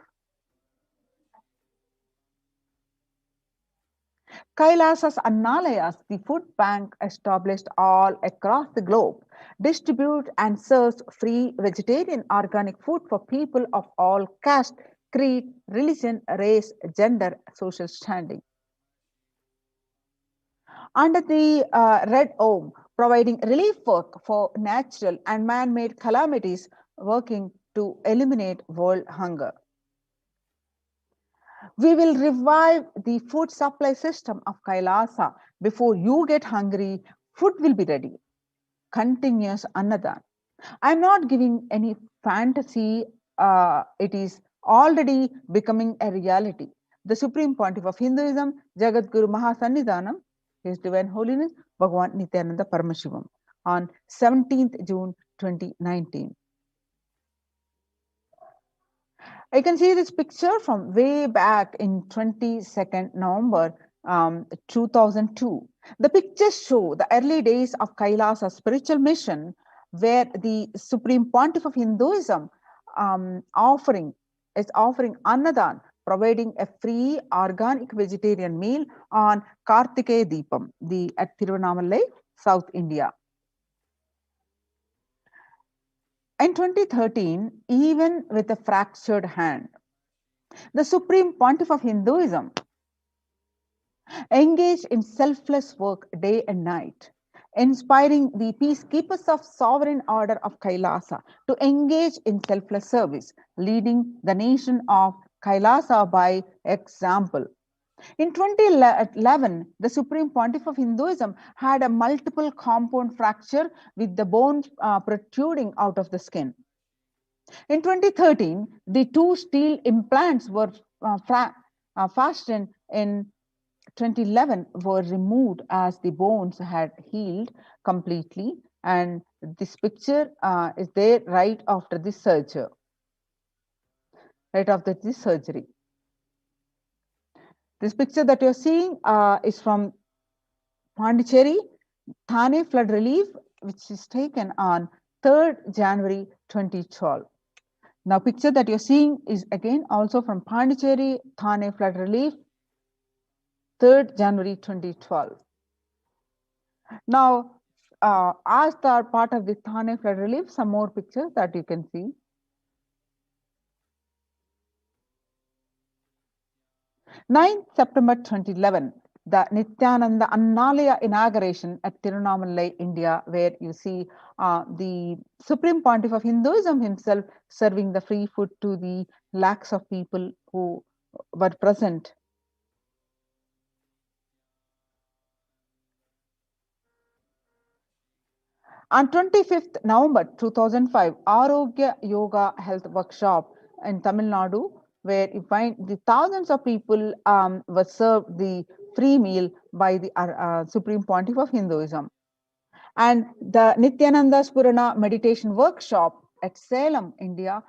Kailasas and Nalayas, the food bank established all across the globe, distribute and serves free vegetarian organic food for people of all caste, creed, religion, race, gender, social standing. Under the Red Om, providing relief work for natural and man-made calamities, working to eliminate world hunger. We will revive the food supply system of Kailasa. Before you get hungry, food will be ready. Continuous Annadan. I'm not giving any fantasy. It is already becoming a reality. The Supreme Pontiff of Hinduism, Jagadguru Mahasannidhanam, His Divine Holiness Bhagavan Nithyananda Paramashivam, on 17th June 2019. I can see this picture from way back in 22nd November 2002. The pictures show the early days of Kailasa spiritual mission, where the Supreme Pontiff of Hinduism is offering Annadan, providing a free organic vegetarian meal on Kartikeya Deepam, at Tiruvannamalai, South India. In 2013, even with a fractured hand, the Supreme Pontiff of Hinduism engaged in selfless work day and night, inspiring the peacekeepers of sovereign order of Kailasa to engage in selfless service, leading the nation of Kailasa by example. In 2011, the Supreme Pontiff of Hinduism had a multiple compound fracture with the bones protruding out of the skin. In 2013, the two steel implants were fastened in 2011 were removed as the bones had healed completely, and this picture is there right after the surgery. This picture that you're seeing is from Pondicherry, Thane flood relief, which is taken on 3rd January 2012. Now, picture that you're seeing is again also from Pondicherry, Thane flood relief, 3rd January 2012. Now, as the part of the Thane flood relief, some more pictures that you can see. 9th September 2011, the Nithyananda Annalaya inauguration at Tirunamalai, India, where you see the Supreme Pontiff of Hinduism himself serving the free food to the lakhs of people who were present. On 25th November 2005, Arogya Yoga Health Workshop in Tamil Nadu, where you find the thousands of people were served the free meal by the Supreme Pontiff of Hinduism. And the Nithyananda Spurana Meditation Workshop at Salem, India,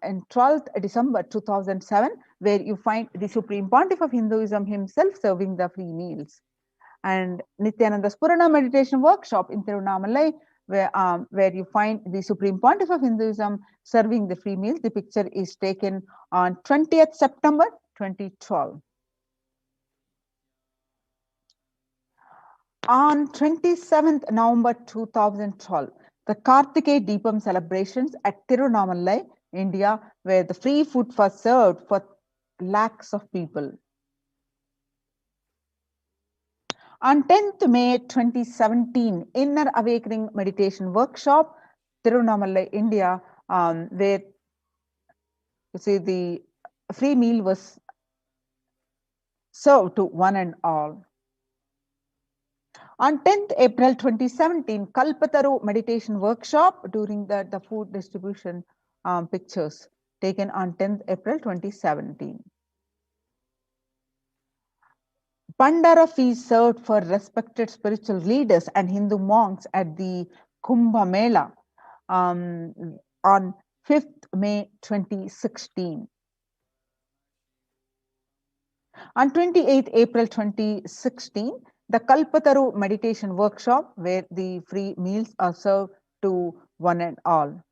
in 12th December 2007, where you find the Supreme Pontiff of Hinduism himself serving the free meals. And Nithyananda Spurana Meditation Workshop in Tirunamalai, where you find the Supreme Pontiff of Hinduism serving the free meals. The picture is taken on 20th September 2012. On 27th November 2012, the Kartikeya Deepam celebrations at Tirunamalai, India, where the free food was served for lakhs of people. On 10th May 2017, Inner Awakening Meditation Workshop, Tirunamalai, India, where you see the free meal was served to one and all. On 10th April 2017, Kalpataru Meditation Workshop during the food distribution pictures taken on 10th April 2017. Pandara feast served for respected spiritual leaders and Hindu monks at the Kumbh Mela on 5th May 2016. On 28th April 2016, the Kalpataru Meditation Workshop, where the free meals are served to one and all.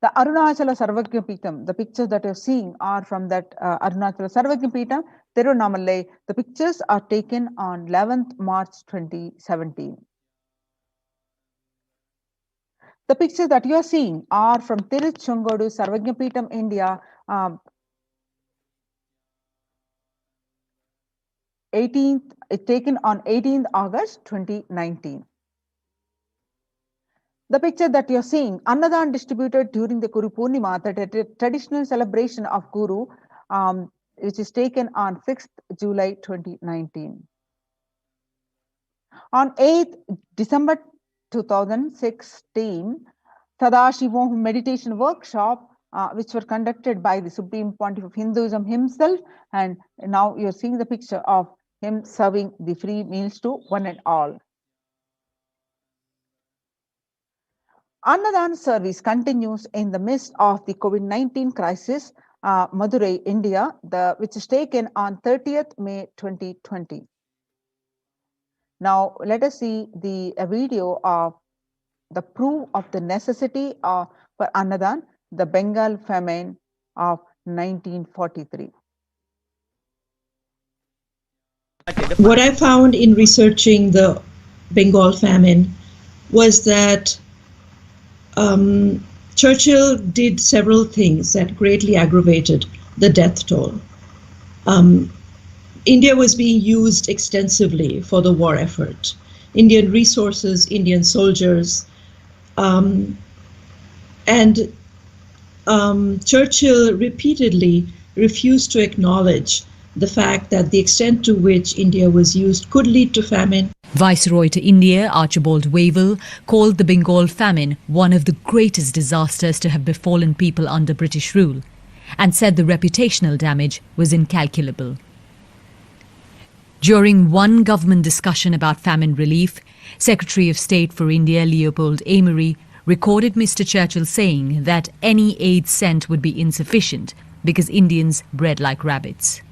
The Arunachala Sarvagya Peetham, the pictures that you're seeing are from that Arunachala Sarvagya Peetham, Tirunamalai. The pictures are taken on 11th March 2017. The pictures that you are seeing are from Tiruchengodu Sarvagya Peetham, India, taken on 18th August 2019. The picture that you're seeing, Annadan distributed during the Guru Purnima, the traditional celebration of Guru, which is taken on 6th July 2019. On 8th December 2016, Sadashivoham meditation workshop, which were conducted by the Supreme Pontiff of Hinduism himself, and now you're seeing the picture of him serving the free meals to one and all. Annadan service continues in the midst of the COVID-19 crisis, Madurai, India, which is taken on 30th May 2020. Now, let us see a video of the proof of the necessity for Annadan, the Bengal famine of 1943. What I found in researching the Bengal famine was that Churchill did several things that greatly aggravated the death toll. India was being used extensively for the war effort. Indian resources, Indian soldiers, and Churchill repeatedly refused to acknowledge the fact that the extent to which India was used could lead to famine. Viceroy to India, Archibald Wavell, called the Bengal famine one of the greatest disasters to have befallen people under British rule, and said the reputational damage was incalculable. During one government discussion about famine relief, Secretary of State for India Leopold Amery recorded Mr. Churchill saying that any aid sent would be insufficient because Indians bred like rabbits.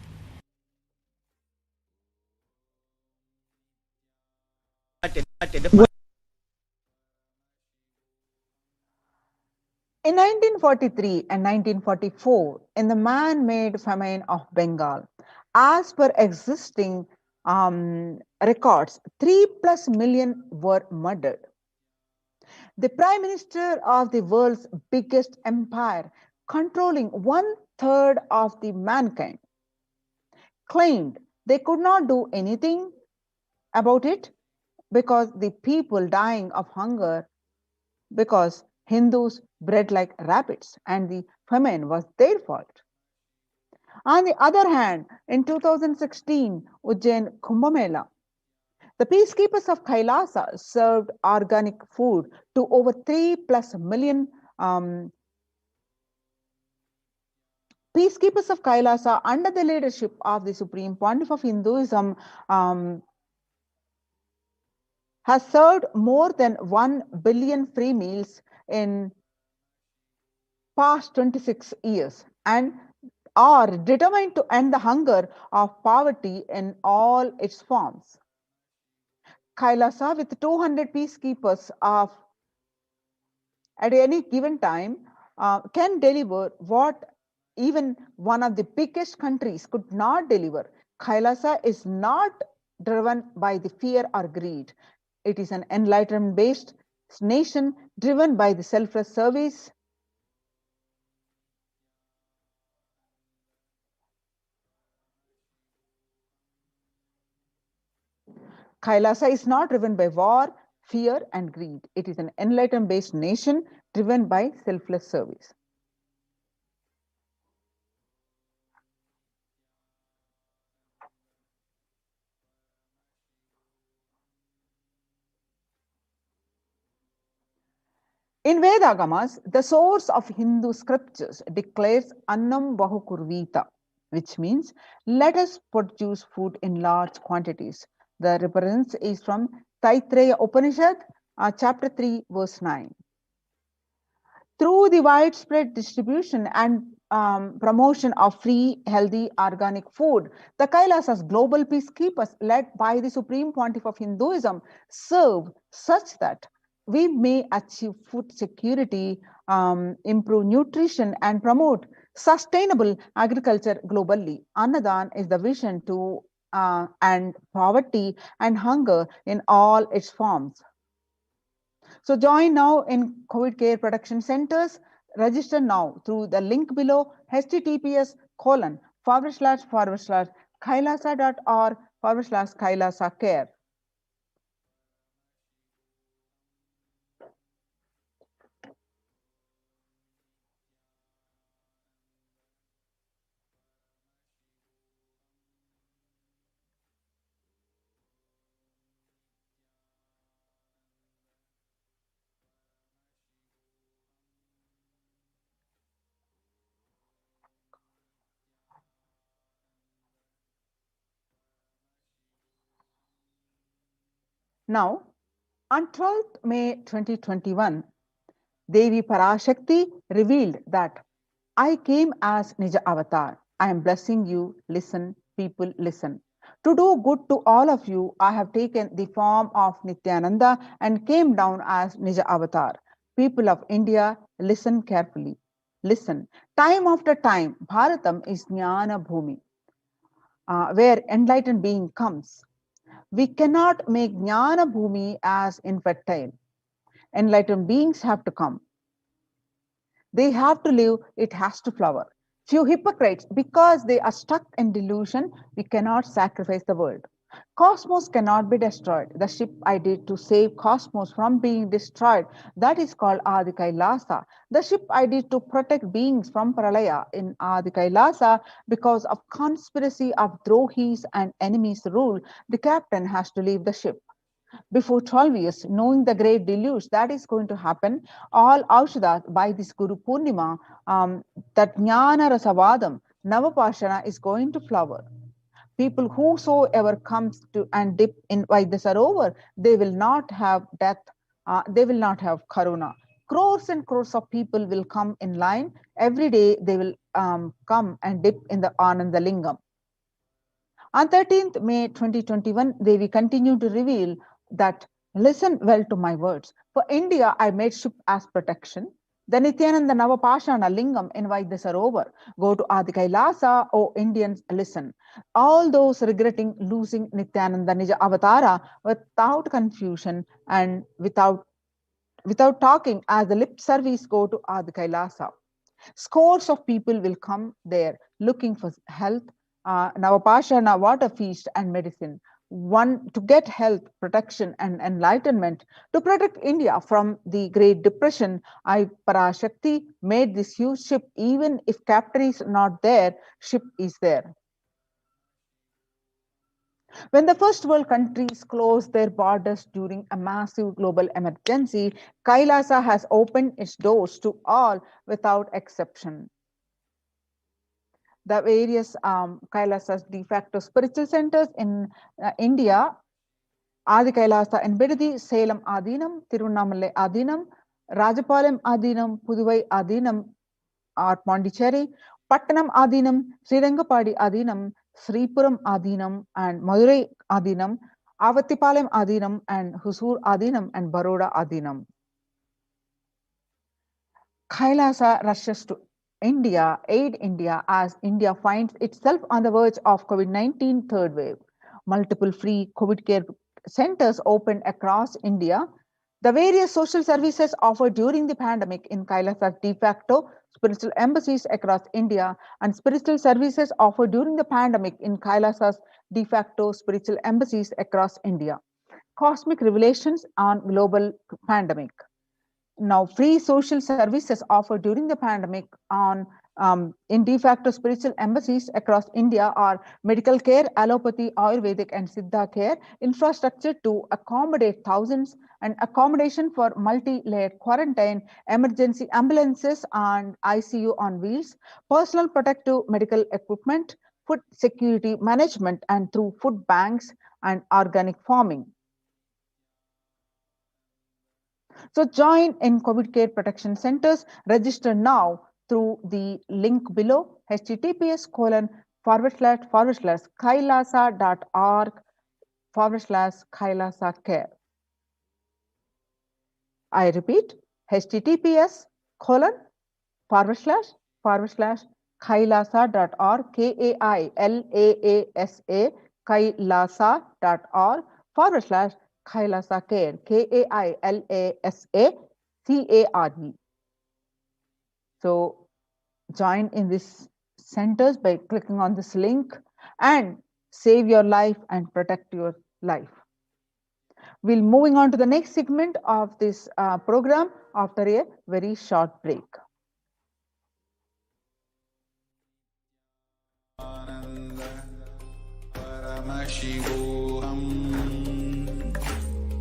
In 1943 and 1944, in the man-made famine of Bengal, as per existing records, 3+ million were murdered. The Prime Minister of the world's biggest empire, controlling 1/3 of the mankind, claimed they could not do anything about it because the people dying of hunger, because Hindus bred like rabbits and the famine was their fault. On the other hand, in 2016 Ujjain Kumbh Mela, the peacekeepers of Kailasa served organic food to over 3+ million peacekeepers of Kailasa under the leadership of the Supreme Pontiff of Hinduism has served more than 1 billion free meals in past 26 years and are determined to end the hunger of poverty in all its forms. Kailasa, with 200 peacekeepers at any given time, can deliver what even one of the biggest countries could not deliver. Kailasa is not driven by the fear or greed. It is an enlightenment-based nation driven by the selfless service. Kailasa is not driven by war, fear, and greed. It is an enlightenment-based nation driven by selfless service. In Vedagamas, the source of Hindu scriptures declares Annam Bahukurvita, which means let us produce food in large quantities. The reference is from Taittiriya Upanishad, chapter 3, verse 9. Through the widespread distribution and promotion of free, healthy, organic food, the Kailasa's global peacekeepers, led by the Supreme Pontiff of Hinduism, serve such that we may achieve food security, improve nutrition, and promote sustainable agriculture globally. Annadan is the vision to end poverty and hunger in all its forms. So join now in COVID care production centers. Register now through the link below, https://kailasa.org/Kailasa care. Now, on 12th May 2021, Devi Parashakti revealed that I came as Nija Avatar. I am blessing you. Listen, people, listen. To do good to all of you, I have taken the form of Nithyananda and came down as Nija Avatar. People of India, listen carefully. Listen. Time after time, Bharatam is Jnana Bhumi. where enlightened being comes. We cannot make Jnana Bhumi as infertile. Enlightened beings have to come. They have to live, it has to flower. Few hypocrites, because they are stuck in delusion, we cannot sacrifice the world. Cosmos cannot be destroyed. The ship I did to save cosmos from being destroyed, that is called Adi Kailasa. The ship I did to protect beings from Pralaya in Adi Kailasa, because of conspiracy of Drohis and enemies rule, the captain has to leave the ship. Before 12 years, knowing the great deluge that is going to happen, all Aushadas by this Guru Purnima, that Jnana Rasavadam, Navapashana is going to flower. People whosoever comes to and dip in Vaidyasarovar, they will not have death, they will not have Karuna. Crores and crores of people will come in line. Every day they will come and dip in the Ananda Lingam. On 13th May 2021, Devi continued to reveal that, listen well to my words. For India, I made ship as protection. The Nithyananda Navapashana Lingam invite this over. Go to Adi Kailasa, O Indians, listen. All those regretting losing Nithyananda Nija Avatara without confusion and without talking, as the lip service, go to Adi Kailasa. Scores of people will come there looking for health, Navapashana, water feast and medicine. One, to get health, protection and enlightenment. To protect India from the Great Depression, I, Parashakti, made this huge ship. Even if captain is not there, ship is there. When the first world countries closed their borders during a massive global emergency, Kailasa has opened its doors to all without exception. The various Kailasa's de facto spiritual centers in India, Adi Kailasa in Bidadi, Salem Adinam, Tirunnamalai Adinam, Rajapalam Adinam, Puduvai Adinam or Pondicherry, Pattanam Adinam, Srirangapadi Adinam, Sripuram Adinam and Madurai Adinam, Avattipalam Adinam and Husur Adinam and Baroda Adinam. Kailasa rushes to India, aid India as India finds itself on the verge of COVID-19 third wave. Multiple free COVID care centers opened across India. The various social services offered during the pandemic in Kailasa's de facto spiritual embassies across India and spiritual services offered during the pandemic in Kailasa's de facto spiritual embassies across India. Cosmic revelations on global pandemic. Now, free social services offered during the pandemic in de facto spiritual embassies across India are medical care, allopathy, Ayurvedic and Siddha care, infrastructure to accommodate thousands and accommodation for multi-layered quarantine, emergency ambulances and ICU on wheels, personal protective medical equipment, food security management and through food banks and organic farming. So join in COVID care protection centers. Register now through the link below, https://kailasa.org/Kailasa care. I repeat, https://kailasa.org, KAILAASA, kailasa.org/Kailasa care, KAILASA CARE. So join in these centers by clicking on this link and save your life and protect your life. We'll moving on to the next segment of this program after a very short break. Paramashivoham.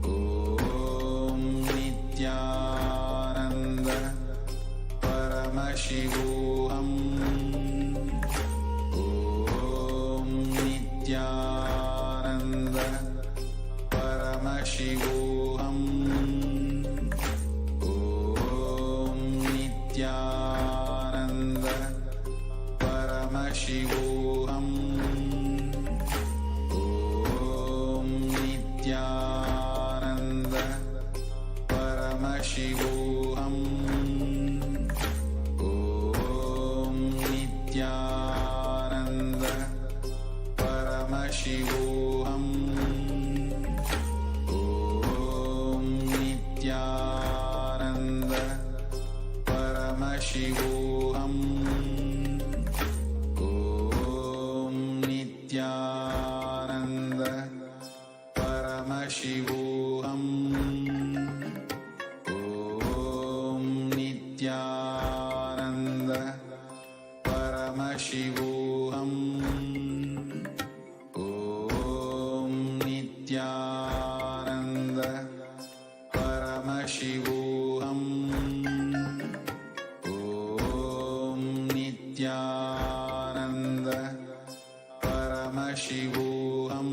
Om Nithyananda Paramashivoham. Om Nithyananda Paramashivoham. Om Nithyananda Paramashivoham. Paramashivoham. Om Nithyananda Paramashivoham. Om Nithyananda Paramashivoham. Om Nithyananda Paramashivoham. Om Nithyananda Paramashivoham. Om Nithyananda Paramashivoham.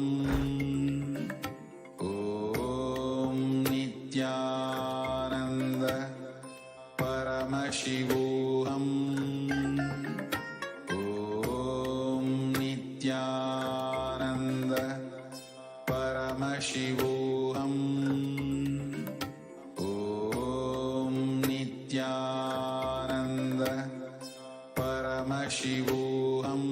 Om Nithyananda Paramashivoham. Om Nithyananda Paramashivoham. Om Nithyananda Paramashivoham.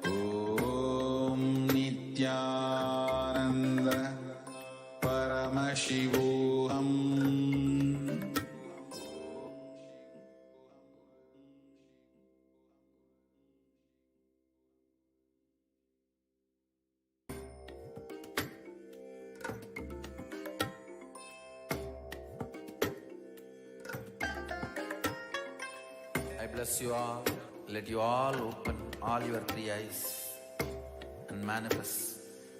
Om Nithyananda Paramashivoham. I bless you all. Let you all open all your three eyes and manifest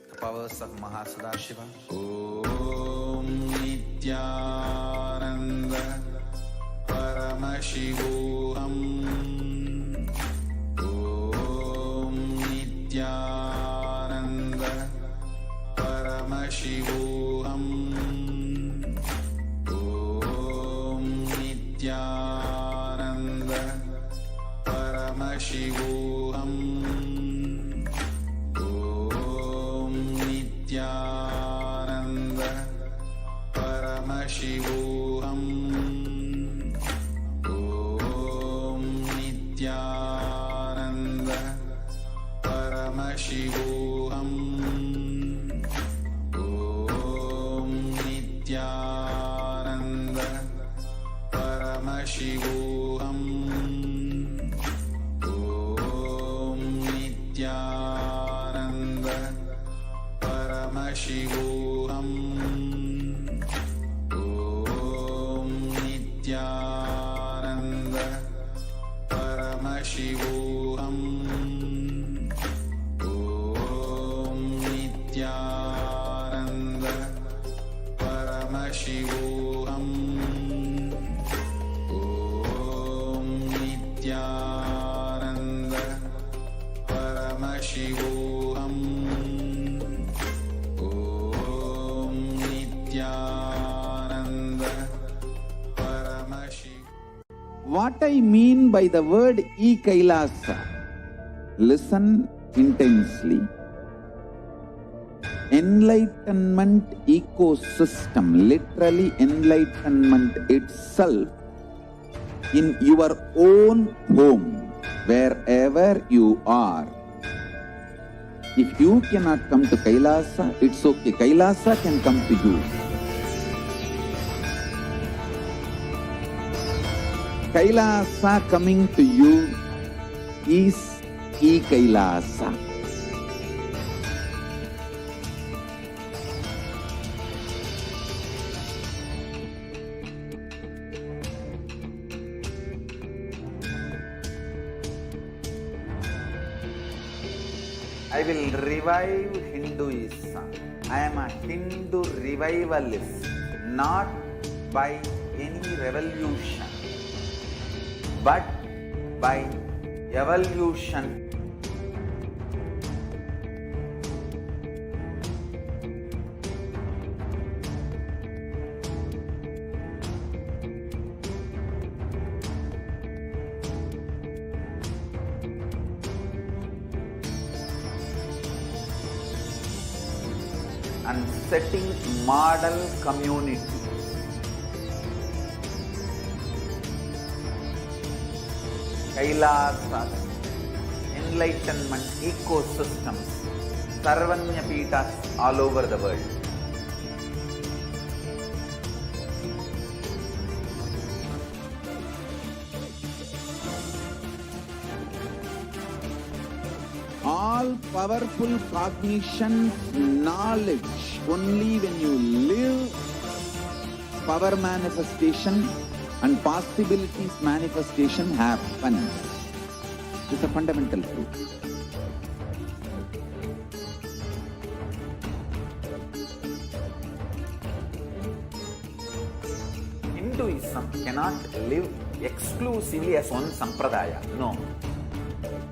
the powers of Mahasadashiva. Om Nithyananda Paramashivoham. Om Nithyananda Paramashivoham. Om Nithyananda Paramashivoham. Om Nithyananda Paramashivoham. Om Nithyananda Paramashivoham. Om Nithyananda Paramashivoham. Om Nithyananda Paramashivoham. Om Nithyananda Paramashivoham. Om Nithyananda Paramashivoham. Om Nithyananda Paramashivoham. Om Nithyananda Paramashivoham. What I mean by the word Kailasa, listen intensely. Enlightenment ecosystem, literally enlightenment itself, in your own home, wherever you are. If you cannot come to Kailasa, it's okay. Kailasa can come to you. Kailasa coming to you is Kailasa. I will revive Hinduism. I am a Hindu revivalist, not by any revolution, but by evolution. And setting model community. Kailasa, enlightenment ecosystems, Sarvanya Peethas all over the world. All powerful cognition, knowledge, only when you live, power manifestation and possibilities manifestation happen. This is a fundamental truth. Hinduism cannot live exclusively as one sampradaya. No.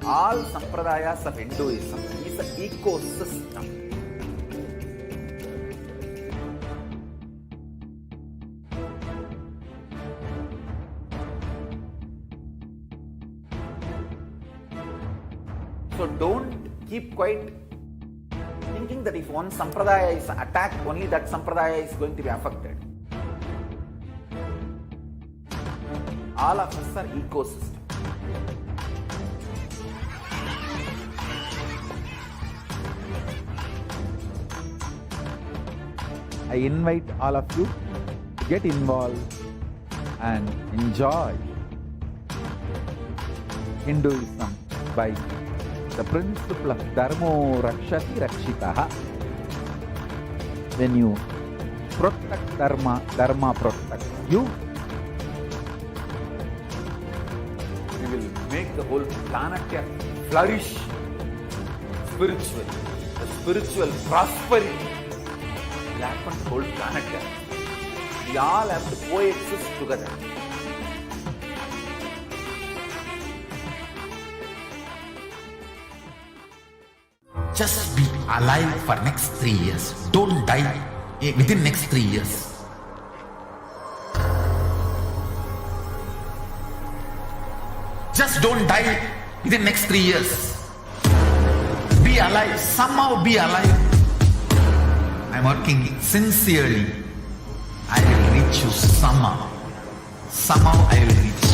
All sampradayas of Hinduism is an ecosystem. So don't keep quiet thinking that if one sampradaya is attacked, only that sampradaya is going to be affected. All of us are ecosystem. I invite all of you to get involved and enjoy Hinduism by the principle of Dharmo Rakshati Rakshitaha. When you protect Dharma, Dharma protects you. We will make the whole planet flourish spiritually. The spiritual prosperity will happen to the whole planet. We all have to coexist together. Just be alive for next 3 years. Don't die within next 3 years. Just don't die within next 3 years. Be alive. Somehow be alive. I'm working sincerely. I will reach you somehow. Somehow I will reach you.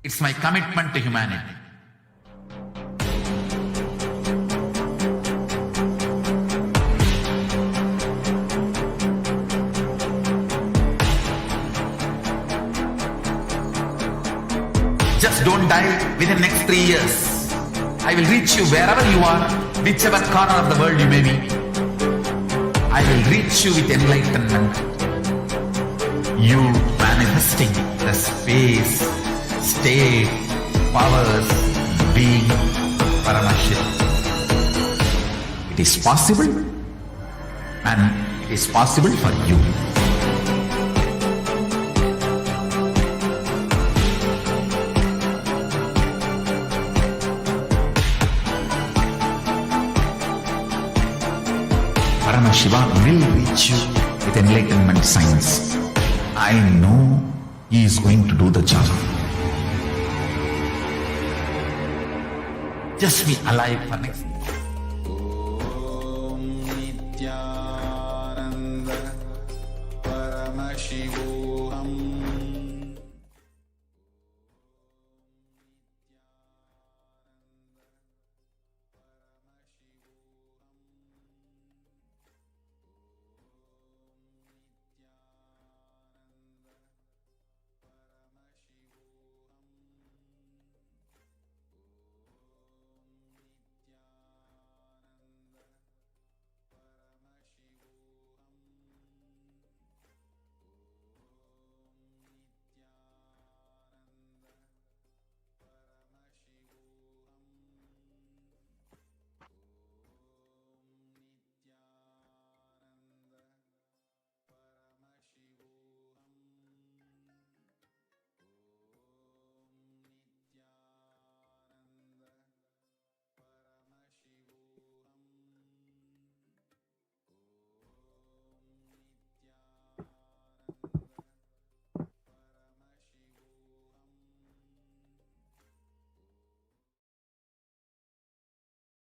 It's my commitment to humanity. Just don't die within next 3 years. I will reach you wherever you are, whichever corner of the world you may be. I will reach you with enlightenment. You manifesting the space, state, powers, being Paramashivoham. It is possible, and it is possible for you. Paramashivoham will reach you with enlightenment science. I know he is going to do the job. Just be alive for next. Om Nithyananda Paramashivoham.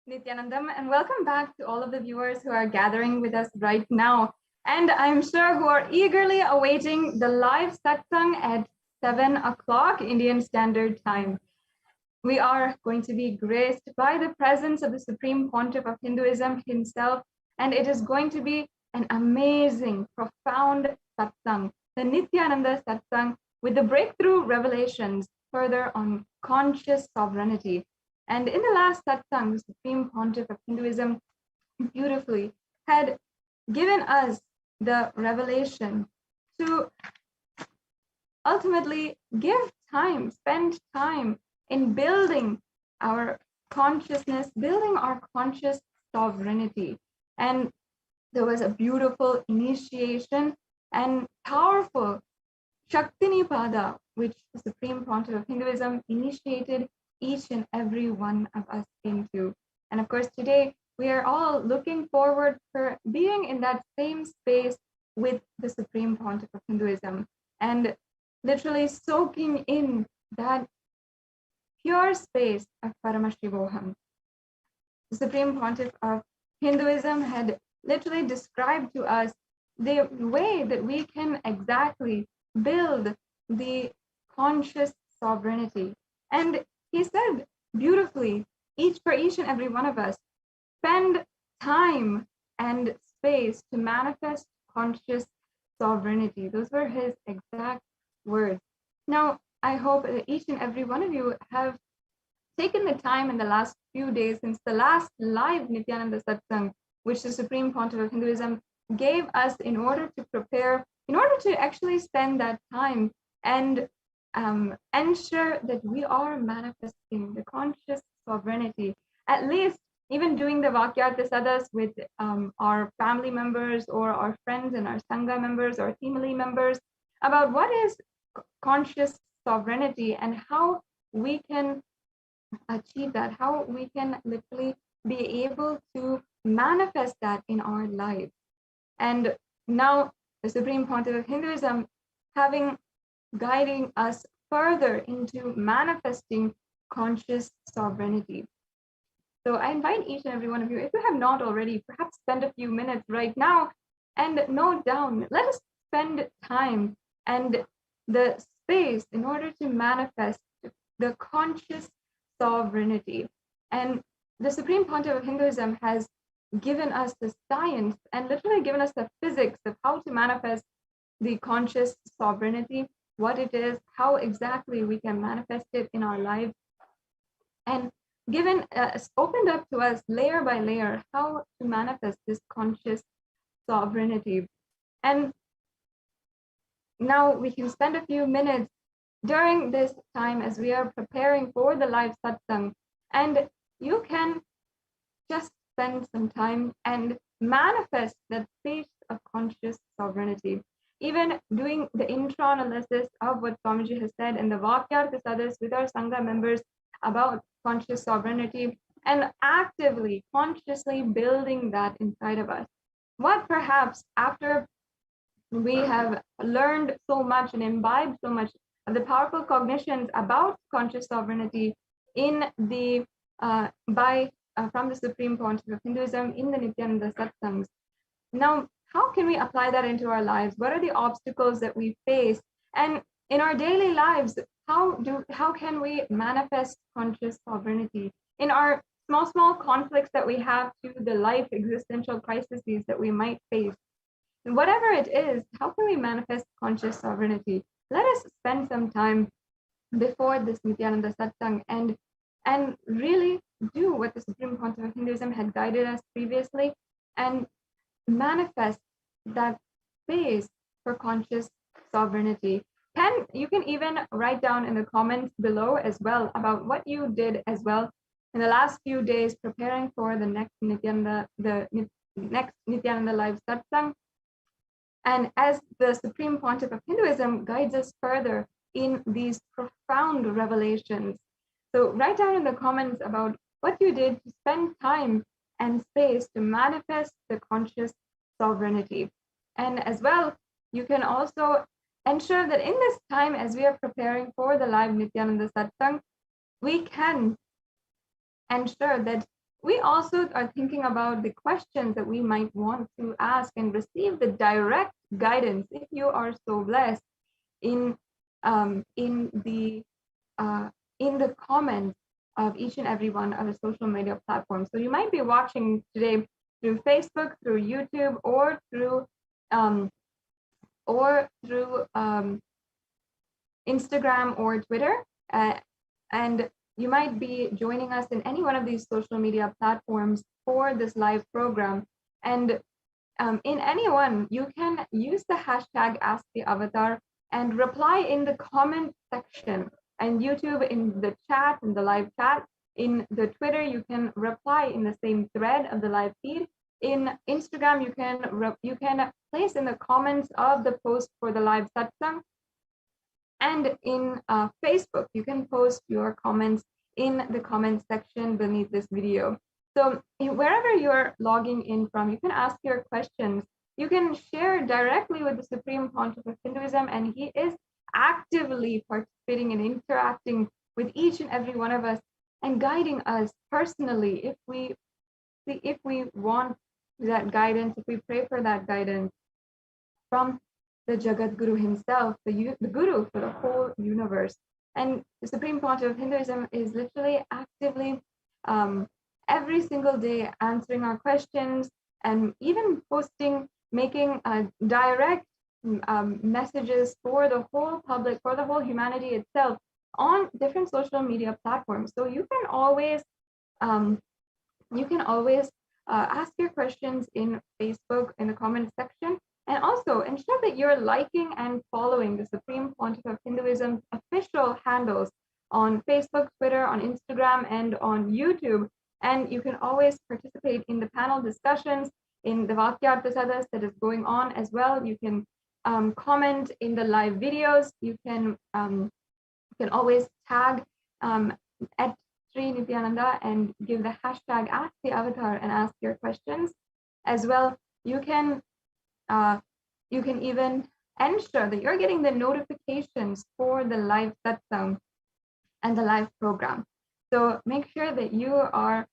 Nithyanandam, and welcome back to all of the viewers who are gathering with us right now. And I'm sure who are eagerly awaiting the live satsang at 7 o'clock Indian Standard Time. We are going to be graced by the presence of the Supreme Pontiff of Hinduism himself, and it is going to be an amazing, profound satsang, the Nithyananda Satsang, with the breakthrough revelations further on conscious sovereignty. And in the last satsang, the Supreme Pontiff of Hinduism beautifully had given us the revelation to ultimately give time, spend time in building our consciousness, building our conscious sovereignty. And there was a beautiful initiation and powerful Shaktinipada, which the Supreme Pontiff of Hinduism initiated each and every one of us into. And of course, today we are all looking forward for being in that same space with the Supreme Pontiff of Hinduism and literally soaking in that pure space of Paramashivoham. The Supreme Pontiff of Hinduism had literally described to us the way that we can exactly build the conscious sovereignty. And he said beautifully, for each and every one of us, spend time and space to manifest conscious sovereignty. Those were his exact words. Now, I hope that each and every one of you have taken the time in the last few days since the last live Nithyananda Satsang, which the Supreme Pontiff of Hinduism gave us in order to prepare, in order to actually spend that time and ensure that we are manifesting the conscious sovereignty, at least even doing the Vakyartasadas with our family members or our friends and our Sangha members or Thimali members about what is conscious sovereignty and how we can achieve that, how we can literally be able to manifest that in our lives. And now the Supreme Pontiff of Hinduism guiding us further into manifesting conscious sovereignty. So I invite each and every one of you, if you have not already, perhaps spend a few minutes right now and note down, let us spend time and the space in order to manifest the conscious sovereignty. And the Supreme Pontiff of Hinduism has given us the science and literally given us the physics of how to manifest the conscious sovereignty, what it is, how exactly we can manifest it in our lives, and opened up to us layer by layer how to manifest this conscious sovereignty. And now we can spend a few minutes during this time as we are preparing for the live satsang, and you can just spend some time and manifest that space of conscious sovereignty. Even doing the intro analysis of what Swamiji has said in the Vakyartasadas with our Sangha members about conscious sovereignty and actively, consciously building that inside of us. What perhaps after we have learned so much and imbibed so much of the powerful cognitions about conscious sovereignty in the from the Supreme Pontiff of Hinduism in the Nithyananda Satsangs. Now, how can we apply that into our lives? What are the obstacles that we face? And in our daily lives, how can we manifest conscious sovereignty? In our small conflicts that we have to the life existential crises that we might face. And whatever it is, how can we manifest conscious sovereignty? Let us spend some time before this Nithyananda Satsang and really do what the Supreme Pontiff of Hinduism had guided us previously and manifest that space for conscious sovereignty. You can even write down in the comments below as well about what you did as well in the last few days preparing for the next Nithyananda Live Satsang. And as the Supreme Pontiff of Hinduism guides us further in these profound revelations. So write down in the comments about what you did to spend time and space to manifest the conscious sovereignty. And as well, you can also ensure that in this time, as we are preparing for the live Nithyananda Satsang, we can ensure that we also are thinking about the questions that we might want to ask and receive the direct guidance, if you are so blessed, in in the comments of each and every one of the social media platforms. So you might be watching today through Facebook, through YouTube, or through Instagram or Twitter, and you might be joining us in any one of these social media platforms for this live program. And in any one, you can use the hashtag #AskTheAvatar and reply in the comment section. And YouTube in the chat, in the live chat. In the Twitter, you can reply in the same thread of the live feed. In Instagram, you can place in the comments of the post for the live satsang. And in Facebook, you can post your comments in the comment section beneath this video. So wherever you're logging in from, you can ask your questions. You can share directly with the Supreme Pontiff of Hinduism, and he is actively participating and interacting with each and every one of us and guiding us personally if we want that guidance, if we pray for that guidance from the Jagat Guru himself, the Guru for the whole universe. And the Supreme Pontiff of Hinduism is literally actively every single day answering our questions and even making direct messages for the whole public, for the whole humanity itself on different social media platforms. So you can always ask your questions in Facebook in the comment section, and also ensure that you're liking and following the Supreme Pontiff of Hinduism's official handles on Facebook, Twitter, on Instagram, and on YouTube. And you can always participate in the panel discussions, in the Vakyarthasadas that is going on as well. You can comment in the live videos. You can always tag at Sri Nithyananda and give the hashtag #AskTheAvatar and ask your questions. As well, you can even ensure that you're getting the notifications for the live satsang and the live program. So make sure that you are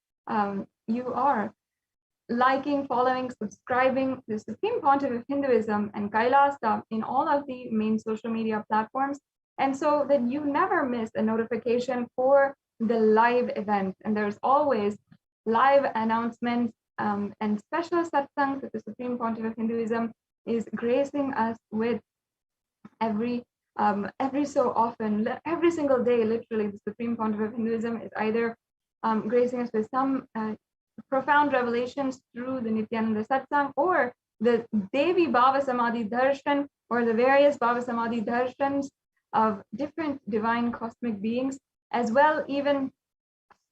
liking, following, subscribing the Supreme Pontiff of Hinduism and Kailasa in all of the main social media platforms, and so that you never miss a notification for the live event. And there's always live announcements and special satsangs that the Supreme Pontiff of Hinduism is gracing us with every so often, every single day. Literally, the Supreme Pontiff of Hinduism is either gracing us with some profound revelations through the Nithyananda Satsang, or the Devi Bhava Samadhi Darshan, or the various Bhava Samadhi Darshans of different divine cosmic beings, as well even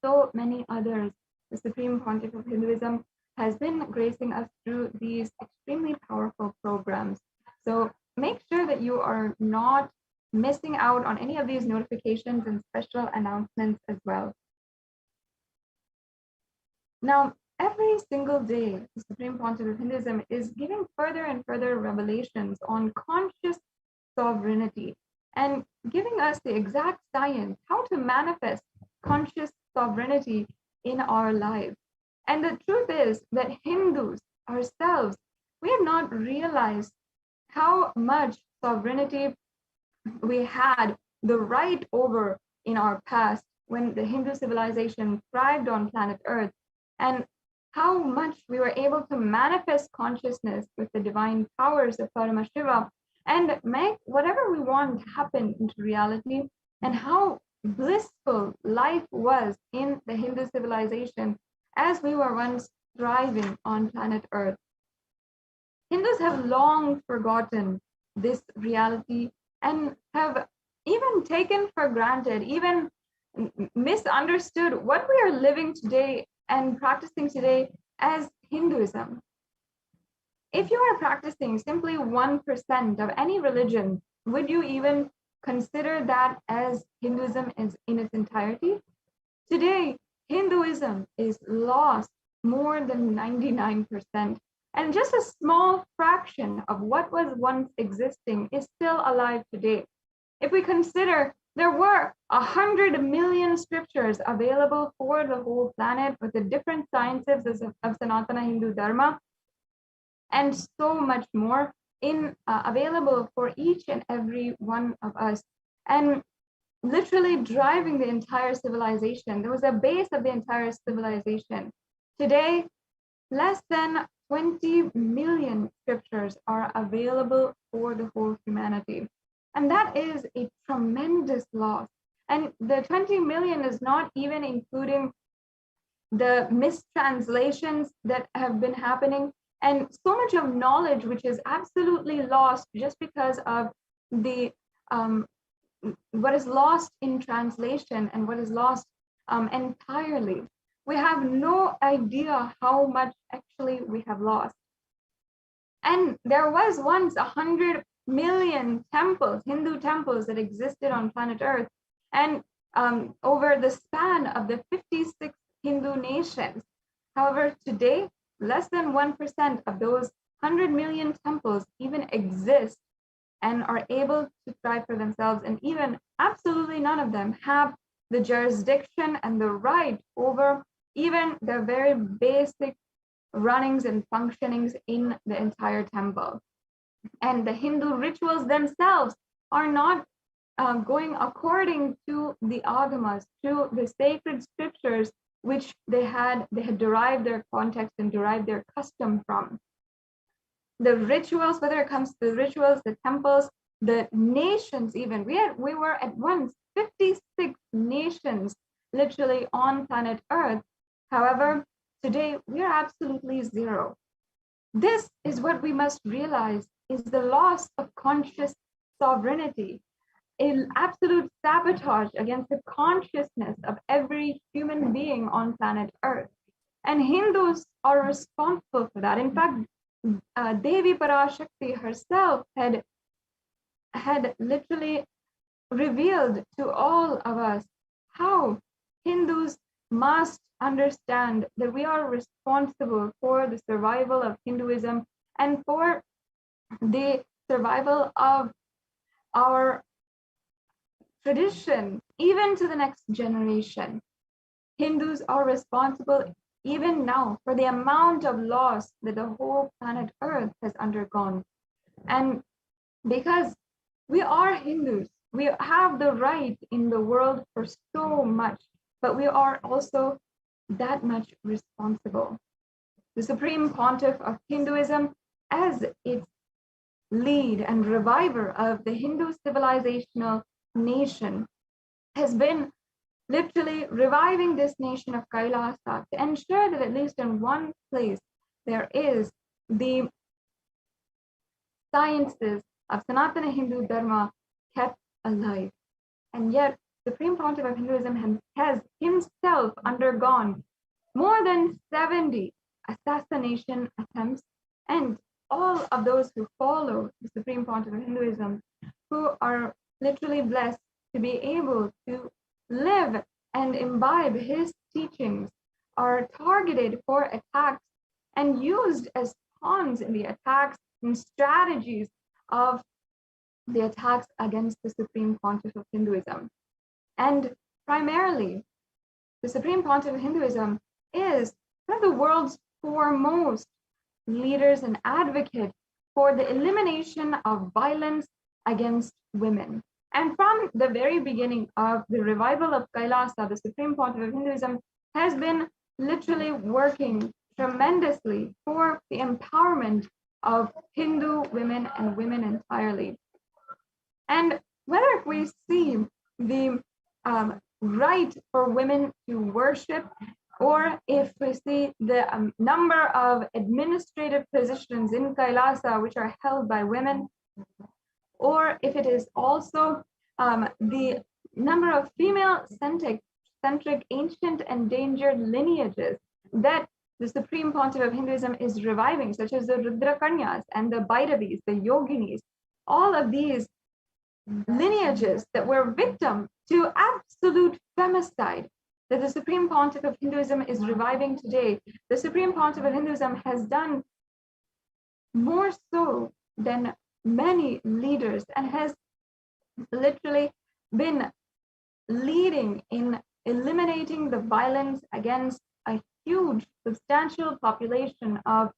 so many others. The Supreme Pontiff of Hinduism has been gracing us through these extremely powerful programs. So make sure that you are not missing out on any of these notifications and special announcements as well. Now, every single day, the Supreme Pontiff of Hinduism is giving further and further revelations on conscious sovereignty and giving us the exact science, how to manifest conscious sovereignty in our lives. And the truth is that Hindus ourselves, we have not realized how much sovereignty we had the right over in our past when the Hindu civilization thrived on planet Earth, and how much we were able to manifest consciousness with the divine powers of Paramashivoham and make whatever we want happen into reality, and how blissful life was in the Hindu civilization as we were once thriving on planet Earth. Hindus have long forgotten this reality and have even taken for granted, even misunderstood what we are living today and practicing today as Hinduism. If you are practicing simply 1% of any religion, would you even consider that as Hinduism in its entirety? Today, Hinduism is lost more than 99%, and just a small fraction of what was once existing is still alive today. If we consider there were 100 million scriptures available for the whole planet with the different sciences of Sanatana Hindu Dharma, and so much more available for each and every one of us, and literally driving the entire civilization. There was a base of the entire civilization. Today, less than 20 million scriptures are available for the whole humanity. And that is a tremendous loss. And the 20 million is not even including the mistranslations that have been happening, and so much of knowledge which is absolutely lost just because of the what is lost in translation and what is lost entirely. We have no idea how much actually we have lost. And there was once 100 million temples, Hindu temples, that existed on planet Earth. And over the span of the 56 Hindu nations. However, today, less than 1% of those 100 million temples even exist and are able to thrive for themselves. And even absolutely none of them have the jurisdiction and the right over even the very basic runnings and functionings in the entire temple. And the Hindu rituals themselves are not going according to the agamas, to the sacred scriptures which they had derived their context and derived their custom from. The rituals, whether it comes to the rituals, the temples, the nations even, we were at once 56 nations literally on planet Earth. However, today we are absolutely zero. This is what we must realize is the loss of conscious sovereignty, an absolute sabotage against the consciousness of every human being on planet Earth. And Hindus are responsible for that. In fact, Devi Parashakti herself had literally revealed to all of us how Hindus must understand that we are responsible for the survival of Hinduism and for the survival of our tradition, even to the next generation. Hindus are responsible even now for the amount of loss that the whole planet Earth has undergone. And because we are Hindus, we have the right in the world for so much, but we are also that much responsible. The Supreme Pontiff of Hinduism, as its lead and reviver of the Hindu civilizational nation, has been literally reviving this nation of Kailasa to ensure that at least in one place there is the sciences of Sanatana Hindu Dharma kept alive. And yet, Supreme Pontiff of Hinduism has himself undergone more than 70 assassination attempts, and all of those who follow the Supreme Pontiff of Hinduism, who are literally blessed to be able to live and imbibe his teachings, are targeted for attacks and used as pawns in the attacks and strategies of the attacks against the Supreme Pontiff of Hinduism. And primarily, the Supreme Pontiff of Hinduism is one of the world's foremost leaders and advocates for the elimination of violence against women. And from the very beginning of the revival of Kailasa, the Supreme Pontiff of Hinduism has been literally working tremendously for the empowerment of Hindu women and women entirely. And whether we see the right for women to worship, or if we see the number of administrative positions in Kailasa which are held by women, or if it is also the number of female-centric ancient endangered lineages that the Supreme Pontiff of Hinduism is reviving, such as the Rudrakanyas and the Bhairavis, the Yoginis, all of these lineages that were victim to absolute femicide that the Supreme Pontiff of Hinduism is reviving today. The Supreme Pontiff of Hinduism has done more so than many leaders and has literally been leading in eliminating the violence against a huge, substantial population of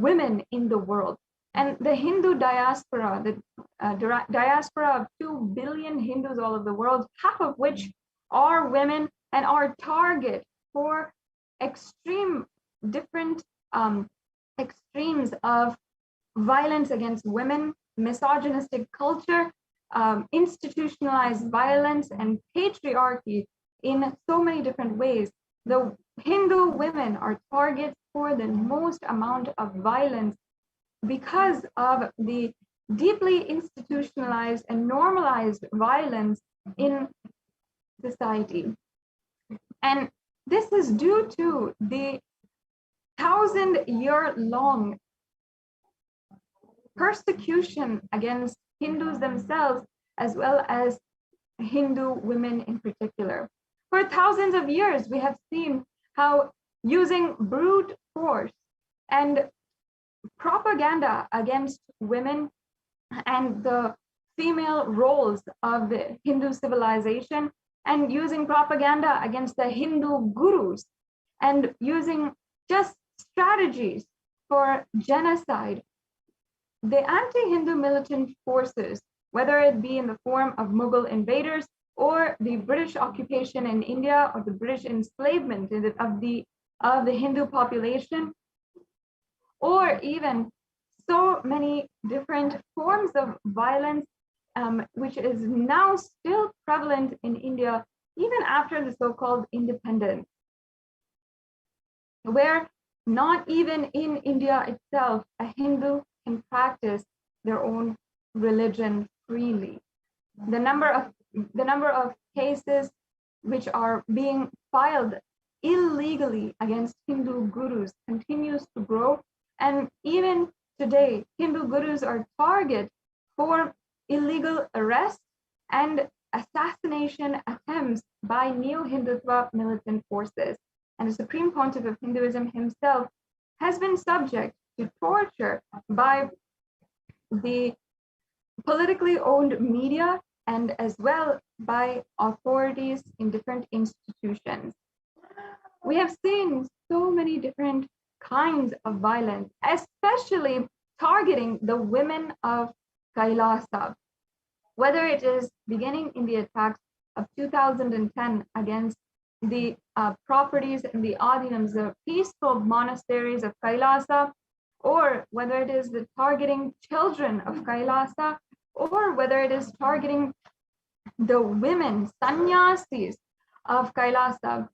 women in the world. And the Hindu diaspora, the diaspora of 2 billion Hindus all over the world, half of which are women and are target for different extremes of violence against women, misogynistic culture, institutionalized violence, and patriarchy in so many different ways. The Hindu women are targets for the most amount of violence because of the deeply institutionalized and normalized violence in society. And this is due to the 1,000-year-long persecution against Hindus themselves, as well as Hindu women in particular. For thousands of years, we have seen how using brute force and propaganda against women and the female roles of the Hindu civilization, and using propaganda against the Hindu gurus, and using just strategies for genocide. The anti-Hindu militant forces, whether it be in the form of Mughal invaders or the British occupation in India or the British enslavement of the Hindu population, or even so many different forms of violence, which is now still prevalent in India, even after the so-called independence, where not even in India itself, a Hindu can practice their own religion freely. The number of cases which are being filed illegally against Hindu gurus continues to grow. And even today, Hindu gurus are target for illegal arrest and assassination attempts by neo-Hindutva militant forces. And the Supreme Pontiff of Hinduism himself has been subject to torture by the politically owned media and as well by authorities in different institutions. We have seen so many different kinds of violence, especially targeting the women of Kailasa, whether it is beginning in the attacks of 2010 against the properties and the adinams, the peaceful monasteries of Kailasa, or whether it is the targeting children of Kailasa, or whether it is targeting the women, sannyasis of Kailasa,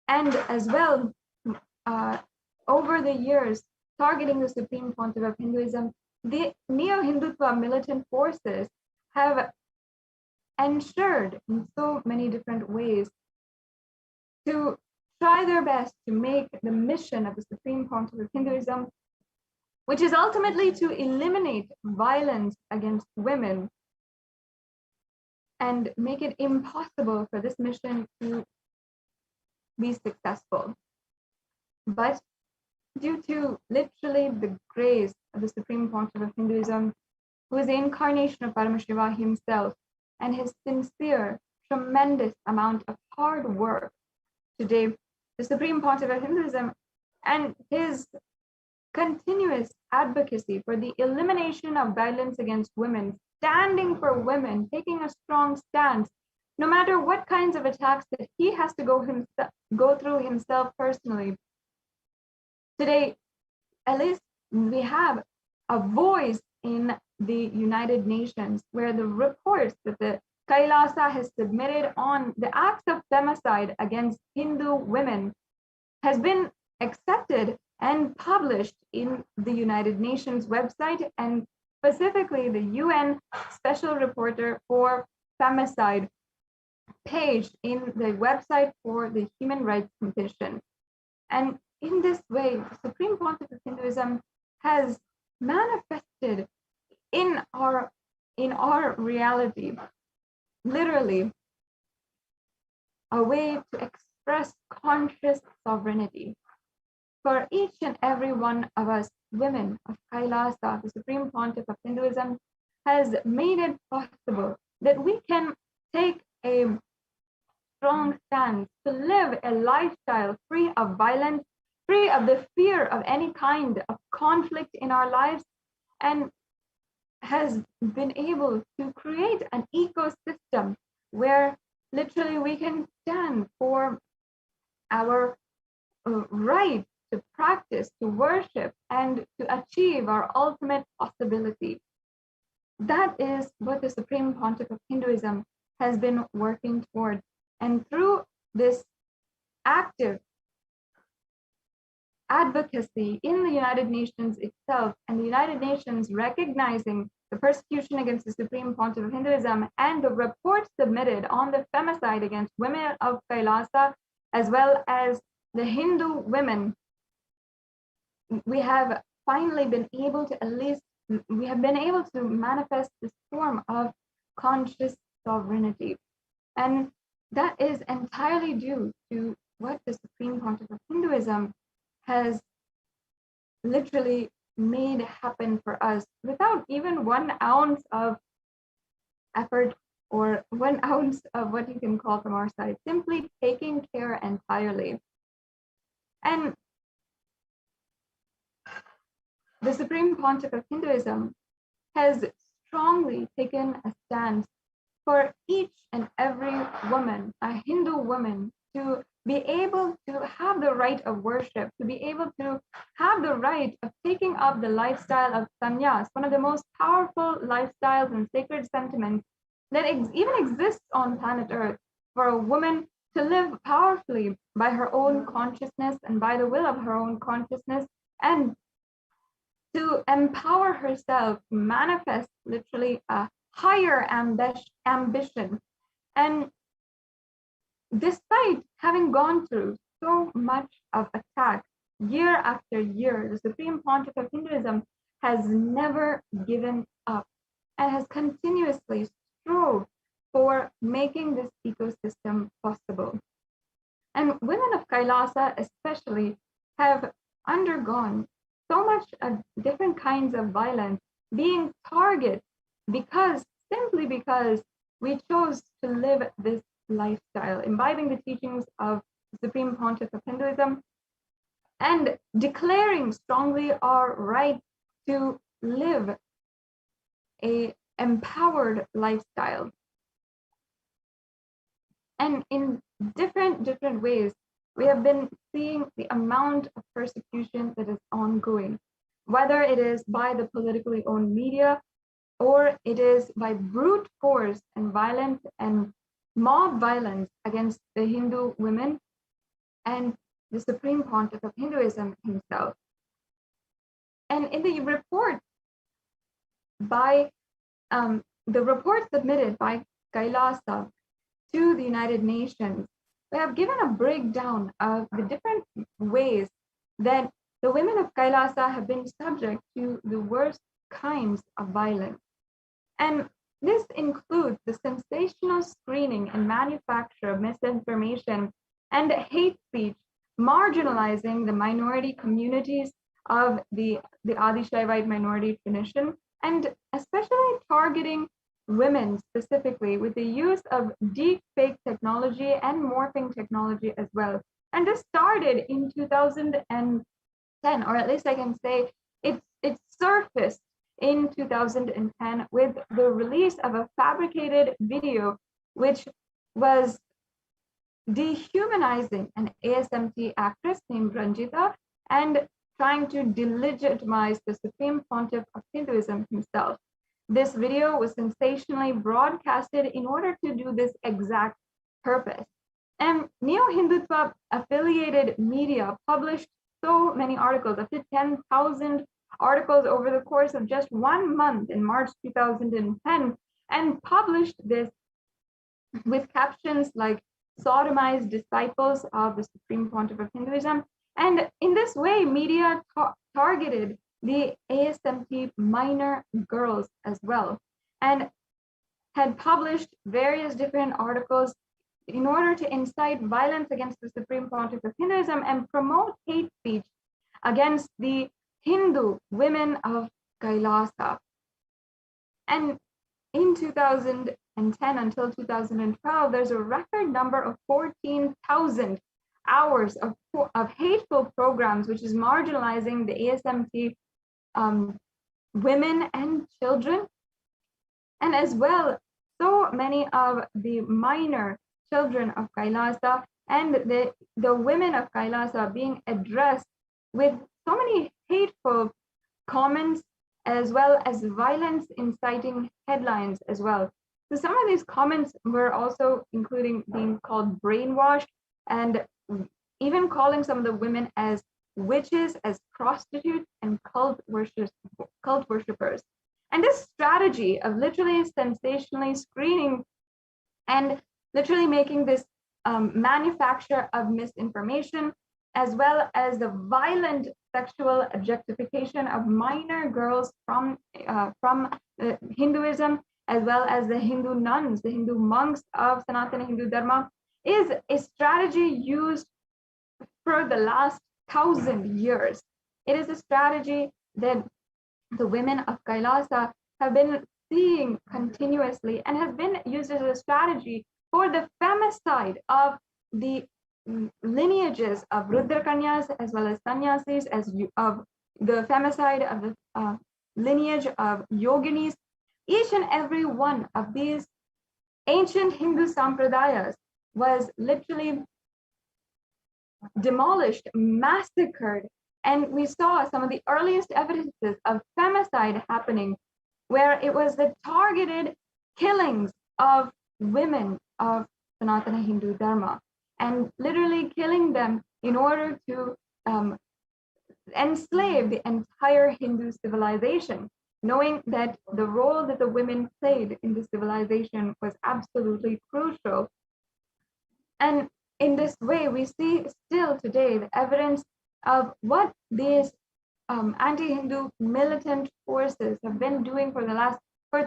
and as well, over the years, targeting the Supreme Pontiff of Hinduism, the neo-Hindutva militant forces have ensured in so many different ways to try their best to make the mission of the Supreme Pontiff of Hinduism, which is ultimately to eliminate violence against women and make it impossible for this mission to be successful. But due to literally the grace of the Supreme Pontiff of Hinduism, who is the incarnation of Paramashiva himself, and his sincere, tremendous amount of hard work, today, the Supreme Pontiff of Hinduism and his continuous advocacy for the elimination of violence against women, standing for women, taking a strong stance, no matter what kinds of attacks that he has to go through himself personally. Today, at least we have a voice in the United Nations, where the reports that the Kailasa has submitted on the acts of femicide against Hindu women has been accepted and published in the United Nations website, and specifically the UN Special Reporter for Femicide page in the website for the Human Rights Commission. And in this way, the Supreme Pontiff of Hinduism has manifested in our reality, literally, a way to express conscious sovereignty. For each and every one of us women of Kailasa, the Supreme Pontiff of Hinduism has made it possible that we can take a strong stance to live a lifestyle free of violence, free of the fear of any kind of conflict in our lives, and has been able to create an ecosystem where literally we can stand for our right to practice, to worship, and to achieve our ultimate possibility. That is what the Supreme Pontiff of Hinduism has been working toward. And through this active advocacy in the United Nations itself, and the United Nations recognizing the persecution against the Supreme Pontiff of Hinduism and the report submitted on the femicide against women of Kailasa, as well as the Hindu women, we have finally been able to manifest this form of conscious sovereignty. And that is entirely due to what the Supreme Pontiff of Hinduism has literally made happen for us without even 1 ounce of effort or 1 ounce of what you can call from our side, simply taking care entirely. And the Supreme Pontiff of Hinduism has strongly taken a stance for each and every woman, a Hindu woman, to be able to have the right of worship, to be able to have the right of taking up the lifestyle of sannyas, one of the most powerful lifestyles and sacred sentiments that even exists on planet Earth, for a woman to live powerfully by her own consciousness and by the will of her own consciousness, and to empower herself to manifest literally a higher ambition. And despite having gone through so much of attack year after year, the Supreme Pontiff of Hinduism has never given up and has continuously strove for making this ecosystem possible. And women of Kailasa especially have undergone so much different kinds of violence, being targeted simply because we chose to live this lifestyle, imbibing the teachings of the Supreme Pontiff of Hinduism and declaring strongly our right to live a empowered lifestyle. And in different ways, we have been seeing the amount of persecution that is ongoing, whether it is by the politically owned media or it is by brute force and violence and mob violence against the Hindu women and the Supreme Pontiff of Hinduism himself. And in the report submitted by Kailasa to the United Nations, we have given a breakdown of the different ways that the women of Kailasa have been subject to the worst kinds of violence. And this includes the sensational screening and manufacture of misinformation and hate speech, marginalizing the minority communities of the Adi-Shaivite minority tradition, and especially targeting women specifically with the use of deep fake technology and morphing technology as well. And this started in 2010, or at least I can say it surfaced in 2010 with the release of a fabricated video which was dehumanizing an ASMT actress named Ranjita and trying to delegitimize the Supreme Pontiff of Hinduism himself. This video was sensationally broadcasted in order to do this exact purpose. And Neo-Hindutva affiliated media published so many articles, up to 10,000 articles over the course of just 1 month in March 2010, and published this with captions like "sodomized disciples of the Supreme Pontiff of Hinduism." And in this way, media targeted the ASMT minor girls as well, and had published various different articles in order to incite violence against the Supreme Pontiff of Hinduism and promote hate speech against the Hindu women of Kailasa. And in 2010 until 2012, there's a record number of 14,000 hours of hateful programs, which is marginalizing the ASMT women and children, and as well so many of the minor children of Kailasa and the women of Kailasa being addressed with so many hateful comments, as well as violence inciting headlines as well. So some of these comments were also including being called brainwashed, and even calling some of the women as witches, as prostitutes, and cult worshippers. And this strategy of literally sensationally screening and literally making this manufacture of misinformation, as well as the violent sexual objectification of minor girls from Hinduism, as well as the Hindu nuns, the Hindu monks of Sanatana Hindu Dharma, is a strategy used for the last 1,000 years. It is a strategy that the women of Kailasa have been seeing continuously and has been used as a strategy for the femicide of the lineages of Rudrakanyas as well as Sannyasis, of the femicide of the lineage of Yoginis. Each and every one of these ancient Hindu sampradayas was literally demolished, massacred, and we saw some of the earliest evidences of femicide happening, where it was the targeted killings of women of Sanatana Hindu Dharma, and literally killing them in order to enslave the entire Hindu civilization, knowing that the role that the women played in the civilization was absolutely crucial. And in this way, we see still today the evidence of what these anti-Hindu militant forces have been doing for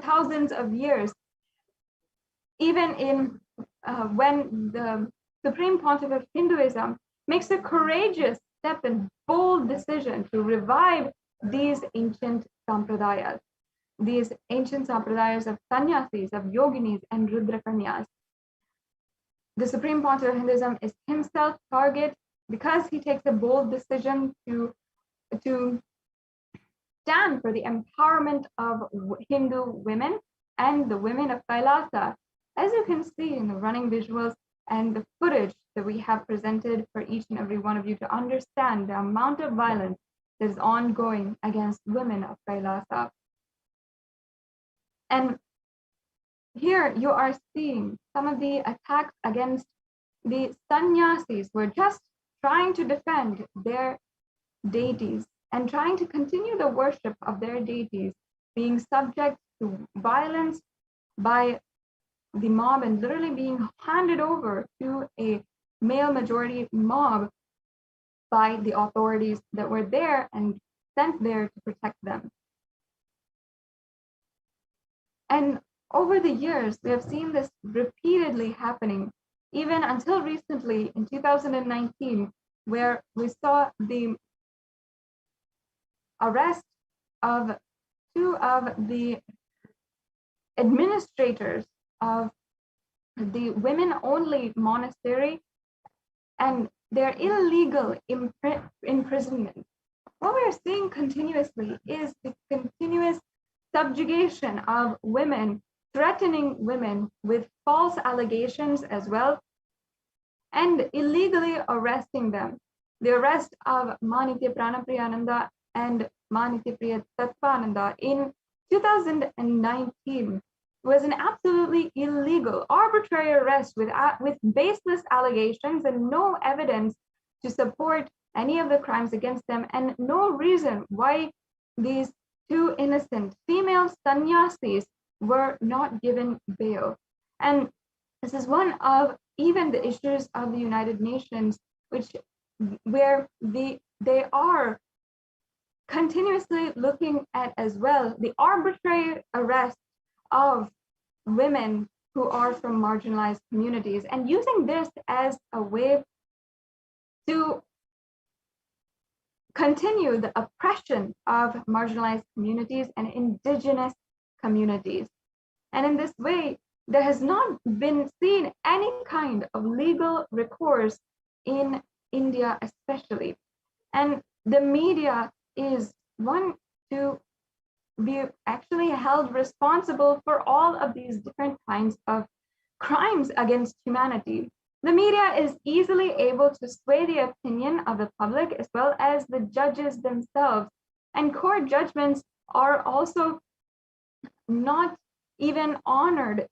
thousands of years. Even in when the Supreme Pontiff of Hinduism makes a courageous step and bold decision to revive these ancient sampradayas of sannyasis, of yoginis, and rudrakanyas. The Supreme Pontiff of Hinduism is himself target because he takes a bold decision to stand for the empowerment of Hindu women and the women of Kailasa, as you can see in the running visuals and the footage that we have presented for each and every one of you to understand the amount of violence that is ongoing against women of Kailasa. And here you are seeing some of the attacks against the sannyasis who are just trying to defend their deities and trying to continue the worship of their deities, being subject to violence by the mob and literally being handed over to a male majority mob by the authorities that were there and sent there to protect them. And over the years, we have seen this repeatedly happening, even until recently in 2019, where we saw the arrest of two of the administrators of the women-only monastery and their illegal imprisonment. What we're seeing continuously is the continuous subjugation of women, threatening women with false allegations as well, and illegally arresting them. The arrest of Manitya Pranapriyananda and Manitya Tattvananda in 2019 was an absolutely illegal, arbitrary arrest with baseless allegations and no evidence to support any of the crimes against them, and no reason why these two innocent female sannyasis were not given bail. And this is one of even the issues of the United Nations, where they are continuously looking at as well the arbitrary arrest of women who are from marginalized communities, and using this as a way to continue the oppression of marginalized communities and indigenous communities. And in this way, there has not been seen any kind of legal recourse in India especially. And the media is one to be actually held responsible for all of these different kinds of crimes against humanity. The media is easily able to sway the opinion of the public as well as the judges themselves. And court judgments are also not even honored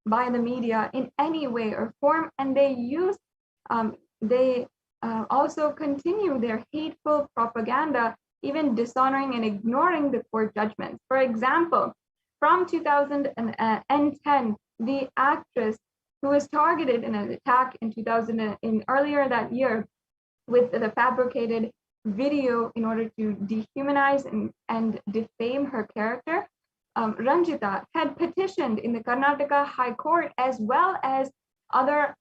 by the media in any way or form, and they also continue their hateful propaganda, even dishonoring and ignoring the court judgments. For example, from 2010, the actress who was targeted in an attack in earlier that year with the fabricated video in order to dehumanize and defame her character, Ranjita had petitioned in the Karnataka High Court as well as other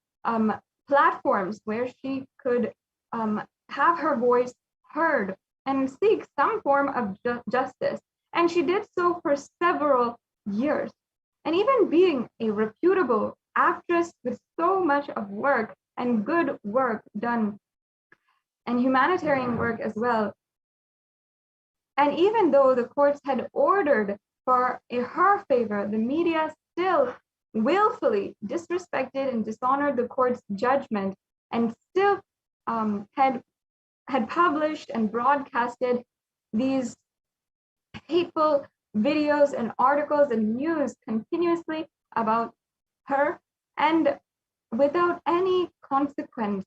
platforms where she could have her voice heard and seek some form of justice. And she did so for several years. And even being a reputable actress with so much of work and good work done and humanitarian work as well. And even though the courts had ordered for her favor, the media still willfully disrespected and dishonored the court's judgment and still had published and broadcasted these hateful videos and articles and news continuously about her, and without any consequence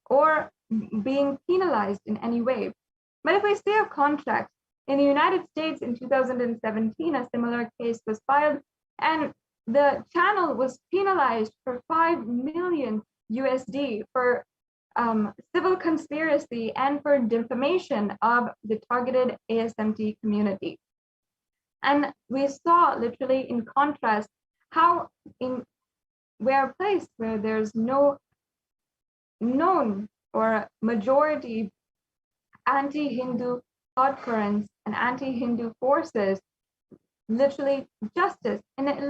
or being penalized in any way. But if we see a contrast, in the United States in 2017, a similar case was filed, and the channel was penalized for $5 million USD for civil conspiracy and for defamation of the targeted ASMT community. And we saw literally in contrast how where a place where there's no known or majority anti-Hindu thought currents and anti-Hindu forces, literally justice in its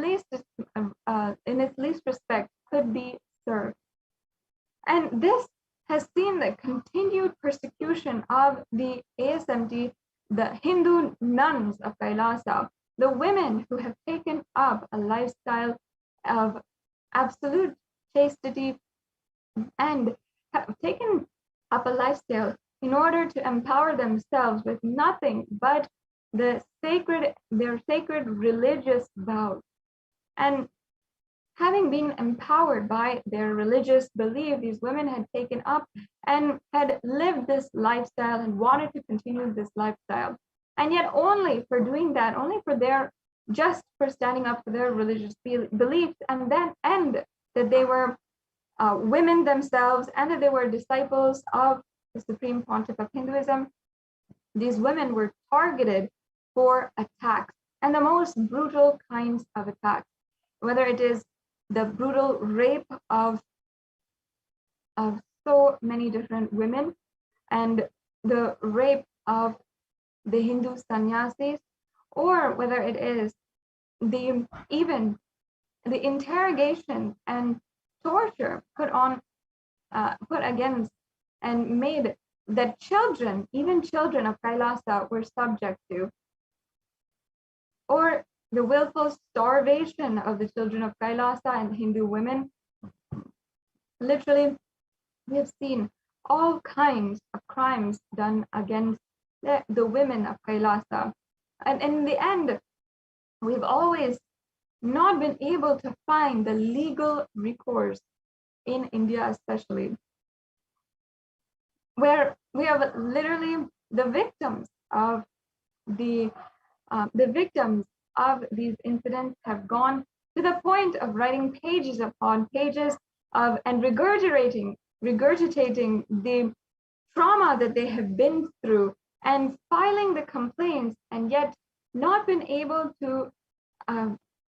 least respect could be served. And this has seen the continued persecution of the ASMT, the Hindu nuns of Kailasa, the women who have taken up a lifestyle of absolute chastity and have taken up a lifestyle in order to empower themselves with nothing but their sacred religious vows. And having been empowered by their religious belief, these women had taken up and had lived this lifestyle and wanted to continue this lifestyle. And yet only for doing that, only for standing up for their religious beliefs, and that they were women themselves and that they were disciples of the Supreme Pontiff of Hinduism, these women were targeted for attacks, and the most brutal kinds of attacks, whether it is the brutal rape of so many different women and the rape of the Hindu sannyasis, or whether it is even the interrogation and torture put against and made that even children of Kailasa were subject to, or the willful starvation of the children of Kailasa and Hindu women. Literally, we have seen all kinds of crimes done against the women of Kailasa. And in the end, we've always not been able to find the legal recourse in India, especially, where we have literally the victims of these incidents have gone to the point of writing pages upon pages and regurgitating the trauma that they have been through and filing the complaints, and yet not been able to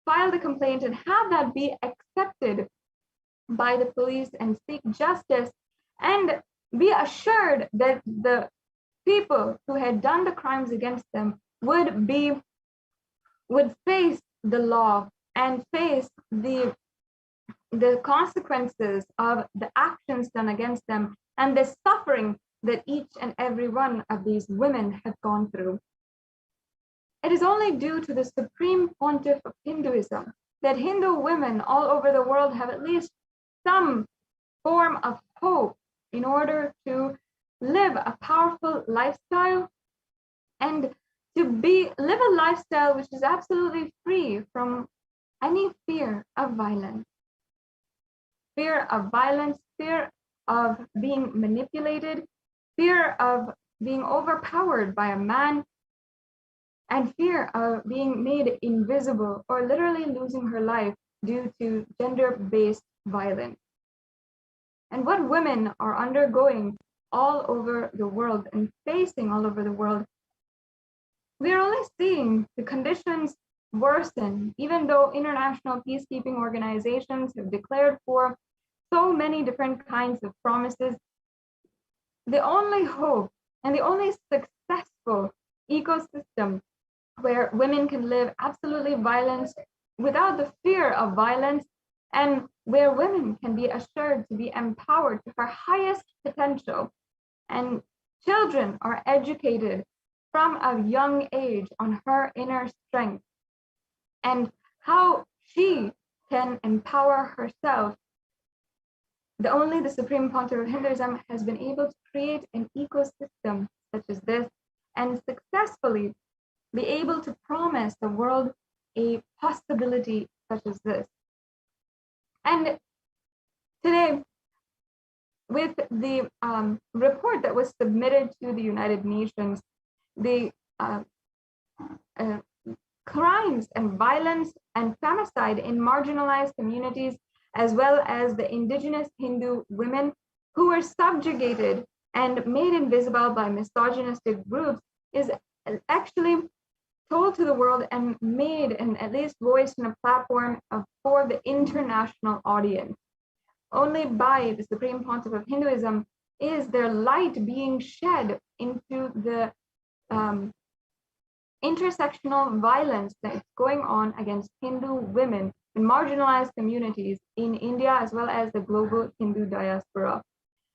file the complaint and have that be accepted by the police and seek justice and be assured that the people who had done the crimes against them would face the law and face the consequences of the actions done against them and the suffering that each and every one of these women have gone through. it is only due to the supreme pontiff of Hinduism that Hindu women all over the world have at least some form of hope in order to live a powerful lifestyle and to live a lifestyle which is absolutely free from any fear of violence. Fear of violence, fear of being manipulated, fear of being overpowered by a man, and fear of being made invisible or literally losing her life due to gender-based violence. And what women are undergoing all over the world and facing all over the world, we're only seeing the conditions worsen, even though international peacekeeping organizations have declared for so many different kinds of promises. The only hope and the only successful ecosystem where women can live absolutely violence without the fear of violence, and where women can be assured to be empowered to her highest potential, and children are educated from a young age on her inner strength and how she can empower herself. Only the Supreme Pontiff of Hinduism has been able to create an ecosystem such as this and successfully be able to promise the world a possibility such as this. And today, with the report that was submitted to the United Nations, the crimes and violence and femicide in marginalized communities, as well as the indigenous Hindu women who were subjugated and made invisible by misogynistic groups, is actually told to the world and made and at least voiced in a platform for the international audience. Only by the Supreme Pontiff of Hinduism is there light being shed into the intersectional violence that is going on against Hindu women in marginalized communities in India, as well as the global Hindu diaspora.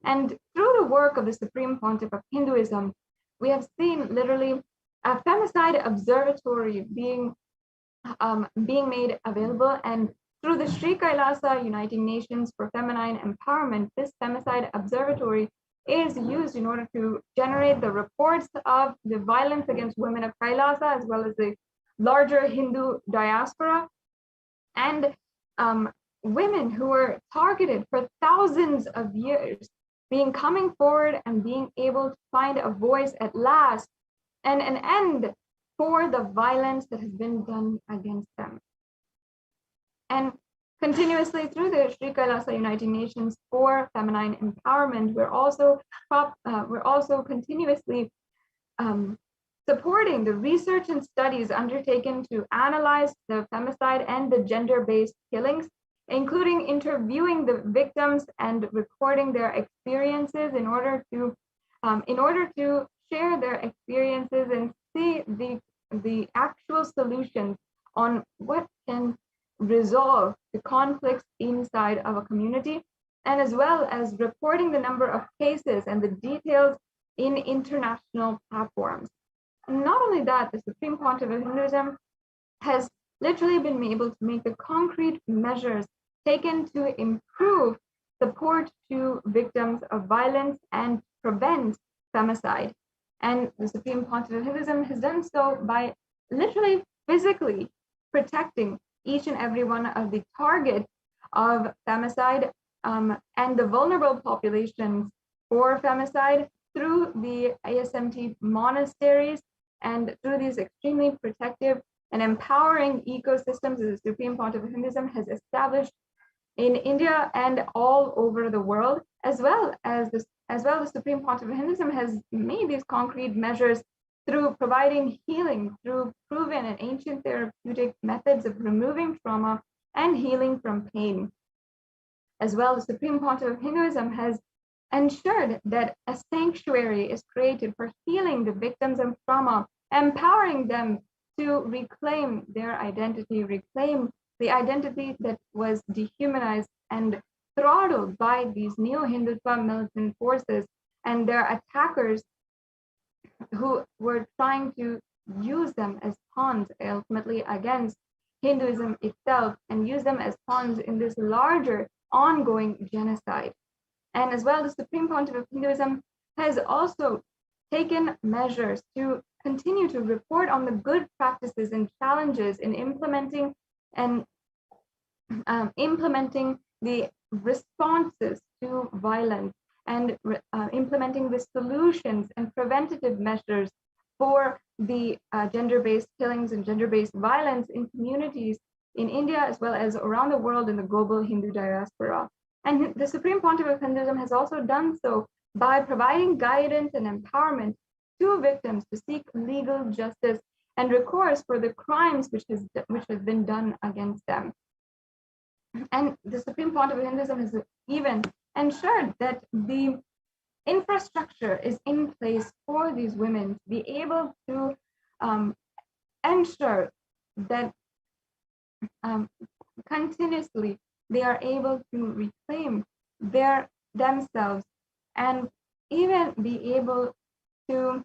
And through the work of the Supreme Pontiff of Hinduism, we have seen literally a femicide observatory being made available, and through the Sri Kailasa Uniting Nations for Feminine Empowerment, this femicide observatory is used in order to generate the reports of the violence against women of Kailasa, as well as the larger Hindu diaspora, and women who were targeted for thousands of years coming forward and being able to find a voice at last and an end for the violence that has been done against them. And continuously through the Sri Kailasa Uniting Nations for Feminine Empowerment, we're also continuously supporting the research and studies undertaken to analyze the femicide and the gender-based killings, including interviewing the victims and recording their experiences in order to share their experiences and see the actual solutions on what can resolve the conflicts inside of a community, and as well as reporting the number of cases and the details in international platforms. And not only that, the Supreme Pontiff of Hinduism has literally been able to make the concrete measures taken to improve support to victims of violence and prevent femicide. And the Supreme Pontiff of Hinduism has done so by literally physically protecting each and every one of the targets of femicide and the vulnerable populations for femicide through the ASMT monasteries and through these extremely protective and empowering ecosystems that the Supreme Pontiff of Hinduism has established in India and all over the world, as well the Supreme Pontiff of Hinduism has made these concrete measures through providing healing through proven and ancient therapeutic methods of removing trauma and healing from pain. As well, the Supreme Pontiff of Hinduism has ensured that a sanctuary is created for healing the victims of trauma, empowering them to reclaim their identity, reclaim the identity that was dehumanized and throttled by these neo-Hindutva militant forces and their attackers who were trying to use them as pawns ultimately against Hinduism itself, and use them as pawns in this larger ongoing genocide. And as well, the Supreme Pontiff of Hinduism has also taken measures to continue to report on the good practices and challenges in implementing the responses to violence, and implementing the solutions and preventative measures for the gender-based killings and gender-based violence in communities in India as well as around the world in the global Hindu diaspora. And the Supreme Pontiff of Hinduism has also done so by providing guidance and empowerment to victims to seek legal justice and recourse for the crimes which has been done against them. And the Supreme Pontiff of Hinduism has even ensured that the infrastructure is in place for these women to be able to ensure that continuously they are able to reclaim themselves and even be able to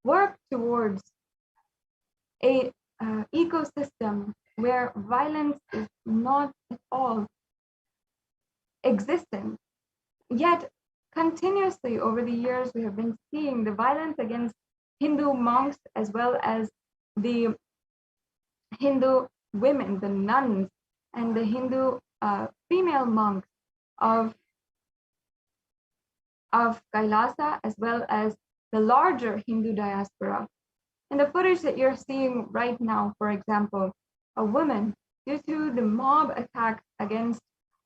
work towards a ecosystem where violence is not at all existent. Yet continuously over the years, we have been seeing the violence against Hindu monks as well as the Hindu women, the nuns, and the Hindu female monks of Kailasa, as well as the larger Hindu diaspora. In the footage that you're seeing right now, for example, a woman, due to the mob attack against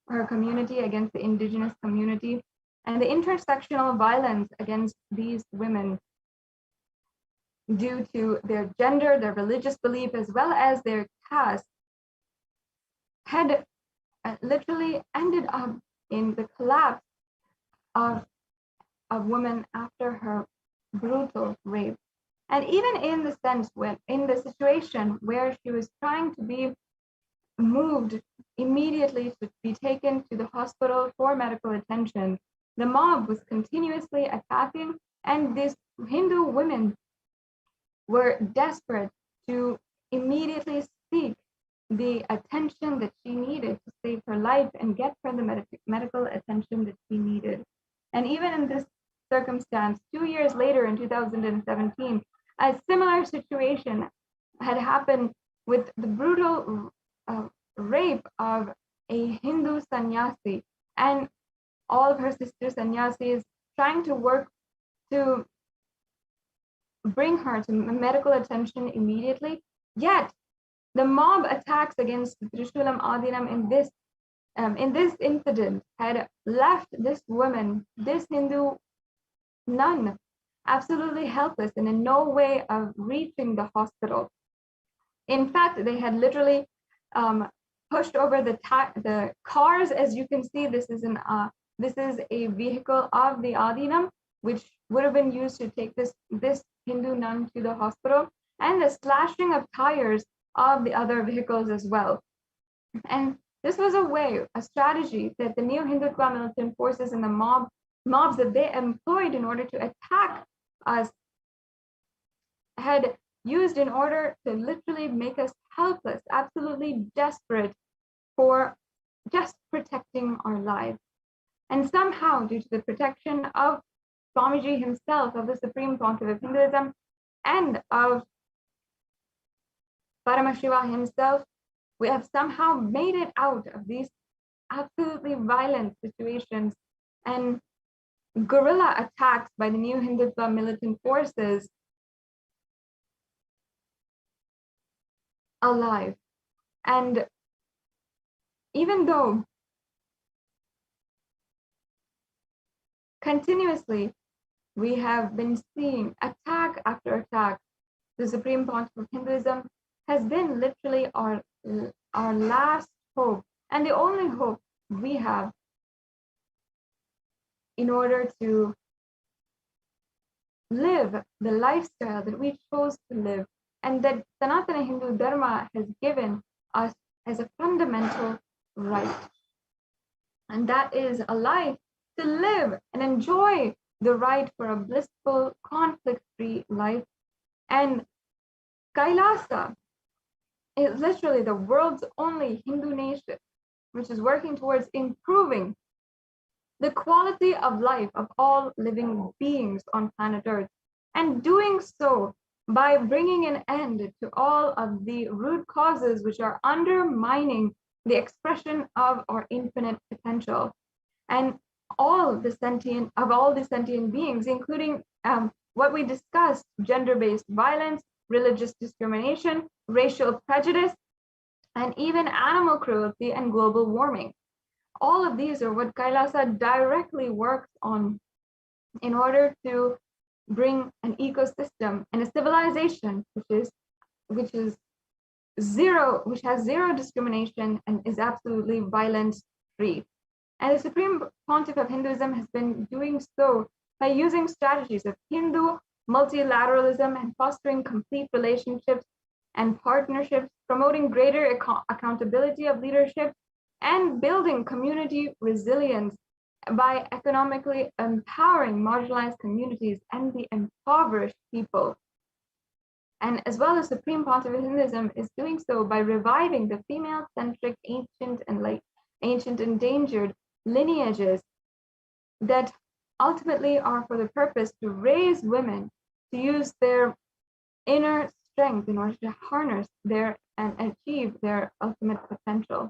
her community, against the indigenous community, and the intersectional violence against these women due to their gender, their religious belief, as well as their caste, had literally ended up in the collapse of a woman after her brutal rape. And even in the sense when, in the situation where she was trying to be moved immediately to be taken to the hospital for medical attention, the mob was continuously attacking, and these Hindu women were desperate to immediately seek the attention that she needed to save her life and get her the medical attention that she needed. And even in this circumstance, 2 years later in 2017, a similar situation had happened with the brutal rape of a Hindu sannyasi and all of her sister sannyasis trying to work to bring her to medical attention immediately. Yet the mob attacks against Trishulam Adinam in this incident had left this woman, this Hindu nun, absolutely helpless and in no way of reaching the hospital. In fact, they had literally pushed over the cars. As you can see, this is a vehicle of the Adinam, which would have been used to take this Hindu nun to the hospital, and the slashing of tires of the other vehicles as well. And this was a strategy that the neo-Hindutva militant forces and the mobs that they employed in order to attack us had used in order to literally make us helpless, absolutely desperate for just protecting our lives. And somehow, due to the protection of Swamiji himself, of the Supreme Pontiff of Hinduism, and of Paramashiva himself, we have somehow made it out of these absolutely violent situations and guerrilla attacks by the New Hindutva militant forces alive. And even though continuously we have been seeing attack after attack, the Supreme Pontiff of Hinduism has been literally our last hope and the only hope we have in order to live the lifestyle that we chose to live and that Sanatana Hindu Dharma has given us as a fundamental right. And that is a life to live and enjoy the right for a blissful, conflict-free life And Kailasa is literally the world's only Hindu nation which is working towards improving the quality of life of all living beings on planet Earth, and doing so by bringing an end to all of the root causes which are undermining the expression of our infinite potential. And all the sentient beings, including what we discussed, gender-based violence, religious discrimination, racial prejudice, and even animal cruelty and global warming. All of these are what Kailasa directly works on in order to bring an ecosystem and a civilization which has zero discrimination and is absolutely violence free. And the Supreme Pontiff of Hinduism has been doing so by using strategies of Hindu multilateralism and fostering complete relationships and partnerships, promoting greater accountability of leadership, and building community resilience by economically empowering marginalized communities and the impoverished people. And as well as Supreme Pontiff of Hinduism is doing so by reviving the female-centric ancient endangered lineages that ultimately are for the purpose to raise women to use their inner strength in order to harness and achieve their ultimate potential.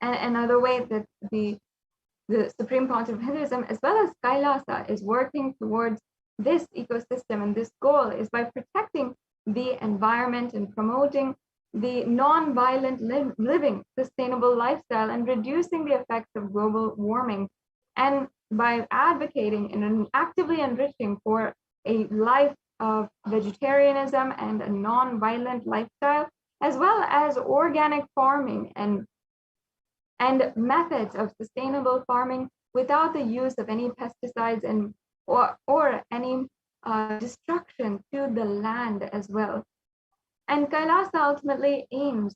And another way that the Supreme Pontiff of Hinduism, as well as Kailasa, is working towards this ecosystem and this goal is by protecting the environment and promoting the non-violent living sustainable lifestyle and reducing the effects of global warming, and by advocating and actively enriching for a life of vegetarianism and a non-violent lifestyle, as well as organic farming and methods of sustainable farming without the use of any pesticides and or any destruction to the land as well. And Kailasa ultimately aims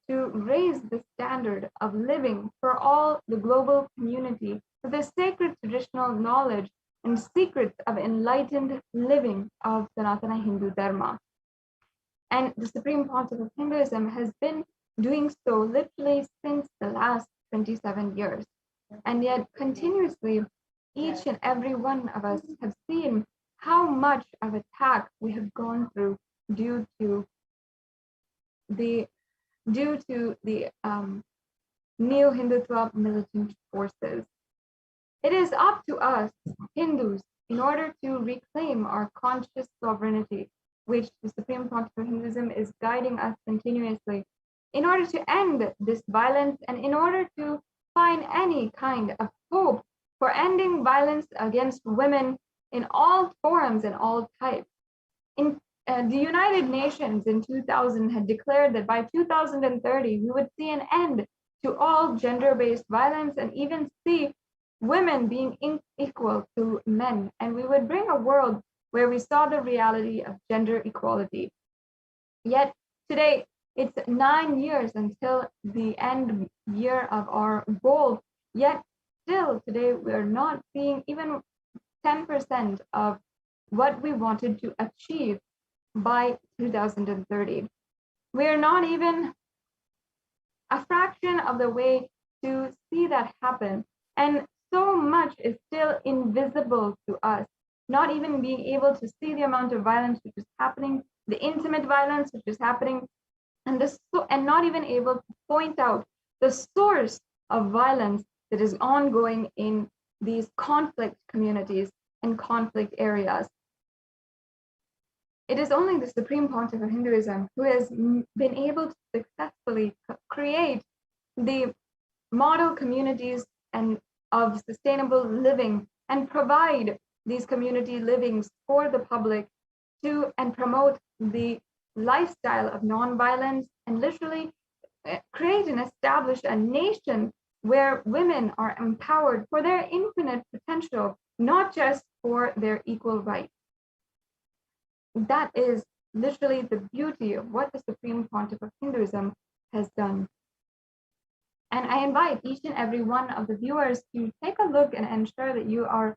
to raise the standard of living for all the global community with the sacred traditional knowledge and secrets of enlightened living of Sanatana Hindu Dharma. And the Supreme Pontiff of Hinduism has been doing so literally since the last 27 years. And yet continuously, each and every one of us have seen how much of attack we have gone through due to the neo-Hindutva militant forces. It is up to us, Hindus, in order to reclaim our conscious sovereignty, which the Supreme Pontiff of Hinduism is guiding us continuously, in order to end this violence and in order to find any kind of hope for ending violence against women in all forms and all types. The United Nations in 2000 had declared that by 2030, we would see an end to all gender-based violence and even see women being equal to men. And we would bring a world where we saw the reality of gender equality. Yet today, it's 9 years until the end year of our goal. Yet still today, we're not seeing even 10% of what we wanted to achieve by 2030. We're not even a fraction of the way to see that happen. And so much is still invisible to us, not even being able to see the amount of violence which is happening, the intimate violence which is happening, and not even able to point out the source of violence that is ongoing in these conflict communities and conflict areas. It is only the Supreme Pontiff of Hinduism who has been able to successfully create the model communities and of sustainable living and provide these community livings for the public and promote the lifestyle of nonviolence and literally create and establish a nation where women are empowered for their infinite potential, not just for their equal rights. That is literally the beauty of what the Supreme Pontiff of Hinduism has done. And I invite each and every one of the viewers to take a look and ensure that you are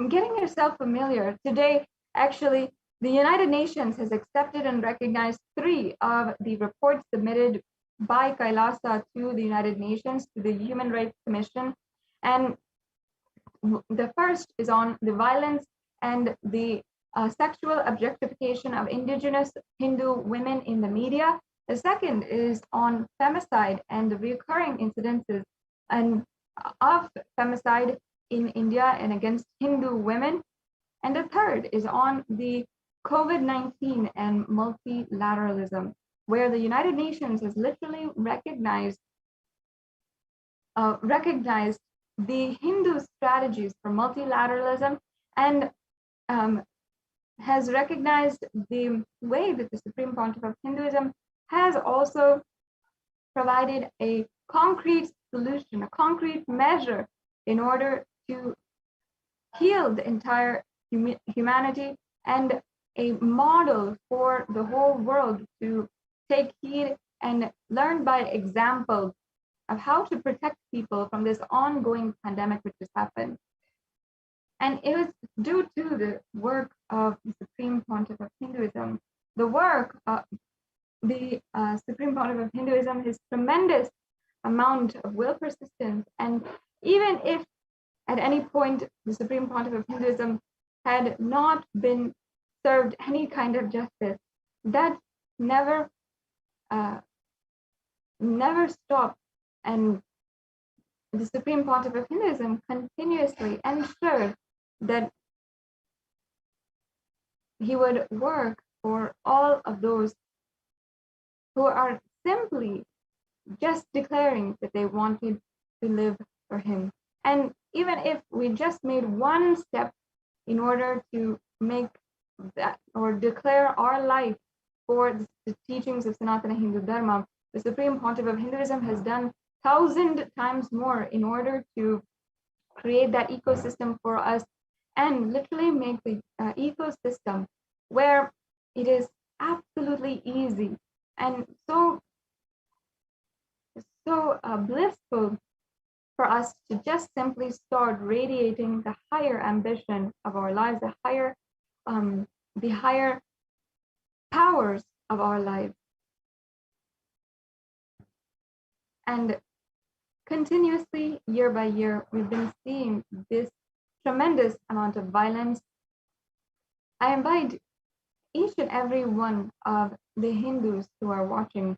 getting yourself familiar. Today, actually, The United Nations has accepted and recognized 3 of the reports submitted by Kailasa to the United Nations, to the Human Rights Commission. And the first is on the violence and the sexual objectification of indigenous Hindu women in the media. The second is on femicide and the recurring incidences of femicide in India and against Hindu women. And the third is on the COVID-19 and multilateralism, where the United Nations has literally recognized the Hindu strategies for multilateralism and has recognized the way that the Supreme Pontiff of Hinduism has also provided a concrete solution, a concrete measure in order to heal the entire humanity and a model for the whole world to take heed and learn by example of how to protect people from this ongoing pandemic which has happened. And it was due to the work of the Supreme Pontiff of Hinduism, the work of the Supreme Pontiff of Hinduism, his tremendous amount of will persistence. And even if at any point the Supreme Pontiff of Hinduism had not been served any kind of justice, that never stopped. And the Supreme Pontiff of Hinduism continuously ensured that he would work for all of those who are simply just declaring that they wanted to live for him. And even if we just made one step in order to make that or declare our life for the teachings of Sanatana Hindu Dharma, the Supreme Pontiff of Hinduism has done 1,000 times more in order to create that ecosystem for us and literally make the ecosystem where it is absolutely easy and so blissful for us to just simply start radiating the higher ambition of our lives, the higher powers of our lives. And continuously, year by year, we've been seeing this tremendous amount of violence. I invite each and every one of the Hindus who are watching,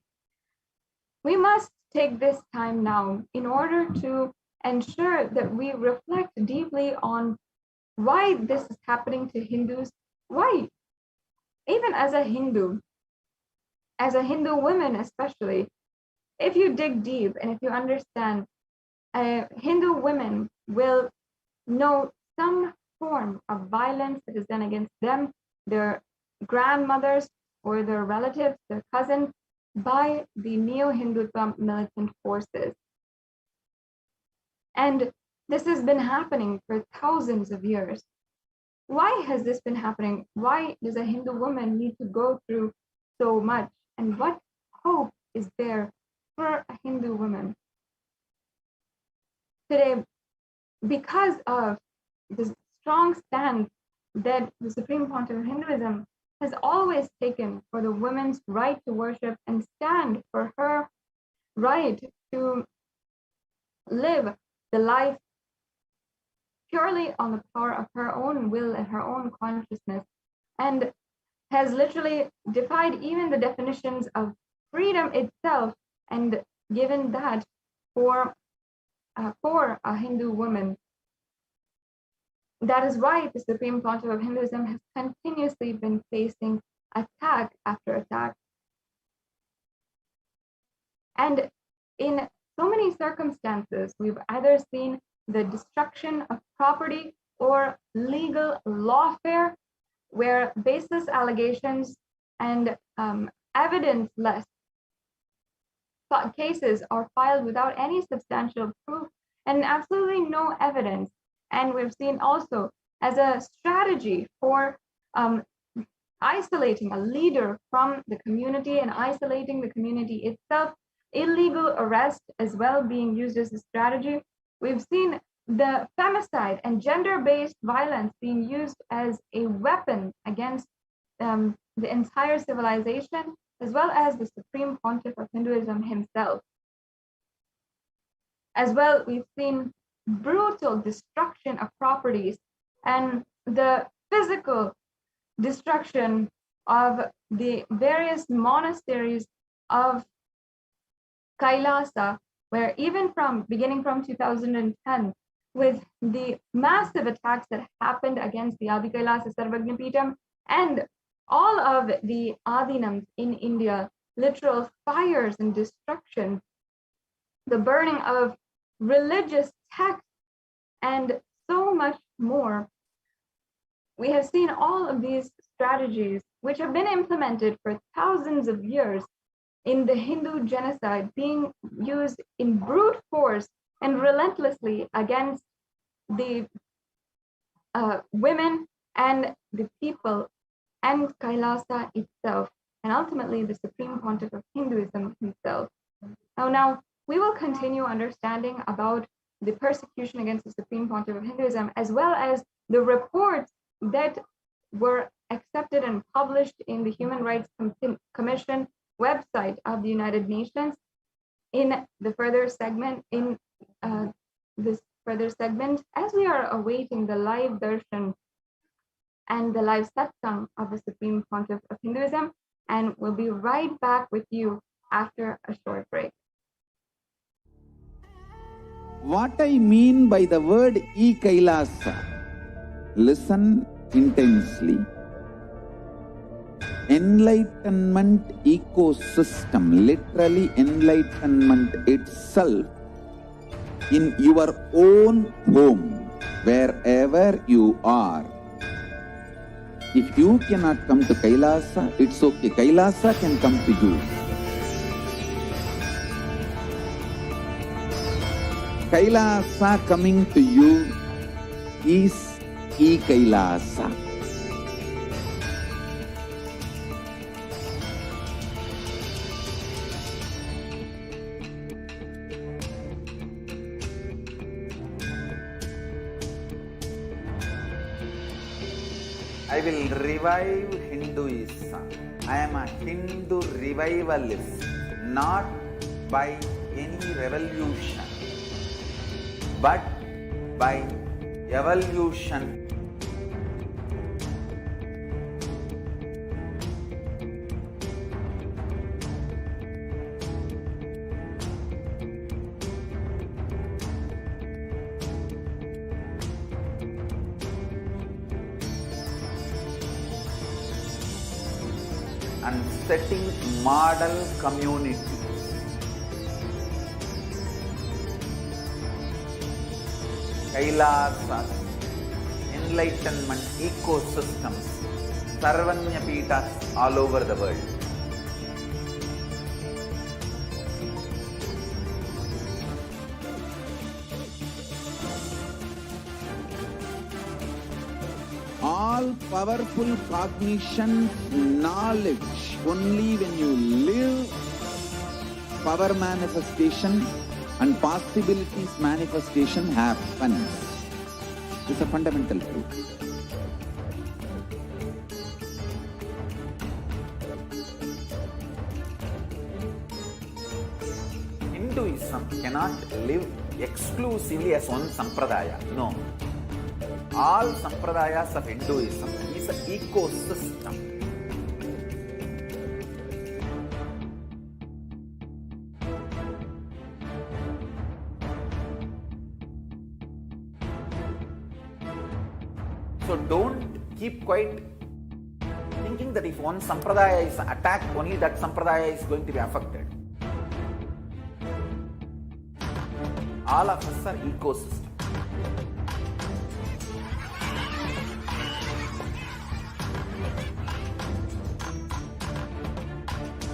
we must take this time now in order to ensure that we reflect deeply on why this is happening to Hindus. Why? Even as a Hindu woman especially, if you dig deep and if you understand, Hindu women will know some form of violence that is done against them, their grandmothers or their relatives, their cousins, by the Neo-Hindutva militant forces. And this has been happening for thousands of years. Why has this been happening? Why does a Hindu woman need to go through so much? And what hope is there for a Hindu woman today? Because of the strong stand that the Supreme Pontiff of Hinduism has always taken for the woman's right to worship and stand for her right to live the life purely on the power of her own will and her own consciousness, and has literally defied even the definitions of freedom itself and given that for a Hindu woman. That is why the Supreme Pontiff of Hinduism has continuously been facing attack after attack. And in so many circumstances, we've either seen the destruction of property or legal lawfare, where baseless allegations and evidence-less cases are filed without any substantial proof and absolutely no evidence. And we've seen also as a strategy for isolating a leader from the community and isolating the community itself, illegal arrest as well being used as a strategy. We've seen the femicide and gender-based violence being used as a weapon against the entire civilization, as well as the Supreme Pontiff of Hinduism himself. As well, we've seen brutal destruction of properties and the physical destruction of the various monasteries of Kailasa, where even beginning from 2010, with the massive attacks that happened against the Adi Kailasa Sarvagnapeetham and all of the Adinams in India, literal fires and destruction, the burning of religious texts, and so much more. We have seen all of these strategies, which have been implemented for thousands of years in the Hindu genocide, being used in brute force and relentlessly against the women and the people and Kailasa itself, and ultimately the Supreme Pontiff of Hinduism himself. Now, we will continue understanding about the persecution against the Supreme Pontiff of Hinduism, as well as the reports that were accepted and published in the Human Rights Commission website of the United Nations in the further segment, this further segment, as we are awaiting the live darshan and the live satsang of the Supreme Pontiff of Hinduism, and we'll be right back with you after a short break. What I mean by the word Kailasa, listen intensely. Enlightenment ecosystem, literally enlightenment itself, in your own home, wherever you are. If you cannot come to Kailasa, it's okay. Kailasa can come to you. Kailasa coming to you is Kailasa. I will revive Hinduism. I am a Hindu revivalist, not by any revolution, but by evolution. And setting model communities. Kailasas, enlightenment ecosystems, Sarvanyapeethas all over the world. All powerful cognition, knowledge, only when you live, power manifestation and possibilities manifestation happens. It's a fundamental truth. Hinduism cannot live exclusively as one sampradaya. No. All sampradayas of Hinduism is an ecosystem. So don't keep quiet thinking that if one sampradaya is attacked, only that sampradaya is going to be affected. All of us are ecosystems.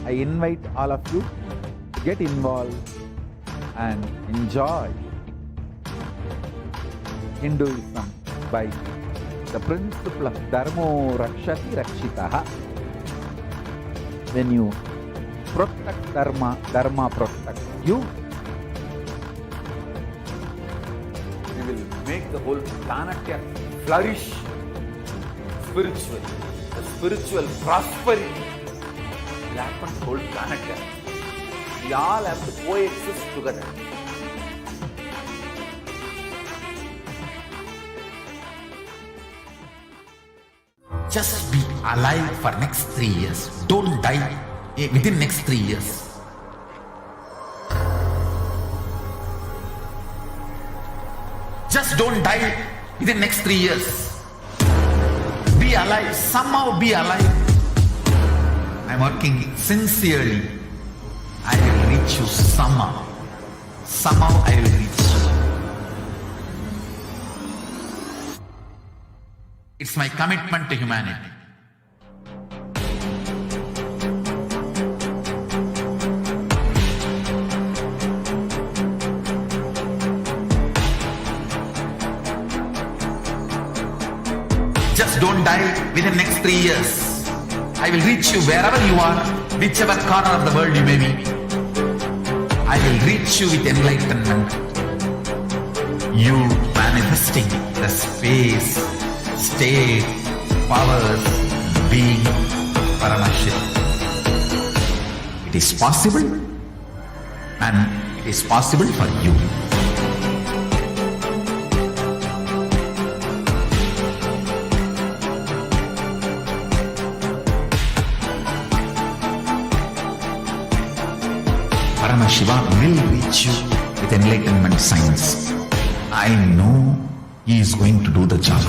I invite all of you to get involved and enjoy Hinduism by the principle of Dharmo Rakshati Rakshitaha. When you protect Dharma, Dharma protects you. We will make the whole planet flourish spiritually. the spiritual prosperity will happen to whole planet Earth. We all have to coexist together. Just be alive for next 3 years. Don't die within next 3 years. Just don't die within next 3 years. Be alive. Somehow be alive. I'm working sincerely. I will reach you somehow. Somehow I will reach you. It's my commitment to humanity. Just don't die within next 3 years. I will reach you wherever you are, whichever corner of the world you may be. I will reach you with enlightenment. You manifesting the space, state, powers, being Paramashivoham. It is possible, and it is possible for you. Paramashivoham will reach you with enlightenment science. I know he is going to do the job.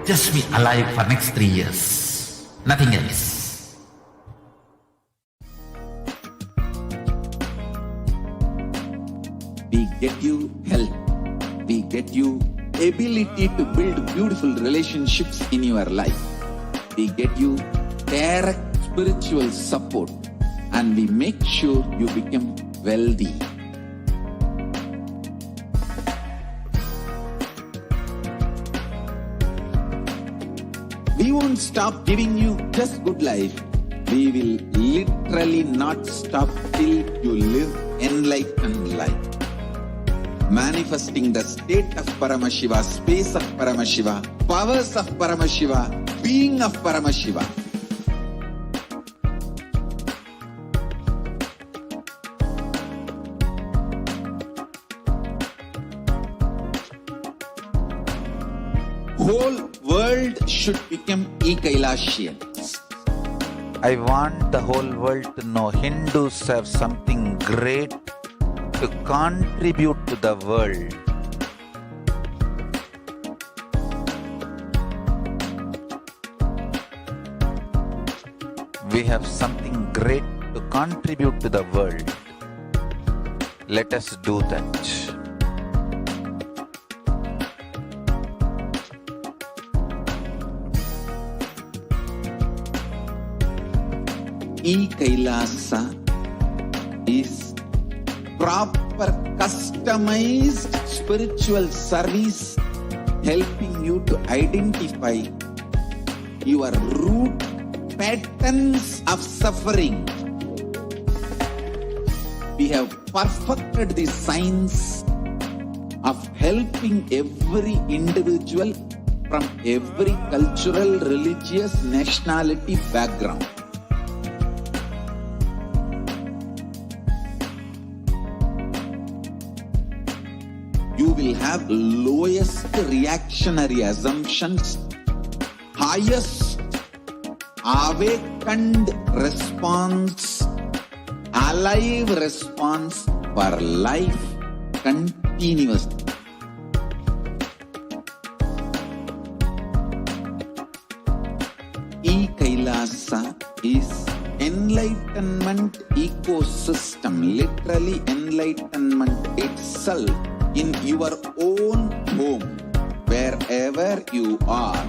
Just be alive for next 3 years. Nothing else. We get you health. We get you ability to build beautiful relationships in your life. We get you direct spiritual support, and we make sure you become wealthy. We won't stop giving you just good life. We will literally not stop till you live enlightened life. Manifesting the state of Paramashiva, space of Paramashiva, powers of Paramashiva, being of Paramashiva. Whole world should become Kailasians. I want the whole world to know Hindus have something great to contribute to the world. We have something great to contribute to the world. Let us do that. Kailasa is proper customized spiritual service helping you to identify your root patterns of suffering. We have perfected the science of helping every individual from every cultural, religious, nationality background. You will have lowest reactionary assumptions, highest awakened response, alive response for life continuously. Kailasa is enlightenment ecosystem, literally enlightenment itself in your own home, wherever you are.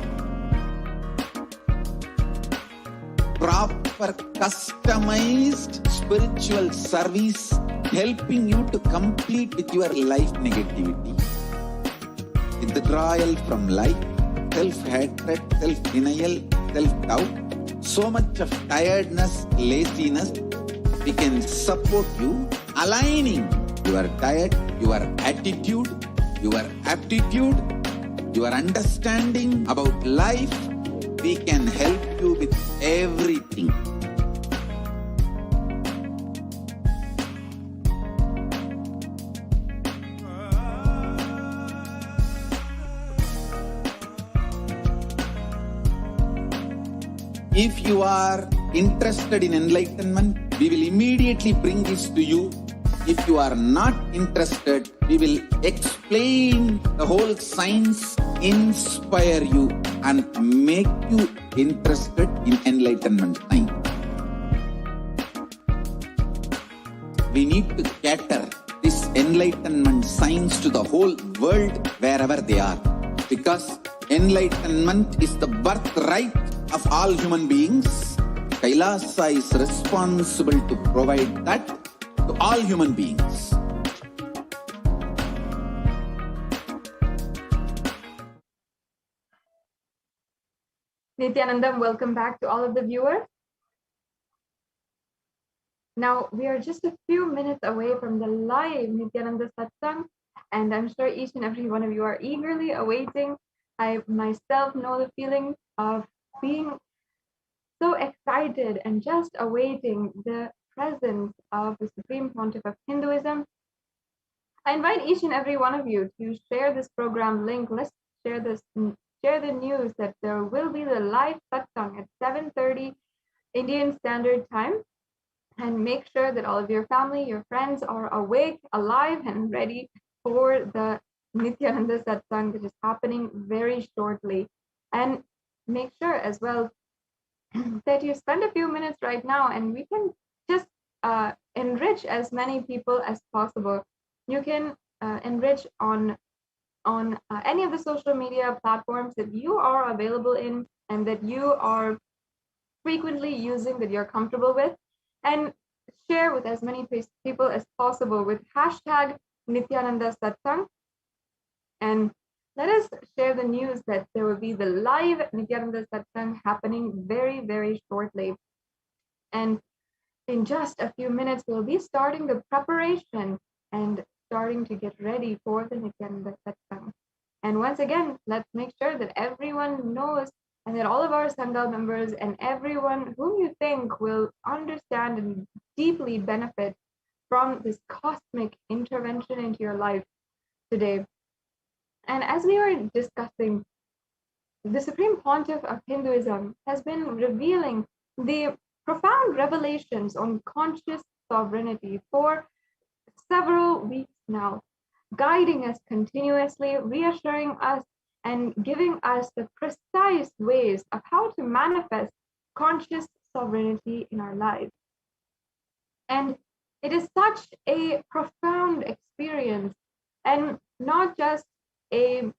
Proper customized spiritual service helping you to complete with your life negativity. Withdrawal from life, self-hatred, self-denial, self-doubt, so much of tiredness, laziness. We can support you aligning your diet, your attitude, your aptitude your understanding about life, we can help you with everything. If you are interested in enlightenment, we will immediately bring this to you. If you are not interested, we will explain the whole science, inspire you and make you interested in enlightenment time. We need to cater this enlightenment science to the whole world wherever they are, because enlightenment is the birthright of all human beings. Kailasa is responsible to provide that to all human beings. Nithyananda, welcome back to all of the viewers. Now, we are just a few minutes away from the live Nithyananda Satsang, and I'm sure each and every one of you are eagerly awaiting. I myself know the feeling of being so excited and just awaiting the presence of the Supreme Pontiff of Hinduism. I invite each and every one of you to share this program link. Let's share the news that there will be the live satsang at 7:30 Indian Standard Time, and make sure that all of your family, your friends are awake, alive, and ready for the Nithyananda satsang that is happening very shortly. And make sure as well that you spend a few minutes right now, and we can just enrich as many people as possible. You can enrich on any of the social media platforms that you are available in and that you are frequently using, that you're comfortable with, and share with as many people as possible with hashtag Nithyananda Satsang. And let us share the news that there will be the live Nithyananda Satsang happening very, very shortly. And in just a few minutes, we'll be starting the preparation and starting to get ready for the Nithyananda Satsang. And once again, let's make sure that everyone knows, and that all of our Sangha members and everyone whom you think will understand and deeply benefit from this cosmic intervention into your life today. And as we are discussing, the Supreme Pontiff of Hinduism has been revealing the profound revelations on conscious sovereignty for several weeks now, guiding us continuously, reassuring us, and giving us the precise ways of how to manifest conscious sovereignty in our lives. And it is such a profound experience, and not just a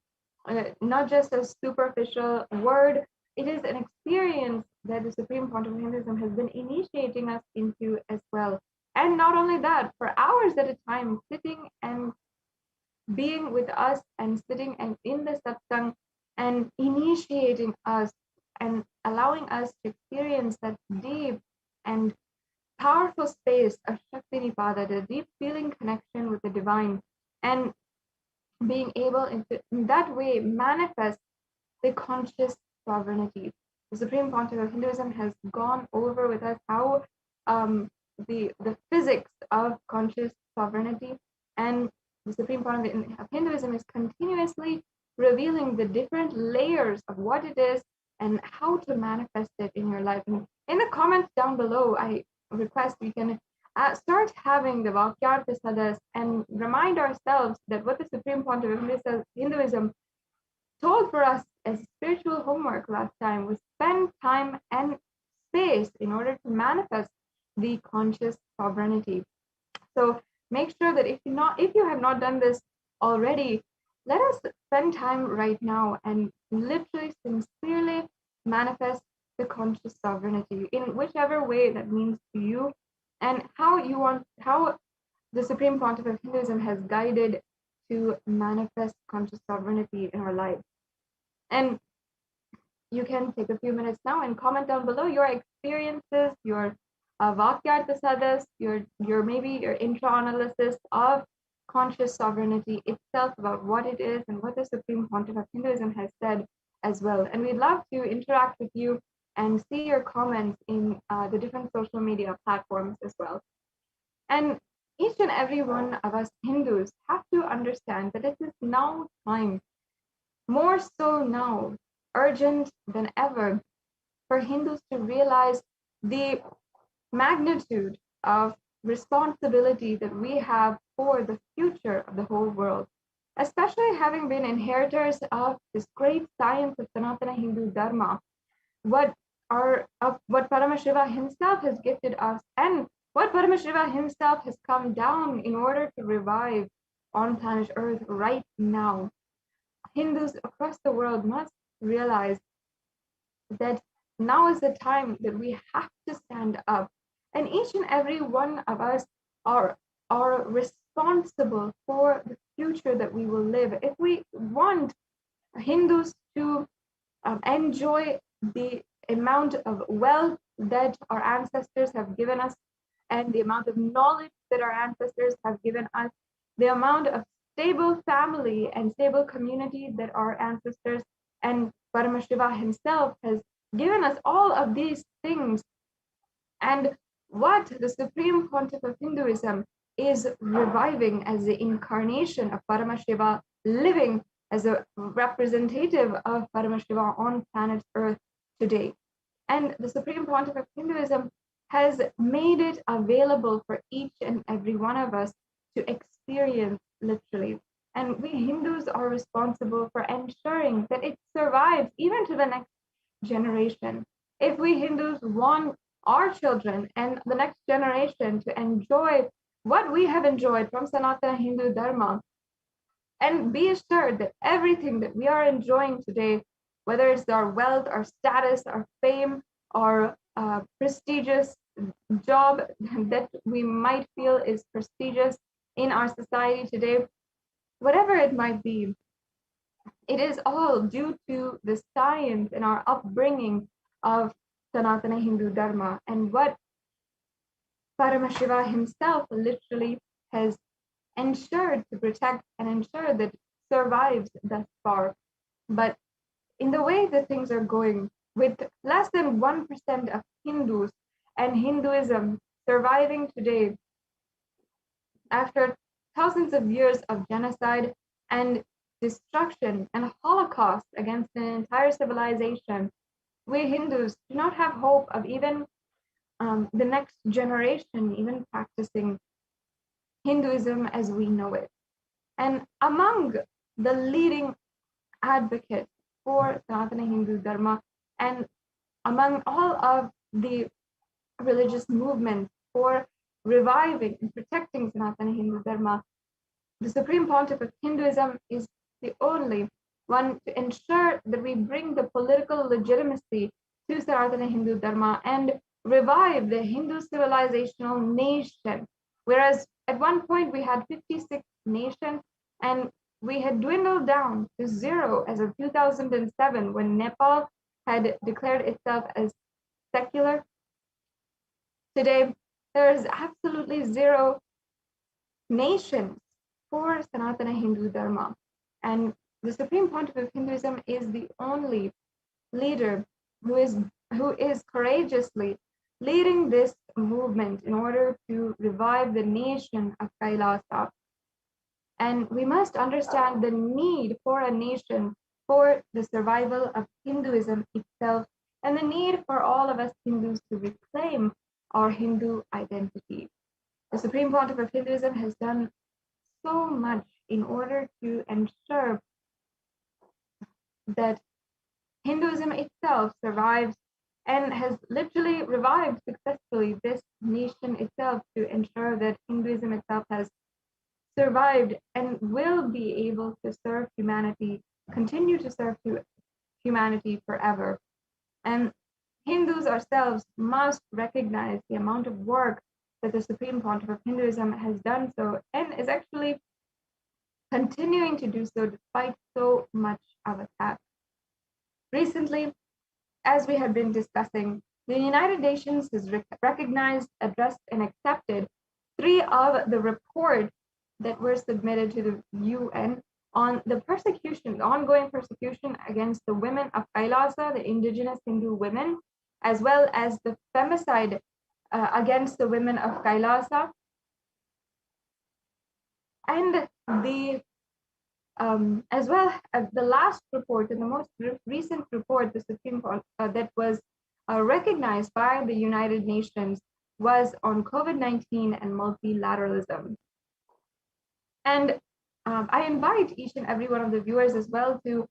superficial word. It is an experience that the Supreme Pontiff of Hinduism has been initiating us into as well. And not only that, for hours at a time, sitting and being with us and sitting and in the satsang and initiating us and allowing us to experience that deep and powerful space of Shakti Nipada, the deep feeling connection with the divine, and being able in that way manifest the conscious sovereignty. The Supreme Pontiff of Hinduism has gone over with us how the physics of conscious sovereignty, and the Supreme Pontiff of Hinduism is continuously revealing the different layers of what it is and how to manifest it in your life. And in the comments down below, I request we can start having the Vakyartha Sadas and remind ourselves that what the Supreme Pontiff of Hinduism told for us as spiritual homework last time was spend time and space in order to manifest the conscious sovereignty. So make sure that if you have not done this already, let us spend time right now and literally sincerely manifest the conscious sovereignty in whichever way that means to you, and how the Supreme Pontiff of Hinduism has guided to manifest conscious sovereignty in our lives. And you can take a few minutes now and comment down below your experiences, your Vakyartha Sadas, your maybe your intra-analysis of conscious sovereignty itself, about what it is and what the Supreme Pontiff of Hinduism has said as well. And we'd love to interact with you and see your comments in the different social media platforms as well. And each and every one of us Hindus have to understand that it is now time, more so now, urgent than ever, for Hindus to realize the magnitude of responsibility that we have for the future of the whole world, especially having been inheritors of this great science of Sanatana Hindu Dharma, what Paramashiva himself has gifted us, and what Paramashiva himself has come down in order to revive on planet Earth right now. Hindus across the world must realize that now is the time that we have to stand up, and each and every one of us are responsible for the future that we will live. If we want Hindus to enjoy the amount of wealth that our ancestors have given us, and the amount of knowledge that our ancestors have given us, the amount of stable family and stable community that our ancestors and Paramashiva himself has given us, all of these things, and what the Supreme Pontiff of Hinduism is reviving as the incarnation of Paramashiva, living as a representative of Paramashiva on planet Earth today. And the Supreme Pontiff of Hinduism has made it available for each and every one of us to experience, literally. And we Hindus are responsible for ensuring that it survives even to the next generation. If we Hindus want our children and the next generation to enjoy what we have enjoyed from Sanatana Hindu Dharma, and be assured that everything that we are enjoying today, whether it's our wealth, our status, our fame, our prestigious job that we might feel is prestigious in our society today, whatever it might be, it is all due to the science and our upbringing of Sanatana Hindu Dharma, and what Paramashiva himself literally has ensured to protect and ensure that survives thus far. But in the way that things are going, with less than 1% of Hindus and Hinduism surviving today after thousands of years of genocide and destruction and holocaust against an entire civilization, we Hindus do not have hope of even the next generation even practicing Hinduism as we know it. And among the leading advocates for Sanatana Hindu Dharma, and among all of the religious movements for reviving and protecting Sanatana Hindu Dharma, the Supreme Pontiff of Hinduism is the only one to ensure that we bring the political legitimacy to Sanatana Hindu Dharma and revive the Hindu civilizational nation. Whereas at one point we had 56 nations, and we had dwindled down to 0 as of 2007 when Nepal had declared itself as secular. Today, there is absolutely 0 nations for Sanatana Hindu Dharma. And the Supreme Pontiff of Hinduism is the only leader who is courageously leading this movement in order to revive the nation of Kailasa. And we must understand the need for a nation for the survival of Hinduism itself, and the need for all of us Hindus to reclaim our Hindu identity. The Supreme Pontiff of Hinduism has done so much in order to ensure that Hinduism itself survives, and has literally revived successfully this nation itself, to ensure that Hinduism itself has survived and will be able to serve humanity, continue to serve humanity forever. And Hindus ourselves must recognize the amount of work that the Supreme Pontiff of Hinduism has done so, and is actually continuing to do so despite so much of attack. Recently, as we have been discussing, the United Nations has recognized, addressed, and accepted 3 of the reports that were submitted to the UN on the persecution, the ongoing persecution against the women of Kailasa, the indigenous Hindu women, as well as the femicide against the women of Kailasa, and the as well as the last report and the most recent report, the Supreme Court that was recognized by the United Nations was on COVID-19 and multilateralism. And I invite each and every one of the viewers as well to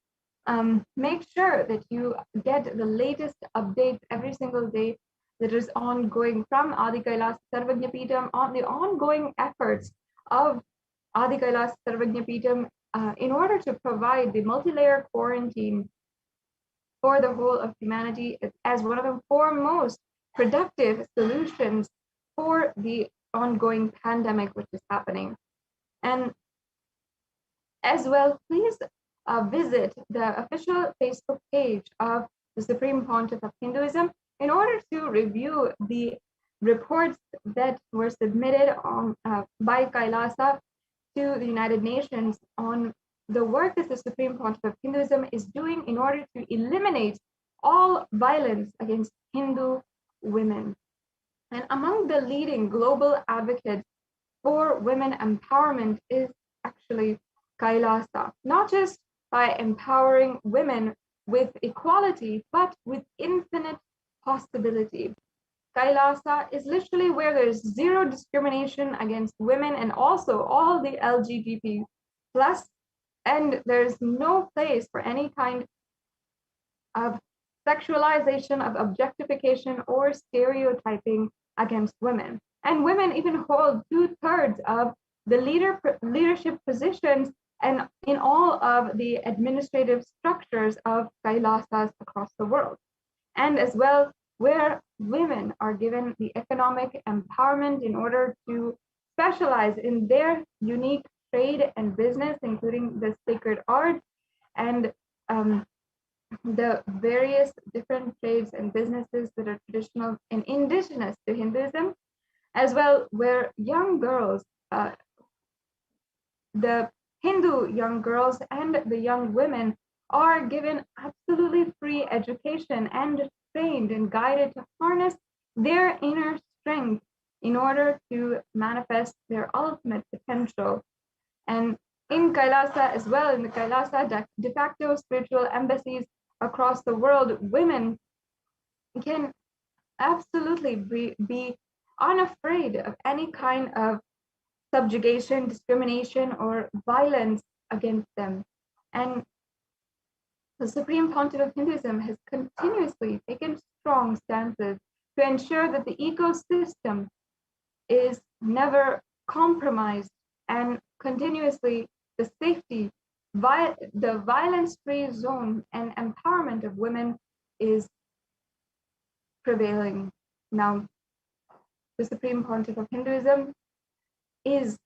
make sure that you get the latest updates every single day that is ongoing from Adi Kailasa Sarvajnapeetham on the ongoing efforts of Adi Kailasa Sarvajnapeetham in order to provide the multi-layer quarantine for the whole of humanity as one of the foremost productive solutions for the ongoing pandemic which is happening. And as well, please visit the official Facebook page of the Supreme Pontiff of Hinduism in order to review the reports that were submitted on by Kailasa to the United Nations on the work that the Supreme Pontiff of Hinduism is doing in order to eliminate all violence against Hindu women. And among the leading global advocates for women empowerment is actually Kailasa, not just by empowering women with equality, but with infinite possibility. Kailasa is literally where there's zero discrimination against women and also all the LGBT plus, and there's no place for any kind of sexualization, of objectification, or stereotyping against women. And women even hold 2/3 of the leadership positions and in all of the administrative structures of Kailasas across the world. And as well, where women are given the economic empowerment in order to specialize in their unique trade and business, including the sacred art and the various different trades and businesses that are traditional and indigenous to Hinduism, as well, where young girls, the Hindu young girls and the young women are given absolutely free education and trained and guided to harness their inner strength in order to manifest their ultimate potential. And in Kailasa as well, in the Kailasa de facto spiritual embassies across the world, women can absolutely be unafraid of any kind of subjugation, discrimination, or violence against them. And the Supreme Pontiff of Hinduism has continuously taken strong stances to ensure that the ecosystem is never compromised and continuously the safety, the violence-free zone and empowerment of women is prevailing. Now, the Supreme Pontiff of Hinduism is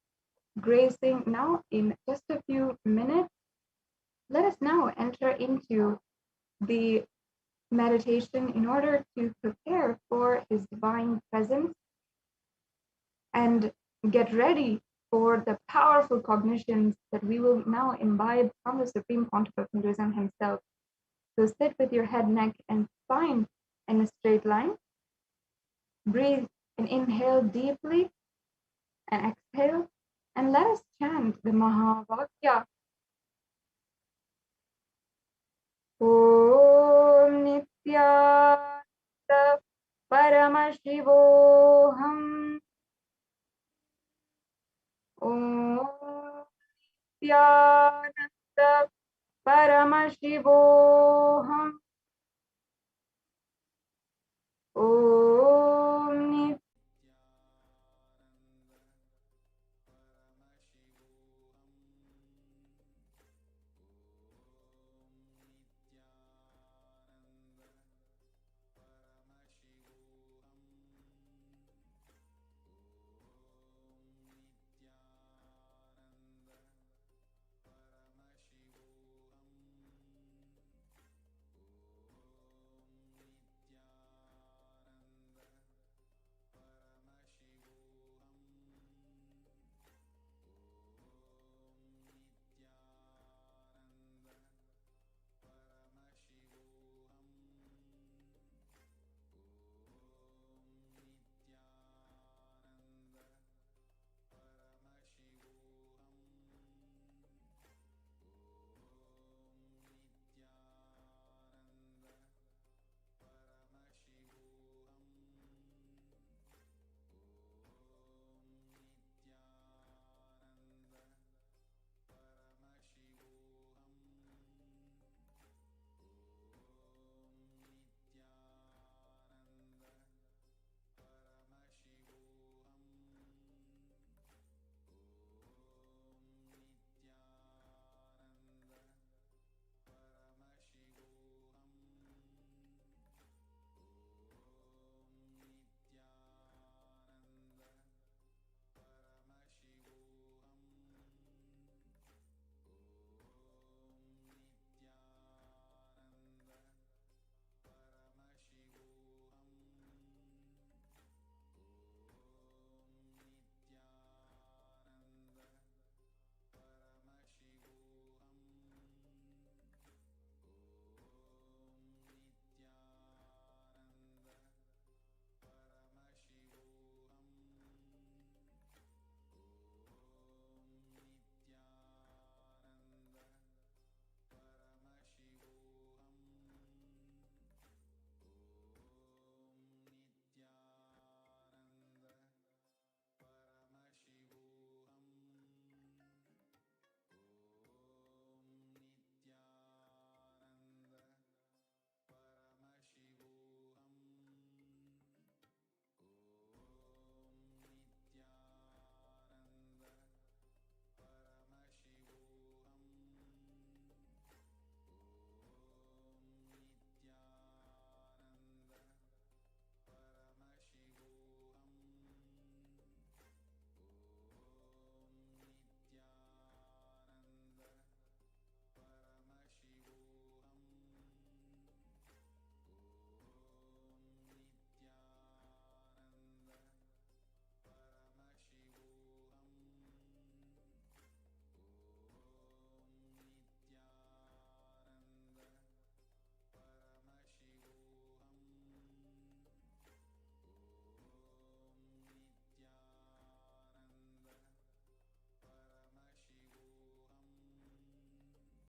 gracing now in just a few minutes. Let us now enter into the meditation in order to prepare for his divine presence and get ready for the powerful cognitions that we will now imbibe from the Supreme Pontiff of Hinduism himself. So sit with your head, neck, and spine in a straight line. Breathe and inhale deeply and exhale. And let us chant the Mahavakya. Om Nithyananda Paramashivoham. Om Nithyananda Paramashivoham. Om